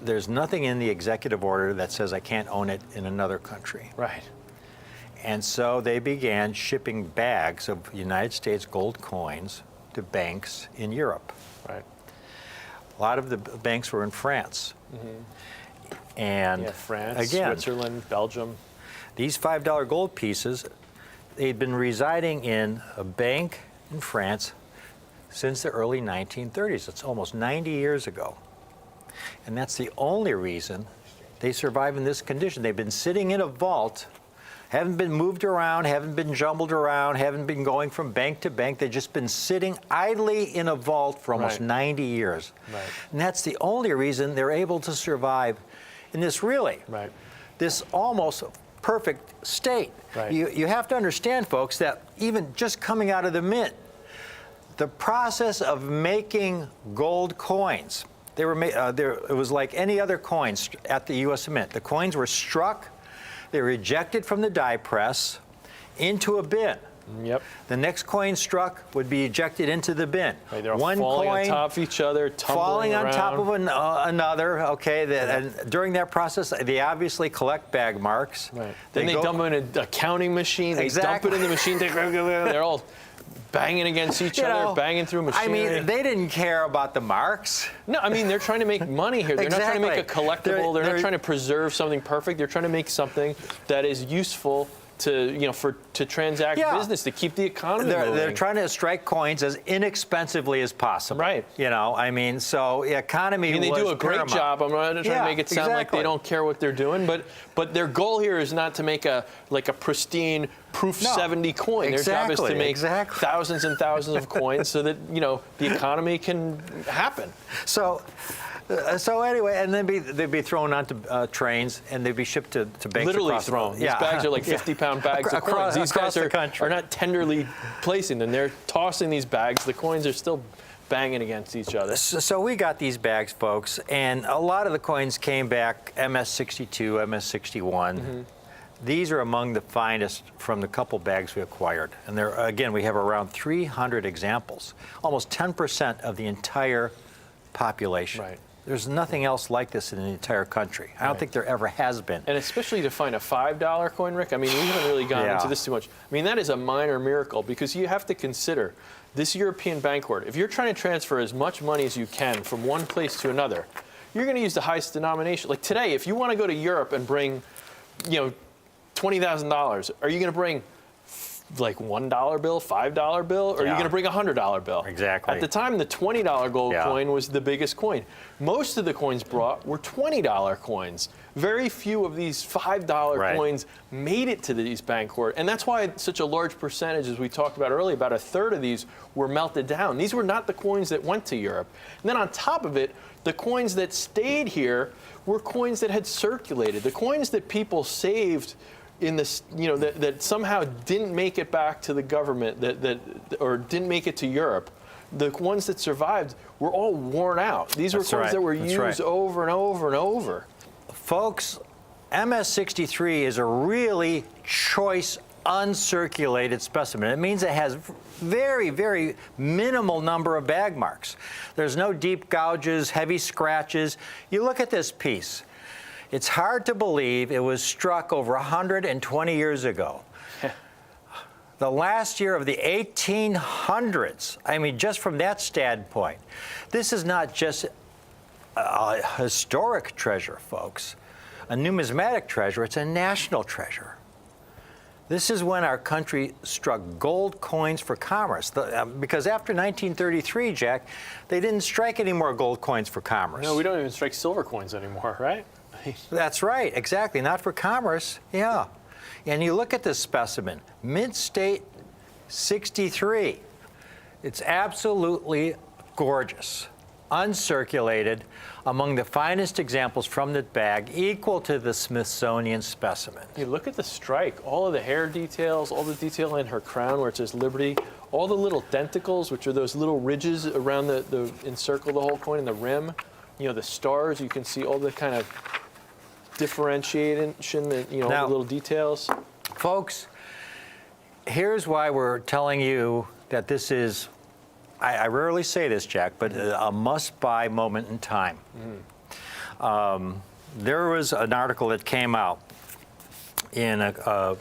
S6: there's nothing in the executive order that says I can't own it in another country.
S7: Right.
S6: And so they began shipping bags of United States gold coins to banks in Europe.
S7: Right.
S6: A lot of the banks were in France. And
S7: France,
S6: again,
S7: Switzerland, Belgium.
S6: These $5 gold pieces, they'd been residing in a bank in France since the early 1930s. It's almost 90 years ago. And that's the only reason they survive in this condition. They've been sitting in a vault, haven't been moved around, haven't been jumbled around, haven't been going from bank to bank. They've just been sitting idly in a vault for almost 90 years.
S7: Right.
S6: And that's the only reason they're able to survive in this this almost perfect state.
S7: Right.
S6: You have to understand, folks, that even just coming out of the mint, the process of making gold coins, they were it was like any other coins at the U.S. Mint. The coins were struck, they were ejected from the die press into a bin.
S7: Yep.
S6: The next coin struck would be ejected into the bin.
S7: Right, they're all falling on top of each other, tumbling
S6: falling
S7: around.
S6: on top of another. Okay, and during that process, they obviously collect bag marks.
S7: Right. Then they dump them in a counting machine. They dump it in the machine. They're all banging against each other, banging through machinery.
S6: I mean, they didn't care about the marks.
S7: No, I mean, they're trying to make money here. They're not trying to make a collectible. They're not trying to preserve something perfect. They're trying to make something that is useful to to transact business, to keep the economy moving.
S6: They're trying to strike coins as inexpensively as possible.
S7: Right.
S6: I mean, so the economy.
S7: I mean, they do a great
S6: paramount.
S7: job. I'm not trying to make it sound like they don't care what they're doing, but their goal here is not to make a pristine proof 70 coin. Their job is to make thousands and thousands of coins so that the economy can happen.
S6: So anyway, and then they'd be thrown onto trains, and they'd be shipped to banks.
S7: Literally
S6: across
S7: thrown. These bags are like 50-pound bags of coins. These guys are not tenderly placing them. They're tossing these bags. The coins are still banging against each other.
S6: So we got these bags, folks, and a lot of the coins came back MS-62, MS-61. These are among the finest from the couple bags we acquired. And again, we have around 300 examples, almost 10% of the entire population.
S7: Right.
S6: There's nothing else like this in the entire country. I don't think there ever has been.
S7: And especially to find a $5 coin, Rick, I mean, we haven't really gone into this too much. I mean, that is a minor miracle because you have to consider this European banknote. If you're trying to transfer as much money as you can from one place to another, you're going to use the highest denomination. Like today, if you want to go to Europe and bring, $20,000, are you going to bring like $1 bill, $5 bill, or are you going to bring a $100 bill?
S6: Exactly.
S7: At the time, the $20 gold coin was the biggest coin. Most of the coins brought were $20 coins. Very few of these $5 coins made it to these banknotes, and that's why such a large percentage, as we talked about earlier, about 1/3 of these were melted down. These were not the coins that went to Europe. And then on top of it, the coins that stayed here were coins that had circulated. The coins that people saved in this, that somehow didn't make it back to the government, or didn't make it to Europe, the ones that survived were all worn out. These were coins that were used over and over and over.
S6: Folks, MS-63 is a really choice uncirculated specimen. It means it has very, very minimal number of bag marks. There's no deep gouges, heavy scratches. You look at this piece. It's hard to believe it was struck over 120 years ago. The last year of the 1800s. I mean, just from that standpoint, this is not just a historic treasure, folks. A numismatic treasure, it's a national treasure. This is when our country struck gold coins for commerce. Because after 1933, Jack, they didn't strike any more gold coins for commerce.
S7: No, we don't even strike silver coins anymore, right?
S6: That's right, exactly. Not for commerce, yeah. And you look at this specimen, Mint State 63. It's absolutely gorgeous, uncirculated, among the finest examples from the bag, equal to the Smithsonian specimen.
S7: Hey, look at the strike. All of the hair details, all the detail in her crown where it says Liberty, all the little denticles, which are those little ridges around the encircle the whole coin and the rim. You know, the stars, you can see all the kind of differentiation, all
S6: Now,
S7: the little details.
S6: Folks, here's why we're telling you that this is, I rarely say this, Jack, but a must-buy moment in time. There was an article that came out in a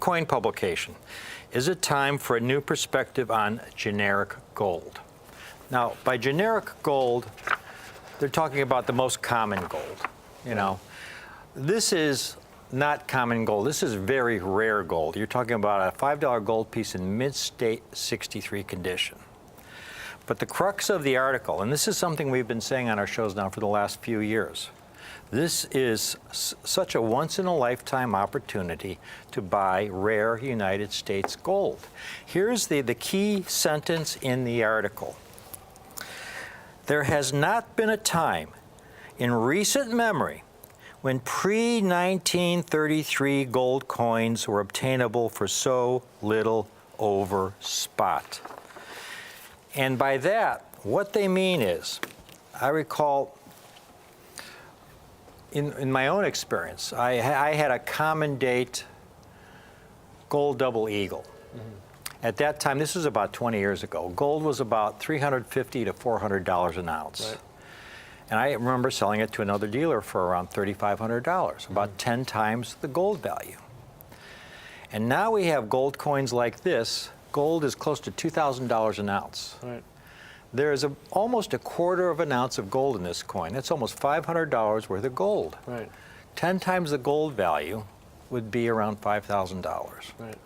S6: coin publication. Is it time for a new perspective on generic gold? Now, by generic gold, they're talking about the most common gold, you know. This is not common gold. This is very rare gold. You're talking about a $5 gold piece in Mint State 63 condition. But the crux of the article, and this is something we've been saying on our shows now for the last few years, this is such a once-in-a-lifetime opportunity to buy rare United States gold. Here's the key sentence in the article. There has not been a time in recent memory when pre-1933 gold coins were obtainable for so little over spot. And by that, what they mean is, I recall in my own experience, I had a common date gold double eagle. At that time, this was about 20 years ago, gold was about $350 to $400 an ounce.
S7: Right.
S6: And I remember selling it to another dealer for around $3,500, about 10 times the gold value. And now we have gold coins like this. Gold is close to $2,000 an ounce.
S7: Right.
S6: There's almost a quarter of an ounce of gold in this coin. That's almost $500 worth of gold.
S7: Right.
S6: 10 times the gold value would be around $5,000.
S7: Right.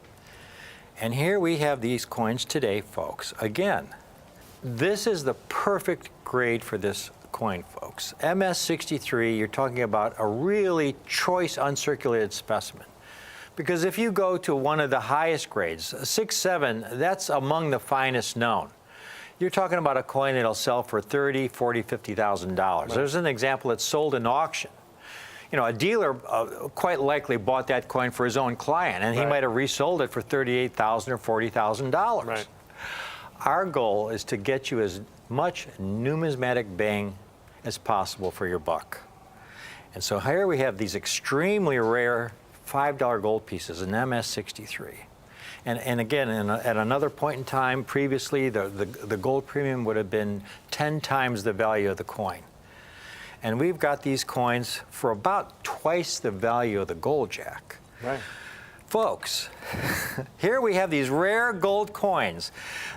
S6: And here we have these coins today, folks. Again, this is the perfect grade for this coin, folks. MS63, you're talking about a really choice uncirculated specimen. Because if you go to one of the highest grades, 6-7, that's among the finest known. You're talking about a coin that'll sell for $30,000, $40,000, $50,000. Right. There's an example that's sold in auction. You know, a dealer quite likely bought that coin for his own client, and he might have resold it for $38,000 or $40,000.
S7: Right.
S6: Our goal is to get you as much numismatic bang as possible for your buck. And so here we have these extremely rare $5 gold pieces in MS63. And again, at another point in time previously, the gold premium would have been 10 times the value of the coin. And we've got these coins for about twice the value of the gold, Jack.
S7: Right.
S6: Folks, here we have these rare gold coins.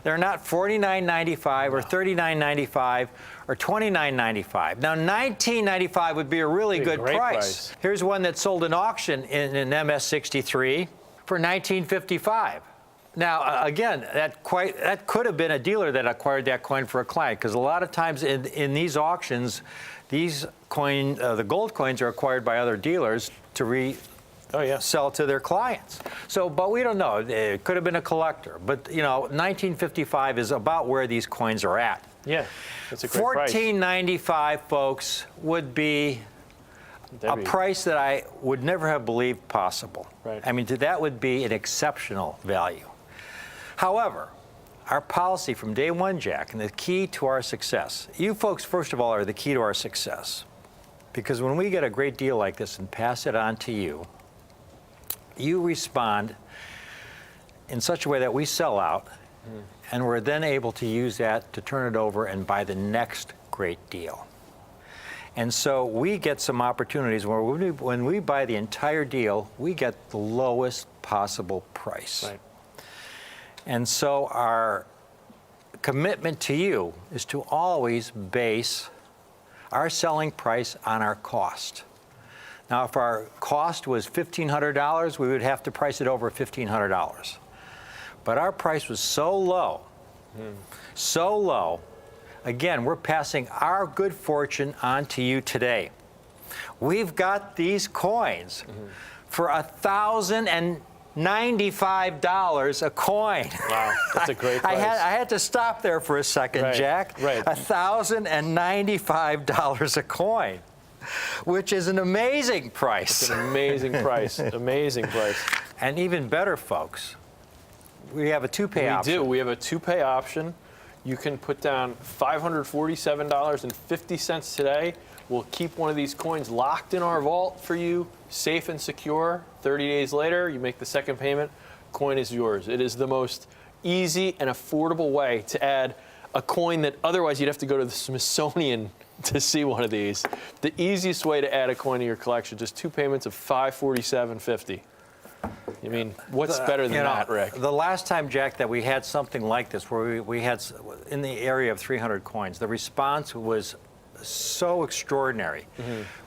S6: They're not $49.95 or $39.95 or $29.95. Now, $19.95 would be a really good price. Here's one that sold in auction in MS63 for $19.55. Now, again, that could have been a dealer that acquired that coin for a client, because a lot of times in these auctions, these the gold coins are acquired by other dealers to sell to their clients. So, but we don't know. It could have been a collector. But, you know, $19.55 is about where these coins are at.
S7: Yeah, that's a great price.
S6: $14.95, folks, would be a price that I would never have believed possible.
S7: Right.
S6: I mean, that would be an exceptional value. However, our policy from day one, Jack, and the key to our success, you folks, first of all, are the key to our success. Because when we get a great deal like this and pass it on to you, you respond in such a way that we sell out, and we're then able to use that to turn it over and buy the next great deal. And so we get some opportunities where when we buy the entire deal, we get the lowest possible price.
S7: Right.
S6: And so our commitment to you is to always base our selling price on our cost. Now, if our cost was $1,500, we would have to price it over $1,500. But our price was so low, so low, again, we're passing our good fortune on to you today. We've got these coins for $1,095 a coin.
S7: Wow, that's a great price.
S6: I had to stop there for a second,
S7: Right,
S6: Jack.
S7: right.
S6: $1,095 a coin, which is an amazing price.
S7: It's an amazing price. Amazing price.
S6: And even better, folks, we have a two-pay option.
S7: We do. We have a two-pay option. You can put down $547.50 today. We'll keep one of these coins locked in our vault for you, safe and secure. 30 days later, you make the second payment, coin is yours. It is the most easy and affordable way to add a coin that otherwise you'd have to go to the Smithsonian to see one of these. The easiest way to add a coin to your collection, just two payments of $547.50. I mean, what's better than that, Rick?
S6: The last time, Jack, that we had something like this, where we had in the area of 300 coins, the response was so extraordinary.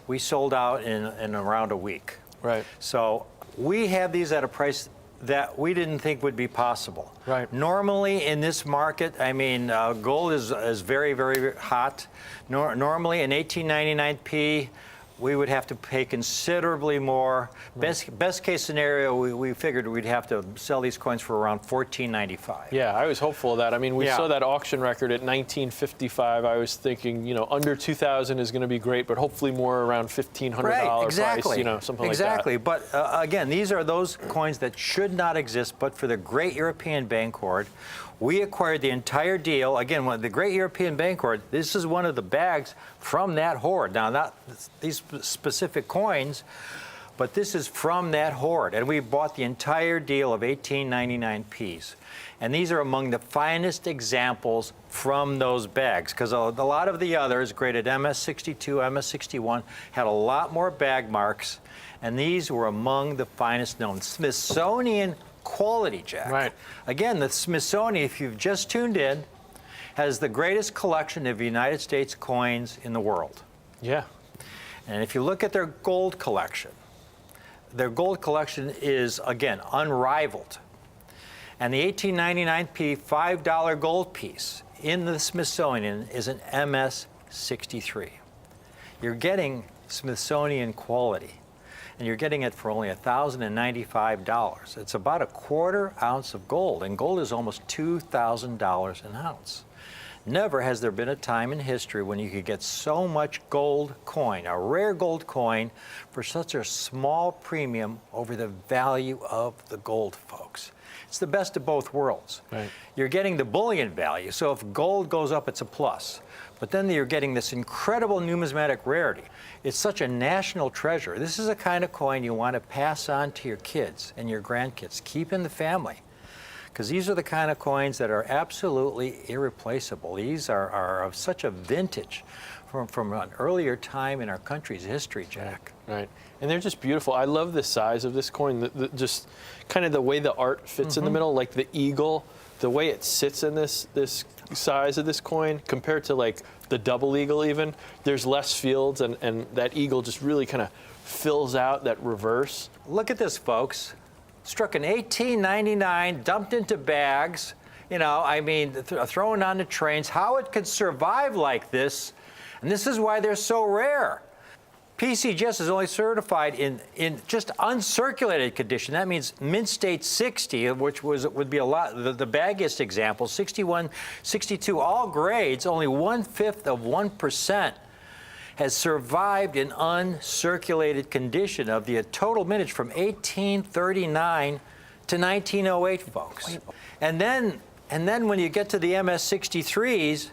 S6: We sold out in around a week.
S7: Right.
S6: So we have these at a price that we didn't think would be possible.
S7: Right.
S6: Normally in this market, I mean, gold is very, very hot. Normally in 1899p, we would have to pay considerably more. Best case scenario, we figured we'd have to sell these coins for around $14.95.
S7: Yeah, I was hopeful of that. I mean, we saw that auction record at 1955. I was thinking, you know, under 2,000 is going to be great, but hopefully more around $1,500 price, you know, something like that.
S6: Exactly. But again, these are those coins that should not exist, but for the Great European Bank Hoard, we acquired the entire deal. Again, the Great European Bank Hoard, this is one of the bags from that hoard. Now, not these specific coins, but this is from that hoard. And we bought the entire deal of 1899p's. And these are among the finest examples from those bags, because a lot of the others, graded MS62, MS61, had a lot more bag marks, and these were among the finest known. Smithsonian quality, Jack.
S7: Right.
S6: Again, the Smithsonian, if you've just tuned in, has the greatest collection of United States coins in the world.
S7: Yeah.
S6: And if you look at their gold collection is, again, unrivaled. And the 1899p $5 gold piece in the Smithsonian is an MS63. You're getting Smithsonian quality, and you're getting it for only $1,095. It's about a quarter ounce of gold, and gold is almost $2,000 an ounce. Never has there been a time in history when you could get so much gold coin, a rare gold coin, for such a small premium over the value of the gold, folks. It's the best of both worlds.
S7: Right.
S6: You're getting the bullion value, so if gold goes up, it's a plus. But then you're getting this incredible numismatic rarity. It's such a national treasure. This is the kind of coin you want to pass on to your kids and your grandkids. Keep in the family. Because these are the kind of coins that are absolutely irreplaceable. These are of such a vintage from an earlier time in our country's history, Jack.
S7: Right. And they're just beautiful. I love the size of this coin, just kind of the way the art fits in the middle, like the eagle, the way it sits in this size of this coin compared to like the double eagle even. There's less fields, and that eagle just really kind of fills out that reverse.
S6: Look at this, folks. Struck in 1899, dumped into bags, you know, I mean, thrown on the trains. How it could survive like this, and this is why they're so rare. PCGS is only certified in just uncirculated condition. That means mint state 60, which would be a lot, the baggiest example, 61, 62, all grades, only 1/5 of 1% has survived in uncirculated condition of the total mintage from 1839 to 1908, folks. And then when you get to the MS63s,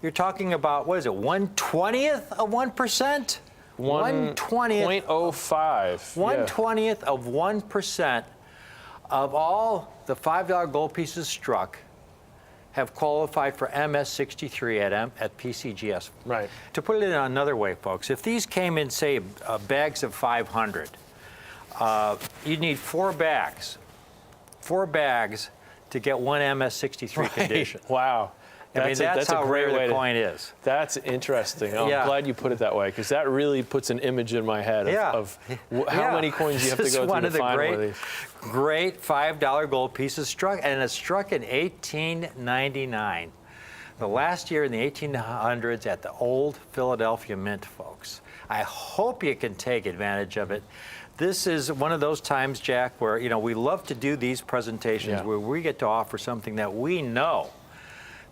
S6: you're talking about, what is it, 1/20th of 1%? 1/20th.
S7: 0.05.
S6: 1/20th of 1% of all the $5 gold pieces struck have qualified for MS63 at PCGS.
S7: Right.
S6: To put it in another way, folks, if these came in, say, bags of 500, you'd need 4 bags to get one MS63 condition.
S7: Wow.
S1: that's how rare the coin is.
S7: That's interesting. I'm
S1: Yeah.
S7: glad you put it that way, because that really puts an image in my head of how many coins you have to
S1: This
S7: go
S1: is
S7: through
S1: one
S7: to
S1: of the
S7: find one of these.
S1: great $5 gold pieces struck, and it struck in 1899. The last year in the 1800s at the old Philadelphia Mint, folks. I hope you can take advantage of it. This is one of those times, Jack, where we love to do these presentations where we get to offer something that we know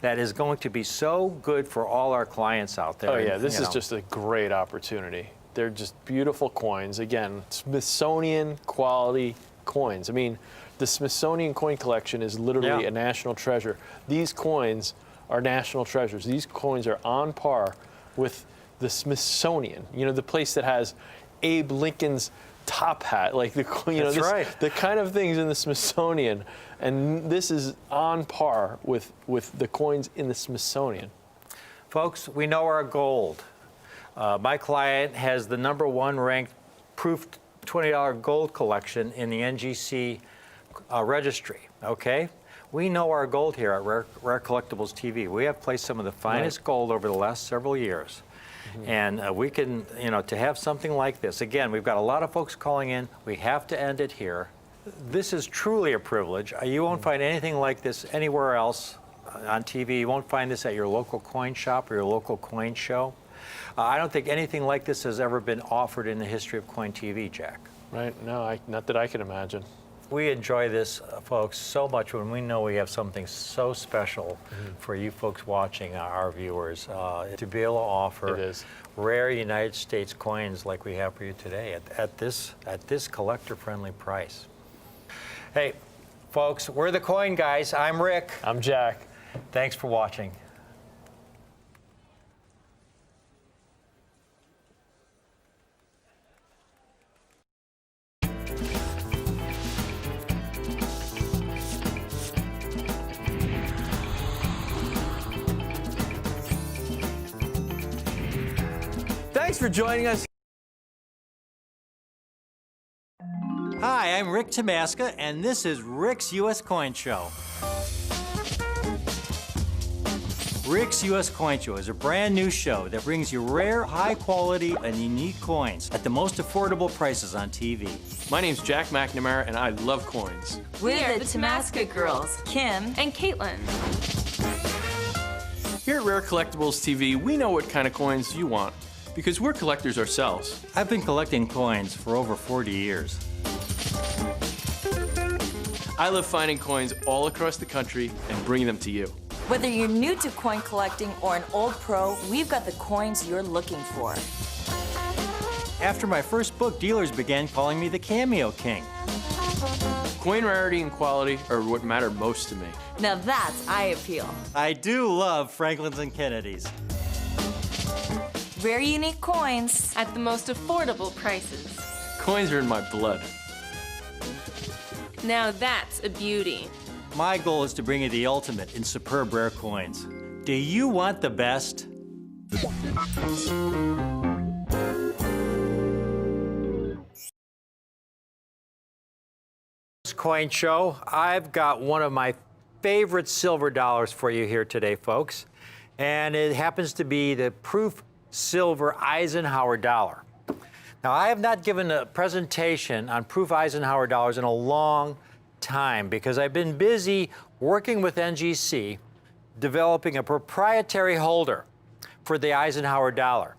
S1: that is going to be so good for all our clients out there.
S7: Oh yeah, this is just a great opportunity. They're just beautiful coins. Again, Smithsonian quality coins. I mean, the Smithsonian coin collection is literally a national treasure. These coins are national treasures. These coins are on par with the Smithsonian. The place that has Abe Lincoln's top hat, like
S1: That's right.
S7: the kind of things in the Smithsonian, and this is on par with the coins in the Smithsonian.
S1: Folks, we know our gold. My client has the #1 ranked proof $20 gold collection in the NGC registry, okay? We know our gold here at Rare Collectibles TV. We have placed some of the finest gold over the last several years. And we can, to have something like this. Again, we've got a lot of folks calling in. We have to end it here. This is truly a privilege. You won't find anything like this anywhere else on TV. You won't find this at your local coin shop or your local coin show. I don't think anything like this has ever been offered in the history of Coin TV, Jack.
S7: Right? No, not that I can imagine.
S1: We enjoy this, folks, so much when we know we have something so special for you folks watching, our viewers, to be able to offer rare United States coins like we have for you today at this collector-friendly price. Hey, folks, we're the Coin Guys. I'm Rick.
S7: I'm Jack.
S1: Thanks for watching.
S7: Thanks for joining us.
S6: Hi, I'm Rick Tamaska, and this is Rick's U.S. Coin Show. Rick's U.S. Coin Show is a brand new show that brings you rare, high quality, and unique coins at the most affordable prices on TV.
S7: My name's Jack McNamara, and I love coins.
S8: We're the Tamaska girls, Kim and Caitlin.
S7: Here at Rare Collectibles TV, we know what kind of coins you want, because we're collectors ourselves.
S6: I've been collecting coins for over 40 years.
S7: I love finding coins all across the country and bringing them to you.
S8: Whether you're new to coin collecting or an old pro, we've got the coins you're looking for.
S6: After my first book, dealers began calling me the Cameo King.
S7: Coin rarity and quality are what matter most to me.
S8: Now that's eye appeal.
S6: I do love Franklin's and Kennedy's.
S8: Rare unique coins
S9: at the most affordable prices.
S7: Coins are in my blood.
S9: Now that's a beauty.
S6: My goal is to bring you the ultimate in superb rare coins. Do you want the best?
S1: Coin Show. I've got one of my favorite silver dollars for you here today, folks. And it happens to be the proof silver Eisenhower dollar. Now, I have not given a presentation on proof Eisenhower dollars in a long time because I've been busy working with NGC developing a proprietary holder for the Eisenhower dollar.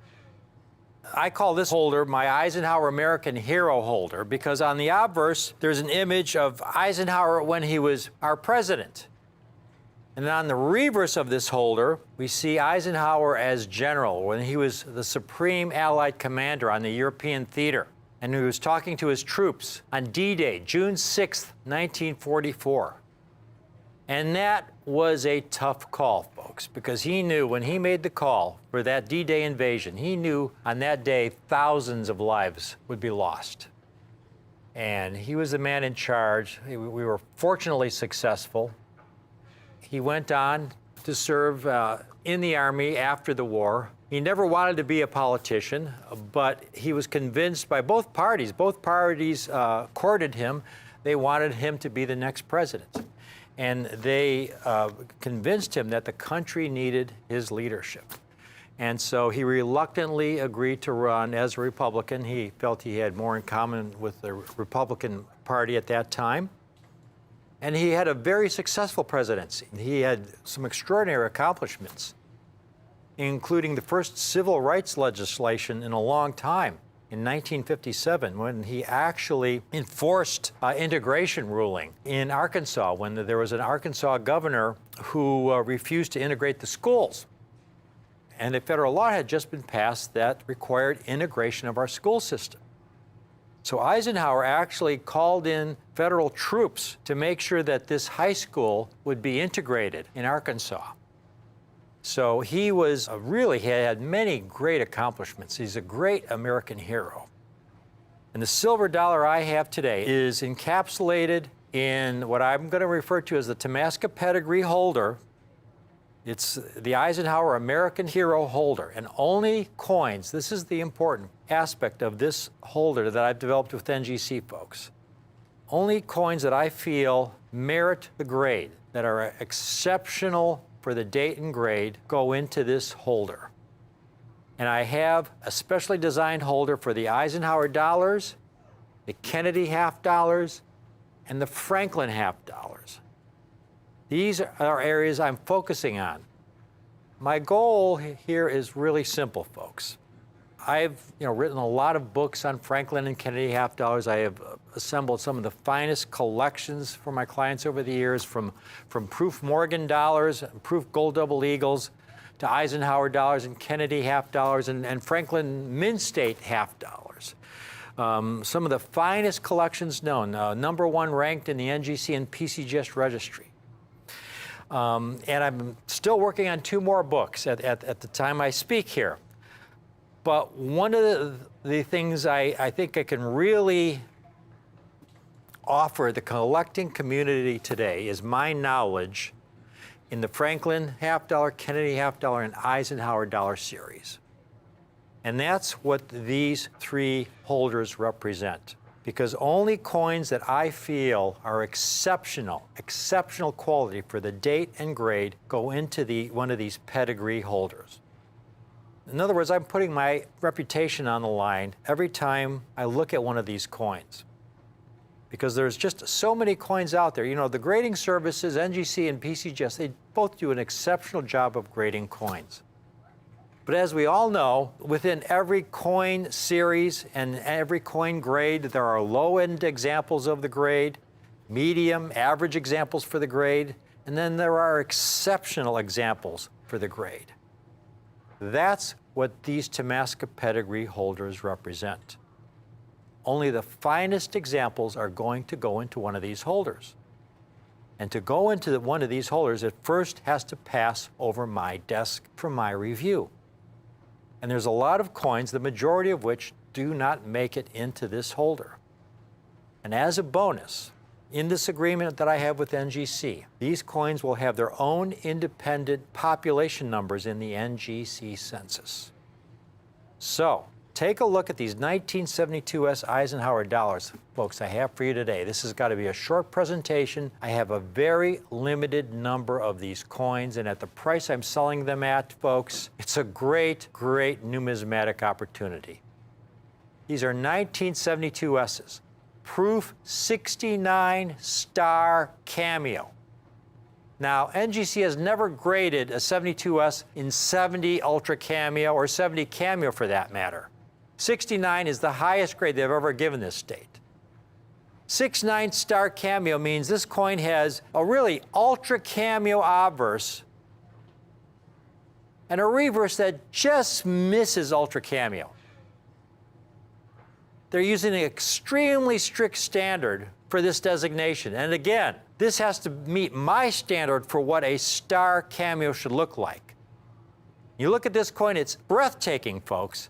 S1: I call this holder my Eisenhower American Hero holder because on the obverse, there's an image of Eisenhower when he was our president. And on the reverse of this holder, we see Eisenhower as general when he was the supreme Allied commander on the European theater. And he was talking to his troops on D-Day, June 6th, 1944. And that was a tough call, folks, because he knew when he made the call for that D-Day invasion, he knew on that day thousands of lives would be lost. And he was the man in charge. We were fortunately successful. He went on to serve in the Army after the war. He never wanted to be a politician, but he was convinced by both parties. Both parties courted him. They wanted him to be the next president. and they convinced him that the country needed his leadership. And so he reluctantly agreed to run as a Republican. He felt he had more in common with the Republican Party at that time. And he had a very successful presidency. He had some extraordinary accomplishments, including the first civil rights legislation in a long time in 1957, when he actually enforced integration ruling in Arkansas, when there was an Arkansas governor who refused to integrate the schools. And a federal law had just been passed that required integration of our school system. So Eisenhower actually called in federal troops to make sure that this high school would be integrated in Arkansas. So he was he had many great accomplishments. He's a great American hero. And the silver dollar I have today is encapsulated in what I'm going to refer to as the Tamaska Pedigree Holder. It's the Eisenhower American Hero Holder, and only coins, this is the important aspect of this holder that I've developed with NGC folks. Only coins that I feel merit the grade, that are exceptional for the date and grade, go into this holder. And I have a specially designed holder for the Eisenhower dollars, the Kennedy half dollars, and the Franklin half dollars. These are areas I'm focusing on. My goal here is really simple, folks. I've written a lot of books on Franklin and Kennedy half dollars. I have assembled some of the finest collections for my clients over the years, from proof Morgan dollars, proof gold double eagles, to Eisenhower dollars and Kennedy half dollars and Franklin Mint State half dollars. Some of the finest collections known, #1 ranked in the NGC and PCGS registry. And I'm still working on 2 more books at the time I speak here. But one of the things I think I can really offer the collecting community today is my knowledge in the Franklin half dollar, Kennedy half dollar, and Eisenhower dollar series. And that's what these 3 holders represent. Because only coins that I feel are exceptional quality for the date and grade go into one of these pedigree holders. In other words, I'm putting my reputation on the line every time I look at one of these coins. Because there's just so many coins out there. The grading services, NGC and PCGS, they both do an exceptional job of grading coins. But as we all know, within every coin series and every coin grade, there are low-end examples of the grade, medium, average examples for the grade, and then there are exceptional examples for the grade. That's what these Tamaska Pedigree holders represent. Only the finest examples are going to go into one of these holders. And to go into one of these holders, it first has to pass over my desk for my review. And there's a lot of coins, the majority of which do not make it into this holder. And as a bonus, in this agreement that I have with NGC, these coins will have their own independent population numbers in the NGC census. So, take a look at these 1972 Eisenhower dollars, folks, I have for you today. This has got to be a short presentation. I have a very limited number of these coins, and at the price I'm selling them at, folks, it's a great, great numismatic opportunity. These are 1972 S's. Proof 69 star cameo. Now, NGC has never graded a 72S in 70 Ultra Cameo or 70 Cameo for that matter. 69 is the highest grade they've ever given this state. 69 star Cameo means this coin has a really Ultra Cameo obverse and a reverse that just misses Ultra Cameo. They're using an extremely strict standard for this designation. And again, this has to meet my standard for what a star cameo should look like. You look at this coin, it's breathtaking, folks.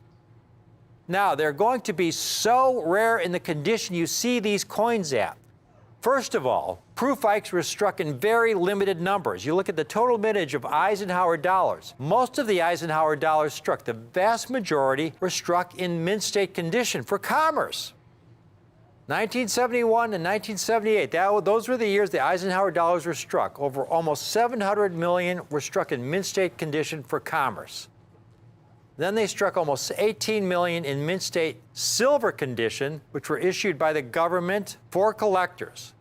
S1: Now, they're going to be so rare in the condition you see these coins at. First of all, proof Ikes were struck in very limited numbers. You look at the total mintage of Eisenhower dollars. Most of the Eisenhower dollars struck, the vast majority were struck in mint state condition for commerce. 1971 and 1978, those were the years the Eisenhower dollars were struck. Over almost 700 million were struck in mint state condition for commerce. Then they struck almost 18 million in mint state silver condition, which were issued by the government for collectors.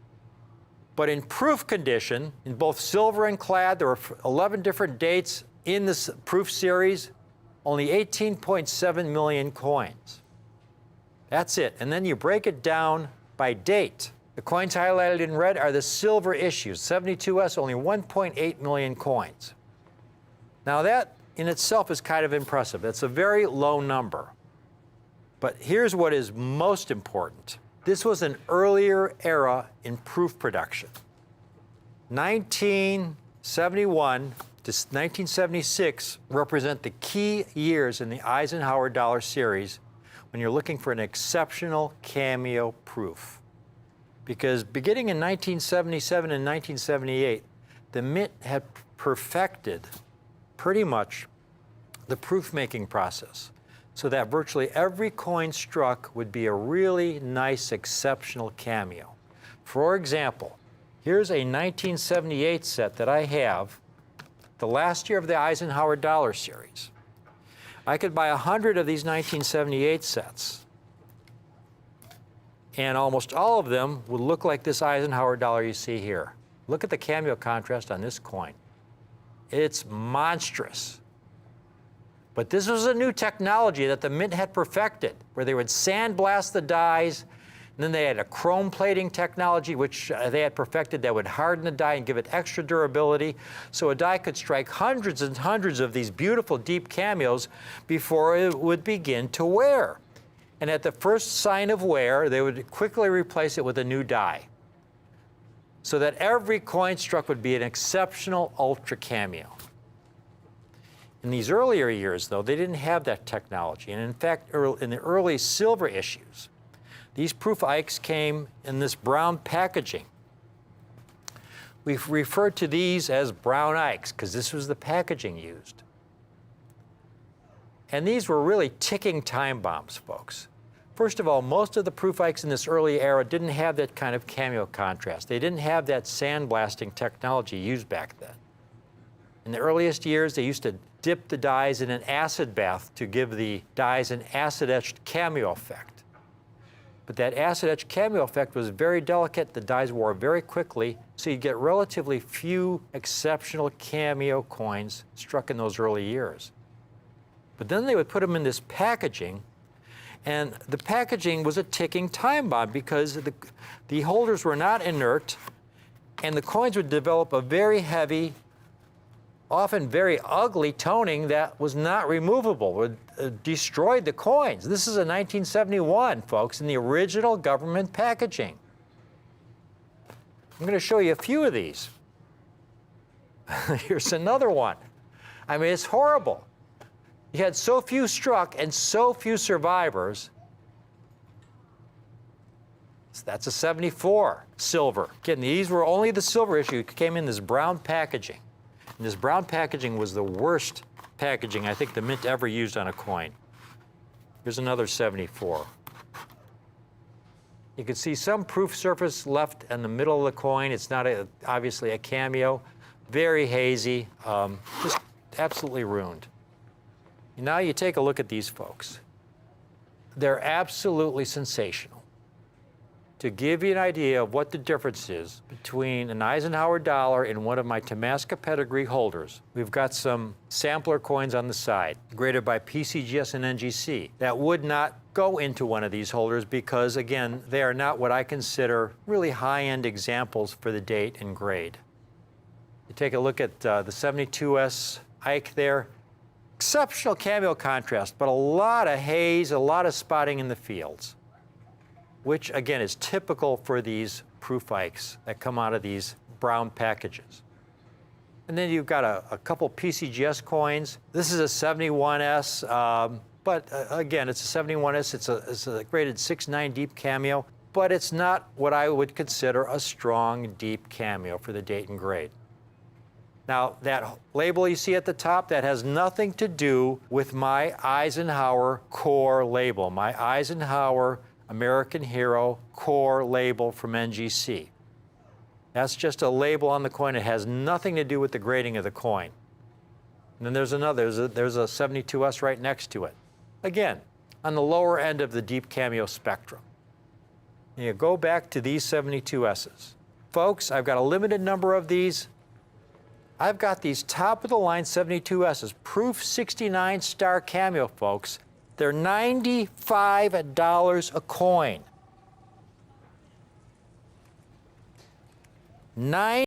S1: But in proof condition, in both silver and clad, there were 11 different dates in this proof series, only 18.7 million coins. That's it. And then you break it down by date. The coins highlighted in red are the silver issues. 72S, only 1.8 million coins. Now that in itself is kind of impressive. That's a very low number. But here's what is most important. This was an earlier era in proof production. 1971 to 1976 represent the key years in the Eisenhower dollar series when you're looking for an exceptional cameo proof. Because beginning in 1977 and 1978, the Mint had perfected pretty much the proof-making process so that virtually every coin struck would be a really nice, exceptional cameo. For example, here's a 1978 set that I have, the last year of the Eisenhower dollar series. I could buy 100 of these 1978 sets, and almost all of them would look like this Eisenhower dollar you see here. Look at the cameo contrast on this coin. It's monstrous. But this was a new technology that the Mint had perfected, where they would sandblast the dies, and then they had a chrome plating technology, which they had perfected that would harden the die and give it extra durability, so a die could strike hundreds and hundreds of these beautiful deep cameos before it would begin to wear. And at the first sign of wear, they would quickly replace it with a new die, so that every coin struck would be an exceptional ultra cameo. In these earlier years, though, they didn't have that technology. And in fact, in the early silver issues, these proof Ikes came in this brown packaging. We've referred to these as brown Ikes because this was the packaging used. And these were really ticking time bombs, folks. First of all, most of the proof Ikes in this early era didn't have that kind of cameo contrast. They didn't have that sandblasting technology used back then. In the earliest years, they used to dip the dies in an acid bath to give the dies an acid-etched cameo effect. But that acid-etched cameo effect was very delicate. The dies wore very quickly, so you'd get relatively few exceptional cameo coins struck in those early years. But then they would put them in this packaging, and the packaging was a ticking time bomb because the holders were not inert, and the coins would develop a very heavy, often very ugly toning that was not removable, would destroy the coins. This is a 1971, folks, in the original government packaging. I'm going to show you a few of these. Here's another one. I mean, it's horrible. You had so few struck and so few survivors. So that's a 74 silver. Again, these were only the silver issue. It came in this brown packaging. And this brown packaging was the worst packaging I think the Mint ever used on a coin. Here's another 74. You can see some proof surface left in the middle of the coin. It's not obviously a cameo. Very hazy, just absolutely ruined. Now you take a look at these folks. They're absolutely sensational. To give you an idea of what the difference is between an Eisenhower dollar and one of my Tamaska pedigree holders, we've got some sampler coins on the side, graded by PCGS and NGC, that would not go into one of these holders because, again, they are not what I consider really high-end examples for the date and grade. You take a look at the 72S Ike there. Exceptional cameo contrast, but a lot of haze, a lot of spotting in the fields, which again is typical for these proof Ikes that come out of these brown packages. And then you've got a couple PCGS coins. This is a 71S, but again, it's a 71S. It's a graded 6.9 deep cameo, but it's not what I would consider a strong deep cameo for the date and grade. Now, that label you see at the top, that has nothing to do with my Eisenhower core label, my Eisenhower American Hero Core label from NGC. That's just a label on the coin. It has nothing to do with the grading of the coin. And then there's another, there's a 72S right next to it. Again, on the lower end of the deep cameo spectrum. And you go back to these 72Ss. Folks, I've got a limited number of these. I've got these top of the line 72Ss, proof 69 star cameo, folks. They're $95 a coin.